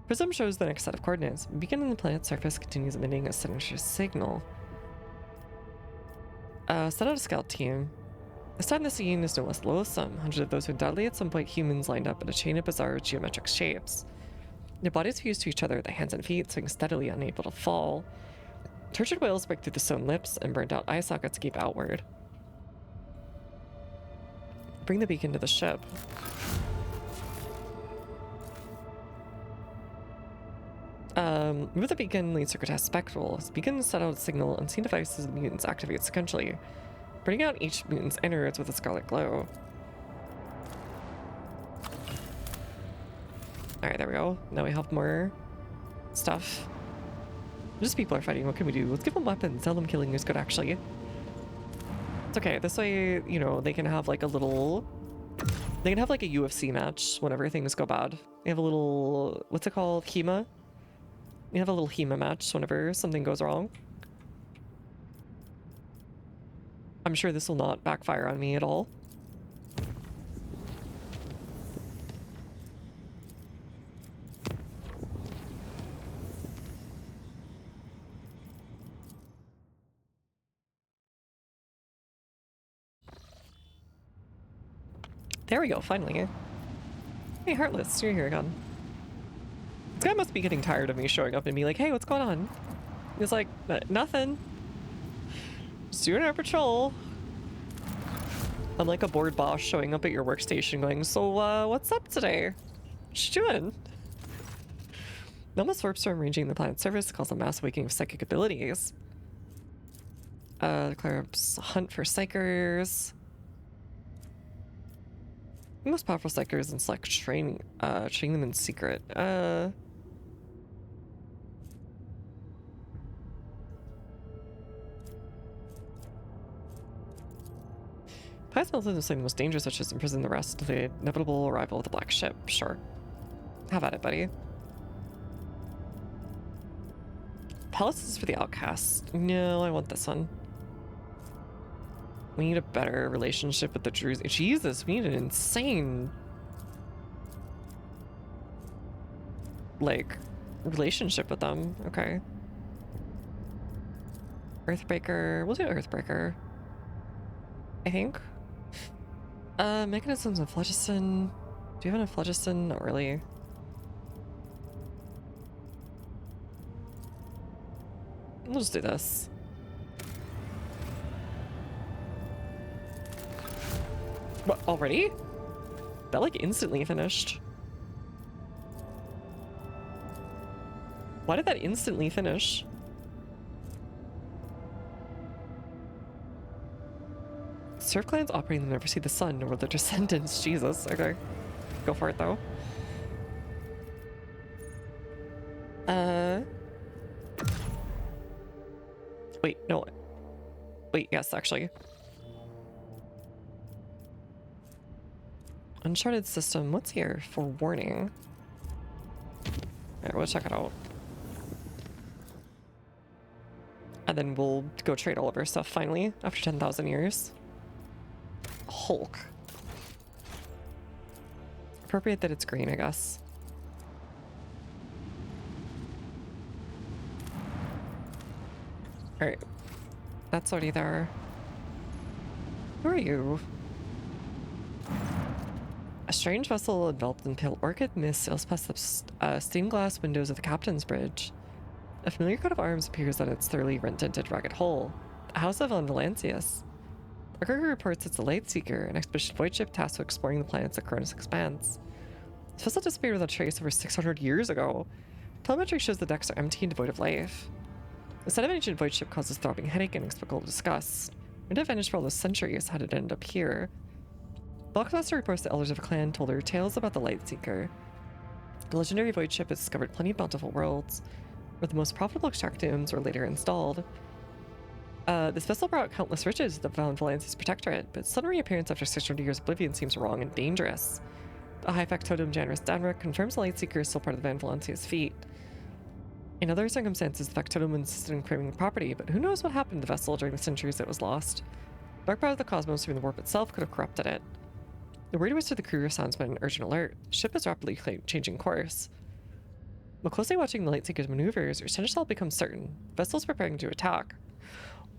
Prism shows the next set of coordinates. Beacon on the planet's surface continues emitting a signature signal. Send out a scout team. This time the scene is no less loathsome. Hundreds of those who undoubtedly at some point humans lined up in a chain of bizarre geometric shapes. Their bodies fused to each other, their hands and feet swing steadily, unable to fall. Tortured whales break through the sewn lips, and burnt out eye sockets gape outward. Bring the beacon to the ship. Move the beacon leads to grotesque spectacles. Beacon set out a signal, unseen devices of the mutants activate sequentially, burning out each mutant's innards with a scarlet glow. Alright, there we go. Now we have more stuff. Just people are fighting, what can we do? Let's give them weapons. Tell them killing is good, actually. It's okay, this way, you know, they can have like a little They can have like a UFC match whenever things go bad. They have a little, what's it called? HEMA? You have a little HEMA match whenever something goes wrong. I'm sure this will not backfire on me at all. There we go, finally. Hey, Heartless, you're here again. This guy must be getting tired of me showing up and be like, hey, what's going on? He's like, nothing. Just doing our patrol. I'm like a bored boss showing up at your workstation going, so, what's up today? What you doing? Almost warps from ranging the planet's surface calls a mass awakening of psychic abilities. Declare hunt for psychers. The most powerful psychers and select train them in secret. Pious Milton is something the most dangerous, such as imprison the rest until the inevitable arrival of the black ship. Sure. Have at it, buddy. Palace is for the outcasts. No, I want this one. We need a better relationship with the Druze. Jesus, we need an insane, like, relationship with them. Okay. Earthbreaker. We'll do Earthbreaker, I think. Mechanisms of phlogiston. Do you have enough phlogiston? Not really. We'll just do this. What, already? That like instantly finished. Why did that instantly finish? Serf clans operating them never see the sun nor their descendants. Jesus, okay. Go for it though. Wait, no. Wait, yes, actually. Uncharted system, what's here for warning? Alright, we'll check it out. And then we'll go trade all of our stuff finally, after 10,000 years. Hulk. Appropriate that it's green, I guess. Alright. That's already there. Who are you? A strange vessel enveloped in pale orchid mist sails past the stained glass windows of the captain's bridge. A familiar coat of arms appears on its thoroughly rent-tinted ragged hull. The House of Valencius. Our cargo reports it's a Lightseeker, an expedition void ship tasked with exploring the planets of Cronus Expanse. This vessel disappeared without trace over 600 years ago. Telemetry shows the decks are empty and devoid of life. The sight of an ancient void ship causes throbbing headache and inexplicable disgust. It had vanished for all those centuries. How did it end up here? Blockbuster reports the elders of a clan told her tales about the Lightseeker. The legendary void ship has discovered plenty of bountiful worlds, where the most profitable extractomes were later installed. This vessel brought countless riches to the Valencius Protectorate, but its sudden reappearance after 600 years of oblivion seems wrong and dangerous. The high factotum Janus Danric confirms the Lightseeker is still part of the Valencius fleet. In other circumstances, the factotum insisted in claiming the property, but who knows what happened to the vessel during the centuries it was lost. Dark part of the cosmos or the warp itself could have corrupted it. The radio whispered the crew sounds an urgent alert. The ship is rapidly changing course. While closely watching the Lightseeker's maneuvers, your sentinel becomes certain. The vessel's preparing to attack.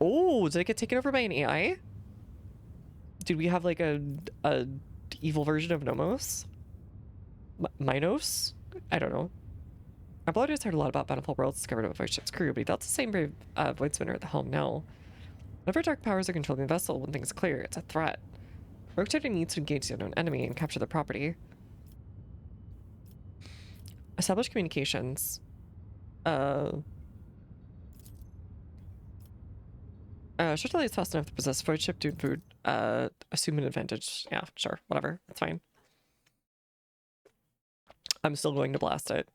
Oh, did it get taken over by an AI? Did we have like a evil version of Nomos? Minos? I don't know. Our bloggers heard a lot about bountiful worlds discovered by Void Ship's crew, but he felt the same brave Void Spinner at the helm now. Whenever dark powers are controlling the vessel, one thing's clear, it's a threat. Rogue Trader needs to engage the unknown enemy and capture the property. Establish communications. Short delay is fast enough to possess Void Ship to food. Assume an advantage. Yeah, sure, whatever. That's fine. I'm still going to blast it.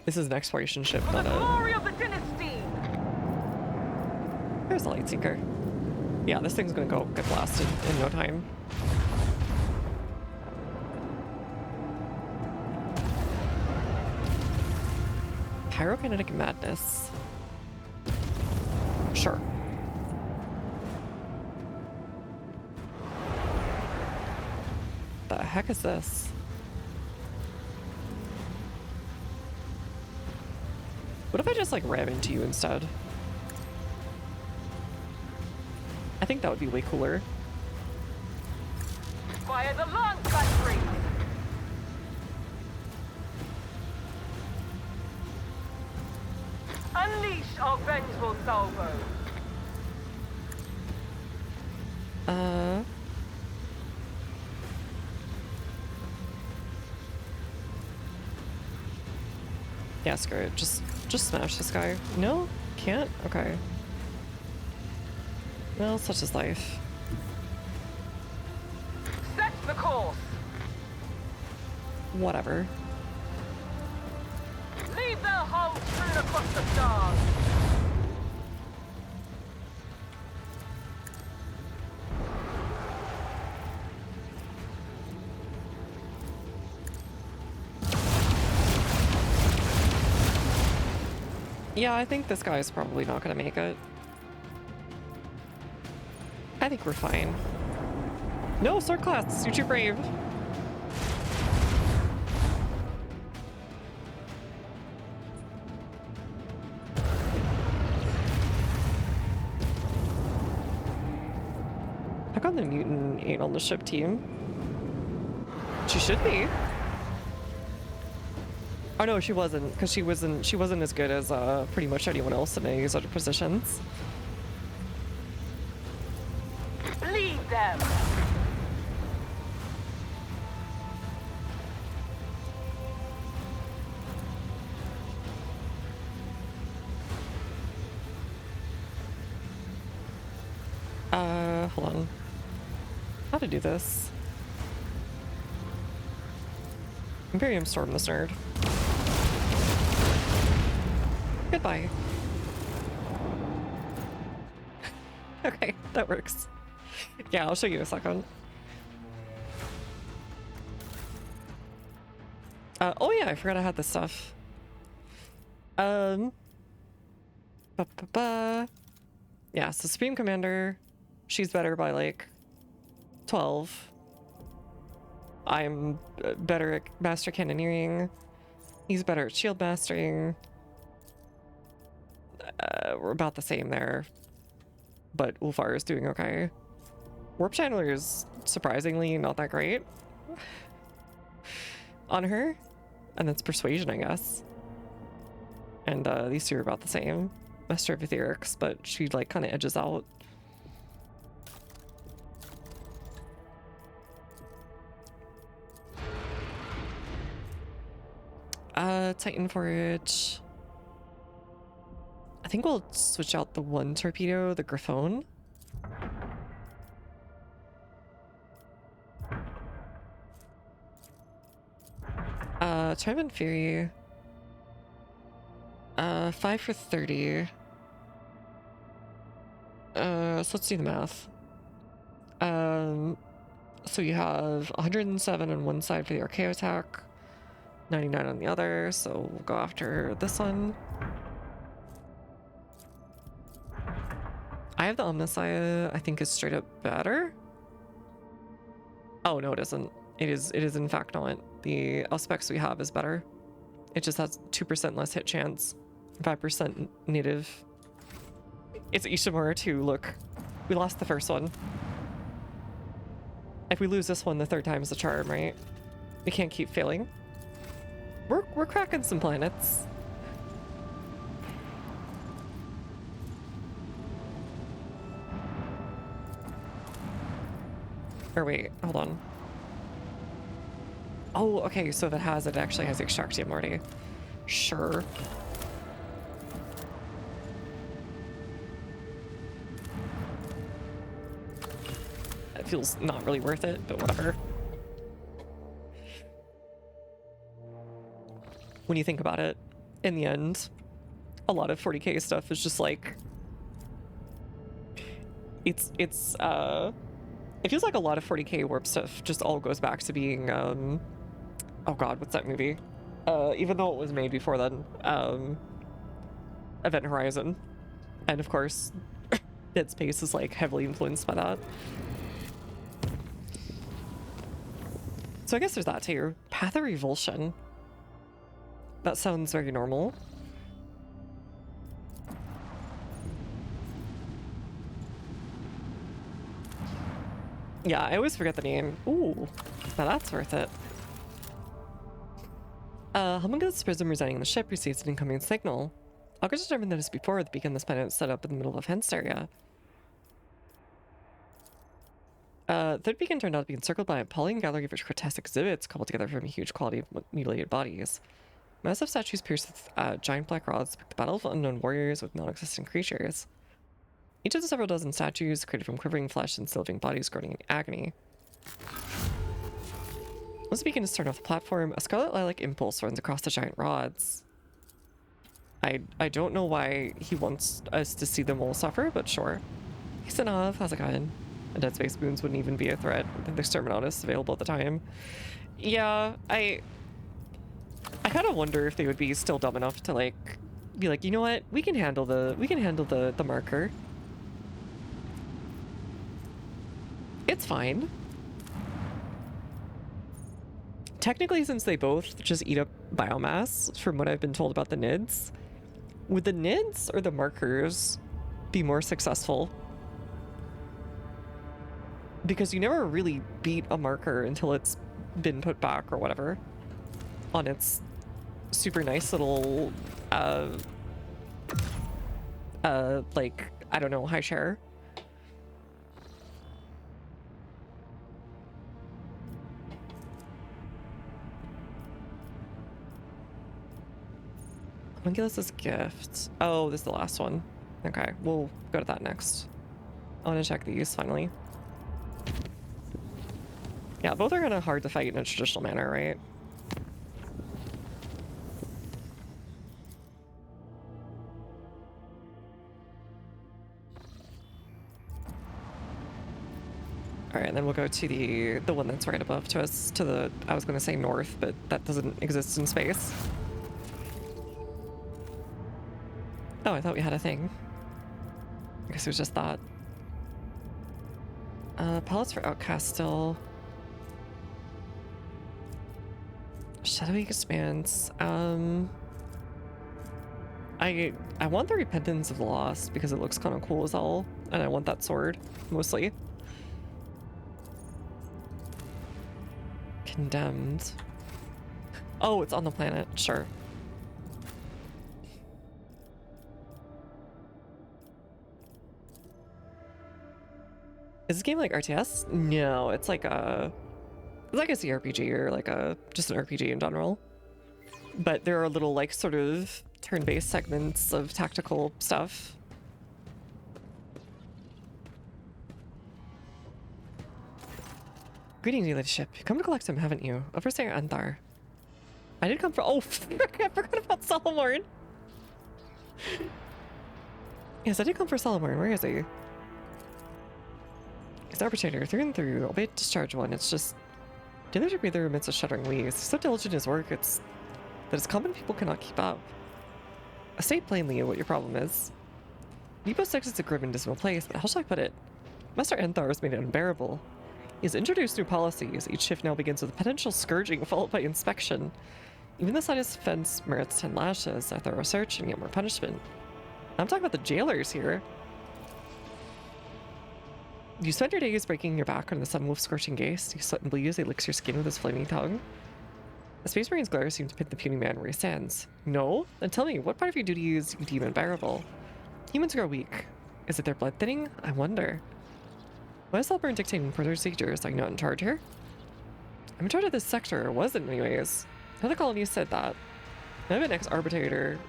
This is an exploration ship, not a... Glory of the dynasty! There's the Lightseeker. Yeah, this thing's gonna go get blasted in no time. Pyrokinetic madness. Sure. The heck is this? What if I just like ram into you instead? I think that would be way cooler. Fire the launch battery! Unleash our vengeful salvo! Yeah, screw it. Just smash this guy. No? Can't? Okay. Well, such is life. Set the course! Whatever. Leave their hull strewn across the stars! Yeah, I think this guy's probably not gonna make it. I think we're fine. No, sword class, you're too brave. How come the mutant ain't on the ship team? She should be. Oh no, she wasn't, because she wasn't as good as pretty much anyone else in these other positions. Lead them! Hold on. How to do this? Imperium Storm this nerd. Goodbye. Okay, that works. Yeah, I'll show you in a second. Oh yeah, I forgot I had this stuff. Yeah, so Supreme Commander, she's better by like 12. I'm better at Master Cannoneering. He's better at Shield Mastering. We're about the same there, but Ulfar is doing okay. Warp Channeler is surprisingly not that great on her, and that's Persuasion, I guess. And these two are about the same. Master of Etherics, but she like kind of edges out. Titan Forage. I think we'll switch out the one torpedo, the Griffon. Trivan Fury. 5 for 30. So let's do the math. So you have 107 on one side for the Archaeo attack, 99 on the other, so we'll go after this one. I have the Omnissiah, I think is straight up better. Oh no, it isn't. It is in fact not. The Auspex we have is better. It just has 2% less hit chance, 5% native. It's Ishimura too, look. We lost the first one. If we lose this one, the third time's the charm, right? We can't keep failing. We're cracking some planets. Or wait, hold on. Oh, okay, so if it actually has Extractium already. Sure. It feels not really worth it, but whatever. When you think about it, in the end, a lot of 40k stuff is just like it feels like a lot of 40K warp stuff just all goes back to being oh god, what's that movie? Even though it was made before then, Event Horizon. And of course, Dead Space is like heavily influenced by that. So I guess there's that too. Path of Revulsion. That sounds very normal. Yeah, I always forget the name. Ooh, now that's worth it. Homunculus Prism residing on the ship receives an incoming signal. Augur determined that it's before the beacon this planet is set up in the middle of a fenced area. Third beacon turned out to be encircled by a appalling gallery of grotesque exhibits cobbled together from a huge quantity of mutilated bodies. Massive statues pierced with giant black rods depict the battle of unknown warriors with non-existent creatures. Each of the several dozen statues created from quivering flesh and living bodies groaning in agony. Once the beacon is turned off the platform, a scarlet lilac impulse runs across the giant rods. I don't know why he wants us to see them all suffer, but sure. He's enough, how's it going? And Dead Space Spoons wouldn't even be a threat with the Exterminatus available at the time. Yeah, I kind of wonder if they would be still dumb enough to like be like, you know what, we can handle the marker. It's fine. Technically, since they both just eat up biomass, from what I've been told about the NIDs, would the NIDs or the markers be more successful? Because you never really beat a marker until it's been put back or whatever on its super nice little like, I don't know, high share. Homunculus's gift. Oh, this is the last one. Okay, we'll go to that next. I want to check these finally. Yeah, both are kind of hard to fight in a traditional manner, right? All right, and then we'll go to the one that's right above to us, to the, I was going to say north, but that doesn't exist in space. Oh, I thought we had a thing. I guess it was just that. Pellets for Outcast still. Shadowy Expanse. I want the Repentance of the Lost because it looks kind of cool as all, and I want that sword, mostly. Condemned. Oh, it's on the planet, sure. Is this game like RTS? No, it's like a CRPG or like just an RPG in general. But there are little like sort of turn-based segments of tactical stuff. Greetings, you ship. You come to collect him, haven't you? Overseer Anthar. I did come for— oh, I forgot about Solomorn. Yes, I did come for Solomorn. Where is he? He's an arbitrator through and through. I'll be discharge one. It's just dealer to breather amidst a shuddering wheeze. He's so diligent in his work, it's that his common people cannot keep up. I state plainly what your problem is. Nebo 6 is a grim and dismal place, but how shall I put it? Master Anthar has made it unbearable. He has introduced new policies. Each shift now begins with a potential scourging followed by inspection. Even the slightest offense merits 10 lashes, a thorough search, and yet more punishment. I'm talking about the jailers here. You spend your days breaking your back on the sun wolf scorching gaze. You sweat and bleed as he licks your skin with his flaming tongue. The Space Marine's glare seems to pin the puny man where he stands. No? Then tell me, what part of your duties you deem unbearable? Humans grow weak. Is it their blood thinning? I wonder. Why is Salburn dictating further procedures? Are you not in charge here? I'm in charge of this sector, or was it anyways? Another colony said that. I'm an ex-arbitrator.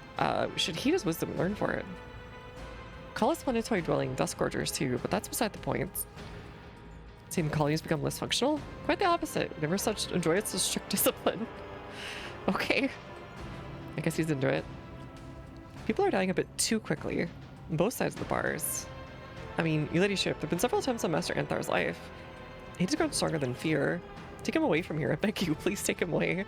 Should heed his wisdom and learn for it. Call us planetoid dwelling dust gorgers too, but that's beside the point. Seen colonies become less functional? Quite the opposite. We never such enjoyed such strict discipline. Okay. I guess he's into it. People are dying a bit too quickly. On both sides of the bars. I mean, you ladyship, there have been several attempts on Master Anthar's life. He's grown stronger than fear. Take him away from here, I beg you. Please take him away.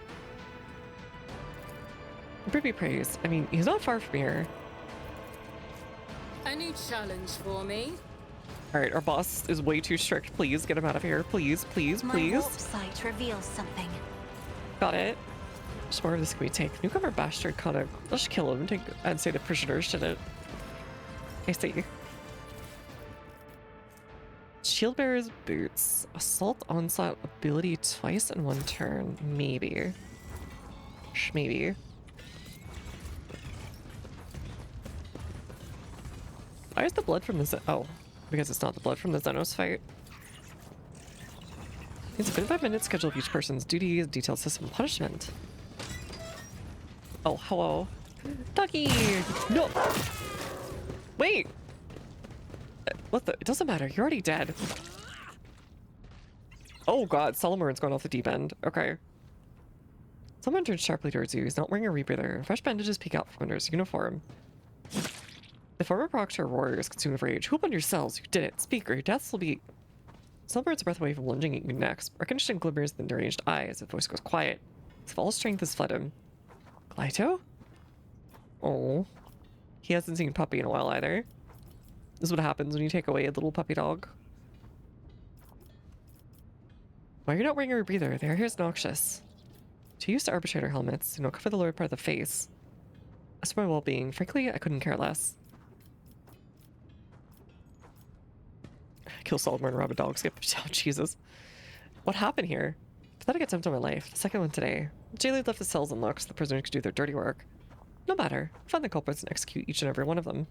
Be praised. I mean, he's not far from here. A new challenge for me. Alright, our boss is way too strict. Please, get him out of here. Please, please, My please. warp sight reveals something. Got it. Just more of this can we take? Newcomer bastard kind of. Let's just kill him and take and say the prisoners, shouldn't it? I see. Shieldbearer's boots. Assault onslaught ability twice in one turn. Maybe. Maybe. Why is the blood from the oh, because it's not the blood from the Xenos fight. It's a 5-minute schedule of each person's duties, detailed system punishment. Oh, hello. Ducky! No! Wait! What the? It doesn't matter. You're already dead. Oh god, Solomon's going off the deep end. Okay. Someone turned sharply towards you. He's not wearing a rebreather. Fresh bandages peek out from under his uniform. The former proctor roar is consumed with rage. Who opened your cells? You did it. Speak, or your deaths will be... Solomon's a breath away from lunging at you next. Recognition glimmers in the deranged eyes. His voice goes quiet. His all strength has fled him. Glyto? Oh. He hasn't seen Puppy in a while either. This is what happens when you take away a little puppy dog. Why are you not wearing a rebreather? The air here is noxious. To use the arbitrator helmets, cover the lower part of the face. As for my well-being, frankly, I couldn't care less. Kill Solomon and rob a dog skip. Oh, Jesus. What happened here? Pathetic attempt on my life. The second one today. Jailer left the cells unlocked so the prisoners could do their dirty work. No matter. Find the culprits and execute each and every one of them.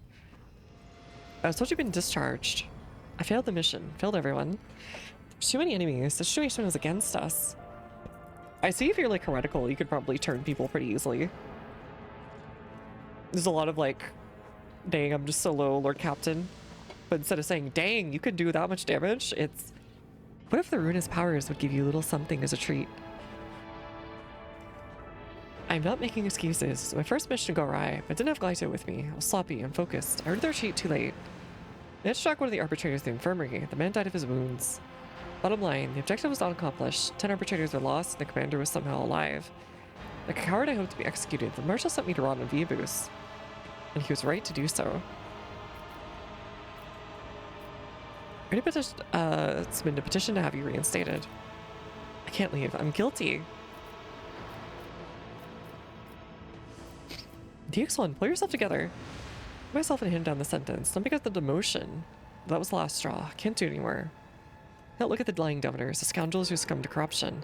I was told you'd been discharged. I failed the mission. Failed everyone. There's too many enemies. The situation is against us. I see if you're like heretical, you could probably turn people pretty easily. There's a lot of like, dang, I'm just so low, Lord Captain. But instead of saying, dang, you could do that much damage, it's... What if the ruinous powers would give you a little something as a treat? I'm not making excuses. My first mission to go awry. I didn't have Glyto with me. I was sloppy, unfocused. I read their sheet too late. I had to track one of the arbitrators to the infirmary. The man died of his wounds. Bottom line, the objective was not accomplished. 10 arbitrators were lost, and the commander was somehow alive. Like a coward, I hoped to be executed. The marshal sent me to rot in Viabus. And he was right to do so. I already submitted a petition to have you reinstated. I can't leave. I'm guilty. DX1, pull yourself together. Put myself and him down the sentence. Don't because the demotion. That was the last straw. Can't do it anymore. Now look at the lying governors, the scoundrels who succumbed to corruption.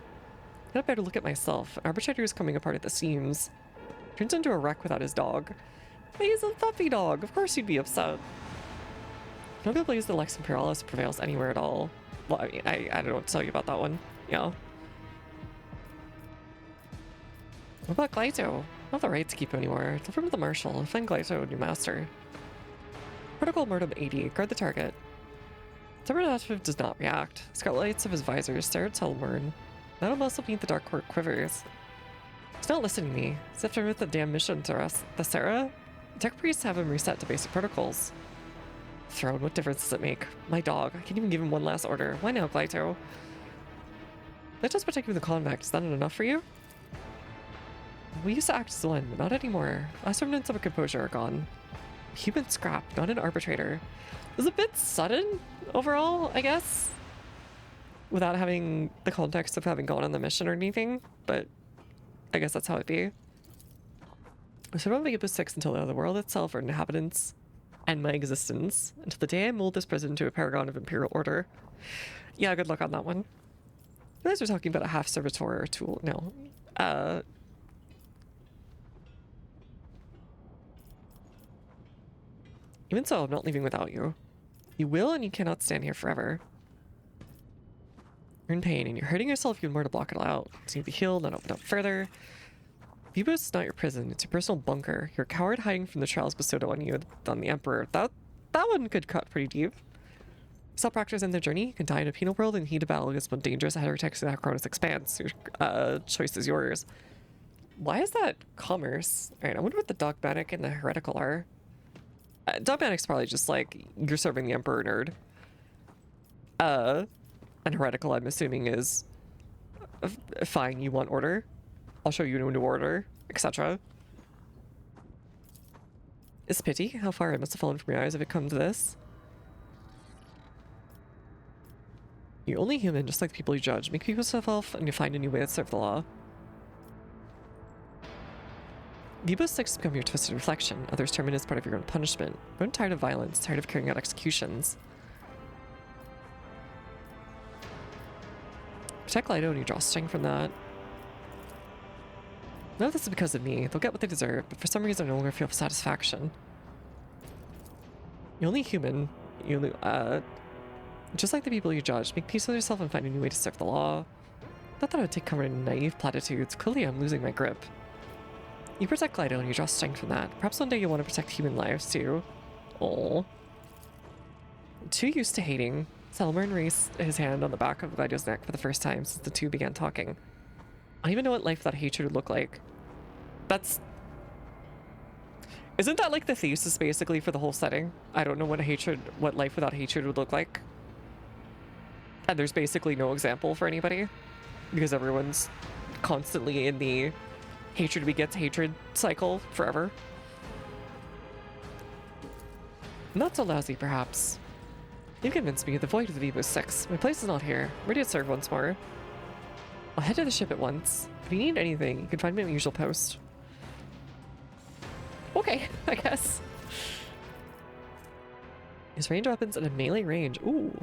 I better look at myself. An arbitrator who's coming apart at the seams. Turns into a wreck without his dog. He's a puppy dog. Of course he'd be upset. Nobody believes the Lex Imperialis prevails anywhere at all. Well, I mean, I don't know what to tell you about that one. Yeah. What about Glyto? I don't have the right to keep him anymore. Deliver him to the Marshal and find Glyto, new master. Protocol Mortem 80. Guard the target. Tempernative does not react. Scarlet lights of his visor stare at Telmern. Not muscle beneath the dark court quivers. He's not listening to me. He's after with the damn mission to rest the Sarah. Tech priests have him reset to basic protocols. Throne, what difference does it make? My dog. I can't even give him one last order. Why now, Glyto? Let's just protect you from the convict. Is that not enough for you? We used to act as one, but not anymore. Last remnants of a composure are gone. Human scrap, not an arbitrator. It was a bit sudden, overall, I guess. Without having the context of having gone on the mission or anything, but I guess that's how it be. I should probably keep 6 until the world itself or inhabitants end my existence, until the day I mold this prison into a paragon of imperial order. Yeah, good luck on that one. You guys are talking about a half servitor tool. No. Even so, I'm not leaving without you. You will, and you cannot stand here forever. You're in pain, and you're hurting yourself even more to block it all out. So you need to be healed, not open up further. Vibos is not your prison, it's your personal bunker. You're a coward hiding from the trials bestowed on you on the Emperor. That one could cut pretty deep. Saw proctors in their journey. You can die in a penal world and heat a battle against one dangerous heretics in the Acronis Expanse. Your choice is yours. Why is that commerce? Alright, I wonder what the dogmatic and the heretical are. Dogmatic's probably just like, you're serving the Emperor, nerd. And heretical, I'm assuming, is fine, you want order. I'll show you a new order, etc. It's pity how far I must have fallen from your eyes if it comes to this. You're only human, just like the people you judge. Make people yourself and you find a new way to serve the law. Vibo 6 become your twisted reflection. Others term it as part of your own punishment. Grown tired of violence, tired of carrying out executions. Protect Lido and you draw strength from that. None of this is because of me. They'll get what they deserve, but for some reason I no longer feel satisfaction. You're only human. You only, just like the people you judge, make peace with yourself and find a new way to serve the law. Not that I would take cover in naive platitudes. Clearly I'm losing my grip. You protect Lido and you draw strength from that. Perhaps one day you'll want to protect human lives too. Oh. Too used to hating. Salmern raised his hand on the back of Lido's neck for the first time since the two began talking. I don't even know what life without hatred would look like. That's... Isn't that like the thesis basically for the whole setting? I don't know what life without hatred would look like. And there's basically no example for anybody. Because everyone's constantly in the hatred begets hatred cycle forever. Not so lousy, perhaps. You convinced me the void of the Vivo 6. My place is not here. I'm ready to serve once more. I'll head to the ship at once. If you need anything, you can find me at my usual post. Okay, I guess. Use range weapons at a melee range. Ooh.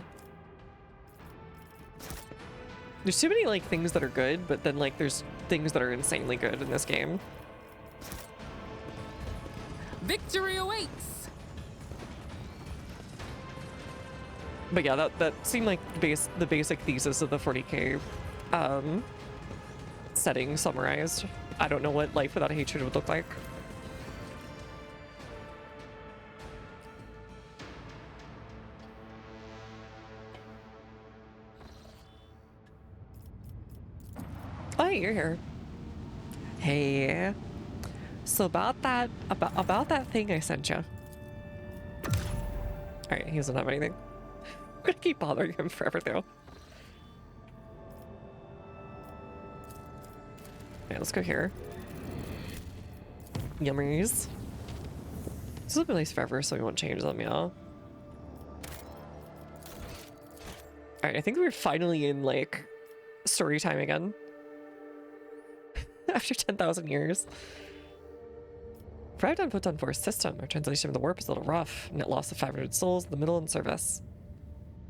There's too many like things that are good, but then like there's things that are insanely good in this game. Victory awaits! But yeah, that seemed like the basic thesis of the 40K setting summarized. I don't know what life without hatred would look like. Oh, you're here. Hey. So about that thing I sent you. All right, he doesn't have anything. I'm gonna keep bothering him forever though. Okay, let's go here. Yummies. This will be nice forever, so we won't change them, yeah. Alright, I think we're finally in like story time again. After 10,000 years. Arrived on Photon Force system. Our translation of the warp is a little rough. Net loss of 500 souls in the middle and service.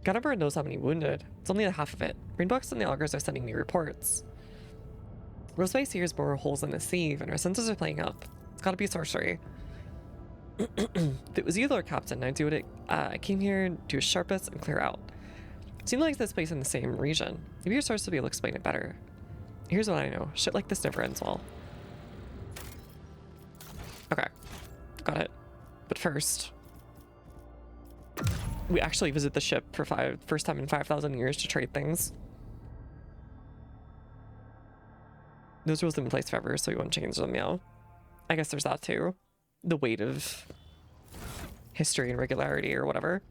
Gunnerbird knows how many wounded. It's only the half of it. Greenbox and the augurs are sending me reports. Rosebase hears more holes in the sieve, and our senses are playing up. It's gotta be sorcery. If it was you, Lord Captain, I'd do it. I came here, do a sharpest, and clear out. It seemed like this place in the same region. Maybe your source will be able to explain it better. Here's what I know. Shit like this never ends well. Okay. Got it. But first... we actually visit the ship for first time in 5,000 years to trade things. Those rules have been in place forever, so we won't change them, yeah. I guess there's that too. The weight of history and regularity or whatever.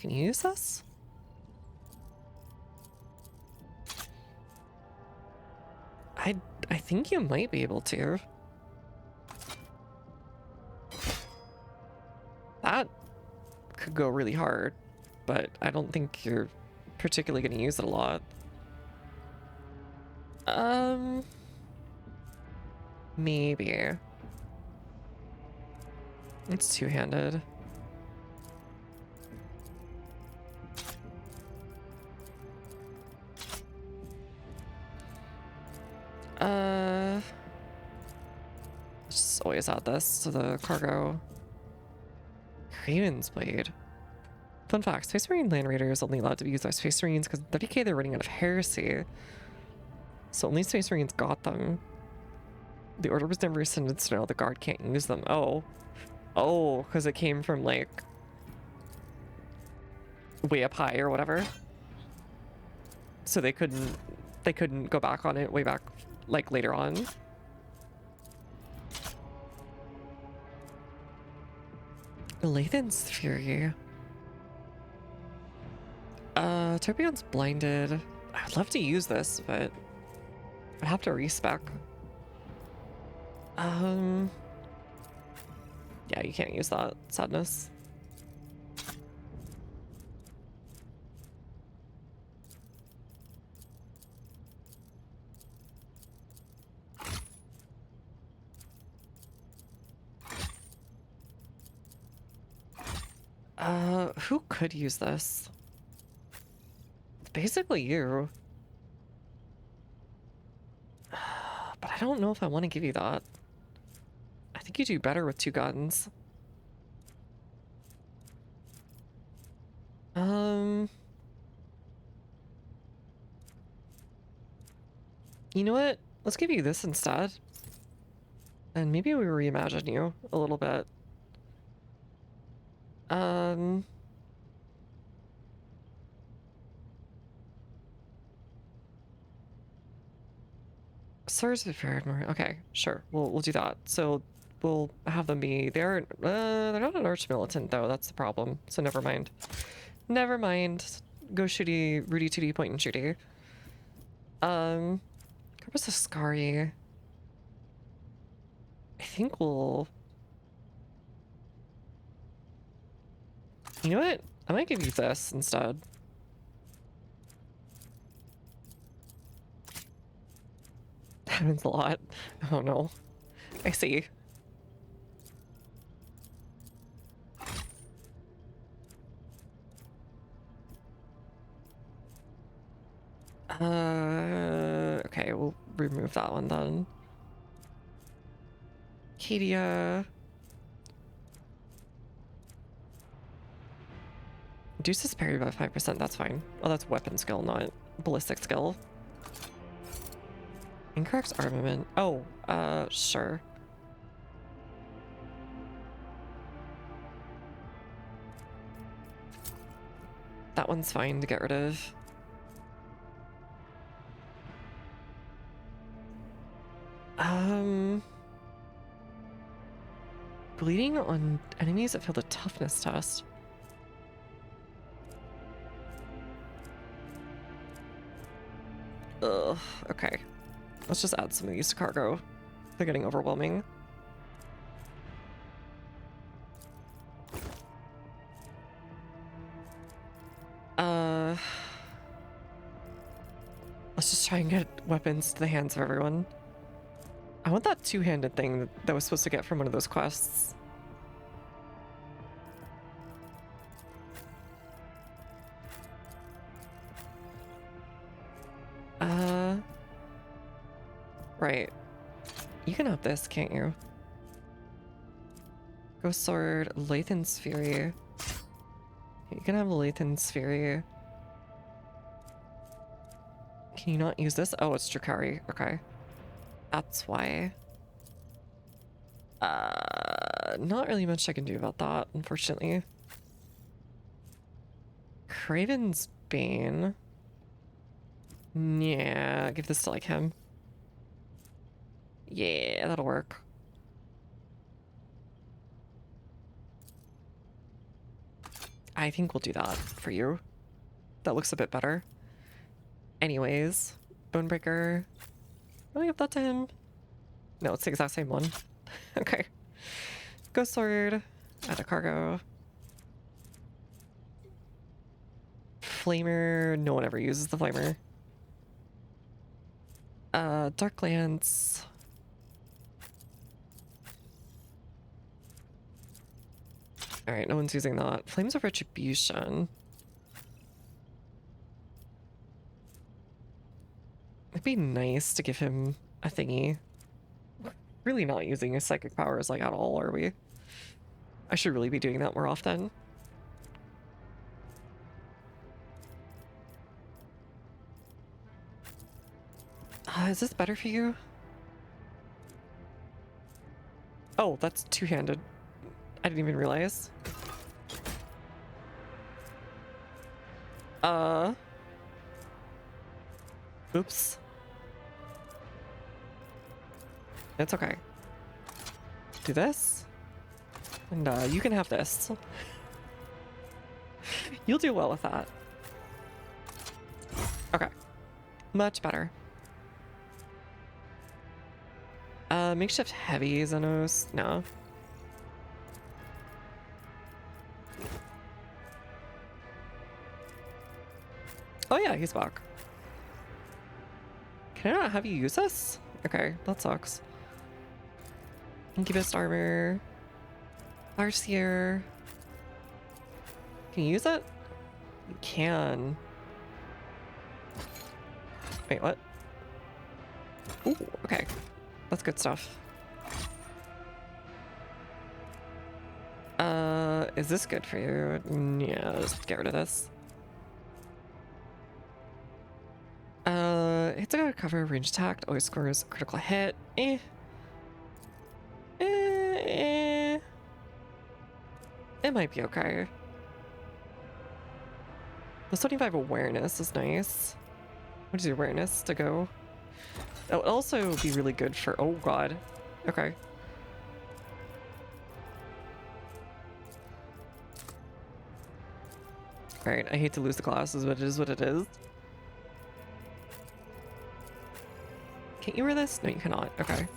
Can you use this? I think you might be able to. That could go really hard, but I don't think you're particularly going to use it a lot. Maybe. It's two-handed. Just always add this to the cargo. Craven's Blade. Fun fact, Space Marine Land Raider is only allowed to be used by Space Marines because 30k they're running out of heresy. So only Space Marines got them. The order was never rescinded, so now the guard can't use them. Oh. Oh, because it came from like way up high or whatever. so they couldn't go back on it way back, like, later on. Lathan's Fury. Topion's blinded. I'd love to use this, but I'd have to respec. Yeah, you can't use that. Sadness. Who could use this? It's basically you. But I don't know if I want to give you that. I think you do better with 2 guns. You know what? Let's give you this instead. And maybe we reimagine you a little bit. Swords of Faradmore. Okay, sure. We'll do that. So we'll have them be. They're not an arch militant though. That's the problem. So never mind. Never mind. Go shooty, Rudy 2D point and shooty. Corpus Ascari. I think we'll. You know what? I might give you this instead. That means a lot. Oh no. I see. Okay, we'll remove that one then. Cadia. Reduces parry by 5%, that's fine. Oh, that's weapon skill, not ballistic skill. Incorrect armament. Oh, sure. That one's fine to get rid of. Bleeding on enemies that failed a toughness test. Ugh, okay. Let's just add some of these to cargo. They're getting overwhelming. Let's just try and get weapons to the hands of everyone. I want that two-handed thing that was supposed to get from one of those quests. Right. You can have this, can't you? Ghost Sword, Lathan's Fury. You can have the Lathan's Fury. Can you not use this? Oh, it's Drakari. Okay. That's why. Not really much I can do about that, unfortunately. Craven's Bane. Yeah, give this to like him. Yeah, that'll work. I think we'll do that for you. That looks a bit better. Anyways, Bonebreaker. I'll give that to him. No, it's the exact same one. Okay. Ghost Sword. Add a cargo. Flamer. No one ever uses the Flamer. Dark Lance. Alright, no one's using that. Flames of Retribution. It'd be nice to give him a thingy. Really not using his psychic powers like at all, are we? I should really be doing that more often. Is this better for you? Oh, that's two-handed. I didn't even realize. Oops. It's okay. Do this. And you can have this. You'll do well with that. Okay. Much better. Makeshift heavy Xenos? No. Oh yeah, he's back. Can I not have you use this? Okay, that sucks. Incubus armor. Farseer. Can you use it? You can. Wait, what? Ooh, okay. That's good stuff. Is this good for you? Yeah, just get rid of this. Hits a cover, range attack, always scores a critical hit. It might be okay. The 75 awareness is nice. What is your awareness to go? That would also be really good for, oh god. Okay. Alright, I hate to lose the glasses, but it is what it is. Can't you wear this? No, you cannot. Okay.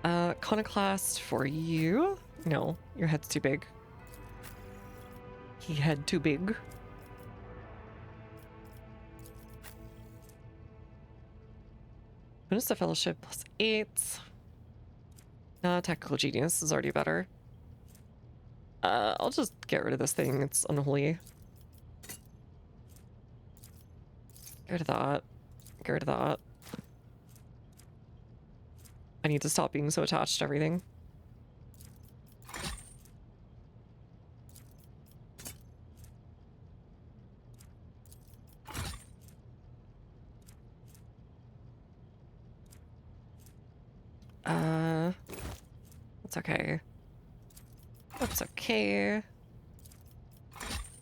Iconoclast for you? No, your head's too big. He had too big. Bonus to Fellowship +8. Nah, Tactical Genius is already better. I'll just get rid of this thing. It's unholy. Get rid of that. Get rid of that. I need to stop being so attached to everything. That's okay. That's okay.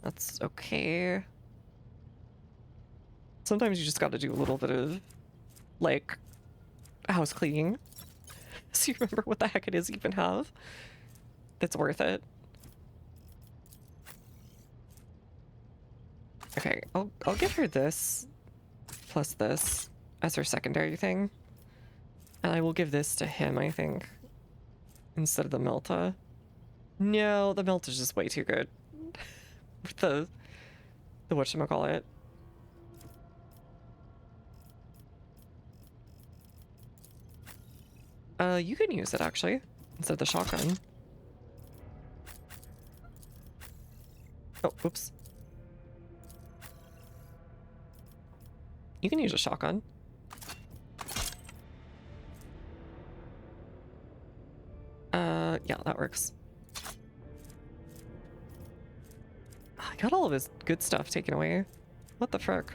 That's okay. Sometimes you just gotta do a little bit of, like, house cleaning. So you remember what the heck it is you even have. That's worth it. Okay, I'll give her this plus this as her secondary thing. And I will give this to him, I think, instead of the Melta. No, the Melta's just way too good. With the whatchamacallit. You can use it actually, instead of the shotgun. Oh, oops. You can use a shotgun. Yeah, that works. I got all of his good stuff taken away. What the frick?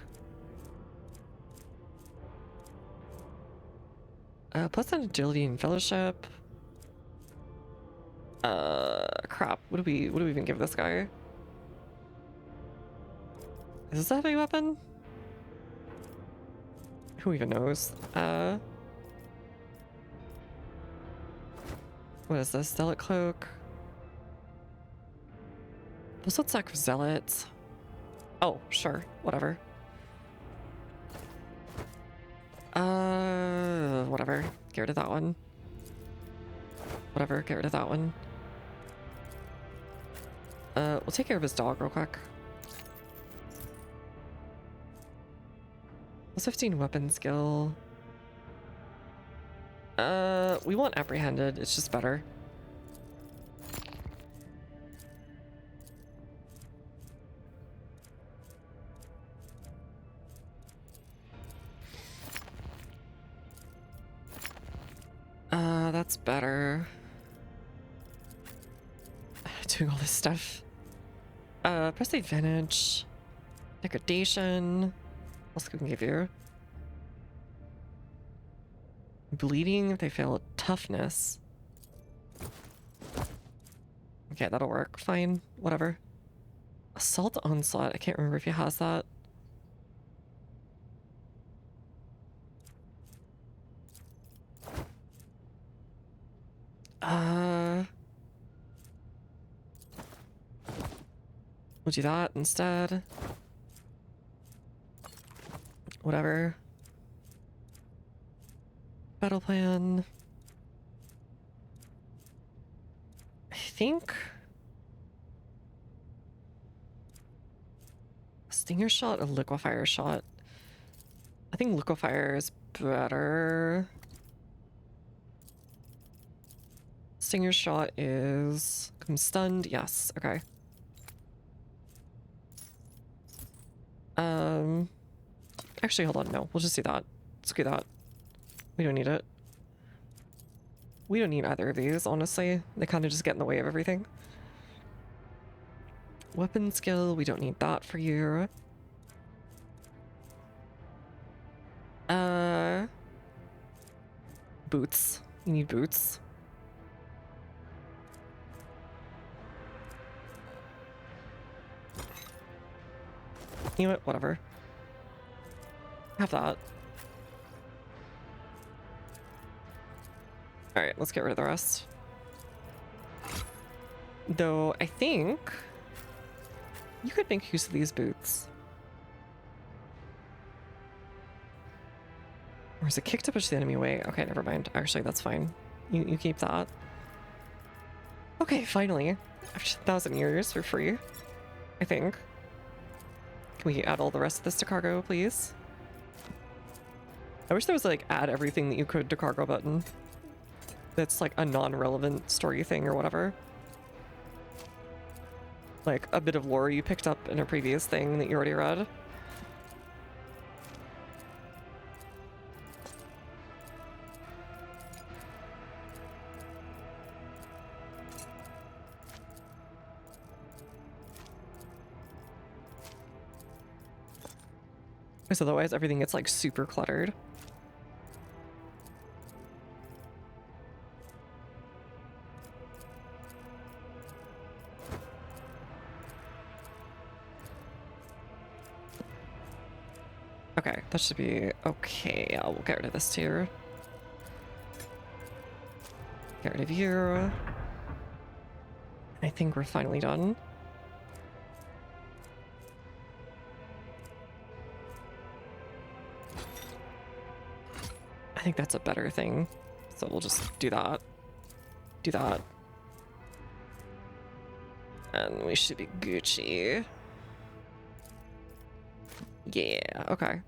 Plus an agility and fellowship. Crap. What do we even give this guy? Is this a heavy weapon? Who even knows? What is this? Zealot cloak? Plus what's that for zealots? Oh, sure. Whatever. Whatever. Get rid of that one. Whatever, get rid of that one. We'll take care of his dog real quick. Plus 15 weapon skill. We want apprehended, it's just better. That's better. Doing all this stuff. Press the advantage. Degradation. What else can we give you? Bleeding if they fail at toughness. Okay, that'll work. Fine. Whatever. Assault onslaught. I can't remember if he has that. We'll do that instead. Whatever. Battle plan. I think stinger shot or liquefier shot. I think liquefier is better. Stinger shot is I'm stunned. Yes. Okay. Actually, hold on. No, we'll just do that. Screw that. We don't need it. We don't need either of these, honestly. They kind of just get in the way of everything. Weapon skill, we don't need that for you. Boots. You need boots. You know what? Whatever. Have that. Alright, let's get rid of the rest. Though, I think you could make use of these boots. Or is it kick to push the enemy away? Okay, never mind. Actually, that's fine. You keep that. Okay, finally. After 1,000 years for free. I think. Can we add all the rest of this to cargo, please? I wish there was like add everything that you could to cargo button. That's like a non-relevant story thing or whatever. Like a bit of lore you picked up in a previous thing that you already read. Because otherwise everything gets like super cluttered. Okay, that should be okay. We'll get rid of this too. Get rid of you. I think we're finally done. I think that's a better thing. So we'll just do that. Do that. And we should be Gucci. Yeah, okay.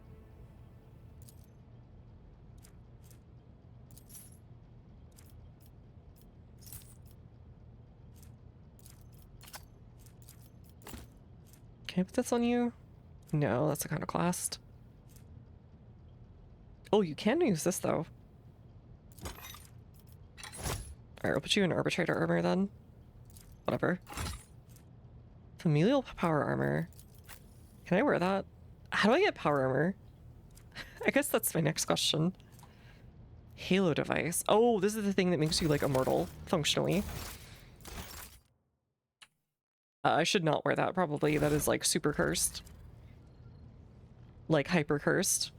Can I put this on you? No, that's a kind of classed. Oh, you can use this though. Alright, I'll put you in arbitrator armor then. Whatever. Familial power armor. Can I wear that? How do I get power armor? I guess that's my next question. Halo device. Oh, this is the thing that makes you like immortal, functionally. I should not wear that probably. That is like super cursed. Like hyper cursed.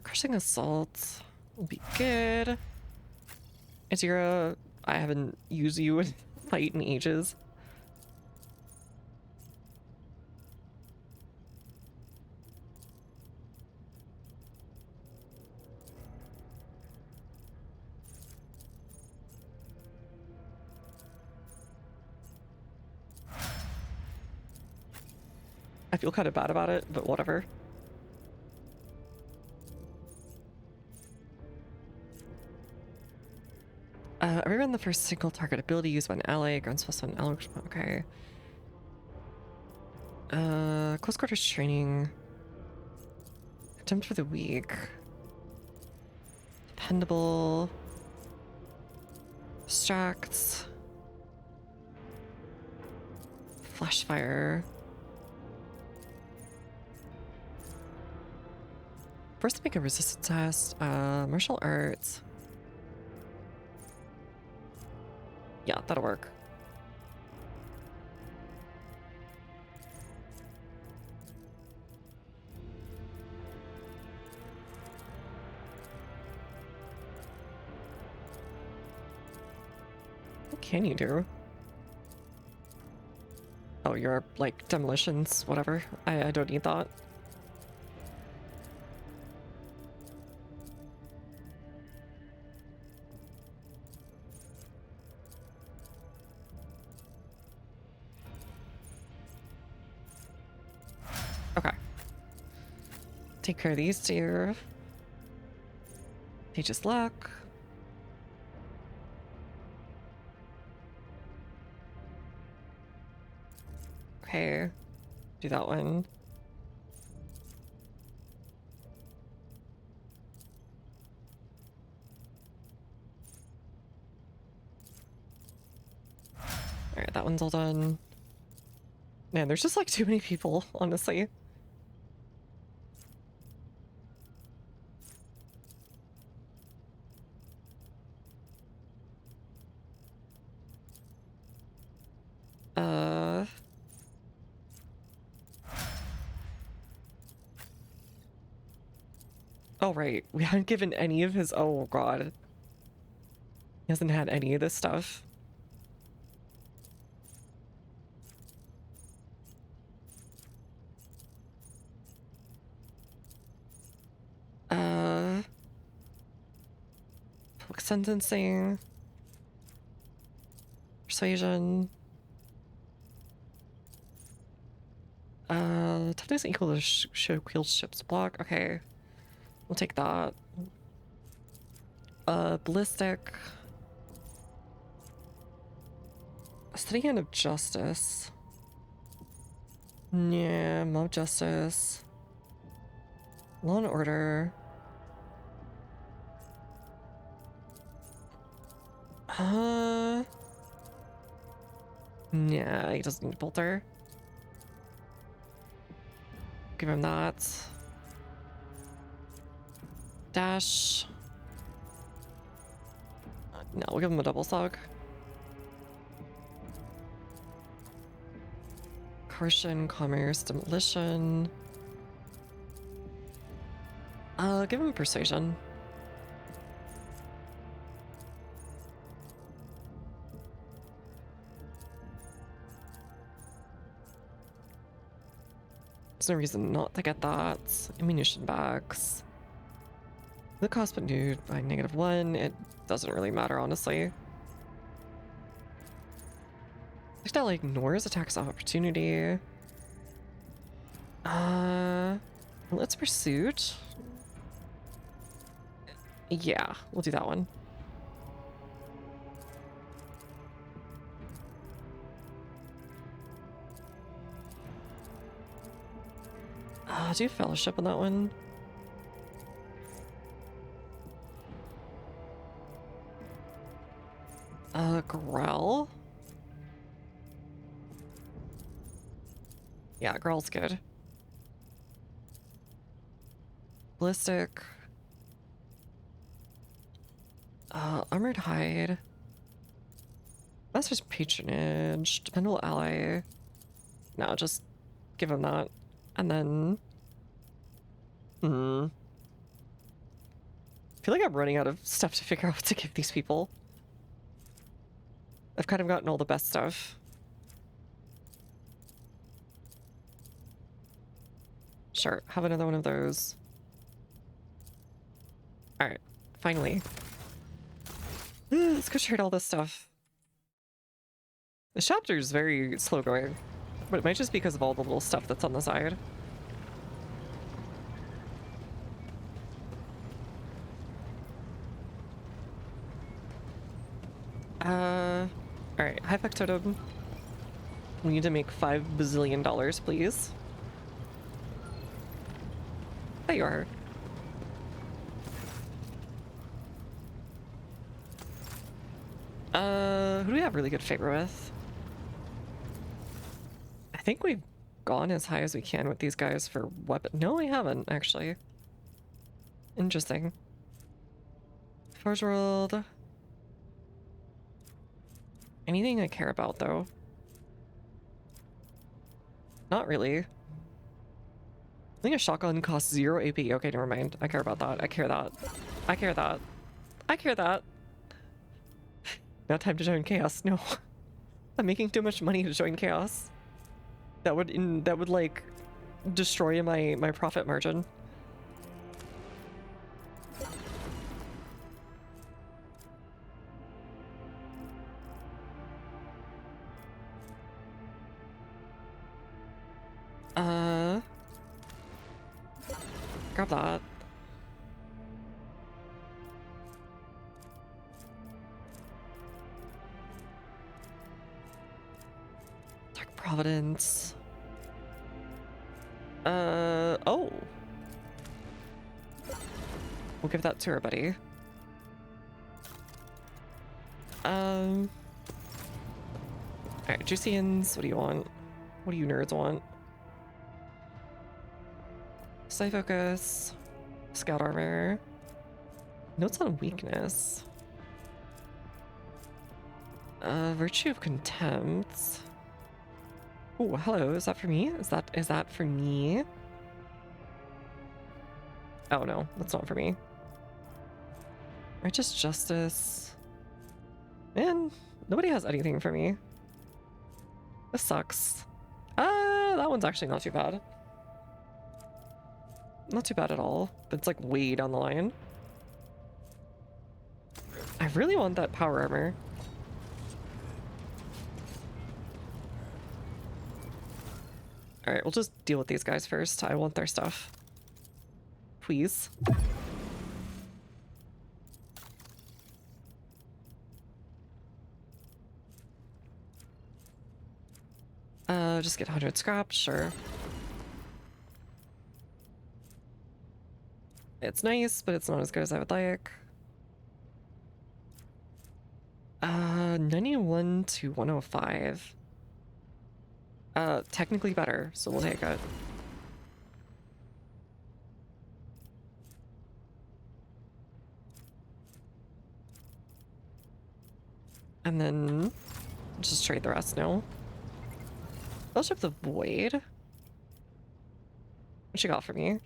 Crushing assault will be good. Azira, I haven't used you in fight in ages. I feel kind of bad about it, but whatever. Everyone the first single target ability used by an ally, grants +1 ally. Okay. Close quarters training. Attempt for the weak. Dependable. Distracts. Flash fire. First to make a resistance test. Martial arts. Yeah, that'll work. What can you do? Oh, you're like demolitions, whatever. I don't need that. Okay. Take care of these two. Teacher's luck. Okay. Do that one. Alright, that one's all done. Man, there's just like too many people, honestly. Oh, right. We haven't given any of his... Oh, God. He hasn't had any of this stuff. Public sentencing. Persuasion. Toughness equal to shield ship's block. Okay. We'll take that. Ballistic. A steady hand of justice. Yeah, mob justice. Law and order. Yeah, he doesn't need bolter. Give him that. Dash. No, we'll give him a double slug. Coercion, commerce, demolition. Give him persuasion. There's no reason not to get that. Ammunition bags. The cost but new by -1. It doesn't really matter, honestly. Like that like ignores attacks of opportunity. Let's pursuit. Yeah, we'll do that one. Do fellowship on that one. Growl. Yeah, Growl's good. Ballistic. Armored hide. Master's patronage. Dependable ally. No, just give him that. And then... I feel like I'm running out of stuff to figure out what to give these people. I've kind of gotten all the best stuff. Sure, have another one of those. Alright, finally. Let's go trade all this stuff. The chapter is very slow going, but it might just be because of all the little stuff that's on the side. Alright, high factotum. We need to make $5 bazillion, please. There you are. Who do we have really good favor with? I think we've gone as high as we can with these guys for weapon. No, we haven't, actually. Interesting. Forge World. Anything I care about, though? Not really. I think a shotgun costs 0 AP. Okay, never mind. I care about that. I care that. I care that. I care that. Now time to join Chaos. No. I'm making too much money to join Chaos. That would like destroy my profit margin. Grab that. Dark Providence. Oh. We'll give that to her, buddy. Alright, Juicians, what do you want? What do you nerds want? Psi Focus, Scout Armor, Notes on Weakness, Virtue of Contempt. Oh, hello, is that for me? Is that for me? Oh no, that's not for me. Righteous Justice. Man, nobody has anything for me. This sucks. That one's actually not too bad. Not too bad at all, but it's like way down the line. I really want that power armor. Alright, we'll just deal with these guys first. I want their stuff. Please. Just get 100 scrap, sure. It's nice, but it's not as good as I would like. 91 to 105. Technically better, so we'll take it. And then just trade the rest now. Fellowship of the Void. What you got for me?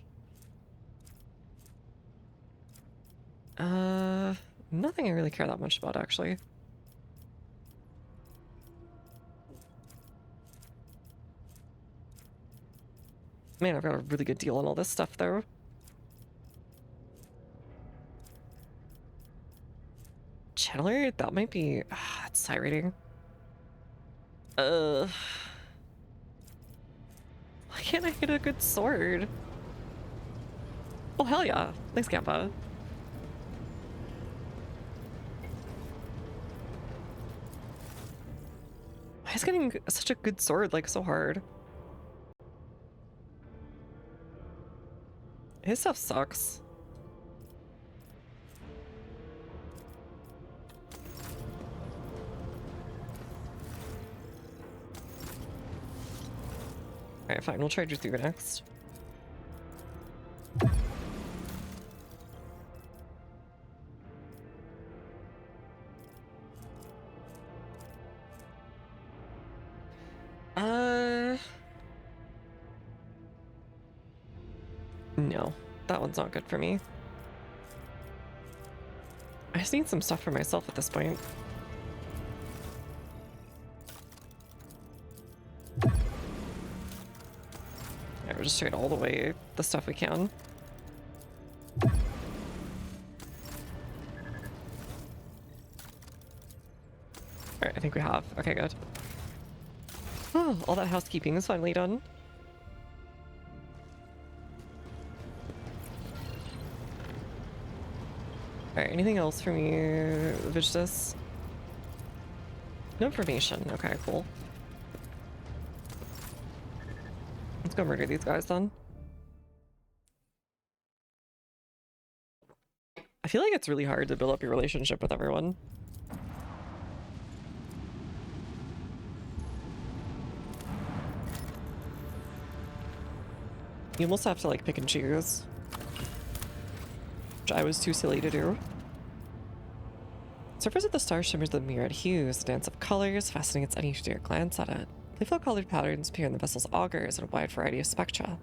Nothing I really care that much about, actually. Man, I've got a really good deal on all this stuff, though. Channeler? That might be... that's side rating. Why can't I get a good sword? Oh, hell yeah. Thanks, Gampa. Why is getting such a good sword, like, so hard? His stuff sucks. Alright, fine. We'll trade you through next. No, that one's not good for me. I just need some stuff for myself at this point. We'll just trade all the way the stuff we can. Alright, I think we have. Okay, good. Oh, all that housekeeping is finally done. Alright, anything else for me, Vicious? No information. Okay, cool. Let's go murder these guys then. I feel like it's really hard to build up your relationship with everyone. You almost have to like pick and choose. which I was too silly to do. Surface of the star shimmers with mirrored hues, a dance of colors, fascinates any who dare glance at it. Playful colored patterns appear in the vessel's augers in a wide variety of spectra.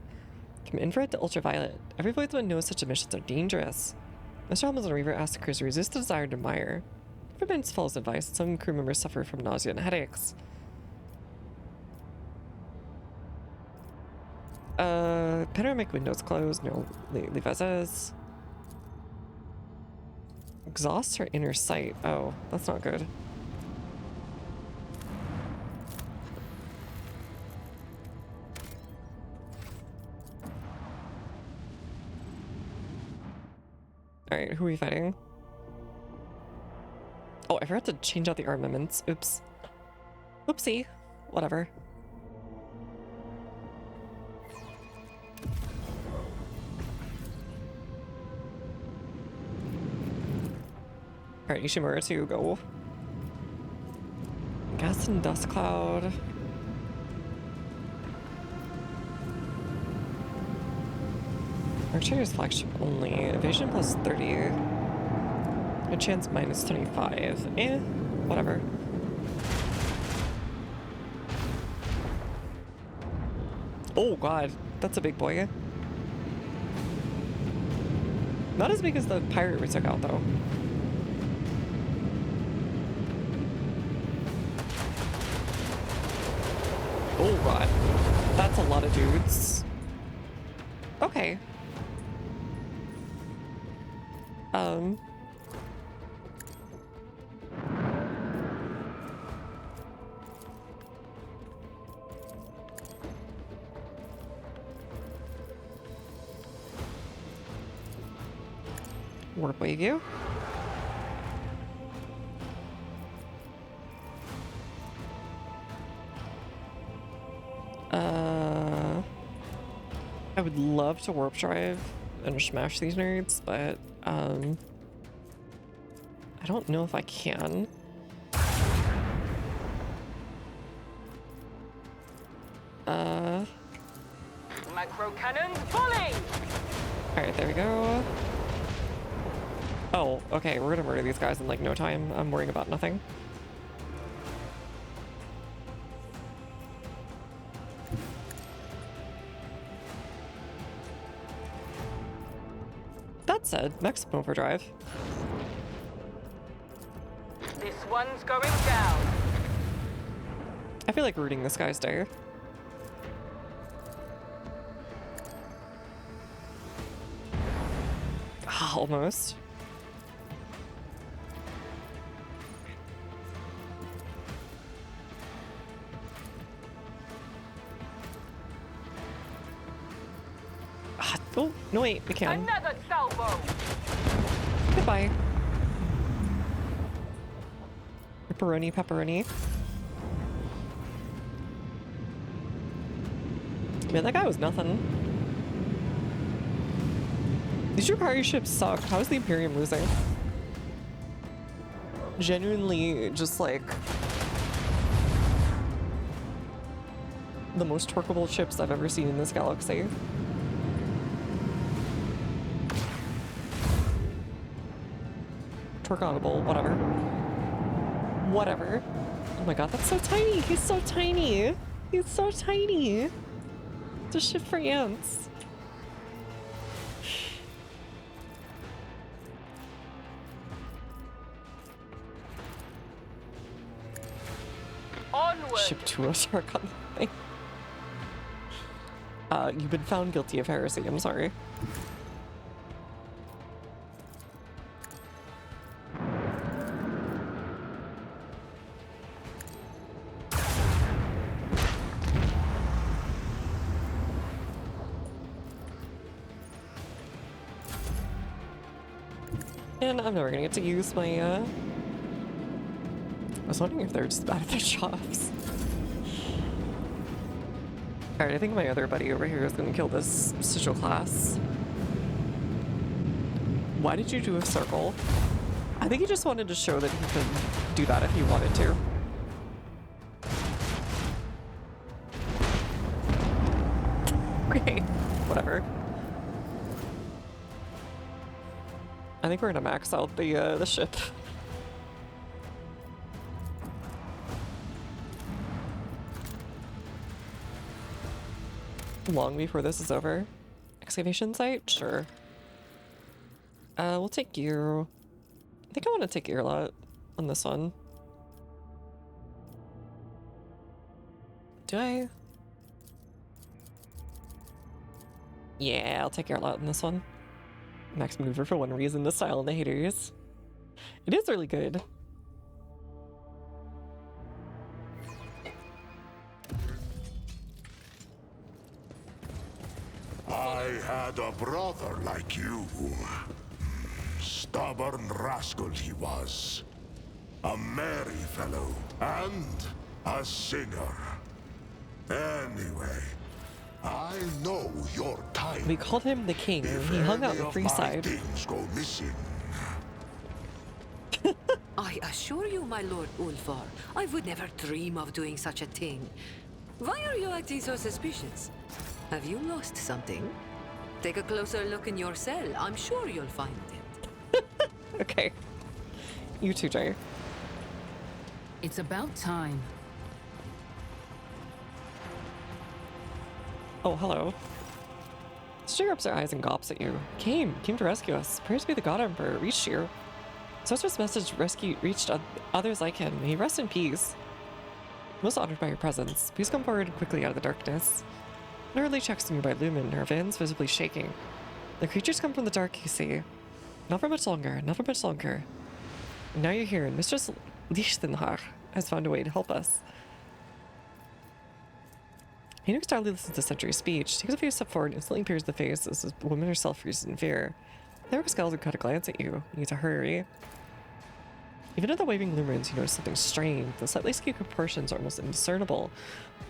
From infrared to ultraviolet, every voidsman knows such emissions are dangerous. Mr. Helmholtz and Reaver asked the crew to resist the desire to admire. Everyone follows advice, and some crew members suffer from nausea and headaches. Panoramic windows closed, no leave as is. Exhaust or inner sight? Oh, that's not good. Alright, who are we fighting? Oh, I forgot to change out the armaments. Oops. Oopsie. Whatever. Alright, Ishimura to go. Gas and dust cloud. Archer's flagship only. Evasion plus 30. A chance minus 25. Eh, whatever. Oh god, that's a big boy. Not as big as the pirate we took out though. Oh god, that's a lot of dudes. Okay. Warp wave you. I would love to warp drive and smash these nerds, but I don't know if I can. Macro cannons volley! Alright, there we go. Oh, okay, we're gonna murder these guys in like no time. I'm worrying about nothing. That said, maximum overdrive. This one's going down. I feel like rooting this guy's day. Ah, almost. Ah, oh, no wait, we can. Another salvo. Goodbye. Pepperoni, pepperoni. Man, that guy was nothing. These Drukhari ships suck. How is the Imperium losing? Genuinely, just like the most torqueable ships I've ever seen in this galaxy. Torqueable, whatever. Whatever. Oh my god, that's so tiny. He's so tiny. He's so tiny. It's a ship for ants. Onward. Ship 2 shark on the thing. You've been found guilty of heresy. I'm sorry. And I'm never gonna get to use my, I was wondering if they're just bad at their jobs. Alright, I think my other buddy over here is gonna kill this sigil class. Why did you do a circle? I think he just wanted to show that he could do that if he wanted to. Okay, whatever. I think we're gonna max out the ship. Long before this is over. Excavation site? Sure. We'll take you. I think I want to take your lot on this one. Do I? Yeah, I'll take your lot on this one. Max maneuver for one reason, the style and the haters. It is really good. I had a brother like you. Stubborn rascal he was. A merry fellow and a singer. Anyway, I know your time. We called him the king. He hung out in the free side. Things go missing. I assure you, my lord Ulfar, I would never dream of doing such a thing. Why are you acting so suspicious? Have you lost something? Take a closer look in your cell. I'm sure you'll find it. Okay. You too, Jay. It's about time. Oh, hello. She rubs her eyes and gawps at you. Came to rescue us. Praise be the God Emperor. Reached you. Sorcerer's message reached others like him. May he rest in peace. Most honored by your presence. Please come forward quickly out of the darkness. An early checks the nearby lumen, her hands visibly shaking. The creatures come from the dark, you see. Not for much longer, not for much longer. And now you're here, and Mistress Lichtenhach has found a way to help us. He next hardly listens to Sentry's speech, takes a few steps forward, and instantly peers the face as the woman herself freezes in fear. Never scowls and caught a glance at you. You need to hurry. Even at the waving lumens, you notice something strange. The slightly skewed proportions are almost indiscernible.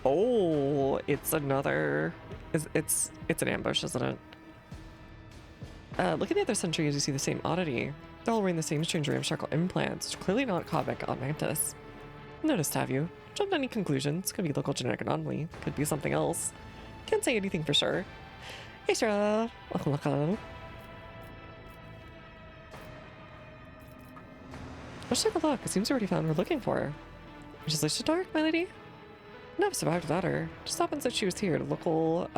Oh, it's another. It's an ambush, isn't it? Looking at their sentries, you see the same oddity. They're all wearing the same strange ramshackle implants, clearly not comic on Mantis. Noticed, have you? Jumped to any conclusions? Could be local genetic anomaly. Could be something else. Can't say anything for sure. Hey, Sarah. Welcome. Let's take a look. It seems we already found what we're looking for. Just like dark, my lady? Never survived without her. Just happened that she was here at a local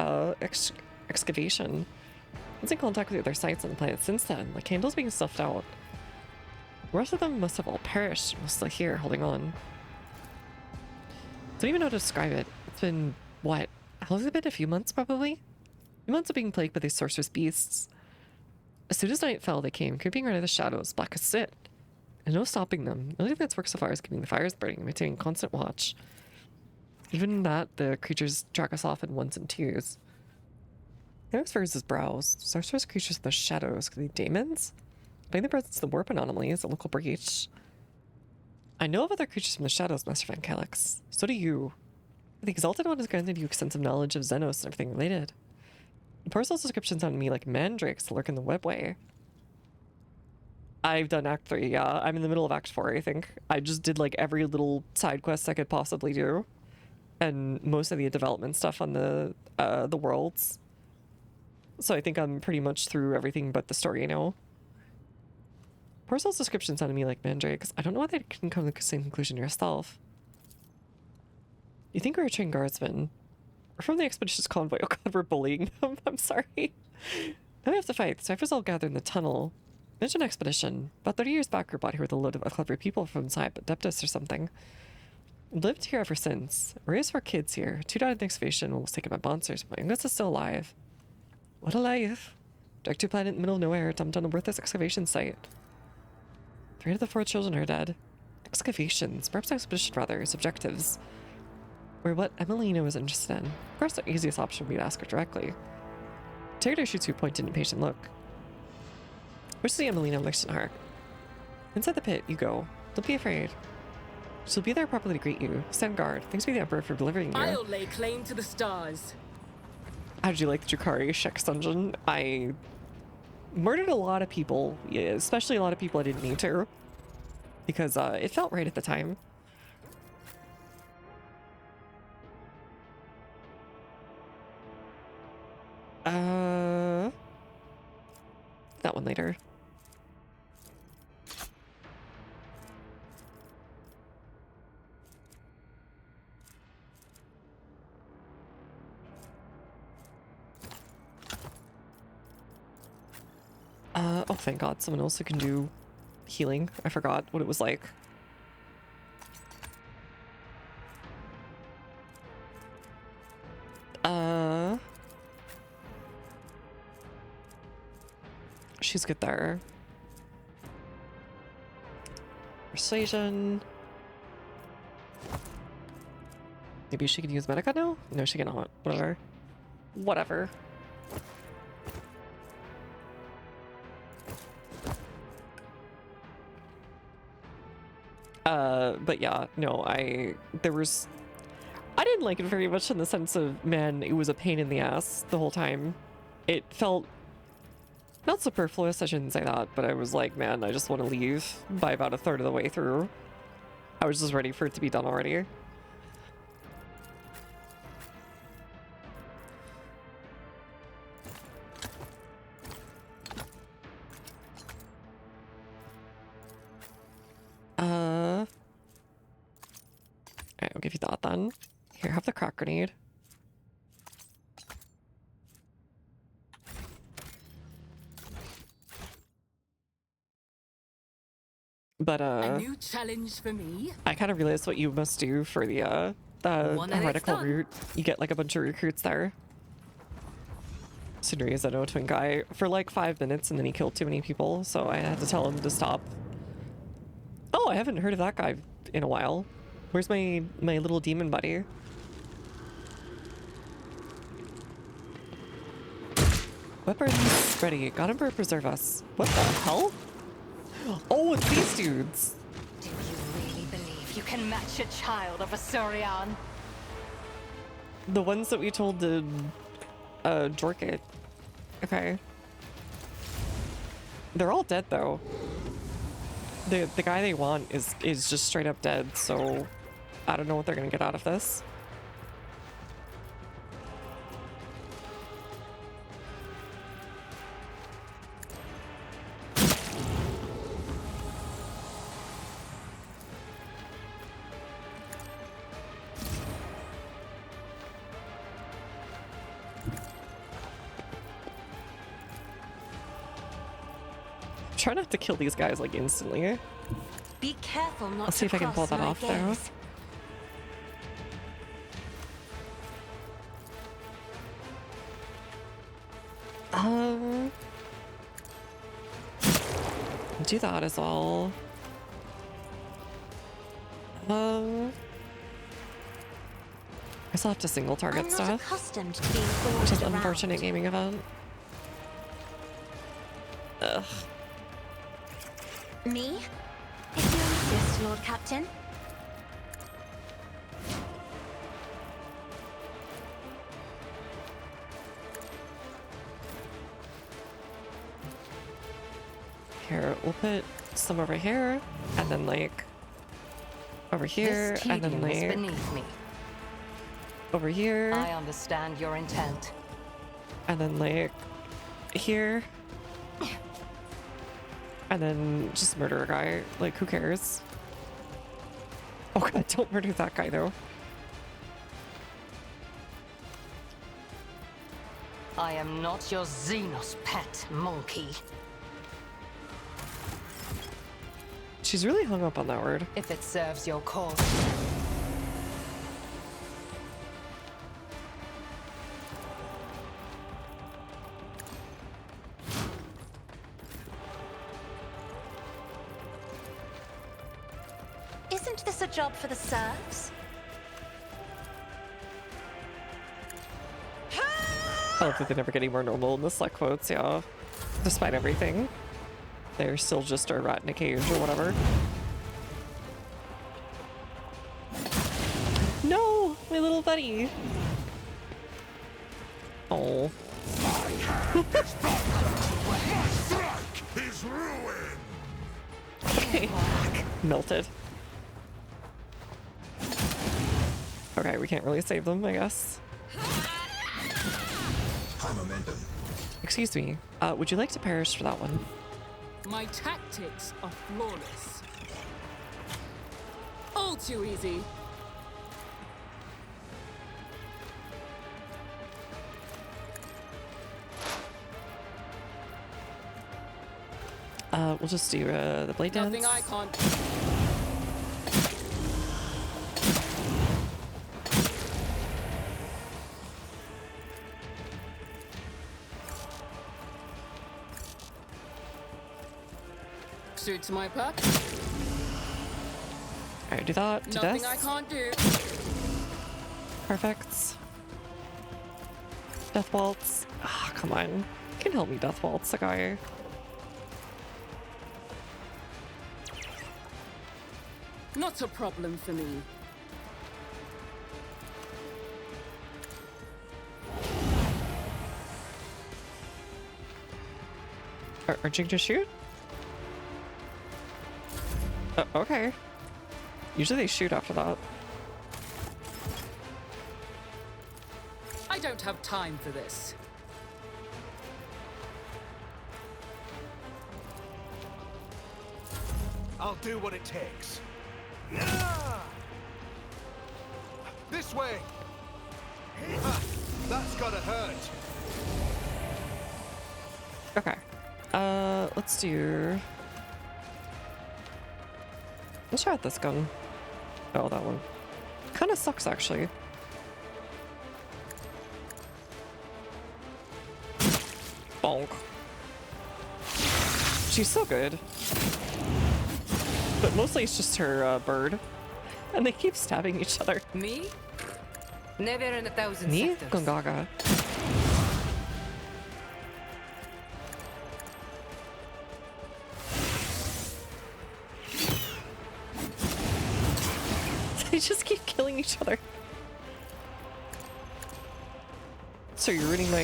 excavation. I was in contact with the other sites on the planet since then, like candles being stuffed out. The rest of them must have all perished. We're still here, holding on. Don't even know how to describe it. It's been, what? How long has it been? A few months, probably? A few months of being plagued by these sorcerous beasts. As soon as night fell, they came, creeping out of the shadows, black as soot. And no stopping them. The only thing that's worked so far is keeping the fires burning and maintaining constant watch. Even that, the creatures track us off in ones and twos. He looks for his brows. Sorcerous creatures in the shadows. Could they be demons? Playing the presence of the warp anomaly is a local breach. I know of other creatures from the shadows, Master Van Calix. So do you. The Exalted One has granted you extensive knowledge of Xenos and everything related. The personal description sounded to me like mandrakes that lurk in the webway. I've done Act 3, yeah. I'm in the middle of Act 4, I think. I just did like every little side quest I could possibly do. And most of the development stuff on the worlds. So I think I'm pretty much through everything but the story, you know. Parcel's description sounded to me like mandrakes. I don't know why they couldn't come to the same conclusion yourself. You think we're a trained guardsman? We're from the expedition's convoy. Oh god, we're bullying them. I'm sorry. Now we have to fight. Ciphers all gathered in the tunnel. Mention expedition. About 30 years back, we were brought here with a load of clever people from Adeptus or something. Lived here ever since. Raised 4 kids here. 2 died in the excavation, almost taken by monsters. My youngest is still alive. What a life. Direct to a planet in the middle of nowhere, dumped on a worthless excavation site. 3 of the 4 children are dead. Excavations. Perhaps expedition, rather. Objectives. Or what Emelina was interested in. Of course, the easiest option would be to ask her directly. Target shoots you a pointed and patient look. Where's the Emelina Lichtenhardt? Inside the pit, you go. Don't be afraid. She'll be there properly to greet you. Stand guard. Thanks be the Emperor for delivering you. I'll lay claim to the stars. How did you like the Drukhari Shex dungeon? I murdered a lot of people, yeah, especially a lot of people I didn't need to. Because it felt right at the time. That one later. Oh, thank God, someone else who can do healing. I forgot what it was like. She's good there. Persuasion. Maybe she could use Medica now? No, she cannot. Whatever. Whatever. But yeah, no, I didn't like it very much in the sense of, man, it was a pain in the ass the whole time. It felt not superfluous, I shouldn't say that, but I was like, man, I just want to leave by about a third of the way through. I was just ready for it to be done already. Alright, I'll give you that then. Here, have the crack grenade. But A new challenge for me. I kind of realized what you must do for the heretical route. You get like a bunch of recruits there. Sunri's a no twin guy for like 5 minutes and then he killed too many people, so I had to tell him to stop. Oh, I haven't heard of that guy in a while. Where's my little demon buddy? Weapons ready. God Emperor preserve us. What the hell? Oh, it's these dudes. Do you really believe you can match a child of a Saurian? The ones that we told to jork it. Okay. They're all dead though. The guy they want is just straight up dead, so I don't know what they're gonna get out of this. Try not to kill these guys like instantly. Be careful not Let's see if I can pull that off though. Do that as well. I still have to single target I'm not stuff, accustomed to being which is ordered an around. unfortunate gaming event. Ugh. Me? If you insist, Lord Captain. Here, we'll put some over here, and then like over here, This and then tedium is like beneath me. over here, I understand your intent. and then like here, and then just murder a guy. Like, who cares? Oh god, don't murder that guy though. I am not your Xenos pet, monkey. She's really hung up on that word. If it serves your cause. Isn't this a job for the serfs? I love that they never get any more normal in the select quotes, yeah. Despite everything. They're still just a rat in a cage or whatever. No! My little buddy! Oh. My strike is ruined! Okay. Melted. Okay, we can't really save them, I guess. Excuse me. Would you like to perish for that one? My tactics are flawless. All too easy. We'll just do the blade dance. Nothing I can't. Suits my purpose. Alright, do that. Do Nothing this. I can't do. Perfect. Death Waltz. Ah, come on. You can help me Death Waltz the guy. Not a problem for me. Urging to shoot? Okay. Usually they shoot after that. I don't have time for this. I'll do what it takes. Yeah! This way! Ha! That's gotta hurt! Okay. Let's do... Let's try out this gun. Oh, that one. Kinda sucks, actually. Bonk. She's so good. But mostly it's just her bird. And they keep stabbing each other. Me? Never in a thousand Me? sectors. Gungaga. They just keep killing each other. So you're ruining my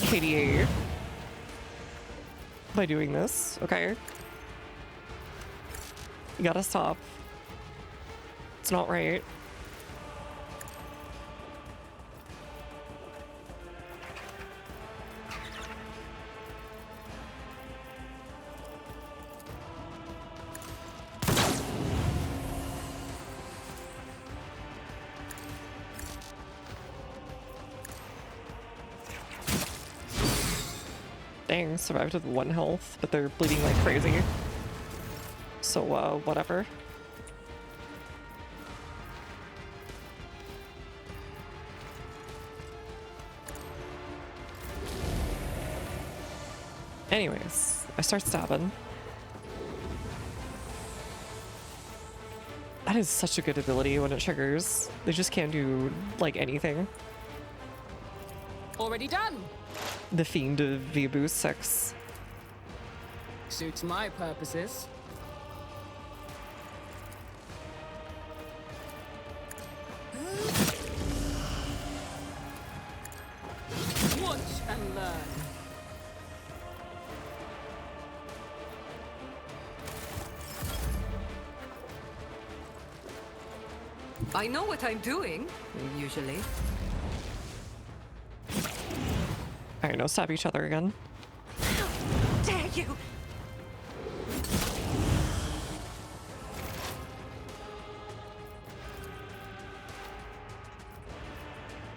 KDA by doing this, okay? You gotta stop. It's not right. Dang, survived with 1 health, but they're bleeding like crazy. So, whatever. Anyways, I start stabbing. That is such a good ability when it triggers. They just can't do, like, anything. Already done. The Fiend of Vibu 6. Suits my purposes. Watch and learn. I know what I'm doing, usually. Alright, no, stab each other again. Dare you!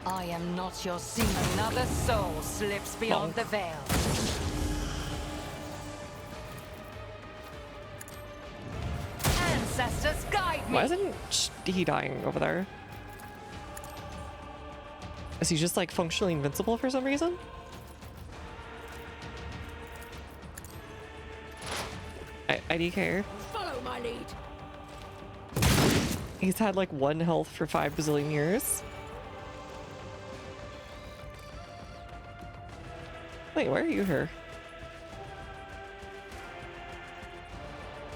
I am not your sin. Another soul slips beyond the veil. Ancestors, guide me! Why isn't he dying over there? Is he just like functionally invincible for some reason? IDK. Follow my lead. He's had like 1 health for 5 bazillion years. Wait, why are you here?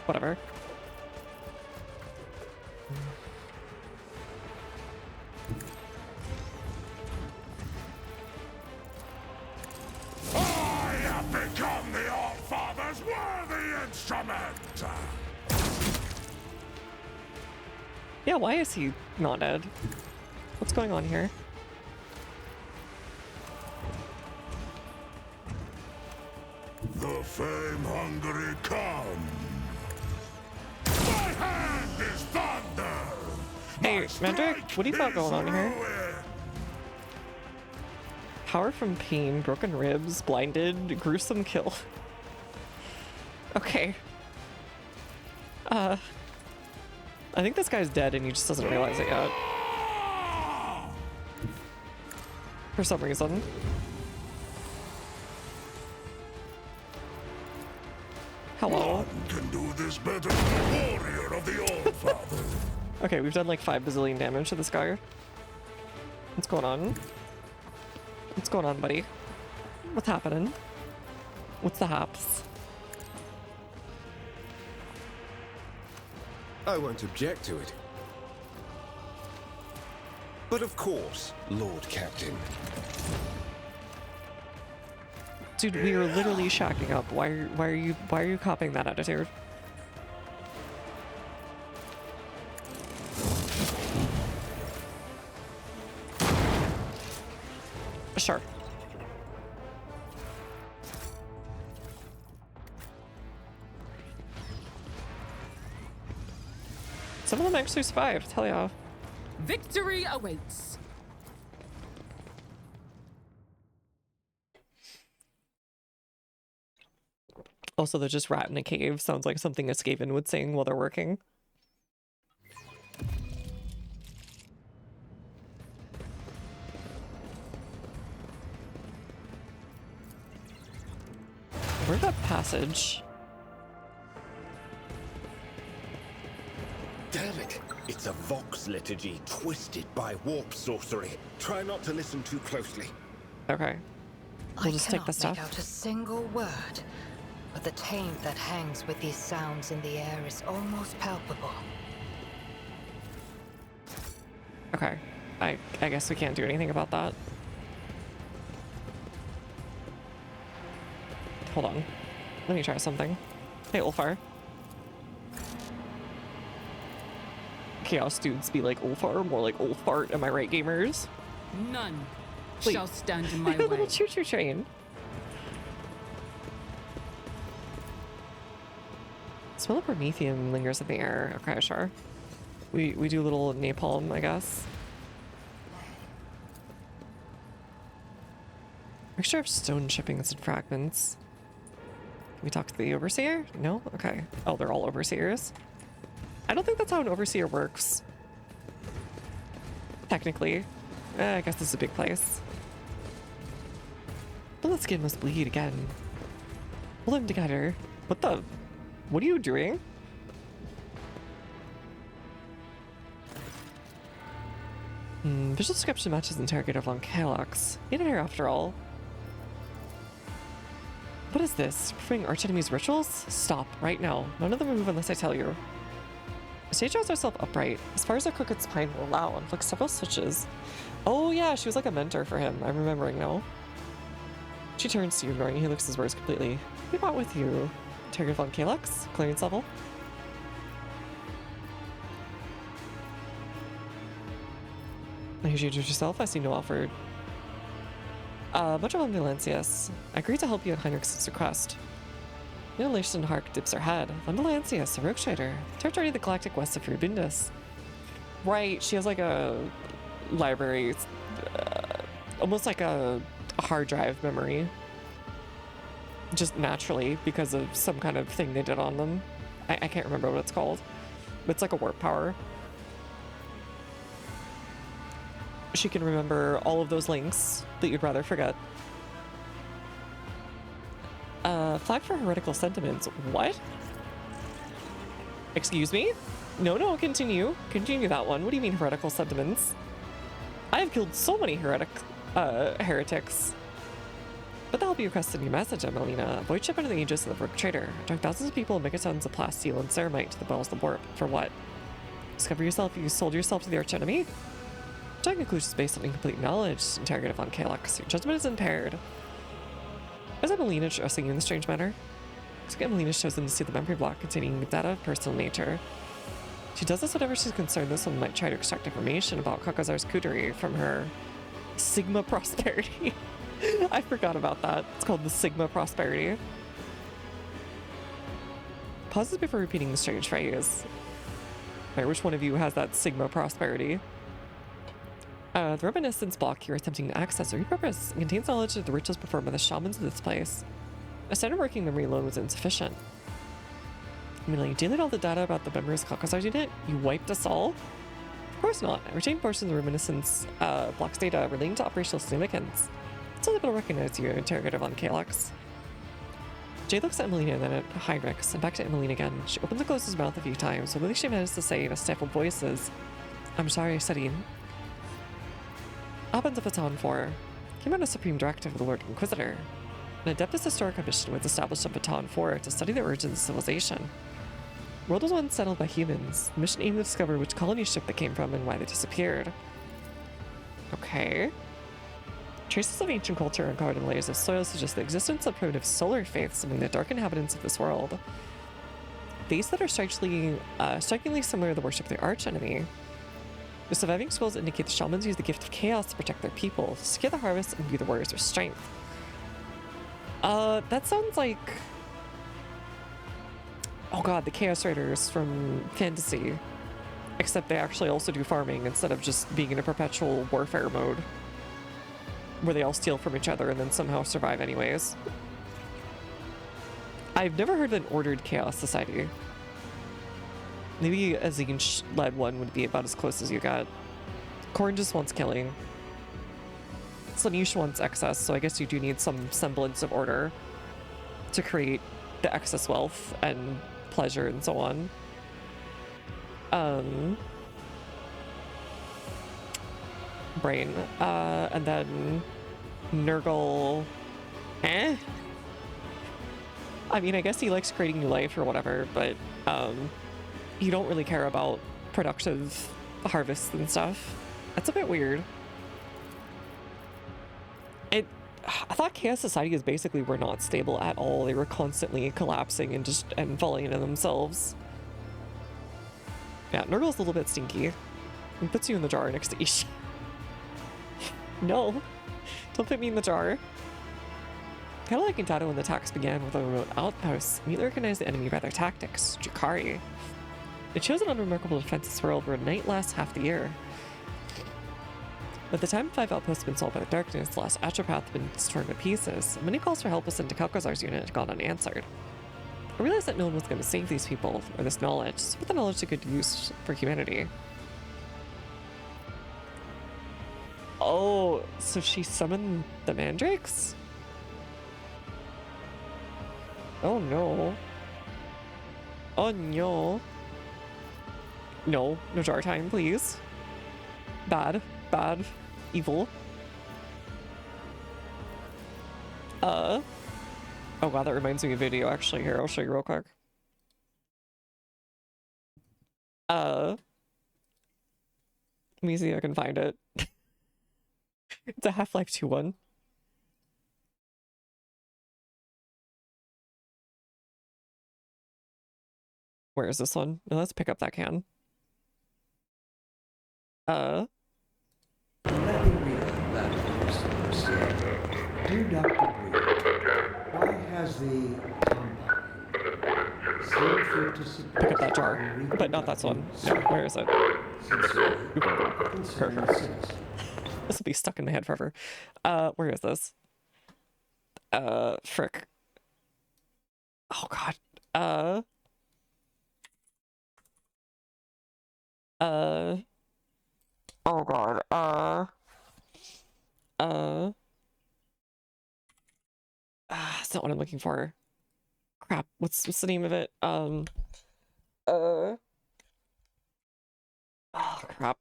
Whatever. I have become the All-Father's worthy instrument! Yeah, why is he not dead? What's going on here? The fame-hungry come! My hand is thunder! Hey, Magic, what do you got going on here? Ruin. Power from pain, broken ribs, blinded, gruesome kill. Okay. I think this guy's dead and he just doesn't realize it yet. For some reason. Hello. None can do this better than the warrior of the All-Father. Okay, we've done like 5 bazillion damage to this guy. What's going on? What's going on, buddy? What's happening? What's the haps? I won't object to it. But of course, Lord Captain. Dude, we are literally shacking up. Why are you copying that attitude? Sure. Some of them actually survived, hell yeah. Victory awaits. Also, they're just rat in a cave. Sounds like something a Skaven would sing while they're working. Where's that passage? Damn it! It's a Vox liturgy twisted by warp sorcery. Try not to listen too closely. Okay. We'll just take the stuff. I cannot make out a single word, but the taint that hangs with these sounds in the air is almost palpable. Okay. I guess we can't do anything about that. Hold on. Let me try something. Hey, Ulfar. Chaos dudes be like Ulfar, more like Ulfart. Am I right, gamers? None Wait. shall stand in my A little way. choo-choo train. Smell of promethium lingers in the air. Okay, sure. We do a little napalm, I guess. Mixture of stone chippings and fragments. Can we talk to the overseer? No? Okay. Oh, they're all overseers. I don't think that's how an overseer works. Technically. I guess this is a big place. But the skin must bleed again. Pull them together. What the? What are you doing? Visual description matches interrogator von Kalox. Ain't it here after all? What is this? Performing archenemy's rituals? Stop, right now. None of them move unless I tell you. Sage draws herself upright, as far as her crooked spine will allow, and flicks several switches. Oh yeah, she was like a mentor for him. I'm remembering now. She turns to you, ignoring he looks his words completely. What about with you? Interrogator von Kalox? Clearance level? I heard you introduce yourself. I see no offered. Much of Valencius. I agreed to help you in Heinrich's request. Inhalation Hark dips her head. Valencius, a rogue trader. Territory of the galactic west of Rubindus. Right, she has like a library, almost like a hard drive memory. Just naturally, because of some kind of thing they did on them. I can't remember what it's called. But it's like a warp power. She can remember all of those links that you'd rather forget. Flag for heretical sentiments. What? Excuse me? No, continue. Continue that one. What do you mean heretical sentiments? I have killed so many heretics. But that'll be requested in your message, Emelina. Avoid ship under the aegis of the rogue trader. Drag thousands of people and megatons of plasteel and ceramite to the wells of the warp. For what? Discover yourself. You sold yourself to the archenemy? Drawing conclusions based on incomplete knowledge, interrogative von Kalox. Your judgment is impaired. Is Emelina addressing you in a strange manner? Looks like Emelina's chosen to see the memory block containing data of personal nature. She does this whenever she's concerned that someone might try to extract information about Kakazar's cootery from her Sigma Prosperity. I forgot about that. It's called the Sigma Prosperity. Pauses before repeating the strange phrase. Right, which one of you has that Sigma Prosperity? The reminiscence block you're attempting to access or repurpose contains knowledge of the rituals performed by the shamans of this place. A standard working memory alone was insufficient. I mean, like, delete all the data about the members of Caucasus unit? You wiped us all? Of course not. I retained portions of reminiscence blocks data relating to operational significance. It's only able to recognize you, interrogative on Kalox. Jay looks at Emelina and then at Heinrichs, and back to Emelina again. She opens and closes his mouth a few times, so really she manages to say in a stifled voice is, I'm sorry, Sadine. Opens of Baton 4 came out a supreme directive of the Lord Inquisitor. An Adeptus Historica mission was established on Baton 4 to study the origins of civilization. The world was once settled by humans. The mission aimed to discover which colony ship they came from and why they disappeared. Okay. Traces of ancient culture uncovered in layers of soil suggest the existence of primitive solar faiths among the dark inhabitants of this world. Faiths that are strikingly similar to the worship of their archenemy. The surviving scrolls indicate the shamans use the gift of chaos to protect their people, to secure the harvest, and view the warriors with strength. That sounds like... Oh god, the Chaos Riders from Fantasy. Except they actually also do farming instead of just being in a perpetual warfare mode. Where they all steal from each other and then somehow survive anyways. I've never heard of an ordered chaos society. Maybe a Zinch-led one would be about as close as you got. Korn just wants killing. Slaanesh wants excess, so I guess you do need some semblance of order to create the excess wealth and pleasure and so on. Brain. And then Nurgle. I mean, I guess he likes creating new life or whatever, but you don't really care about productive harvests and stuff. That's a bit weird. I thought Chaos Societies basically were not stable at all. They were constantly collapsing and falling into themselves. Yeah, Nurgle's a little bit stinky. He puts you in the jar next to Ishi. No, don't put me in the jar. Kind of like in Dado when the attacks began with a remote outpost, immediately recognized the enemy by their tactics, Jakari. It shows an unremarkable defense world where night lasts half the year. By the time 5 outposts have been solved by the darkness, the last Astropath has been torn to pieces. Many calls for help was sent to Kalkazar's unit had gone unanswered. I realized that no one was going to save these people, or this knowledge, so put the knowledge to good use for humanity. Oh, so she summoned the mandrakes? Oh no. Oh no. No, no jar time, please. Bad, bad, evil. Oh god, that reminds me of a video actually. Here, I'll show you real quick. Let me see if I can find it. It's a Half-Life 2 one. Where is this one? No, let's pick up that can. Let me read that first. Dear Dr. Breed, why has the Combine seen fit to support pick up that jar, but not that one. No, where is it? Perfect. This will be stuck in my head forever. Where is this? Frick. Oh god. Oh god. That's not what I'm looking for. Crap. What's the name of it? Oh crap.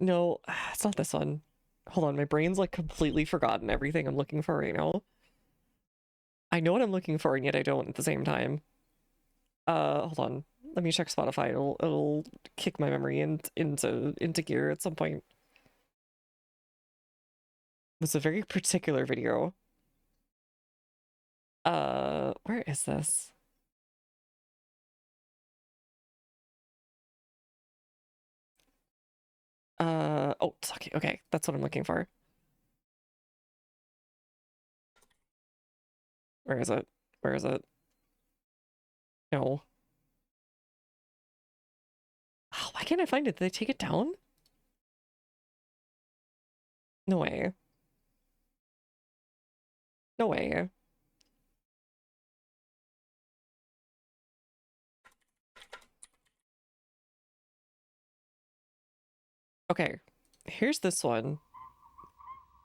No, it's not this one. Hold on, my brain's like completely forgotten everything I'm looking for right now. I know what I'm looking for, and yet I don't at the same time. Hold on. Let me check Spotify. It'll kick my memory into gear at some point. It was a very particular video. Where is this? Oh, it's okay. Okay, that's what I'm looking for. Where is it? Where is it? No. Oh, why can't I find it? Did they take it down? No way. No way. Okay, here's this one.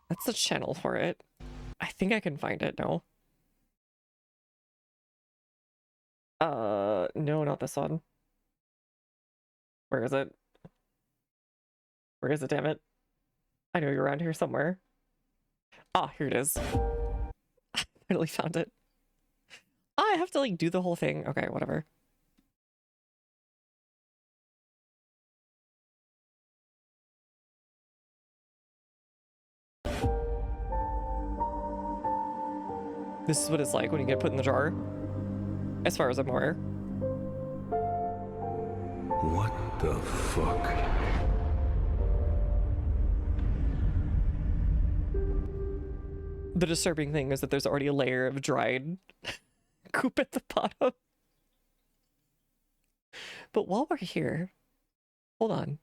That's the channel for it. I think I can find it, no? No, not this one. Where is it? Where is it, damn it? I know you're around here somewhere. Ah, here it is. I finally found it. I have to, like, do the whole thing. Okay, whatever. This is what it's like when you get put in the jar. As far as I'm aware. What the fuck? The disturbing thing is that there's already a layer of dried goop at the bottom. But while we're here, hold on.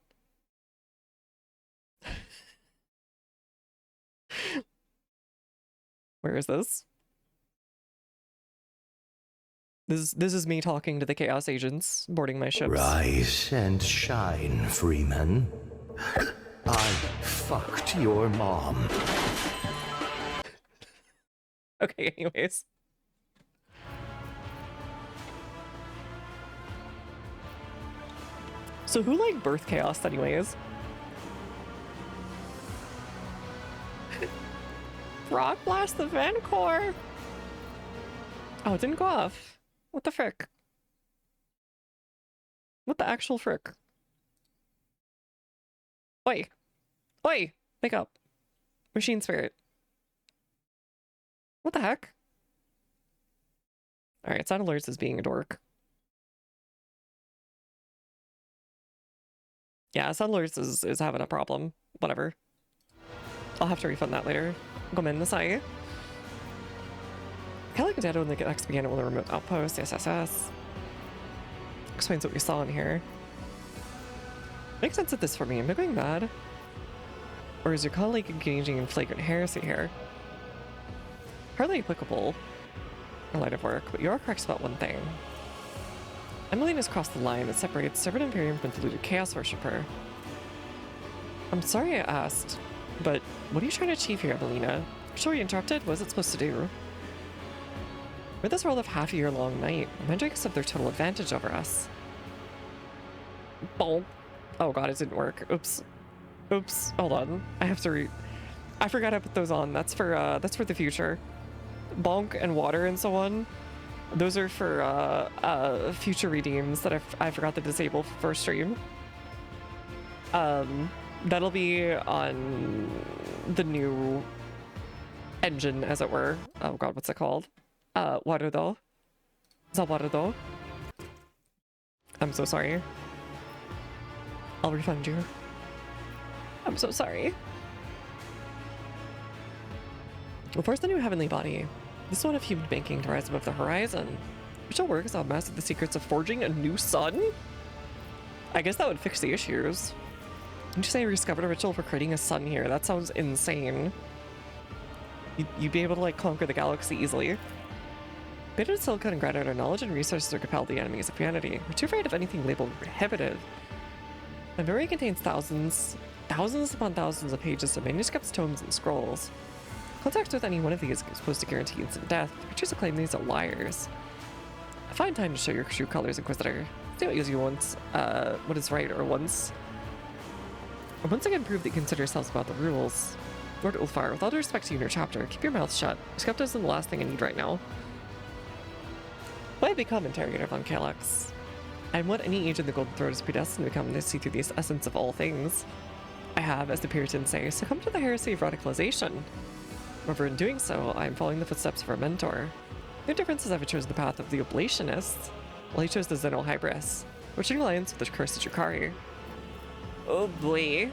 Where is this? This is me talking to the Chaos Agents boarding my ships. Rise and shine, Freeman. I fucked your mom. Okay, anyways. So who, like, birthed Chaos anyways? Rock blast the Vancor! Oh, it didn't go off. What the frick? What the actual frick? Oi! Oi! Wake up. Machine spirit. What the heck? Alright, Sound Alerts is being a dork. Yeah, Sound Alerts is having a problem. Whatever. I'll have to refund that later. Gomennasai. Kind of like dead when the next began with a remote outpost. SSS. Explains what we saw in here. Makes sense of this for me. Am I going mad? Or is your colleague engaging in flagrant heresy here? Hardly applicable in line of work, but you are correct about one thing. Emmeline has crossed the line that separates Servant Imperium from deluded Chaos Worshipper. I'm sorry I asked, but what are you trying to achieve here, Emelina? Sure, you interrupted? What is it supposed to do? With this world of half a year long night, Mandrakes have their total advantage over us. Bonk. Oh god, it didn't work. Oops. Oops. Hold on. I have to I forgot I put those on. That's for the future. Bonk and water and so on. Those are for future redeems that I forgot to disable for stream. That'll be on the new engine, as it were. Oh god, what's it called? Warudo. Zawarudo. I'm so sorry. I'll refund you. I'm so sorry. Well, first the new heavenly body. This is one of human banking to rise above the horizon. Ritual work is how mastered the secrets of forging a new sun? I guess that would fix the issues. Didn't you say you discovered a ritual for creating a sun here? That sounds insane. You'd be able to, like, conquer the galaxy easily. Beta silicon and granite our knowledge and resources are compelled the enemies of humanity. We're too afraid of anything labeled prohibitive. My memory contains thousands upon thousands of pages of manuscripts, tomes, and scrolls. Contact with any one of these is supposed to guarantee instant death. Creatures who claim these are liars. A fine time to show your true colors, Inquisitor. Do what you want, what is right, or once again prove that you consider yourselves about the rules. Lord Ulfar, with all due respect to you in your chapter, keep your mouth shut. Skepticism is the last thing I need right now. Why become interrogator von Kalex? I'm what any age in the Golden Throne is predestined to become to see through the essence of all things. I have, as the Puritans say, succumbed to the heresy of radicalization. However, in doing so, I am following the footsteps of our mentor. The difference is I've chosen the path of the Oblationists, while he chose the Xenohybris, which in alliance with the cursed Drukhari. Oh boy.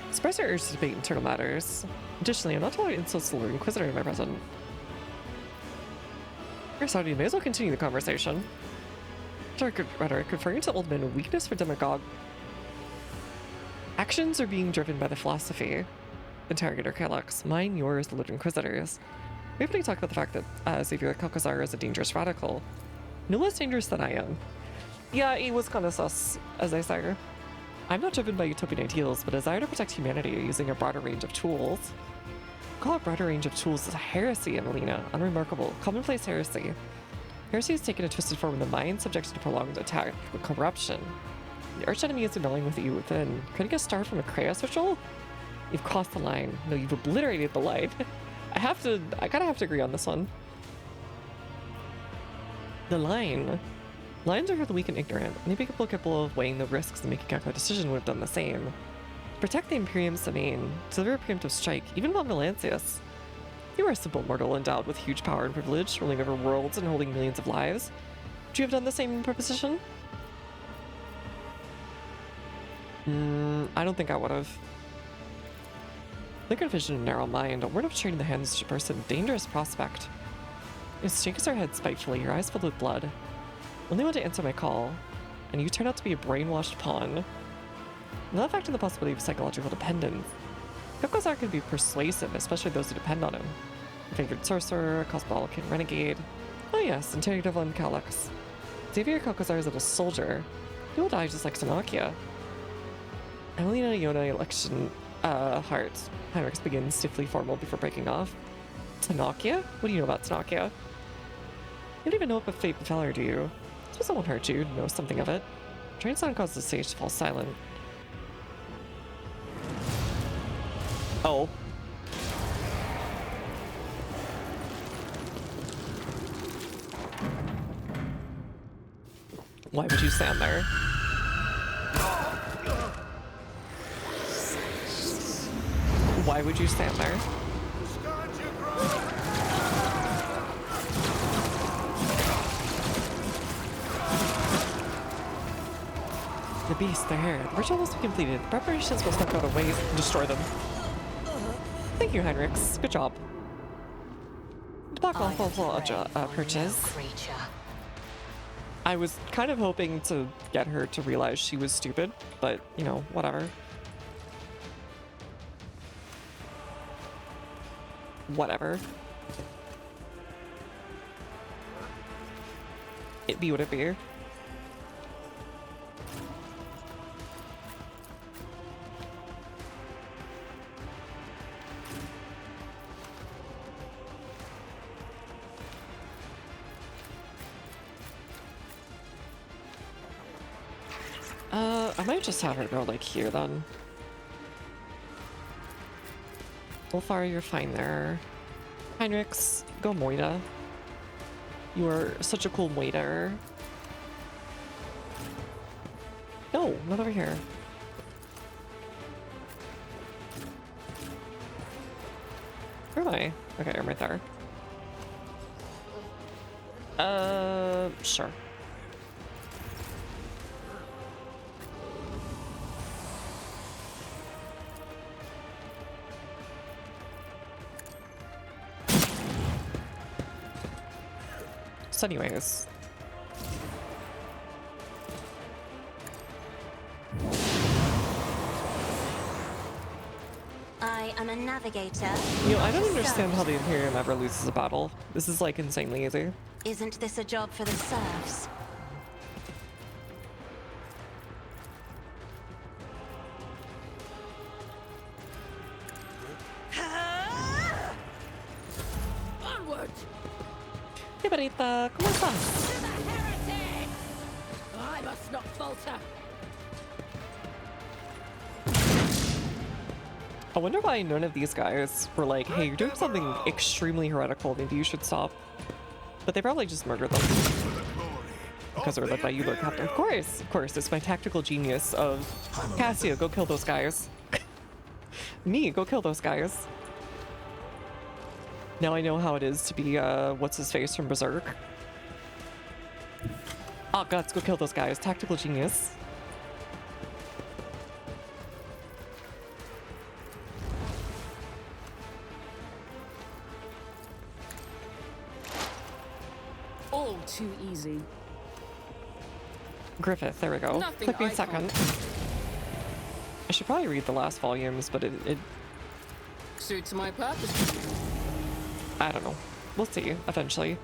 Express your urge to debate internal matters. Additionally, I'm not tolerating insults to the Lord Inquisitor in my presence. Sorry, you may as well continue the conversation. Dark rhetoric referring to old men a weakness for demagogue. Actions are being driven by the philosophy. Interrogator Kalex, mine, yours, the Lord Inquisitors. We haven't talked about the fact that Xavier Calcazar is a dangerous radical. No less dangerous than I am. Yeah, he was kind of sus, as I say. I'm not driven by utopian ideals, but a desire to protect humanity using a broader range of tools. Call it broader range of tools is a heresy, Annalena. Unremarkable. Commonplace heresy. Heresy has taken a twisted form in the mind, subjected to prolonged attack with corruption. The arch enemy is annulling with you within. Creating a star from a Kratos ritual? You've crossed the line. No, you've obliterated the line. I gotta have to agree on this one. The line. Lines are for the weak and ignorant. Any people capable of weighing the risks and making a calculated decision would have done the same. Protect the Imperium's domain. Deliver a preemptive strike, even von Valancius. You are a simple mortal endowed with huge power and privilege, ruling over worlds and holding millions of lives. Would you have done the same in proposition? I don't think I would have. Liquid vision and narrow mind, a word of trade in the hands of such a person, dangerous prospect. His shakes her head spitefully, your eyes filled with blood. Only want to answer my call, and you turn out to be a brainwashed pawn. Not factoring the possibility of psychological dependence. Kalkazar can be persuasive, especially those who depend on him. A favored sorcerer, a cosmological renegade. Oh yes, interrogative on Calyx. Xavier Kalkazar is a soldier. He will die just like Sonakia. Emelina Yona election heart. Heinrichs begins stiffly formal before breaking off. Sonakia? What do you know about Sonakia? You don't even know what fate befell her, do you? I suppose it won't hurt you to know something of it. Train sound causes the stage to fall silent. Oh. Why would you stand there? Why would you stand there? The beast, they're here. The ritual must be completed. The preparations must not go to waste and destroy them. Thank you, Heinrichs. Good job. Purchase. I was kind of hoping to get her to realize she was stupid, but, you know, whatever. Whatever. It be what it be. I might just have her go like here then. Wolfar, you're fine there. Heinrichs, go Moida. You are such a cool Moida. No, not over here. Where am I? Okay, I'm right there. Sure. So anyways. I am a navigator. You know, I don't understand how the Imperium ever loses a battle. This is like insanely easy. Isn't this a job for the serfs? Onward! Hey, Barita, ¿cómo estás? To the heretics! I must not falter. I wonder why none of these guys were like, hey, you're doing something extremely heretical, maybe you should stop. But they probably just murdered them. Because they were led by you, Lord Captain. Of course, it's my tactical genius of Cassio, go kill those guys. Me, go kill those guys. Now I know how it is to be, what's-his-face from Berserk. Oh, guts, go kill those guys. Tactical genius. All too easy. Griffith, there we go. Nothing Click me a I second. I should probably read the last volumes, but it suits my purpose. I don't know. We'll see, eventually.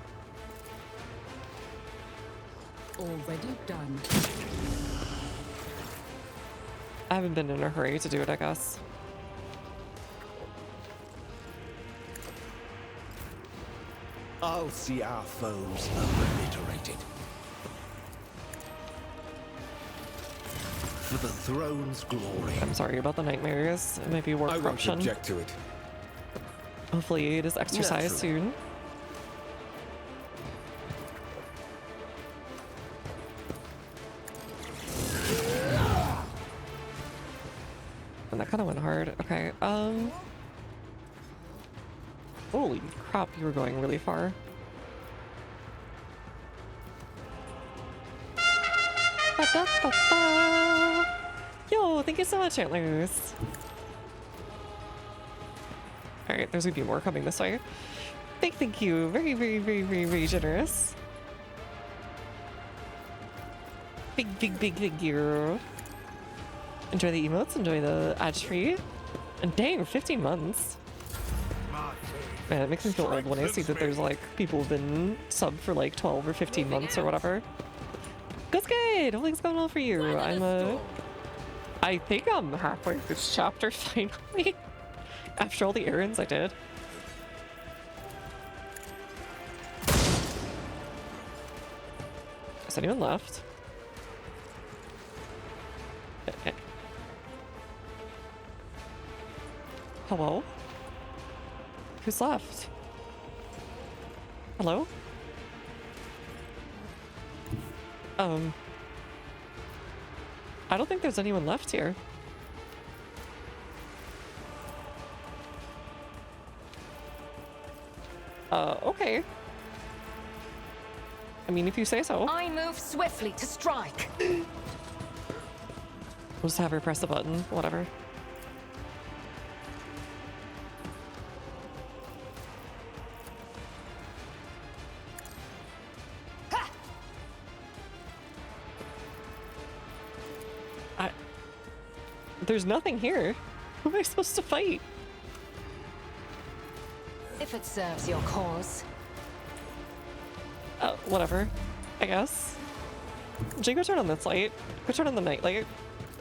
Already done. I haven't been in a hurry to do it, I guess. I'll see our foes obliterated. For the throne's glory. I'm sorry about the nightmares. It might be work I won't corruption. object to it. Hopefully it is exercised Naturally. soon. And that kind of went hard. Okay, holy crap, you were going really far. Ba-da-ba-ba. Yo, thank you so much, Antlers. Alright, there's gonna be more coming this way. Thank you. Very, very, very, very, very generous. Big you. Enjoy the emotes, enjoy the ad free. And dang, 15 months. Man, it makes me feel old when I see that there's like people who've been subbed for like 12 or 15 months or whatever. Goes good! Hopefully it's going well for you. I think I'm halfway through this chapter finally. After all the errands I did. Has anyone left? Hello? Who's left? Hello? I don't think there's anyone left here. Okay. I mean, if you say so. I move swiftly to strike. We'll just have her press the button, whatever. There's nothing here. Who am I supposed to fight? If it serves your cause. Whatever. I guess. Jay, go turn on this light. Go turn on the night light.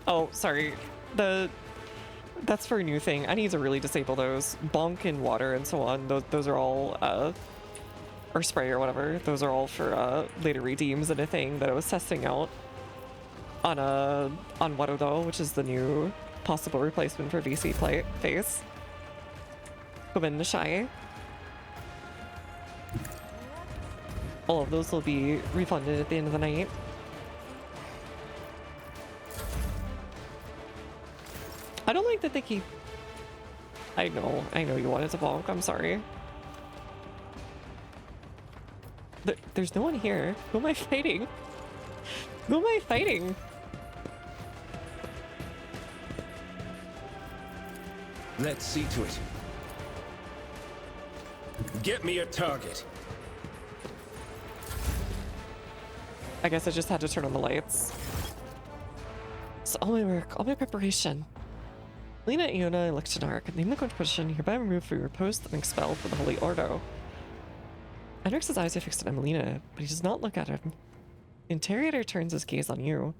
Oh, sorry. That's for a new thing. I need to really disable those. Bonk and water and so on. Those are all, or spray or whatever. Those are all for, later redeems and a thing that I was testing out. On Warudo, which is the new possible replacement for VC phase. Come in to Shy. All of those will be refunded at the end of the night. I don't like that they keep... I know you wanted to bonk, I'm sorry. There's no one here. Who am I fighting? Who am I fighting? Let's see to it. Get me a target. I guess I just had to turn on the lights. So all my work, all my preparation. Lena, Iona, and Lichnark, name the competition, hereby removed from your post and expelled from the Holy Ordo. Enrix's eyes are fixed on Emelina, but he does not look at him. The interrogator turns his gaze on you.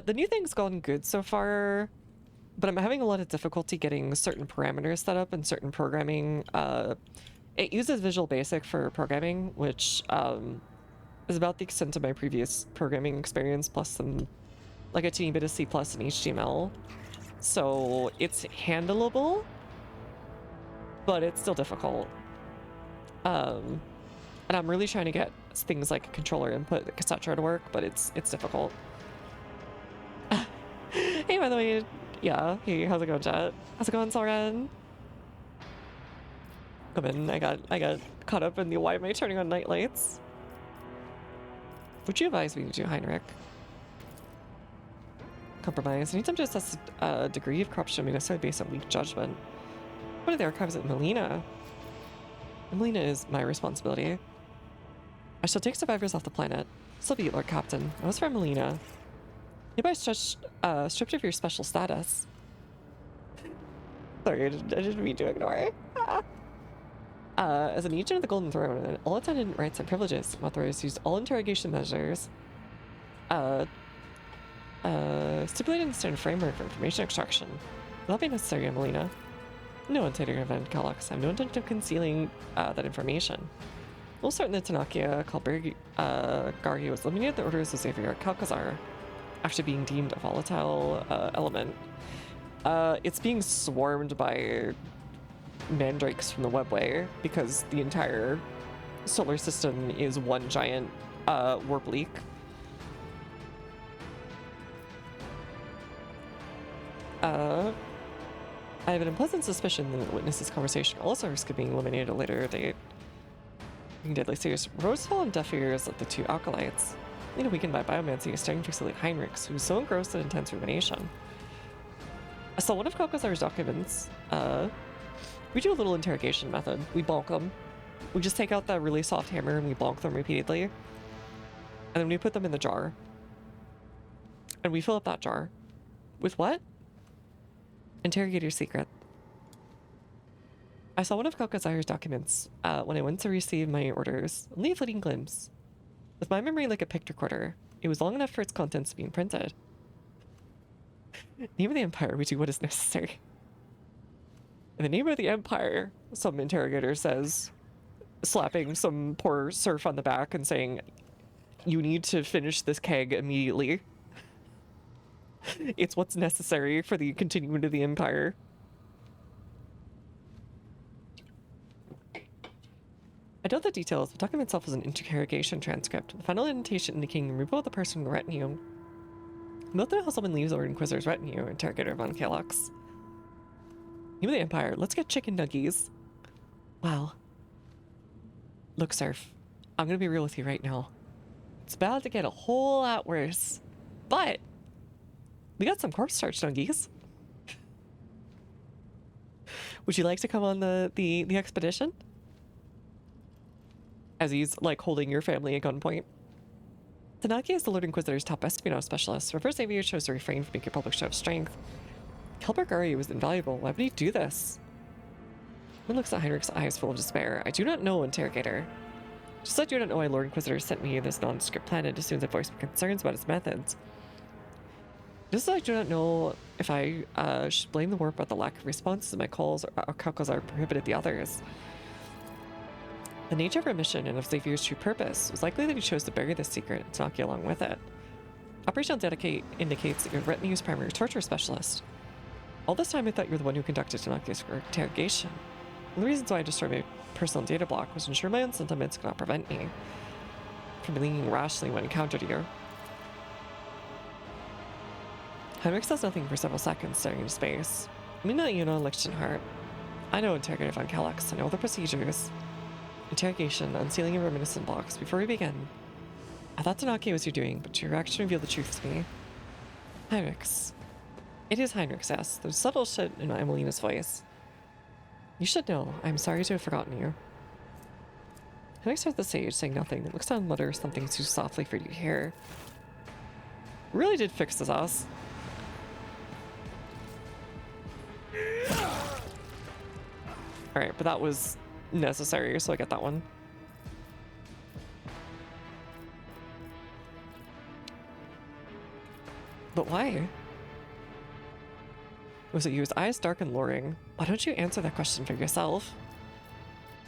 The new thing's gone good so far, but I'm having a lot of difficulty getting certain parameters set up and certain programming. It uses Visual Basic for programming, which is about the extent of my previous programming experience, plus some, like a teeny bit of C+ and HTML. So it's handleable, but it's still difficult. And I'm really trying to get things like controller input, etc. to work, but it's difficult. Hey, by the way, yeah. Hey, how's it going, chat? How's it going, Soren? Come in. I got caught up in the why am I turning on night lights? Would you advise me to do, Heinrich? Compromise. Anytime to assess a degree of corruption may necessarily based on weak judgment. What are the archives at Melina? Melina is my responsibility. I shall take survivors off the planet. So be it, Lord Captain. I was from Melina. Hereby stripped of your special status. Sorry, I didn't mean to ignore. As an agent of the Golden Throne, all attendant rights and privileges, authorized to use all interrogation measures. Stipulated standard framework for information extraction. Will that be necessary, Emelina? No interior event, Calyx. I have no intention of concealing that information. We'll start in the Tanakia called Gargi was eliminated the orders of Xavier Calcazar after being deemed a volatile element. It's being swarmed by mandrakes from the webway because the entire solar system is one giant warp leak. I have an unpleasant suspicion that witness this conversation also risk of being eliminated at a later date. Being deadly serious. Rosefall and deaf ears like the two acolytes. Being weakened by biomancy, staring fixedly at Heinrichs, who's so engrossed in intense rumination. So one of Calcazar's documents, we do a little interrogation method. We bonk them. We just take out that really soft hammer and we bonk them repeatedly. And then we put them in the jar. And we fill up that jar. With what? Interrogator secret. I saw one of Calcazar's documents when I went to receive my orders. Only a fleeting glimpse. With my memory like a pic recorder, it was long enough for its contents to be imprinted. Name of the Empire, we do what is necessary. In the name of the Empire, some interrogator says, slapping some poor serf on the back and saying, you need to finish this keg immediately. It's what's necessary for the continuing of the Empire. I don't know the details. The document itself was an interrogation transcript. The final indentation indicating the removal of the person in the retinue. Note that how someone leaves the Lord Inquisitor's retinue, interrogator von Kalox. Name of the Empire. Let's get chicken nuggies. Wow. Look, Surf. I'm gonna be real with you right now. It's about to get a whole lot worse. But we got some corpse starch nuggies. Would you like to come on the expedition? As he's like holding your family at gunpoint. Tanaki is the Lord Inquisitor's top espionage specialist. Reverse Xavier chose to refrain from making a public show of strength. Kelbergari was invaluable. Why would he do this? One looks at Heinrich's eyes full of despair. I do not know, interrogator. Just like you don't know why Lord Inquisitor sent me this nondescript planet as soon as I voiced my concerns about his methods. Just like I do not know if I should blame the warp about the lack of responses to my calls or Calcazar prohibited the others. The nature of her mission and of Xavier's true purpose was likely that he chose to bury this secret and Tanaki along with it. Operational data indicates that you're retinue's primary torture specialist. All this time I thought you were the one who conducted Tanaki's interrogation. One of the reasons why I destroyed my personal data block was to ensure my own sentiments could not prevent me from believing rashly when encountered you. Heinrich says nothing for several seconds, staring into space. I mean that you know Lichtenhart. I know Interrogator von Kalox. I know the procedures. Interrogation, unsealing a reminiscent box. Before we begin, I thought Tanaki was your doing, but your reaction revealed the truth to me. Heinrichs. It is Heinrichs, yes. There's subtle shit in Emelina's voice. You should know. I'm sorry to have forgotten you. Heinrichs heard the sage saying nothing, and looks down and mutters something too softly for you to hear. Really did fix this ass. Alright, but that was necessary, so I get that one. But why? Was it you? His eyes dark and luring? Why don't you answer that question for yourself?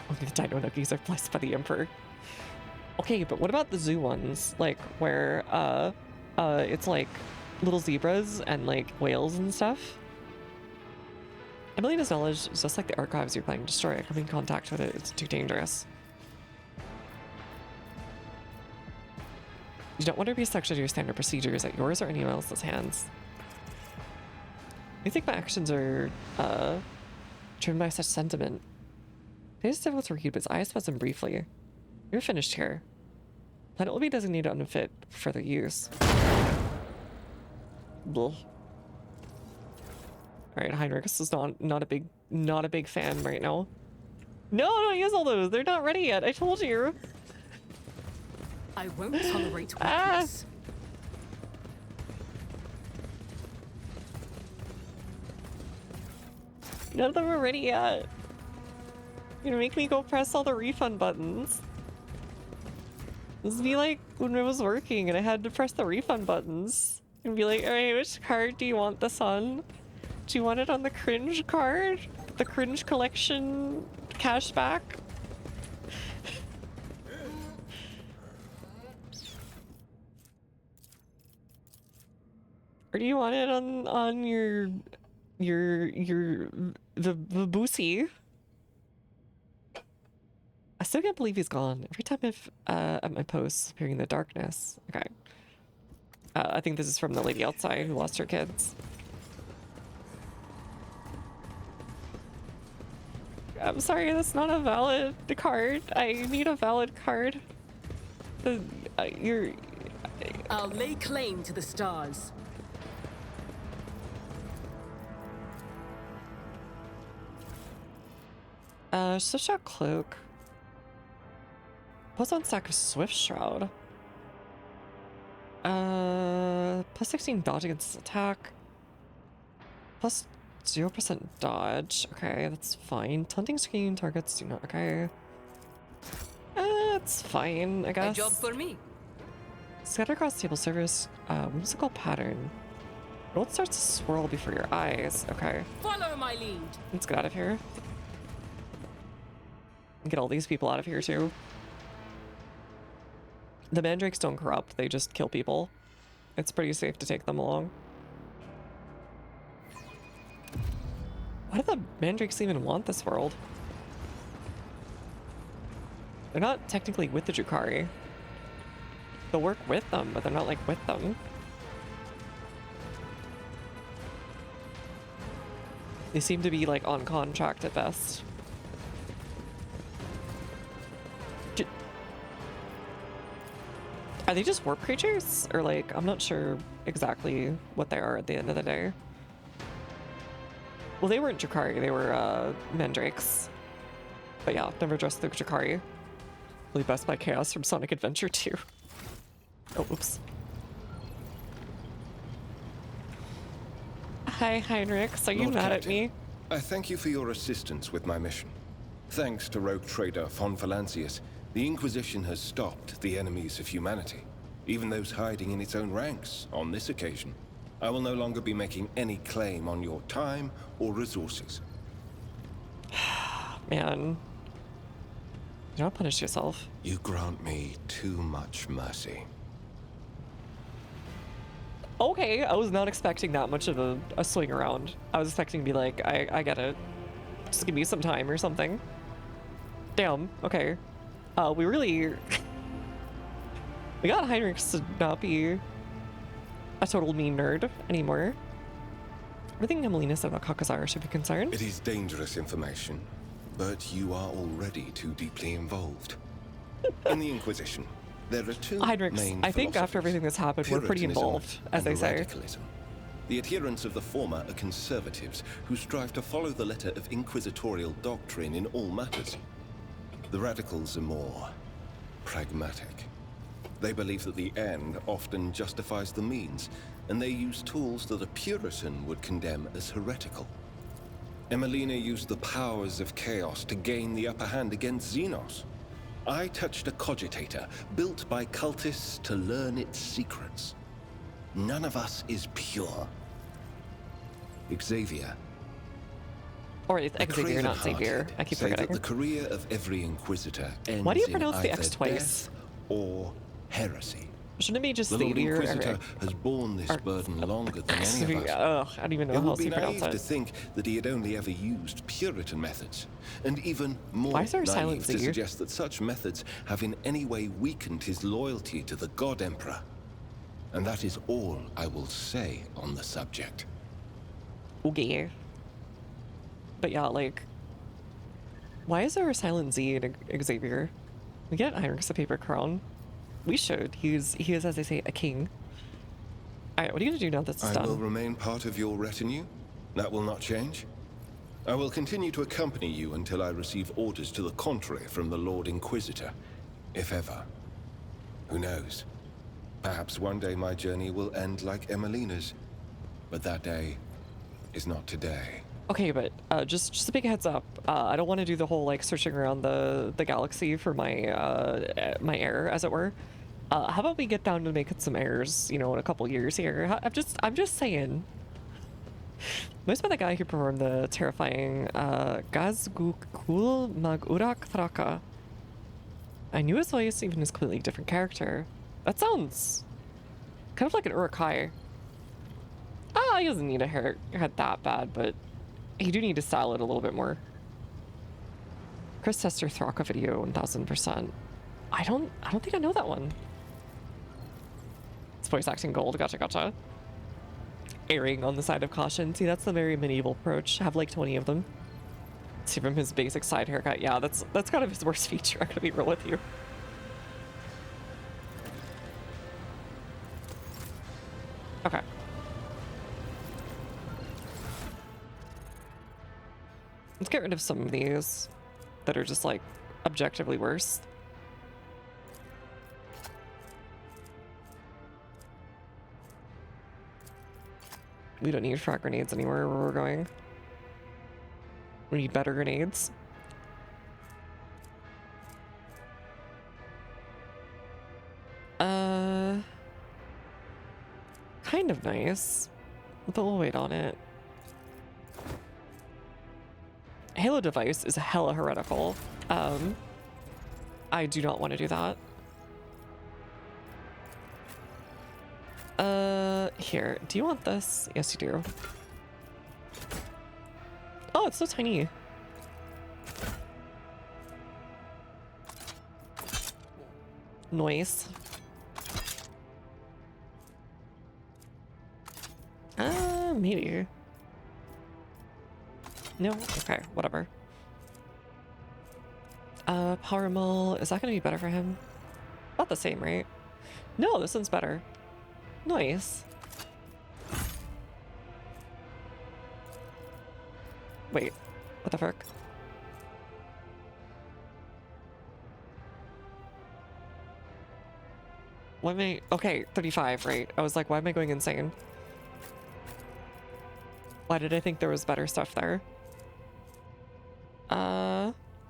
Only the dino nuggies are blessed by the Emperor. Okay, but what about the zoo ones? Like, where, it's like little zebras and like whales and stuff? Emelina's knowledge is just like the archives you're planning to destroy. Coming in contact with it is too dangerous. You don't want to be stuck to your standard procedures at yours or anyone else's hands. You think my actions are driven by such sentiment? It is difficult to read, but his eyes spasm briefly. You're finished here. Planet will be designated unfit for further use. Blah. Alright, Heinrichs is not a big fan right now. No, don't use all those. They're not ready yet. I told you. I won't tolerate weakness. None of them are ready yet. You're gonna make me go press all the refund buttons. This would be like when I was working and I had to press the refund buttons. and be like, alright, which card do you want this on? Do you want it on the cringe card? The cringe collection cashback? Or do you want it on the boosie? I still can't believe he's gone. Every time I've at my posts appearing in the darkness. Okay. I think this is from the lady outside who lost her kids. I'm sorry, that's not a valid card. I need a valid card. I'll lay claim to the stars. Swift Cloak. Plus on stack of Swift Shroud. Plus 16 dodge against attack. Plus 0% dodge. Okay, that's fine. Taunting screen targets do not. Okay. It's fine, I guess. A job for me. Scatter across table surface. Whimsical pattern. World starts to swirl before your eyes. Okay. Follow my lead. Let's get out of here. Get all these people out of here too. The mandrakes don't corrupt, they just kill people. It's pretty safe to take them along. Why do the mandrakes even want this world? They're not technically with the Drukhari. They'll work with them, but they're not like with them. They seem to be like on contract at best. Are they just warp creatures? Or like, I'm not sure exactly what they are at the end of the day. Well, they weren't Drukhari, they were mandrakes. But yeah, never addressed the Drukhari. Really best by Chaos from Sonic Adventure 2. Oh, oops. Hi, Heinrich. Are you Lord mad Captain, at me? I thank you for your assistance with my mission. Thanks to rogue trader von Valancius, the Inquisition has stopped the enemies of humanity, even those hiding in its own ranks on this occasion. I will no longer be making any claim on your time or resources. Man. Do not punish yourself. You grant me too much mercy. Okay, I was not expecting that much of a swing around. I was expecting to be like, I get it. Just give me some time or something. Damn, okay. We really... we got Heinrich to not be a total mean nerd anymore. Everything Emelina said about Kakazar should be concerned. It is dangerous information, but you are already too deeply involved. In the Inquisition, there are two main I think after everything that's happened, we're pretty involved, as they say. Radicalism. The adherents of the former are conservatives who strive to follow the letter of inquisitorial doctrine in all matters. The radicals are more pragmatic. They believe that the end often justifies the means, and they use tools that a Puritan would condemn as heretical. Emelina used the powers of chaos to gain the upper hand against Xenos. I touched a cogitator built by cultists to learn its secrets. None of us is pure. Xavier. Or it's Xavier, not Xavier. I keep forgetting. That the career of every Inquisitor ends Why do you pronounce the in X either twice? death or heresy. Shouldn't it be just the Lord Xavier? Inquisitor has borne this burden longer than any of us. Ugh, I don't even know how else to pronounce it would be naive it. to think that he had only ever used Puritan methods, and even more Why is there a silent naive to Z? suggest that such methods have in any way weakened his loyalty to the God Emperor. And that is all I will say on the subject. Okay. But yeah, like, why is there a silent Z in Xavier? We get Heinrich's a paper crown. We should. He is, as they say, a king. Alright, what are you gonna do now that's done? I will remain part of your retinue. That will not change. I will continue to accompany you until I receive orders to the contrary from the Lord Inquisitor, if ever. Who knows? Perhaps one day my journey will end like Emelina's, but that day is not today. Okay, but just a big heads up. I don't want to do the whole like searching around the galaxy for my my heir, as it were. How about we get down to making some errors, you know, in a couple years here? I'm just saying. Voiced by the guy who performed the terrifying Gazgukul Magurak Thraka. I knew his voice, even his completely different character. That sounds kind of like an Urukai. Ah, he doesn't need a haircut that bad, but he do need to style it a little bit more. Chris Tester Thraka video 1000%. I don't think I know that one. It's voice acting gold. Gotcha. Erring on the side of caution. See, that's the very medieval approach. Have like 20 of them. See from his basic side haircut. Yeah, that's kind of his worst feature. I'm gonna be real with you. Okay. Let's get rid of some of these that are just like objectively worse. We don't need frag grenades anywhere where we're going. We need better grenades. Kind of nice, but we'll wait on it. Halo device is hella heretical. I do not want to do that. Here, do you want this? Yes, you do. Oh, it's so tiny. Noise. Maybe. No? Okay, whatever. Power Mill, is that gonna be better for him? About the same, right? No, this one's better. Nice. Wait, what the frick? Why am I... Okay, 35, right. I was like, why am I going insane? Why did I think there was better stuff there?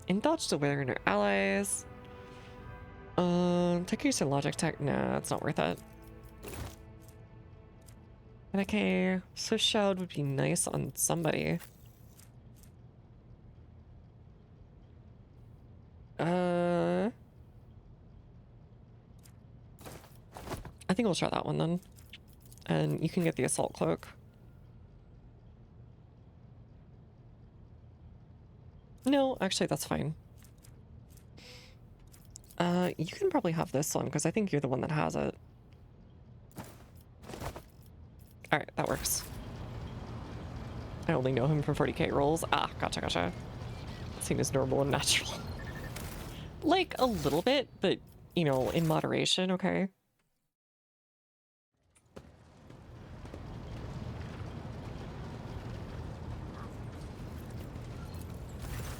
Indulge to weather in our allies. Take use of logic tech. Nah, it's not worth it. Okay, Swift Shroud would be nice on somebody. I think we'll try that one then. And you can get the Assault Cloak. No, actually that's fine. You can probably have this one because I think you're the one that has it. Alright, that works. I only know him from 40k rolls. Ah, gotcha. Seen as normal and natural. Like, a little bit, but, you know, in moderation, okay?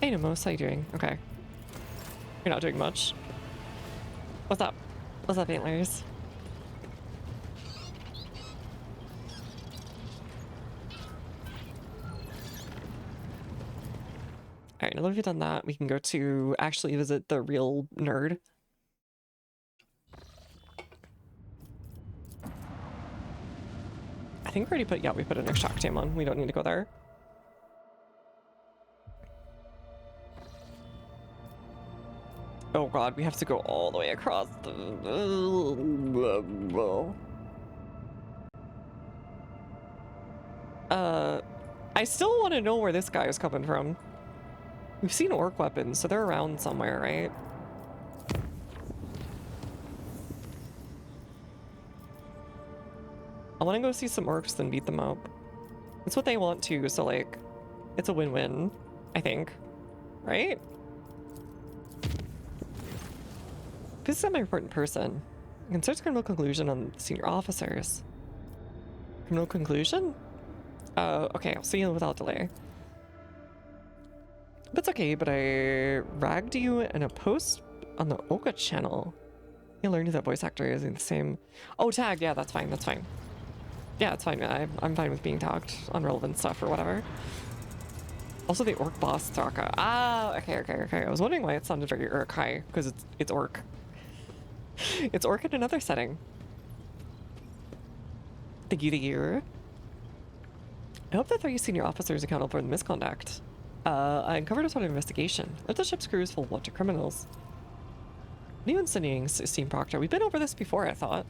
Hey, Nemos, how you doing? Okay. You're not doing much. What's up? What's up, Antlers? Alright, now that we've done that, we can go to actually visit the real nerd. I think we already put, yeah, we put an extract team on. We don't need to go there. Oh god, we have to go all the way across the... I still want to know where this guy is coming from. We've seen orc weapons, so they're around somewhere, right? I want to go see some orcs, then beat them up. It's what they want to, so like, it's a win-win, I think. Right? This is a semi-important person. Considers criminal conclusion on senior officers. Criminal conclusion? Okay, I'll see you without delay. But it's okay, but I ragged you in a post on the Oka channel. You learned that voice actor is the same. Oh, tagged. Yeah, that's fine. That's fine. Yeah, it's fine. I'm fine with being tagged on relevant stuff or whatever. Also, the orc boss, Thraka. Ah, okay. I was wondering why it sounded very Urukai, because it's orc. It's Orc in another setting. Thank you. I hope the 3 senior officers accountable for the misconduct. I uncovered a sort of investigation. If the ship's crew is full of wanted criminals. New incendiating Steam Proctor. We've been over this before, I thought.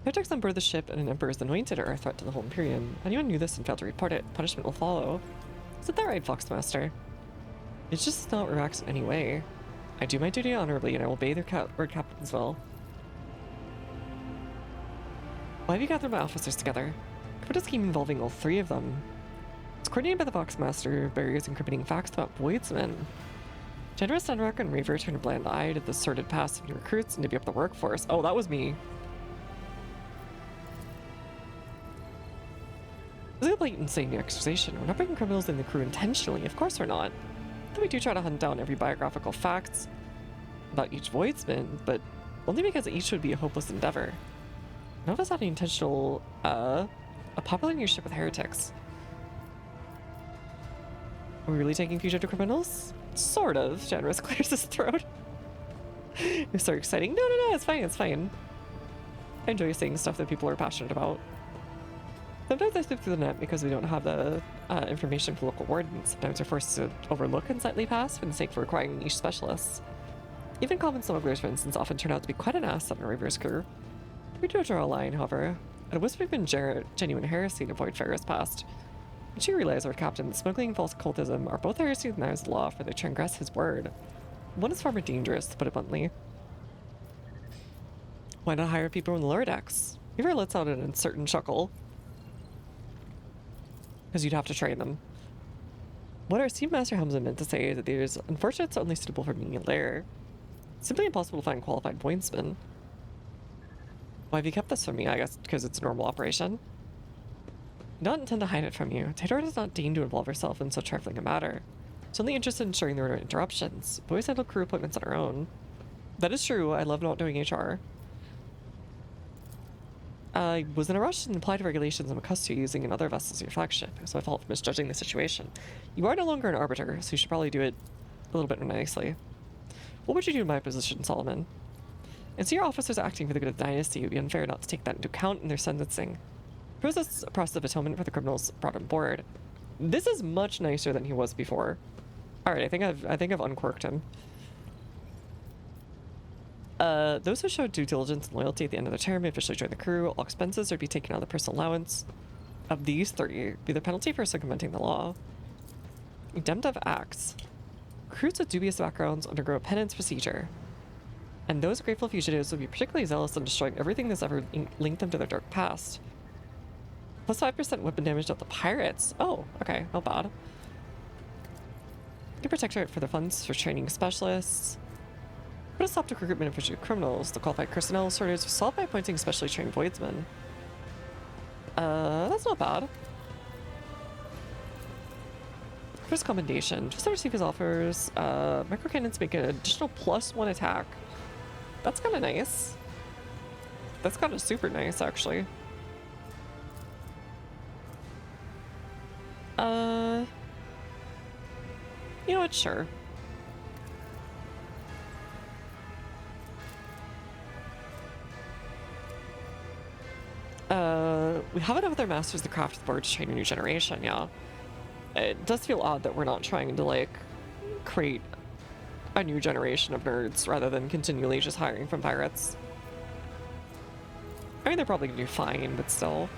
Heretics on board the ship and an Emperor's Anointed are a threat to the whole Imperium. Anyone knew this and failed to report it, punishment will follow. Isn't that right, Foxmaster? It's just not relaxed in any way. I do my duty honorably, and I will obey their word captain as well. Why have you gathered my officers together? Put a scheme involving all 3 of them. It's coordinated by the Foxmaster, various incriminating facts about Voidsmen. Generous Dunrock and Reaver turned a blind eye to the sordid past of new recruits and to be up the workforce. Oh, that was me. This is a blatant insane accusation. We're not bringing criminals in the crew intentionally. Of course we're not. Though we do try to hunt down every biographical facts about each Voidsman, but only because each would be a hopeless endeavor. None of us had any intentional, populating your ship with heretics. Are we really taking fugitive criminals? Sort of. Generous clears his throat. It's so exciting. No, it's fine, it's fine. I enjoy saying stuff that people are passionate about. Sometimes I slip through the net because we don't have the information for local wardens. Sometimes we're forced to overlook unsightly past for the sake of requiring niche specialists. Even common smugglers, for instance, often turn out to be quite an asset in a Reaver's crew. We do draw a line, however. At Wisp we've been genuine heresy to avoid Farrah's past. But you realize, Lord Captain, that smuggling and false occultism are both heresy and there's law, for they transgress his word. One is far more dangerous, to put it bluntly. Why not hire people in the lower decks? Reaver lets out an uncertain chuckle. Because you'd have to train them. What our Steam Master Helmsman meant to say is that there's unfortunates only suitable for menial lair. It's simply impossible to find qualified Voidsmen. Why have you kept this from me? I guess because it's a normal operation. I don't intend to hide it from you. Tador does not deign to involve herself in so trifling a matter. She's only interested in ensuring there are no interruptions. Boys handle crew appointments on her own. That is true. I love not doing HR. I was in a rush and applied to regulations I'm accustomed to using in other vessels of your flagship. It was my fault for misjudging the situation. You are no longer an arbiter, so you should probably do it a little bit more nicely. What would you do in my position, Solomon? And so your officers acting for the good of the dynasty, it would be unfair not to take that into account in their sentencing. Process a process of atonement for the criminals brought on board. This is much nicer than he was before. Alright, I think I've uncorked him. Those who showed due diligence and loyalty at the end of their term may officially join the crew. All expenses are to be taken out of the personal allowance of these 3, be the penalty for circumventing the law. Redemptive acts. Recruits with dubious backgrounds undergo a penance procedure. And those grateful fugitives will be particularly zealous in destroying everything that's ever linked them to their dark past. Plus 5% weapon damage to the pirates. Oh, okay, not bad. You protect her for the funds for training specialists. Put a stop to recruitment of fugitive criminals. The qualified personnel shortage was solved by appointing specially trained Voidsmen. That's not bad. First commendation. Just to receive his offers, microcannons make an additional +1 attack. That's kind of nice. That's kind of super nice, actually. You know what? Sure. We have enough other masters of the craft of the board to train a new generation, yeah. It does feel odd that we're not trying to, like, create a new generation of nerds rather than continually just hiring from pirates. I mean, they're probably gonna do fine, but still.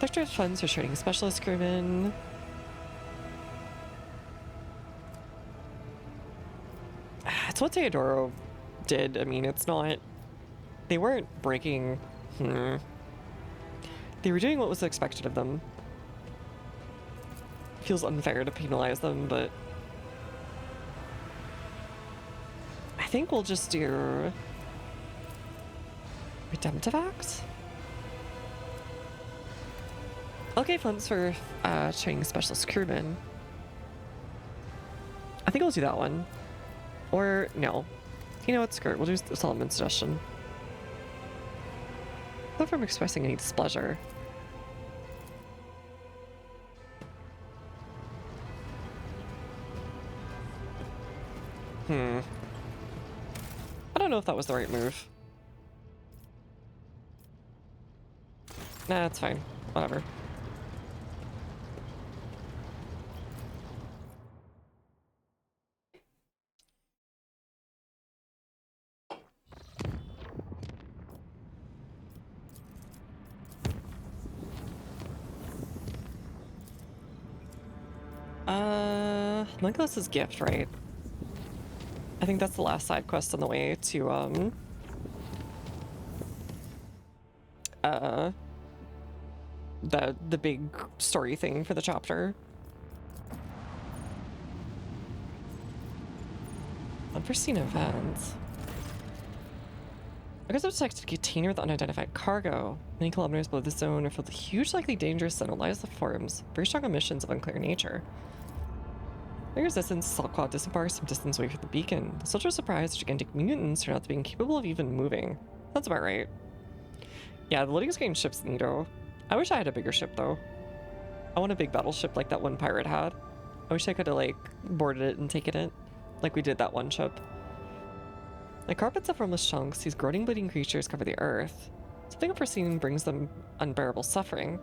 Sector funds for training specialist crewmen. It's what Teodoro did. I mean, it's not... They weren't breaking... They were doing what was expected of them. Feels unfair to penalize them, but... I think we'll just do... Redemptive Act? Okay, funds for training specialist crewmen. I think I'll do that one. Or, no. You know what, skirt. We'll do the Solomon's suggestion. Not from expressing any displeasure. I don't know if that was the right move. Nah, it's fine. Whatever. Nicholas's gift, right? I think that's the last side quest on the way to, the big story thing for the chapter. Unforeseen events. I guess I've detected a container with unidentified cargo. Many kilometers below the zone are filled with huge, likely dangerous and life forms. Very strong emissions of unclear nature. The resistance assault quad disembarks some distance away from the beacon. The soldiers are surprised that gigantic mutants turn out to be incapable of even moving. That's about right. Yeah, the loading screen ship's neato. I wish I had a bigger ship though. I want a big battleship like that one pirate had. I wish I could have like boarded it and taken it, like we did that one ship. Like carpets of formless chunks, these groaning, bleeding creatures cover the earth. Something unforeseen brings them unbearable suffering.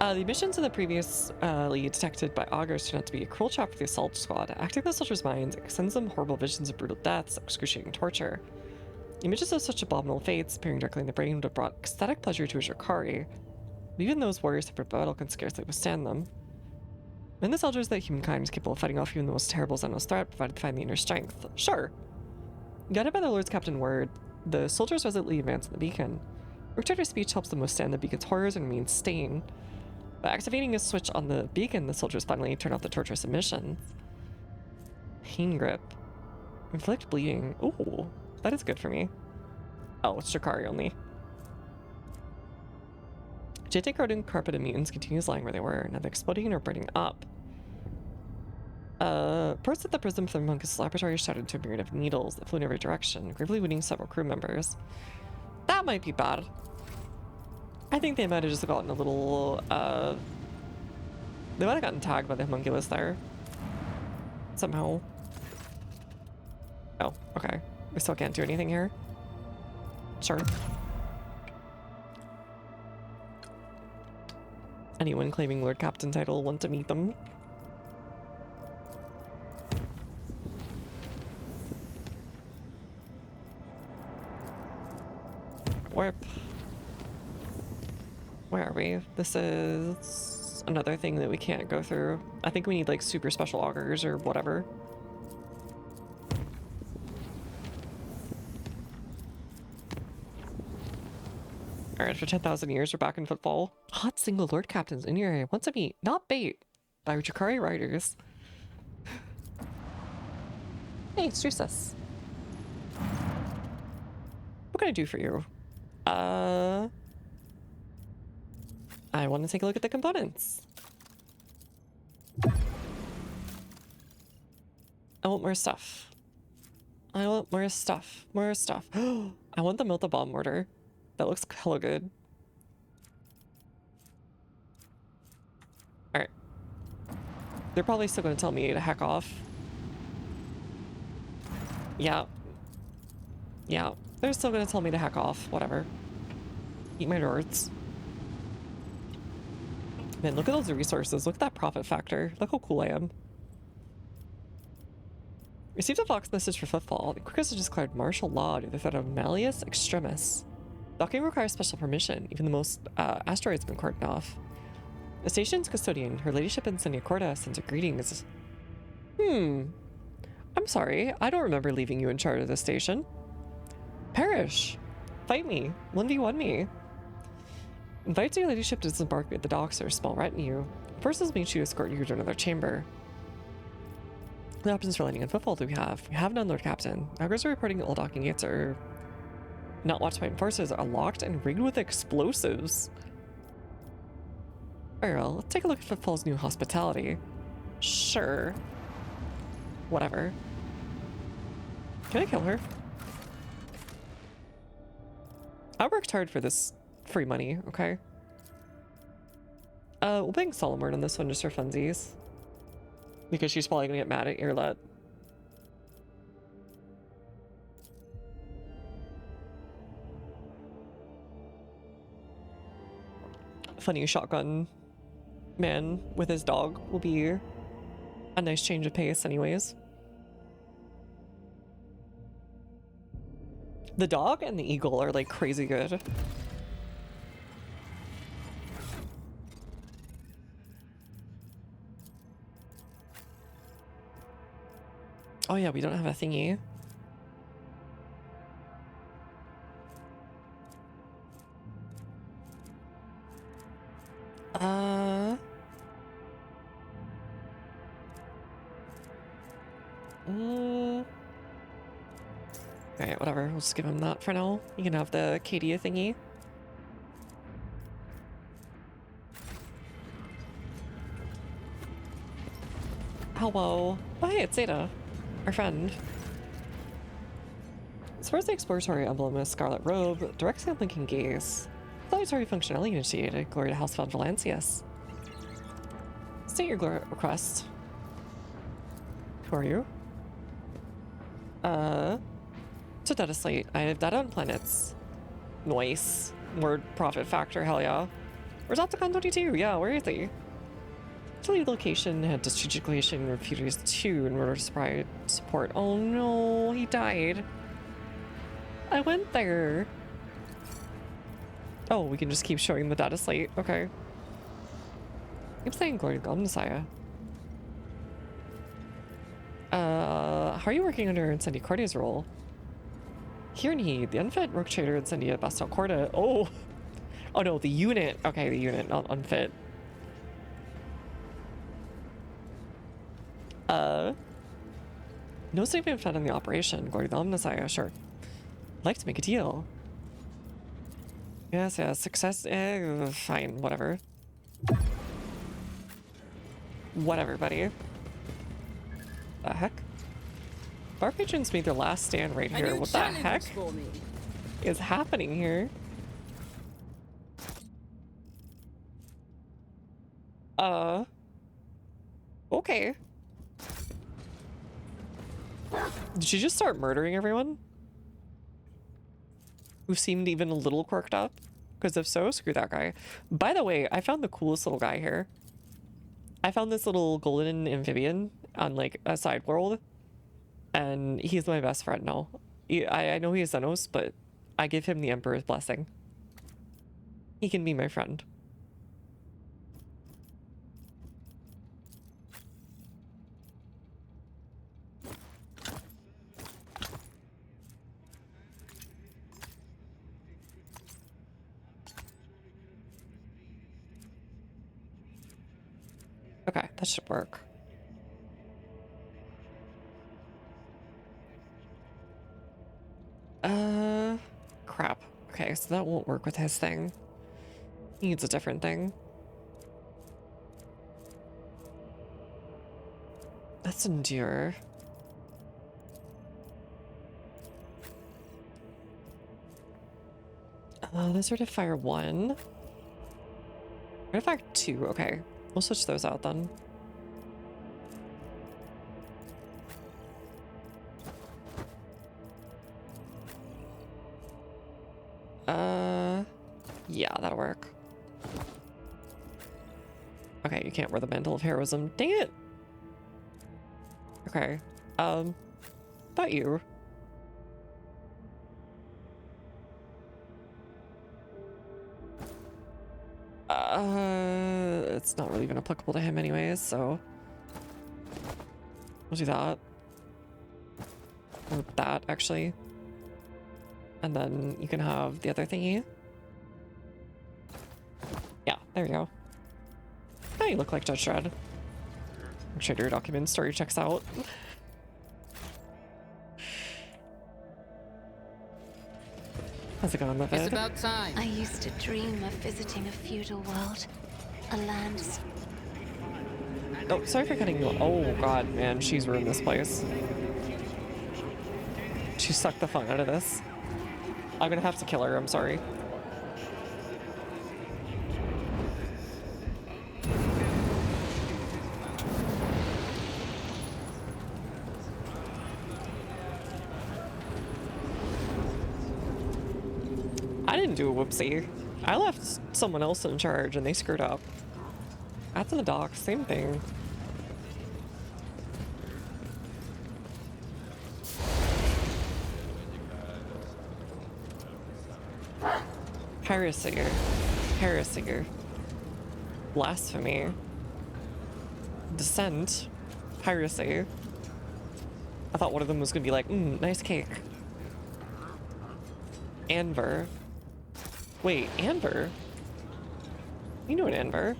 The emissions in the previously detected by augurs turn out to be a cruel trap for the assault squad. Acting the soldiers' minds, it sends them horrible visions of brutal deaths, excruciating torture. Images of such abominable fates appearing directly in the brain would have brought ecstatic pleasure to a Drakari. But even those warriors of battle can scarcely withstand them. And the soldiers that humankind is capable of fighting off even the most terrible Xenos threat, provided they find the inner strength. Sure. Guided by their Lord's Captain Word, the soldiers resolutely advance on the beacon. Recharter's speech helps them withstand the beacon's horrors and remain sane. By activating a switch on the beacon, the soldiers finally turn off the torturous emissions. Pain grip. Inflict bleeding. Ooh, that is good for me. Oh, it's Drakari only. Gigantic rodent carpet of mutants continues lying where they were, neither exploding nor burning up. Parts of the prism from the Monkus laboratory shattered into a myriad of needles that flew in every direction, gravely wounding several crew members. That might be bad. I think they might have just gotten a little, they might have gotten tagged by the homunculus there. Somehow. Oh, okay. We still can't do anything here? Sure. Anyone claiming Lord Captain title want to meet them? Warp. Where are we? This is another thing that we can't go through. I think we need like super special augers or whatever. Alright, for 10,000 years, we're back in footfall. Hot single Lord Captains in your area want to meet, not bait, by Drakari riders. Hey, it's Drusus. What can I do for you? I want to take a look at the components. I want more stuff. I want more stuff. More stuff. I want the melt bomb mortar. That looks hella good. Alright. They're probably still going to tell me to heck off. Yeah. Yeah. They're still going to tell me to heck off. Whatever. Eat my words. Man, look at those resources. Look at that profit factor. Look how cool I am. Received a Vox message for footfall. The quick message declared martial law due to the threat of Malleus Extremis. Docking requires special permission. Even the most asteroids have been cordoned off. The station's custodian, her ladyship Incendia Corda, sends her greetings. I'm sorry. I don't remember leaving you in charge of the station. Perish. Fight me. 1v1 me. Invites your ladyship to disembark at the docks or a small retinue. Forces will meet you to escort you to another chamber. The options for landing in footfall do we have? We have none, Lord Captain. Augurs are reporting all docking gates are not watched by enforcers, are locked and rigged with explosives. Very well, let's take a look at Footfall's new hospitality. Sure. Whatever. Can I kill her? I worked hard for this free money, okay? We'll bang Solomon on this one just for funsies. Because she's probably gonna get mad at Earlet. Funny shotgun man with his dog will be a nice change of pace anyways. The dog and the eagle are like crazy good. Oh yeah, we don't have a thingy. Alright, whatever. We'll just give him that for now. You can have the Cadia thingy. Hello. Oh, hey, it's Zeta. Our friend. As far as the exploratory emblem is Scarlet Robe, direct sampling can gaze. Salutary functionality initiated. Glory to House Valancius. State your request. Who are you? To data slate. I have data on planets. Nice. Word profit factor, hell yeah. Where's Opticon 22? Yeah, where is he? Delete location, had to strategic location, refugees 2 in order to support. Oh no, he died. I went there. Oh, we can just keep showing the data slate. Okay. Keep saying glory to God, Messiah. How are you working under Incendia's role? Here need the unfit rogue trader Incendia Bastel Corda. Oh. Oh no, the unit. Okay, the unit, not unfit. No statement found in the operation. Glory to the Messiah, sure. I'd like to make a deal. Yes, success. Fine, whatever. Whatever, buddy. The heck? Bar patrons made their last stand right here. What the heck is happening here? Okay. Did she just start murdering everyone? Who seemed even a little quirked up? Because if so, screw that guy. By the way, I found the coolest little guy here. I found this little golden amphibian on like a side world. And he's my best friend now. I know he's Xenos, but I give him the Emperor's blessing. He can be my friend. Okay, that should work. Crap. Okay, so that won't work with his thing. He needs a different thing. Let's endure. Those are to fire 1. We're to fire 2. Okay, we'll switch those out then. Yeah, that'll work. Okay, you can't wear the mantle of heroism. Dang it! Okay, about you. It's not really even applicable to him anyways, so we'll do that. Or that, actually. And then you can have the other thingy. Yeah, there you go. Now you look like Judge Dredd. Trader document story checks out. How's it going, Livid? It's about time. I used to dream of visiting a feudal world. A land... Oh, sorry for cutting you off. Oh god, man, she's ruined this place. She sucked the fun out of this. I'm gonna have to kill her, I'm sorry. didn't do a whoopsie. I left someone else in charge and they screwed up. That's in the docks, same thing. Heresy. Heresy. Blasphemy. Dissent. Piracy. I thought one of them was gonna be like, nice cake. Anver. Wait, Anver? You know an Anver.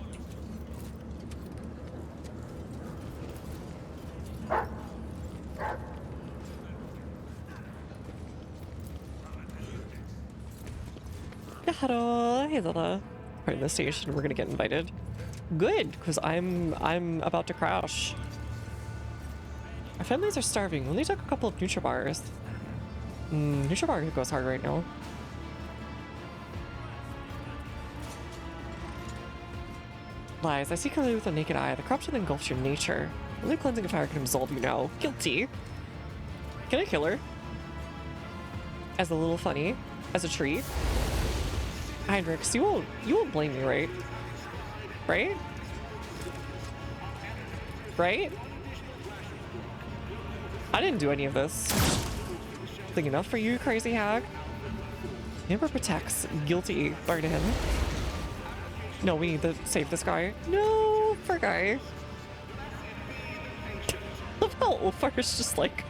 Hello, hello. Right in the station, we're gonna get invited. Good, because I'm about to crash. Our families are starving. We only took a couple of Nutribars. Nutribar goes hard right now. Lies. I see clearly with the naked eye. The corruption engulfs your nature. Only cleansing of fire can absolve you now. Guilty. Can I kill her? As a little funny? As a treat? Heinrichs, you won't blame me, right? Right? Right? I didn't do any of this. Think enough for you, crazy hag? Amber protects. Guilty. Burn him. No, we need to save this guy. No, poor guy. Love how Ulfar is just like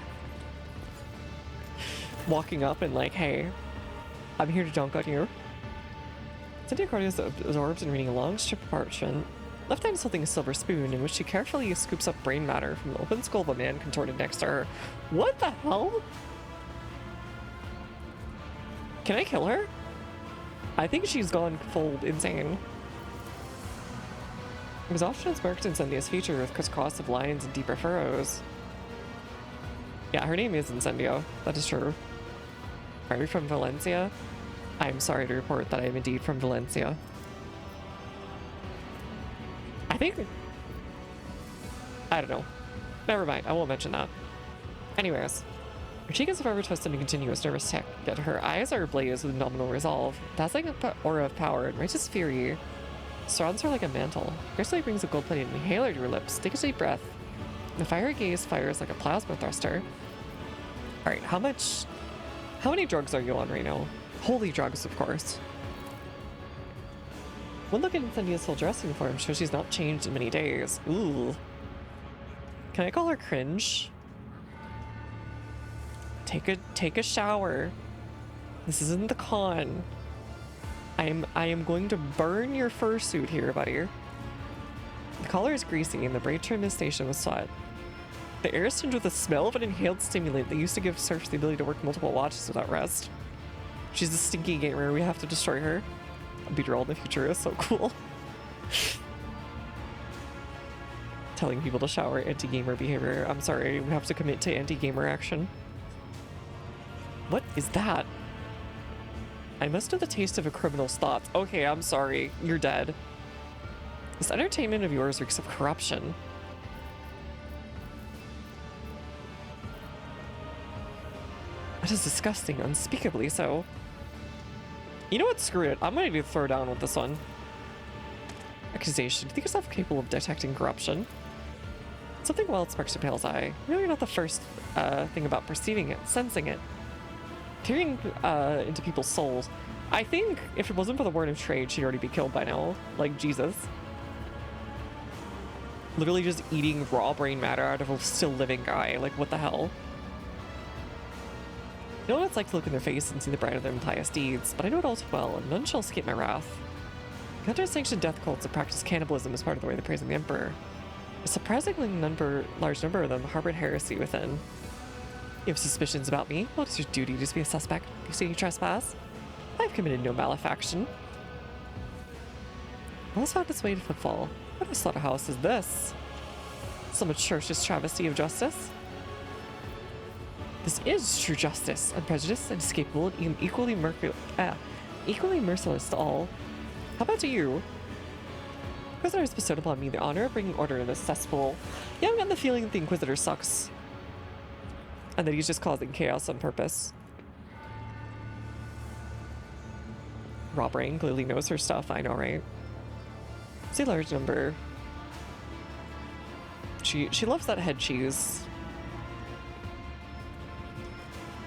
walking up and like, hey, I'm here to dunk on you. Incendia Cardius absorbs and reading a long strip of parchment. Left hand is holding a silver spoon in which she carefully scoops up brain matter from the open skull of a man contorted next to her. What the hell? Can I kill her? I think she's gone full insane. Exhaustion has marked Incendia's feature with crisscross lines and deeper furrows. Yeah, her name is Incendia. That is true. Are we from Valencia? I'm sorry to report that I am indeed from Valencia. I don't know. Never mind, I won't mention that. Anyways, her cheek is forever twisted in a continuous nervous tick, yet her eyes are ablaze with nominal resolve. Dazzling aura of power and righteous fury surrounds her like a mantle. Gracefully brings a gold-plated inhaler to her lips. Take a deep breath. The fiery gaze fires like a plasma thruster. Alright, how many drugs are you on right now? Holy drugs, of course. One look at Incendia's full dress uniform shows she's not changed in many days. Ooh. Can I call her cringe? Take a shower. This isn't the con. I am going to burn your fursuit here, buddy. The collar is greasy and the braid trim is stationed with sweat. The air is tinged with the smell of an inhaled stimulant that used to give Surf the ability to work multiple watches without rest. She's a stinky gamer. We have to destroy her. I'll beat her all in the future. Is so cool. Telling people to shower, anti-gamer behavior. I'm sorry, we have to commit to anti-gamer action. What is that? I must know the taste of a criminal's thoughts. Okay, I'm sorry. You're dead. This entertainment of yours reeks of corruption. That is disgusting, unspeakably so. You know what? Screw it. I'm gonna do throw down with this one. Accusation. Do you think yourself capable of detecting corruption? Something wild sparks your pale's eye. You know you're not the first thing about perceiving it, sensing it. Peering into people's souls. I think if it wasn't for the word of trade, she'd already be killed by now. Like, Jesus. Literally just eating raw brain matter out of a still living guy. Like, what the hell? I know what it's like to look in their face and see the brand of their impious deeds, but I know it all too well, and none shall escape my wrath. Counter-sanctioned death cults that practice cannibalism as part of the way they're praising the Emperor. A surprisingly large number of them harbored heresy within. You have suspicions about me? Well, it's your duty to be a suspect. You see any trespass? I've committed no malefaction. All's found its way to footfall. What a slaughterhouse is this? Some atrocious travesty of justice? This is true justice, unprejudiced, unescapable, and equally merciless to all. How about to you? Inquisitor has bestowed upon me the honor of bringing order in this cesspool. Yeah, I'm getting the feeling that the Inquisitor sucks. And that he's just causing chaos on purpose. Rob Ring clearly knows her stuff. I know, right? It's a large number. She loves that head cheese.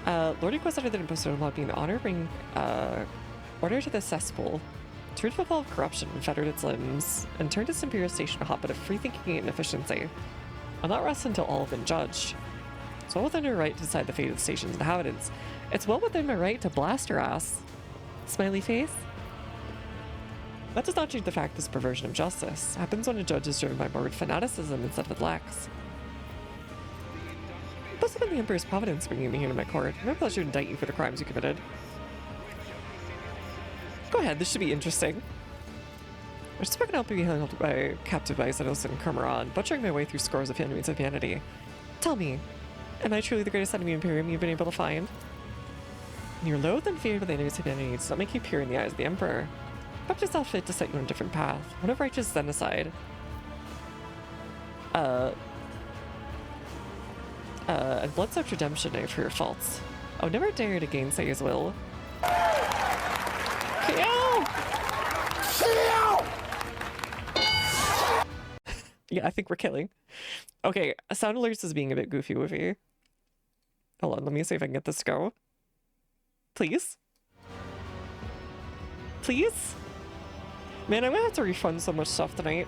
Lord Inquisitor then imposed on being the honor bring order to the cesspool. To rid of all corruption, fettered its limbs, and turned its imperial station a hotbed of free-thinking and efficiency. I'll not rest until all have been judged. It's well within her right to decide the fate of the station's inhabitants. It's well within my right to blast her ass. Smiley face. That does not change the fact this perversion of justice happens when a judge is driven by morbid fanaticism instead of lax. It must have been the Emperor's providence bringing me here to my court. My pleasure to indict you for the crimes you committed. Go ahead, this should be interesting. I just fucking help me held by captive by Xenos and Cormoran, butchering my way through scores of enemies of humanity. Tell me, am I truly the greatest enemy Imperium you've been able to find? You're loathed and feared by the enemies of humanity does not make you pure in the eyes of the Emperor. Perhaps it's not fit to set you on a different path, one of righteous genocide. And blood-soaked redemption for your faults. I would never dare to gainsay his will. Yeah, I think we're killing. Okay, sound alerts is being a bit goofy woofy. Hold on, let me see if I can get this to go. Please? Please? Man, I'm gonna have to refund so much stuff tonight.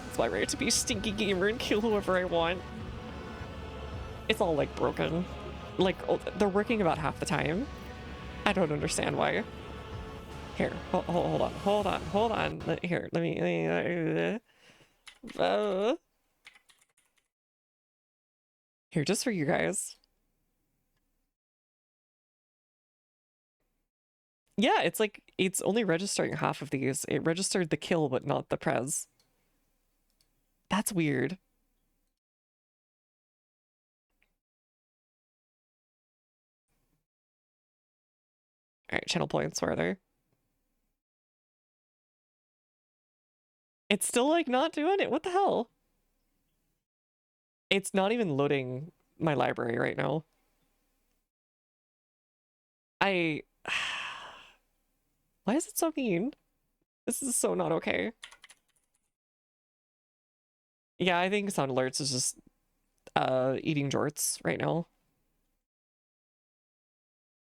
It's my right to be a stinky gamer and kill whoever I want. It's all like broken. Like, they're working about half the time. I don't understand why. Here, hold on. Here, let me here, just for you guys. Yeah, it's like, it's only registering half of these. It registered the kill, but not the prez. That's weird. Alright, channel points, where are they? It's still like not doing it. What the hell? It's not even loading my library right now. Why is it so mean? This is so not okay. Yeah, I think sound alerts is just eating jorts right now.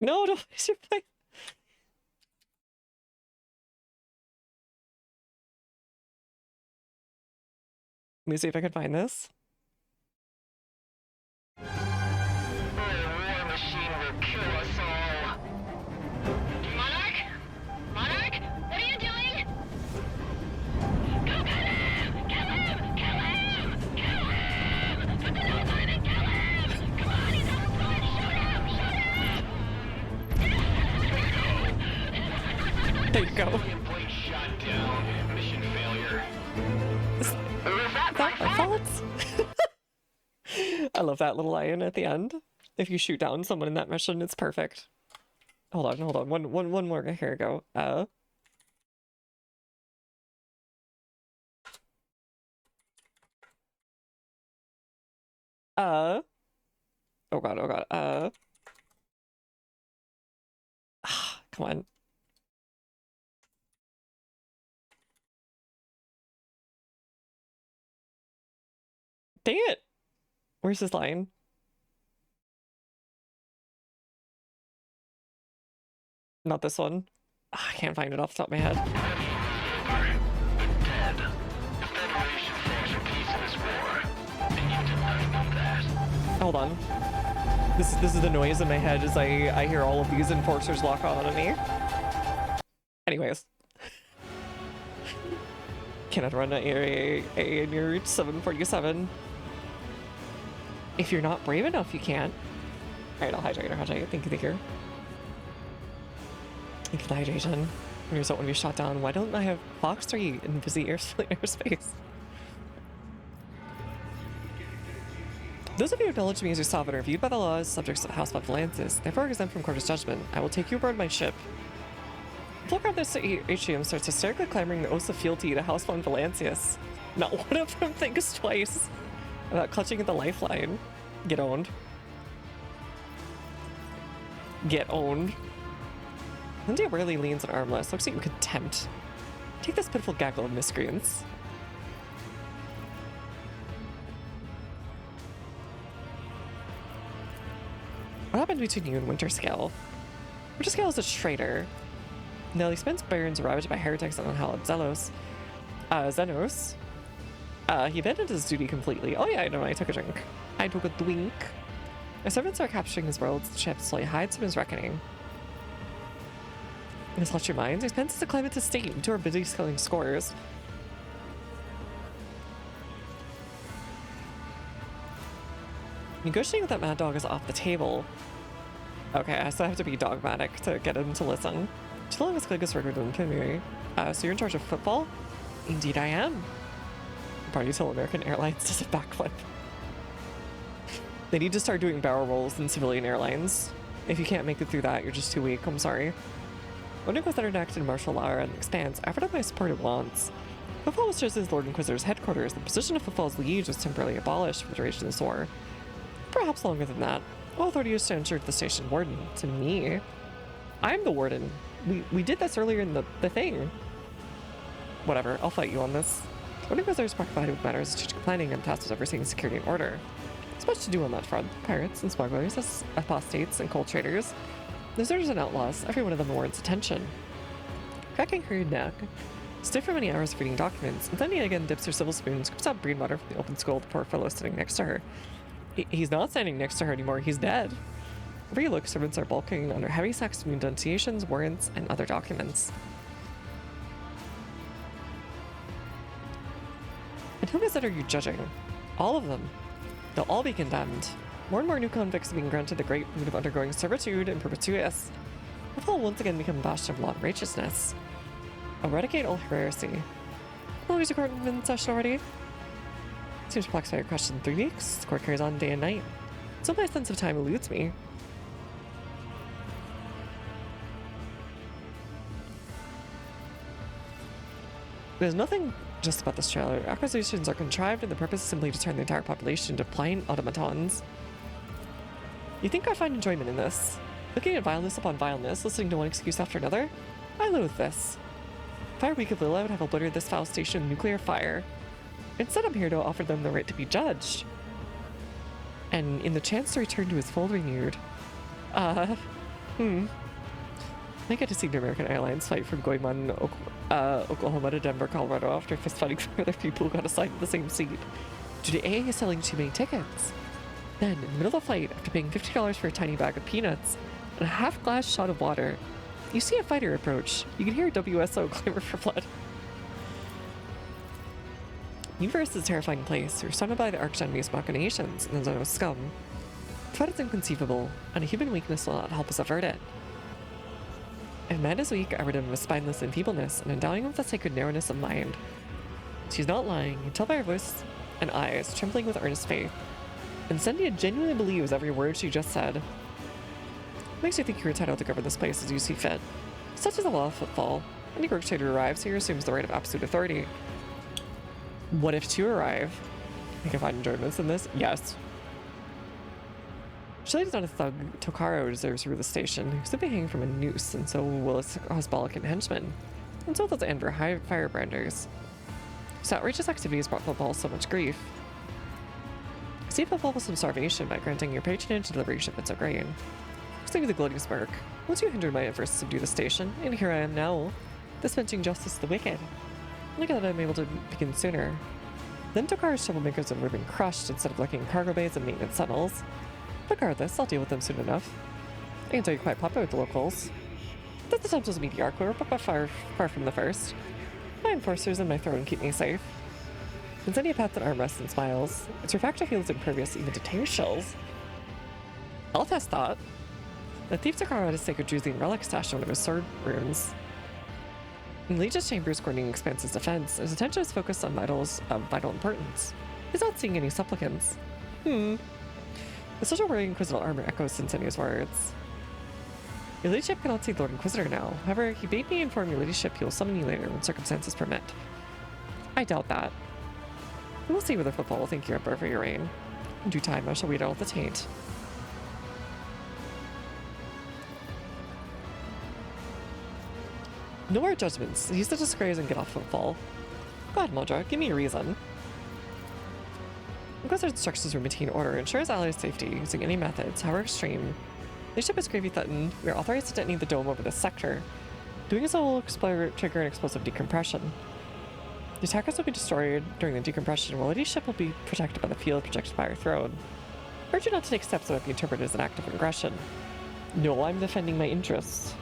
No, don't waste your play. Let me see if I can find this. The war machine will kill us all. Monarch? Monarch? What are you doing? Go get him! Kill him! Kill him! Kill him! Put the nose on him and kill him! Come on, he's outside! Shoot him! Shoot him! There you go. Shot down. Mission failure. Is that my fault? I love that little line at the end. If you shoot down someone in that mission, it's perfect. Hold on. One more. Here we go. Oh god. Come on. Dang it! Where's his line? Not this one. I can't find it off the top of my head. Hold on. This is the noise in my head as I hear all of these enforcers lock on me. Anyways. Cannot run a in your 747. If you're not brave enough, you can't. Alright, I'll hydrate. Thank you. Thank you for the hydration. When you don't want to be shot down, why don't I have Fox 3 in busy airspace? Those of you acknowledged me as your sovereign are viewed by the law as subjects of the House of Valantis, therefore exempt from court's judgment. I will take you aboard my ship. Look around this atrium starts hysterically clamoring the oaths of fealty to House von Valancius. Not one of them thinks twice about clutching at the lifeline. Get owned. Get owned. Incendia rarely leans an armless, looks at you in contempt. Take this pitiful gaggle of miscreants. What happened between you and Winterscale? Winterscale is a traitor. Now he spends barons ravaged by heretics and unhallowed Zelos. Xenos. He abandoned his duty completely. Oh yeah, I know, I took a drink. I took a drink. My servants are capturing his worlds. The ship slowly hides from his reckoning. In his luxury minds, he spends his climate to state. Two are busy scaling scores. Negotiating with that mad dog is off the table. Okay, I still have to be dogmatic to get him to listen. Too long as Cleggus record in Kimiri. So you're in charge of football? Indeed I am. Party till American Airlines does a backflip. They need to start doing barrel rolls in civilian airlines. If you can't make it through that, you're just too weak, I'm sorry. When it was enacted in martial law and expands, I offered up my support at once. Football was chosen as Lord Inquisitor's headquarters. The position of Football's liege was temporarily abolished for the duration of this war. Perhaps longer than that. All authority is to ensure the station warden. To me. I'm the warden. We did this earlier in the thing. Whatever, I'll fight you on this. Lord Inquisitor is preoccupied with matters of strategic planning and tasked with overseeing security and order. There's much to do on that front. Pirates and smugglers, apostates and coal traders, deserters and outlaws, every one of them warrants attention. Cracking her neck, stiff for many hours of reading documents, Incendia again dips her civil spoon, scoops out breed water from the open skull of the poor fellow sitting next to her. He's not standing next to her anymore, he's dead. Wherever you look, servants are bulking under heavy sacks of denunciations, warrants, and other documents. And whom is it are you judging? All of them. They'll all be condemned. More and more new convicts are being granted the great boon of undergoing servitude in perpetuitas. It will once again become a bastion of law and righteousness. Eradicate all heresy. How long is your court been in session already? Seems perplexed by your question. 3 weeks? The court carries on day and night. So my sense of time eludes me. There's nothing just about this trailer. Acquisitions are contrived and the purpose is simply to turn the entire population into plain automatons. You think I find enjoyment in this? Looking at vileness upon vileness, listening to one excuse after another? I loathe this. If I were weak of will, I would have obliterated this foul station with nuclear fire. Instead, I'm here to offer them the right to be judged. And in the chance to return to his fold renewed. I get to see the American Airlines flight from Guayman, Oklahoma to Denver, Colorado after fist fighting for other people who got assigned the same seat. Due to AA selling too many tickets. Then, in the middle of the flight, after paying $50 for a tiny bag of peanuts and a half-glass shot of water, you see a fighter approach. You can hear WSO clamor for blood. The universe is a terrifying place. You're surrounded by the arch-enemy's machinations and the zone of scum. The threat is inconceivable, and a human weakness will not help us avert it. If man is weak, I rid him of spineless enfeebleness and endowing him with a sacred narrowness of mind. She's not lying. You can tell by her voice and eyes, trembling with earnest faith. Incendia genuinely believes every word she just said. Makes you think you're entitled to govern this place as you see fit. Such is the law of footfall. Any rogue trader who arrives here assumes the right of absolute authority. What if two arrive? I can find enjoyments in this? Yes. Shelley's not a thug. Tokaro deserves to rule the station. He's simply hanging from a noose, and so will his Osbalican henchmen. And so will those Anver firebranders. His outrageous activities brought Football so much grief. See Football with some starvation by granting your patronage and delivery shipments of grain. Looks like the gloating smirk. Once you hindered my efforts to subdue the station, and here I am now, dispensing justice to the wicked. Look at that I'm able to begin sooner. Then Tokaro's troublemakers have been crushed instead of looking cargo bays and maintenance tunnels. Regardless, I'll deal with them soon enough. I can tell you're quite popular with the locals. This attempt was mediocre, but far from the first. My enforcers and my throne keep me safe. Incendia pats an armrest and smiles. Its refractor feels impervious even to tear shells. I'll test that. The thief Tokaro had his sacred Drusian relic stashed in one of his sword runes. In Legion's chambers coordinating Expanse's defense, his attention is focused on vitals of vital importance. He's not seeing any supplicants. The social wearing Inquisitorial armor echoes Incendia's words. Your ladyship cannot see Lord Inquisitor now. However, he bade me inform your ladyship he will summon you later when circumstances permit. I doubt that. We will see whether Football will thank you Emperor for your reign. In due time, I shall weed out the taint. No more judgments. Use the disgrace and get off football. Go ahead, Modra. Give me a reason. Inquisitor instructions to maintain order, ensures allies' safety using any methods, however extreme. Leadership is gravely threatened. We are authorized to detonate the dome over this sector. Doing so will trigger an explosive decompression. The attackers will be destroyed during the decompression, while any ship will be protected by the field projected by our throne. I urge you not to take steps that might be interpreted as an act of aggression. No, I'm defending my interests.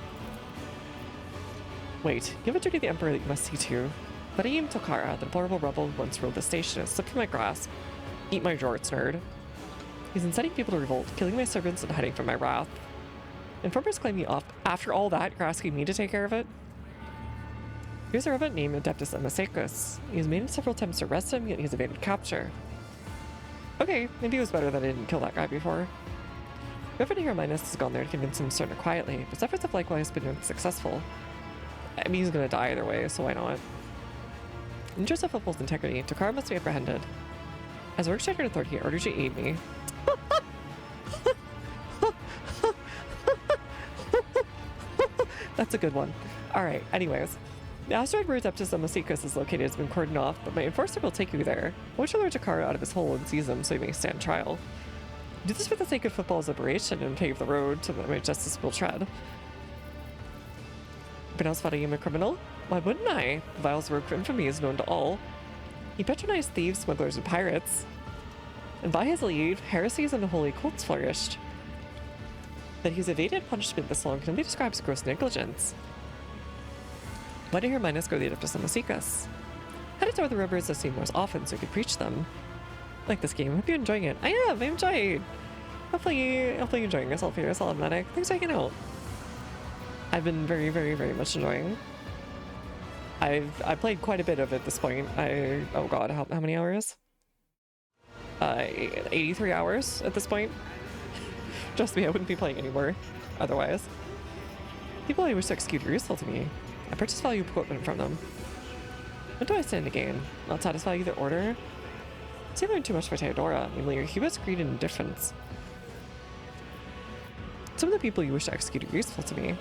Wait, you have a duty to the Emperor that you must see to. Vadim Tokara, the deplorable rebel who once ruled the station, has slipped from my grasp. Eat my jorts, nerd. He's inciting people to revolt, killing my servants and hiding from my wrath. Informers claim me off. After all that, you're asking me to take care of it? Here's a robot named Adeptus Amasekus. He has made several attempts to arrest him, yet he's evaded capture. Okay, maybe it was better that I didn't kill that guy before. Whoever here Minus has gone there to convince him to surrender quietly, but his efforts have likewise been unsuccessful. I mean, he's gonna die either way, so why not? In interest of Football's integrity, Tokara must be apprehended. As a work-shattered authority, I order you to aid me. That's a good one. Alright, anyways. The asteroid where Adeptus Amasekus is located has been cordoned off, but my enforcer will take you there. I wish to lure Tokara out of his hole and seize him so he may stand trial. Do this for the sake of Football's liberation and pave the road to my justice will tread. Pronounce Vadim a criminal? Why wouldn't I? The vile's work for infamy is known to all. He patronized thieves, smugglers, and pirates. And by his lead, heresies and unholy cults flourished. That he's evaded punishment this long can only describe as gross negligence. Why did Her Minus go to the Adeptus Amasekus? Headed toward the rivers I've seen more often so we could preach them. Like this game, hope you're enjoying it. I am, I enjoyed. Hopefully you're enjoying yourself here, Solomnetic. Thanks for hanging out. I've been very, very, very much enjoying. I played quite a bit of it at this point. Oh god, how many hours? 83 hours at this point. Trust me, I wouldn't be playing anymore otherwise. People I wish to execute are useful to me. I purchase valuable equipment from them. What do I stand to gain? Not satisfy either order? See, I learned too much for Theodora, namely Hugo's greed and indifference. Some of the people you wish to execute are useful to me.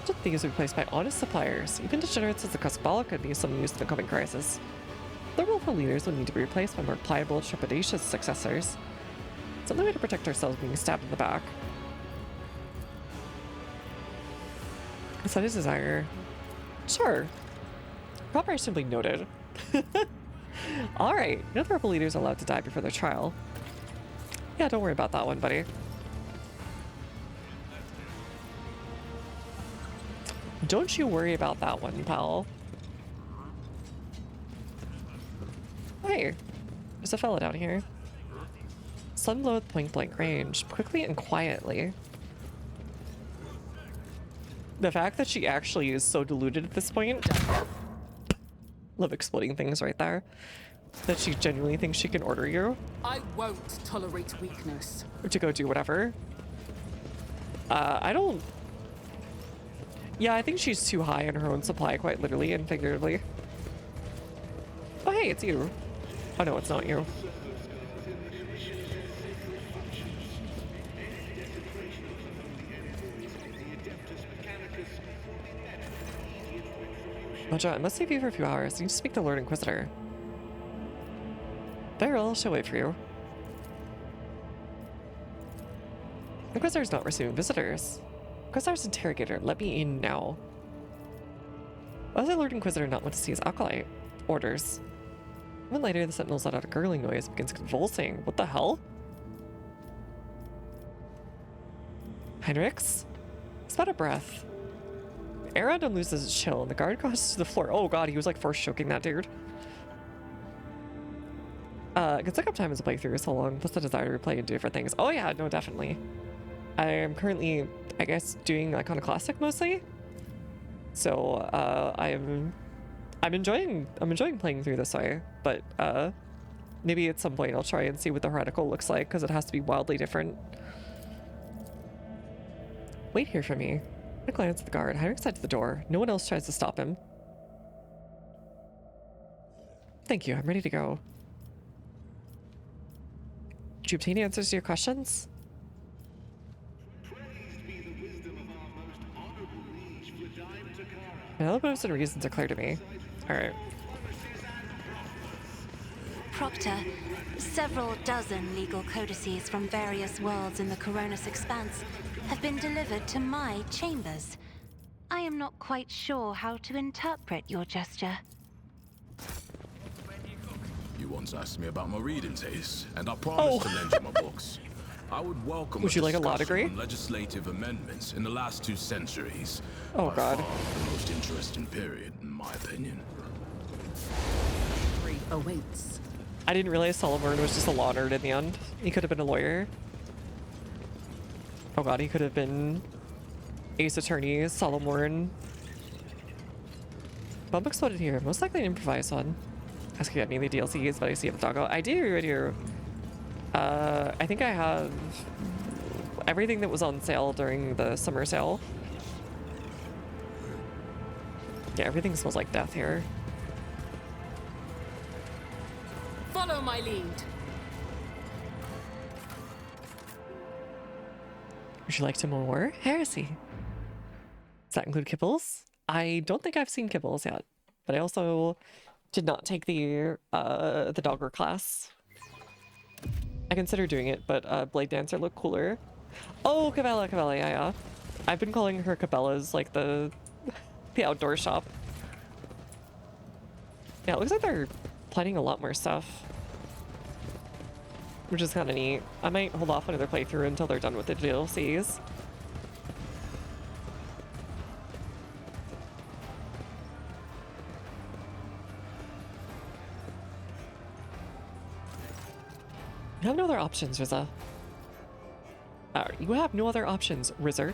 Such things are replaced by honest suppliers. Even degenerates as the Cosmolica need some use in the coming crisis. The willful leaders will need to be replaced by more pliable, trepidatious successors. It's the only way to protect ourselves being stabbed in the back. Is that his desire? Sure. Probably simply noted. Alright, no rebel leaders are allowed to die before their trial. Yeah, don't worry about that one, buddy. Don't you worry about that one, pal. Hey, there's a fella down here. Sun blow at point blank range, quickly and quietly. The fact that she actually is so deluded at this point. Love exploding things right there. That she genuinely thinks she can order you. I won't tolerate weakness. To go do whatever. I don't... Yeah, I think she's too high on her own supply, quite literally and figuratively. Oh, hey, it's you. Oh, no, it's not you. Mojo, I must leave you for a few hours. I need to speak to Lord Inquisitor. Very well, she'll wait for you. Inquisitor's not receiving visitors. Inquisitor's interrogator, let me in now. Why does the Lord Inquisitor not want to see his acolyte? Orders. A moment later, the sentinels let out a gurgling noise and begins convulsing. What the hell? Heinrichs? It's about a breath. Aaron loses his chill and the guard crosses to the floor. Oh god, he was like force choking that dude. Can suck up time as a playthrough so long, plus the desire to replay and do different things. Oh yeah, no, definitely. I am currently, I guess, doing Iconoclastic mostly. So I'm enjoying playing through this way, but maybe at some point I'll try and see what the heretical looks like, because it has to be wildly different. Wait here for me. I glance at the guard. Heinrich's head to the door. No one else tries to stop him. Thank you. I'm ready to go. Did you obtain answers to your questions? Praised be the wisdom of our most honorable liege, Vadim Tokara. Now the motives and reasons are clear to me. Alright. Proctor, several dozen legal codices from various worlds in the Coronis Expanse have been delivered to my chambers. I am not quite sure how to interpret your gesture. You once asked me about my reading taste, and I promised to lend you my books. I would welcome Would you like a law degree? on legislative amendments in the last 2 centuries. Oh By God. far the most interesting period, in my opinion. Awaits. I didn't realize Solomon was just a law nerd in the end. He could have been a lawyer. Oh God, he could have been Ace Attorney, Solomon. Bump exploded here. Most likely an improvised one. Ask if you have any of the DLCs, but I see you have a doggo. I do. I think I have everything that was on sale during the summer sale. Yeah, everything smells like death here. Follow my lead. Would you like to know more? Heresy. Does that include Kibbles? I don't think I've seen Kibbles yet, but I also did not take the Dogger class. I considered doing it, but Blade Dancer looked cooler. Oh, Cabela, yeah. I've been calling her Cabela's like the outdoor shop. Yeah, it looks like they're planning a lot more stuff, which is kind of neat. I might hold off another playthrough until they're done with the DLCs. You have no other options, Rizza. You have no other options, Rizzer.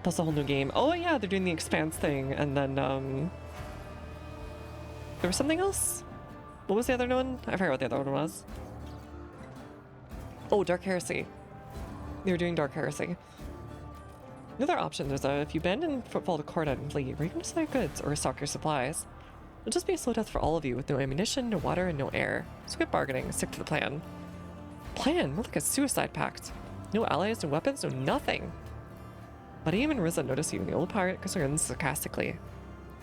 That's a whole new game. Oh yeah, they're doing the Expanse thing, and then there was something else? What was the other one? I forgot what the other one was. Oh, Dark Heresy. They were doing Dark Heresy. Another option is if you abandon footfall to Corda and flee, where you can sell your goods or stock your supplies. It'll just be a slow death for all of you with no ammunition, no water, and no air. So quit bargaining, stick to the plan. Plan? More like a suicide pact. No allies, no weapons, no nothing. But even Rizza noticed you, the old pirate concerns sarcastically.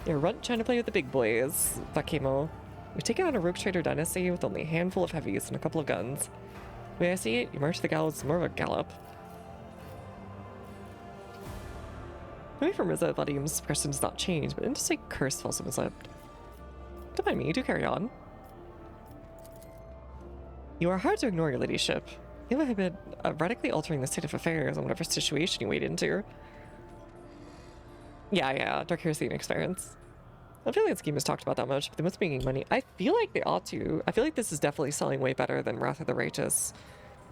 You're a runt trying to play with the big boys, Vakimo. We've taken on a rogue trader dynasty with only a handful of heavies and a couple of guns. The way I see it, you march to the gallows more of a gallop. Maybe from Rizza, Vladim's expression does not change, but an interesting curse falls from his lip. Don't mind me, do carry on. You are hard to ignore, your ladyship. You have been radically altering the state of affairs on whatever situation you wade into. Yeah, Dark Heresy experience. I feel like this game has talked about that much, but they must be making money. I feel like they ought to. I feel like this is definitely selling way better than Wrath of the Righteous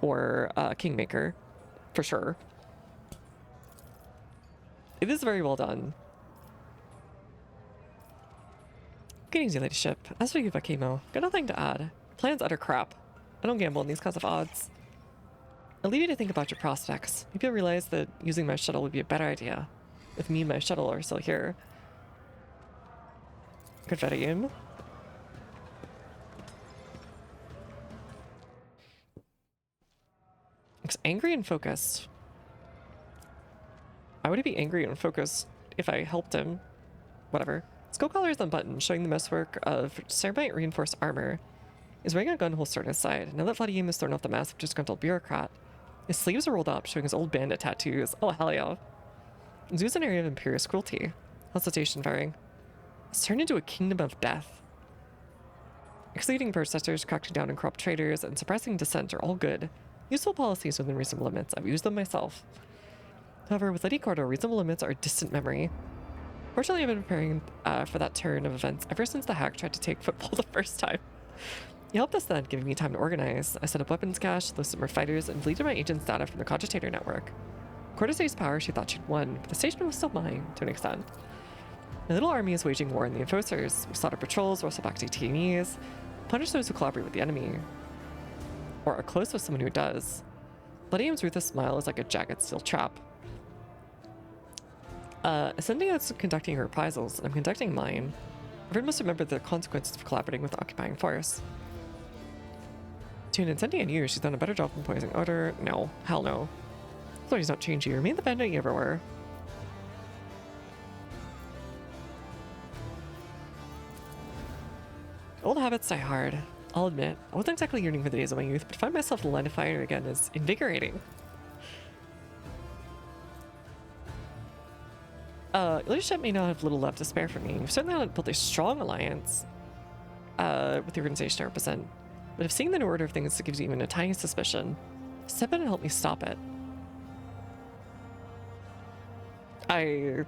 or Kingmaker, for sure. It is very well done. Greetings, your ladyship. As for you, Vakimo, got nothing to add. Plan's utter crap. I don't gamble on these kinds of odds. I'll leave you to think about your prospects. Maybe you'll realize that using my shuttle would be a better idea. If me and my shuttle are still here. Good Vadium. Looks angry and focused. Why would he be angry and focused if I helped him? Whatever. Skull collar is unbuttoned, showing the messwork of ceramite reinforced armor. He's wearing a gun holster on his side. Now that Vladimir has thrown off the mask of disgruntled bureaucrat, his sleeves are rolled up, showing his old bandit tattoos. Oh, hell yeah. Zoo's an area of imperious cruelty. Hesitation firing. It's turned into a kingdom of death. Exceeding processors, cracking down on corrupt traders, and suppressing dissent are all good. Useful policies within reasonable limits. I've used them myself. However, with Lady Cordo, reasonable limits are a distant memory. Fortunately, I've been preparing for that turn of events ever since the hack tried to take football the first time. He helped us then, giving me time to organize. I set up weapons cache, listed more fighters, and deleted my agent's data from the Cogitator network. Cordyce's power she thought she'd won, but the station was still mine, to an extent. My little army is waging war on the enforcers. We slaughter patrols, rustle back detainees, punish those who collaborate with the enemy, or are close with someone who does. Bloodium's ruthless smile is like a jagged steel trap. Incendia is conducting her reprisals, and I'm conducting mine. Everyone must remember the consequences of collaborating with the occupying force. To an Incendia and you, she's done a better job than poisoning Order. No, hell no. Sorry's not changed you. Remain the bandit you ever were. Old habits die hard. I'll admit, I wasn't exactly yearning for the days of my youth, but to find myself in the line of fire again is invigorating. Leadership may not have little left to spare for me. You've certainly not built a strong alliance with the organization I represent. But if seeing the new order of things gives you even a tiny suspicion, step in and help me stop it. You're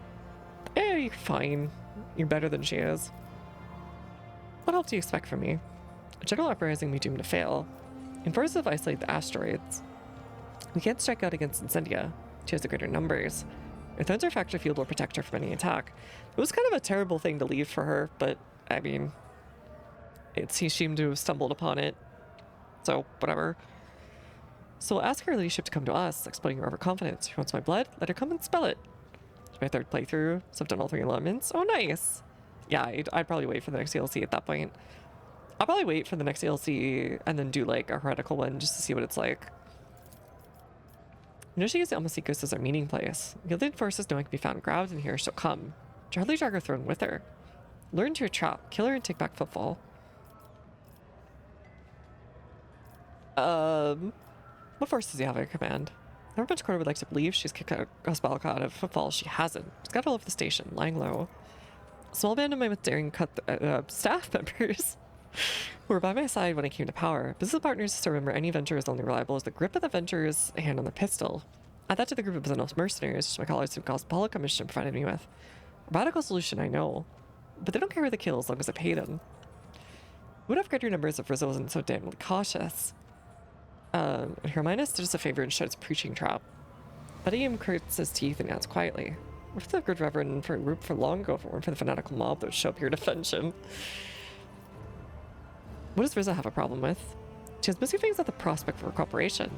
fine. You're better than she is. What else do you expect from me? A general uprising may doomed to fail. In forces of isolate the asteroids. We can't strike out against Incendia. She has the greater numbers. Her Thunder Factor Field will protect her from any attack. It was kind of a terrible thing to leave for her, but, I mean, he seemed to have stumbled upon it. So, whatever. So we'll ask her leadership to come to us, exploiting her overconfidence. She wants my blood, let her come and spell it. It's my third playthrough, so I've done all 3 elements. Oh, nice! Yeah, I'd probably wait for the next DLC at that point. I'll probably wait for the next DLC and then do, like, a heretical one just to see what it's like. You know she used the Almasicos as our meeting place. Gilded forces know I can be found grabbed in here, she'll come. Hardly drag her throne with her. Lure into her trap, kill her and take back Footfall. What force does he have at her command? Never much Quarter would like to believe she's kicked Osbalka out of Footfall. She hasn't. She's got all over the station, lying low. A small band of my most daring staff members who were by my side when I came to power. Business partners to remember any venture is only reliable as the grip of the venture's hand on the pistol. Add that to the group of Bezenos mercenaries, which my colleagues have Cosmopolitan Commission provided me with. A radical solution, I know. But they don't care who they kill as long as I pay them. Would have greater numbers if Rizzo wasn't so damnably cautious. And Herminus did us a favor and shut its preaching trap. Buddy curts his teeth and adds quietly. What if the good reverend for a group for long ago if it weren't for the fanatical mob that would show up here to defend him? What does Rizzo have a problem with? She has missing things at the prospect for cooperation.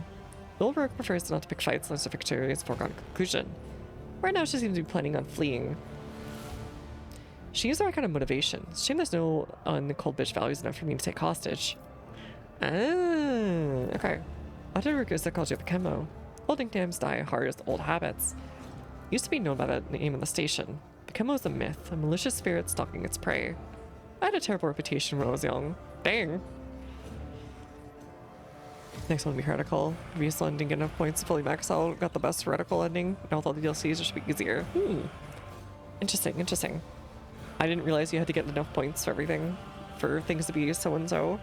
The old rogue prefers not to pick fights unless the victory is a foregone conclusion. Right now she seems to be planning on fleeing. She used the right kind of motivation. It's a shame there's no the cold bitch values enough for me to take hostage. Ah, okay. I did recognize the psychology of Chemo. Old nicknames die hard as old habits. Used to be known by that name in the station. Chemo is a myth, a malicious spirit stalking its prey. I had a terrible reputation when I was young. Dang. Next one will be heretical. Previous one didn't get enough points to fully max out. Got the best heretical ending. Now with all the DLCs, it should be easier. Interesting, interesting. I didn't realize you had to get enough points for everything, for things to be so and so.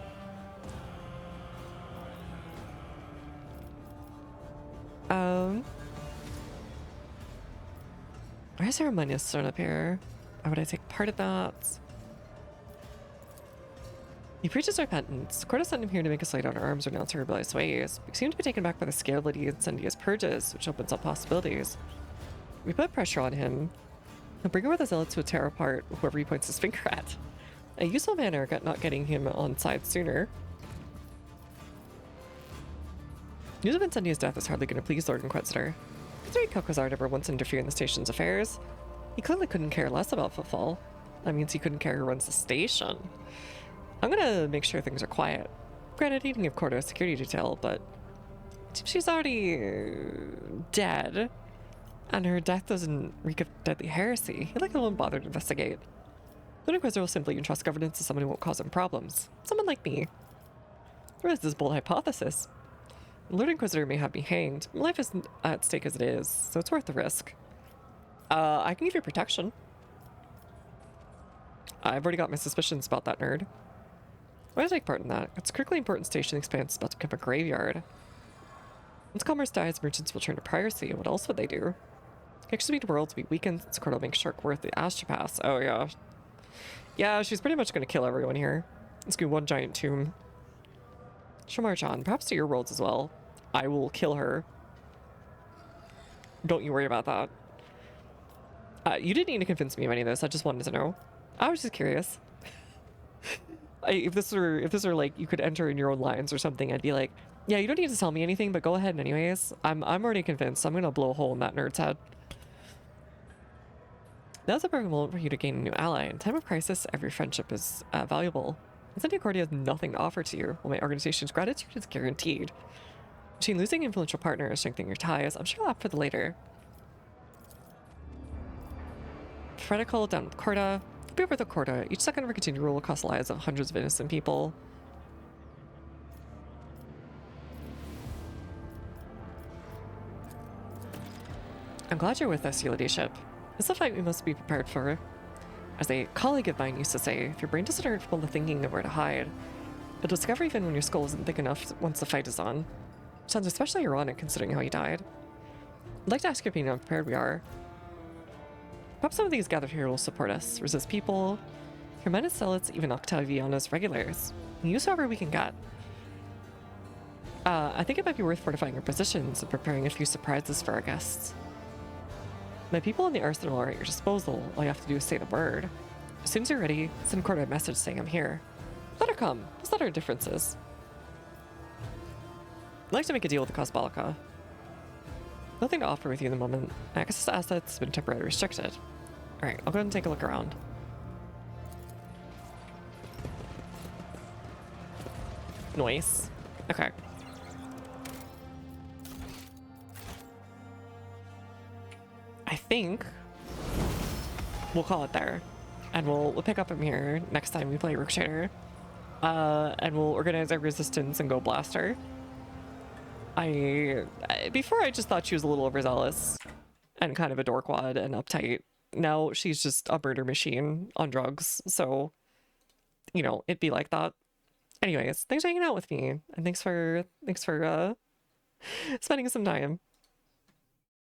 Why is there a minus thrown up here? Why would I take part of that? He preaches repentance. Corda sent him here to make us lay down our arms or renounce our rebellious ways. We seem to be taken back by the scalability Incendia's purges, which opens up possibilities. We put pressure on him. He'll bring over the zealots who would tear apart whoever he points his finger at. A useful manner at not getting him on side sooner. News of Incendia's death is hardly going to please Lord Inquisitor. Considering Calcazard ever once interfered in the station's affairs, he clearly couldn't care less about Footfall. That means he couldn't care who runs the station. I'm gonna make sure things are quiet. Granted, he didn't give Corda a security detail, but she's already dead, and her death doesn't reek of deadly heresy. He likely won't bother to investigate. Lord Inquisitor will simply entrust governance to someone who won't cause him problems. Someone like me. There is this bold hypothesis. Lord Inquisitor may have me hanged. My life isn't at stake as it is, so it's worth the risk. I can give you protection. I've already got my suspicions about that nerd. Why do I take part in that? It's a critically important station. The Expanse is about to become a graveyard. Once commerce dies, merchants will turn to piracy. What else would they do? Connections between worlds will be weakened. Since Corda will make Shark worth the Astropass. Oh yeah. Yeah, she's pretty much going to kill everyone here. It's going to be one giant tomb. She'll march on, perhaps to your worlds as well. I will kill her. Don't you worry about that. You didn't need to convince me of any of this. I just wanted to know. I was just curious. If this were like you could enter in your own lines or something, I'd be like, yeah, you don't need to tell me anything, but go ahead anyways. I'm already convinced. I'm gonna blow a hole in that nerd's head. Now's a perfect moment for you to gain a new ally. In time of crisis, every friendship is valuable. Incendia Cordia has nothing to offer to you, while my organization's gratitude is guaranteed. Between losing influential partners and strengthening your ties, I'm sure I'll opt for the later. Fredical down with Corda. Be over the quota. Each second of our continued rule will cost the lives of hundreds of innocent people. I'm glad you're with us, your ladyship. It's a fight we must be prepared for. As a colleague of mine used to say, if your brain doesn't hurt from the thinking of where to hide, you'll discover even when your skull isn't thick enough once the fight is on. Sounds especially ironic considering how he died. I'd like to ask your opinion on how prepared we are. Perhaps some of these gathered here will support us, resist people, Hermanus Zealots, even Octaviana's regulars. Use however we can get. I think it might be worth fortifying our positions and preparing a few surprises for our guests. My people in the arsenal are at your disposal. All you have to do is say the word. As soon as you're ready, send Corda a message saying I'm here. Let her come. Let's let our differences. I'd like to make a deal with the Cosbolica. Nothing to offer with you in the moment. Access to assets has been temporarily restricted. Alright, I'll go ahead and take a look around. Nice. Okay. I think we'll call it there, and we'll pick up from here next time we play Rook Trader, and we'll organize our resistance and go blaster. Before I just thought she was a little overzealous and kind of a dorkwad and uptight. Now she's just a murder machine on drugs, so you know it'd be like that. Anyways, thanks for hanging out with me, and thanks for spending some time.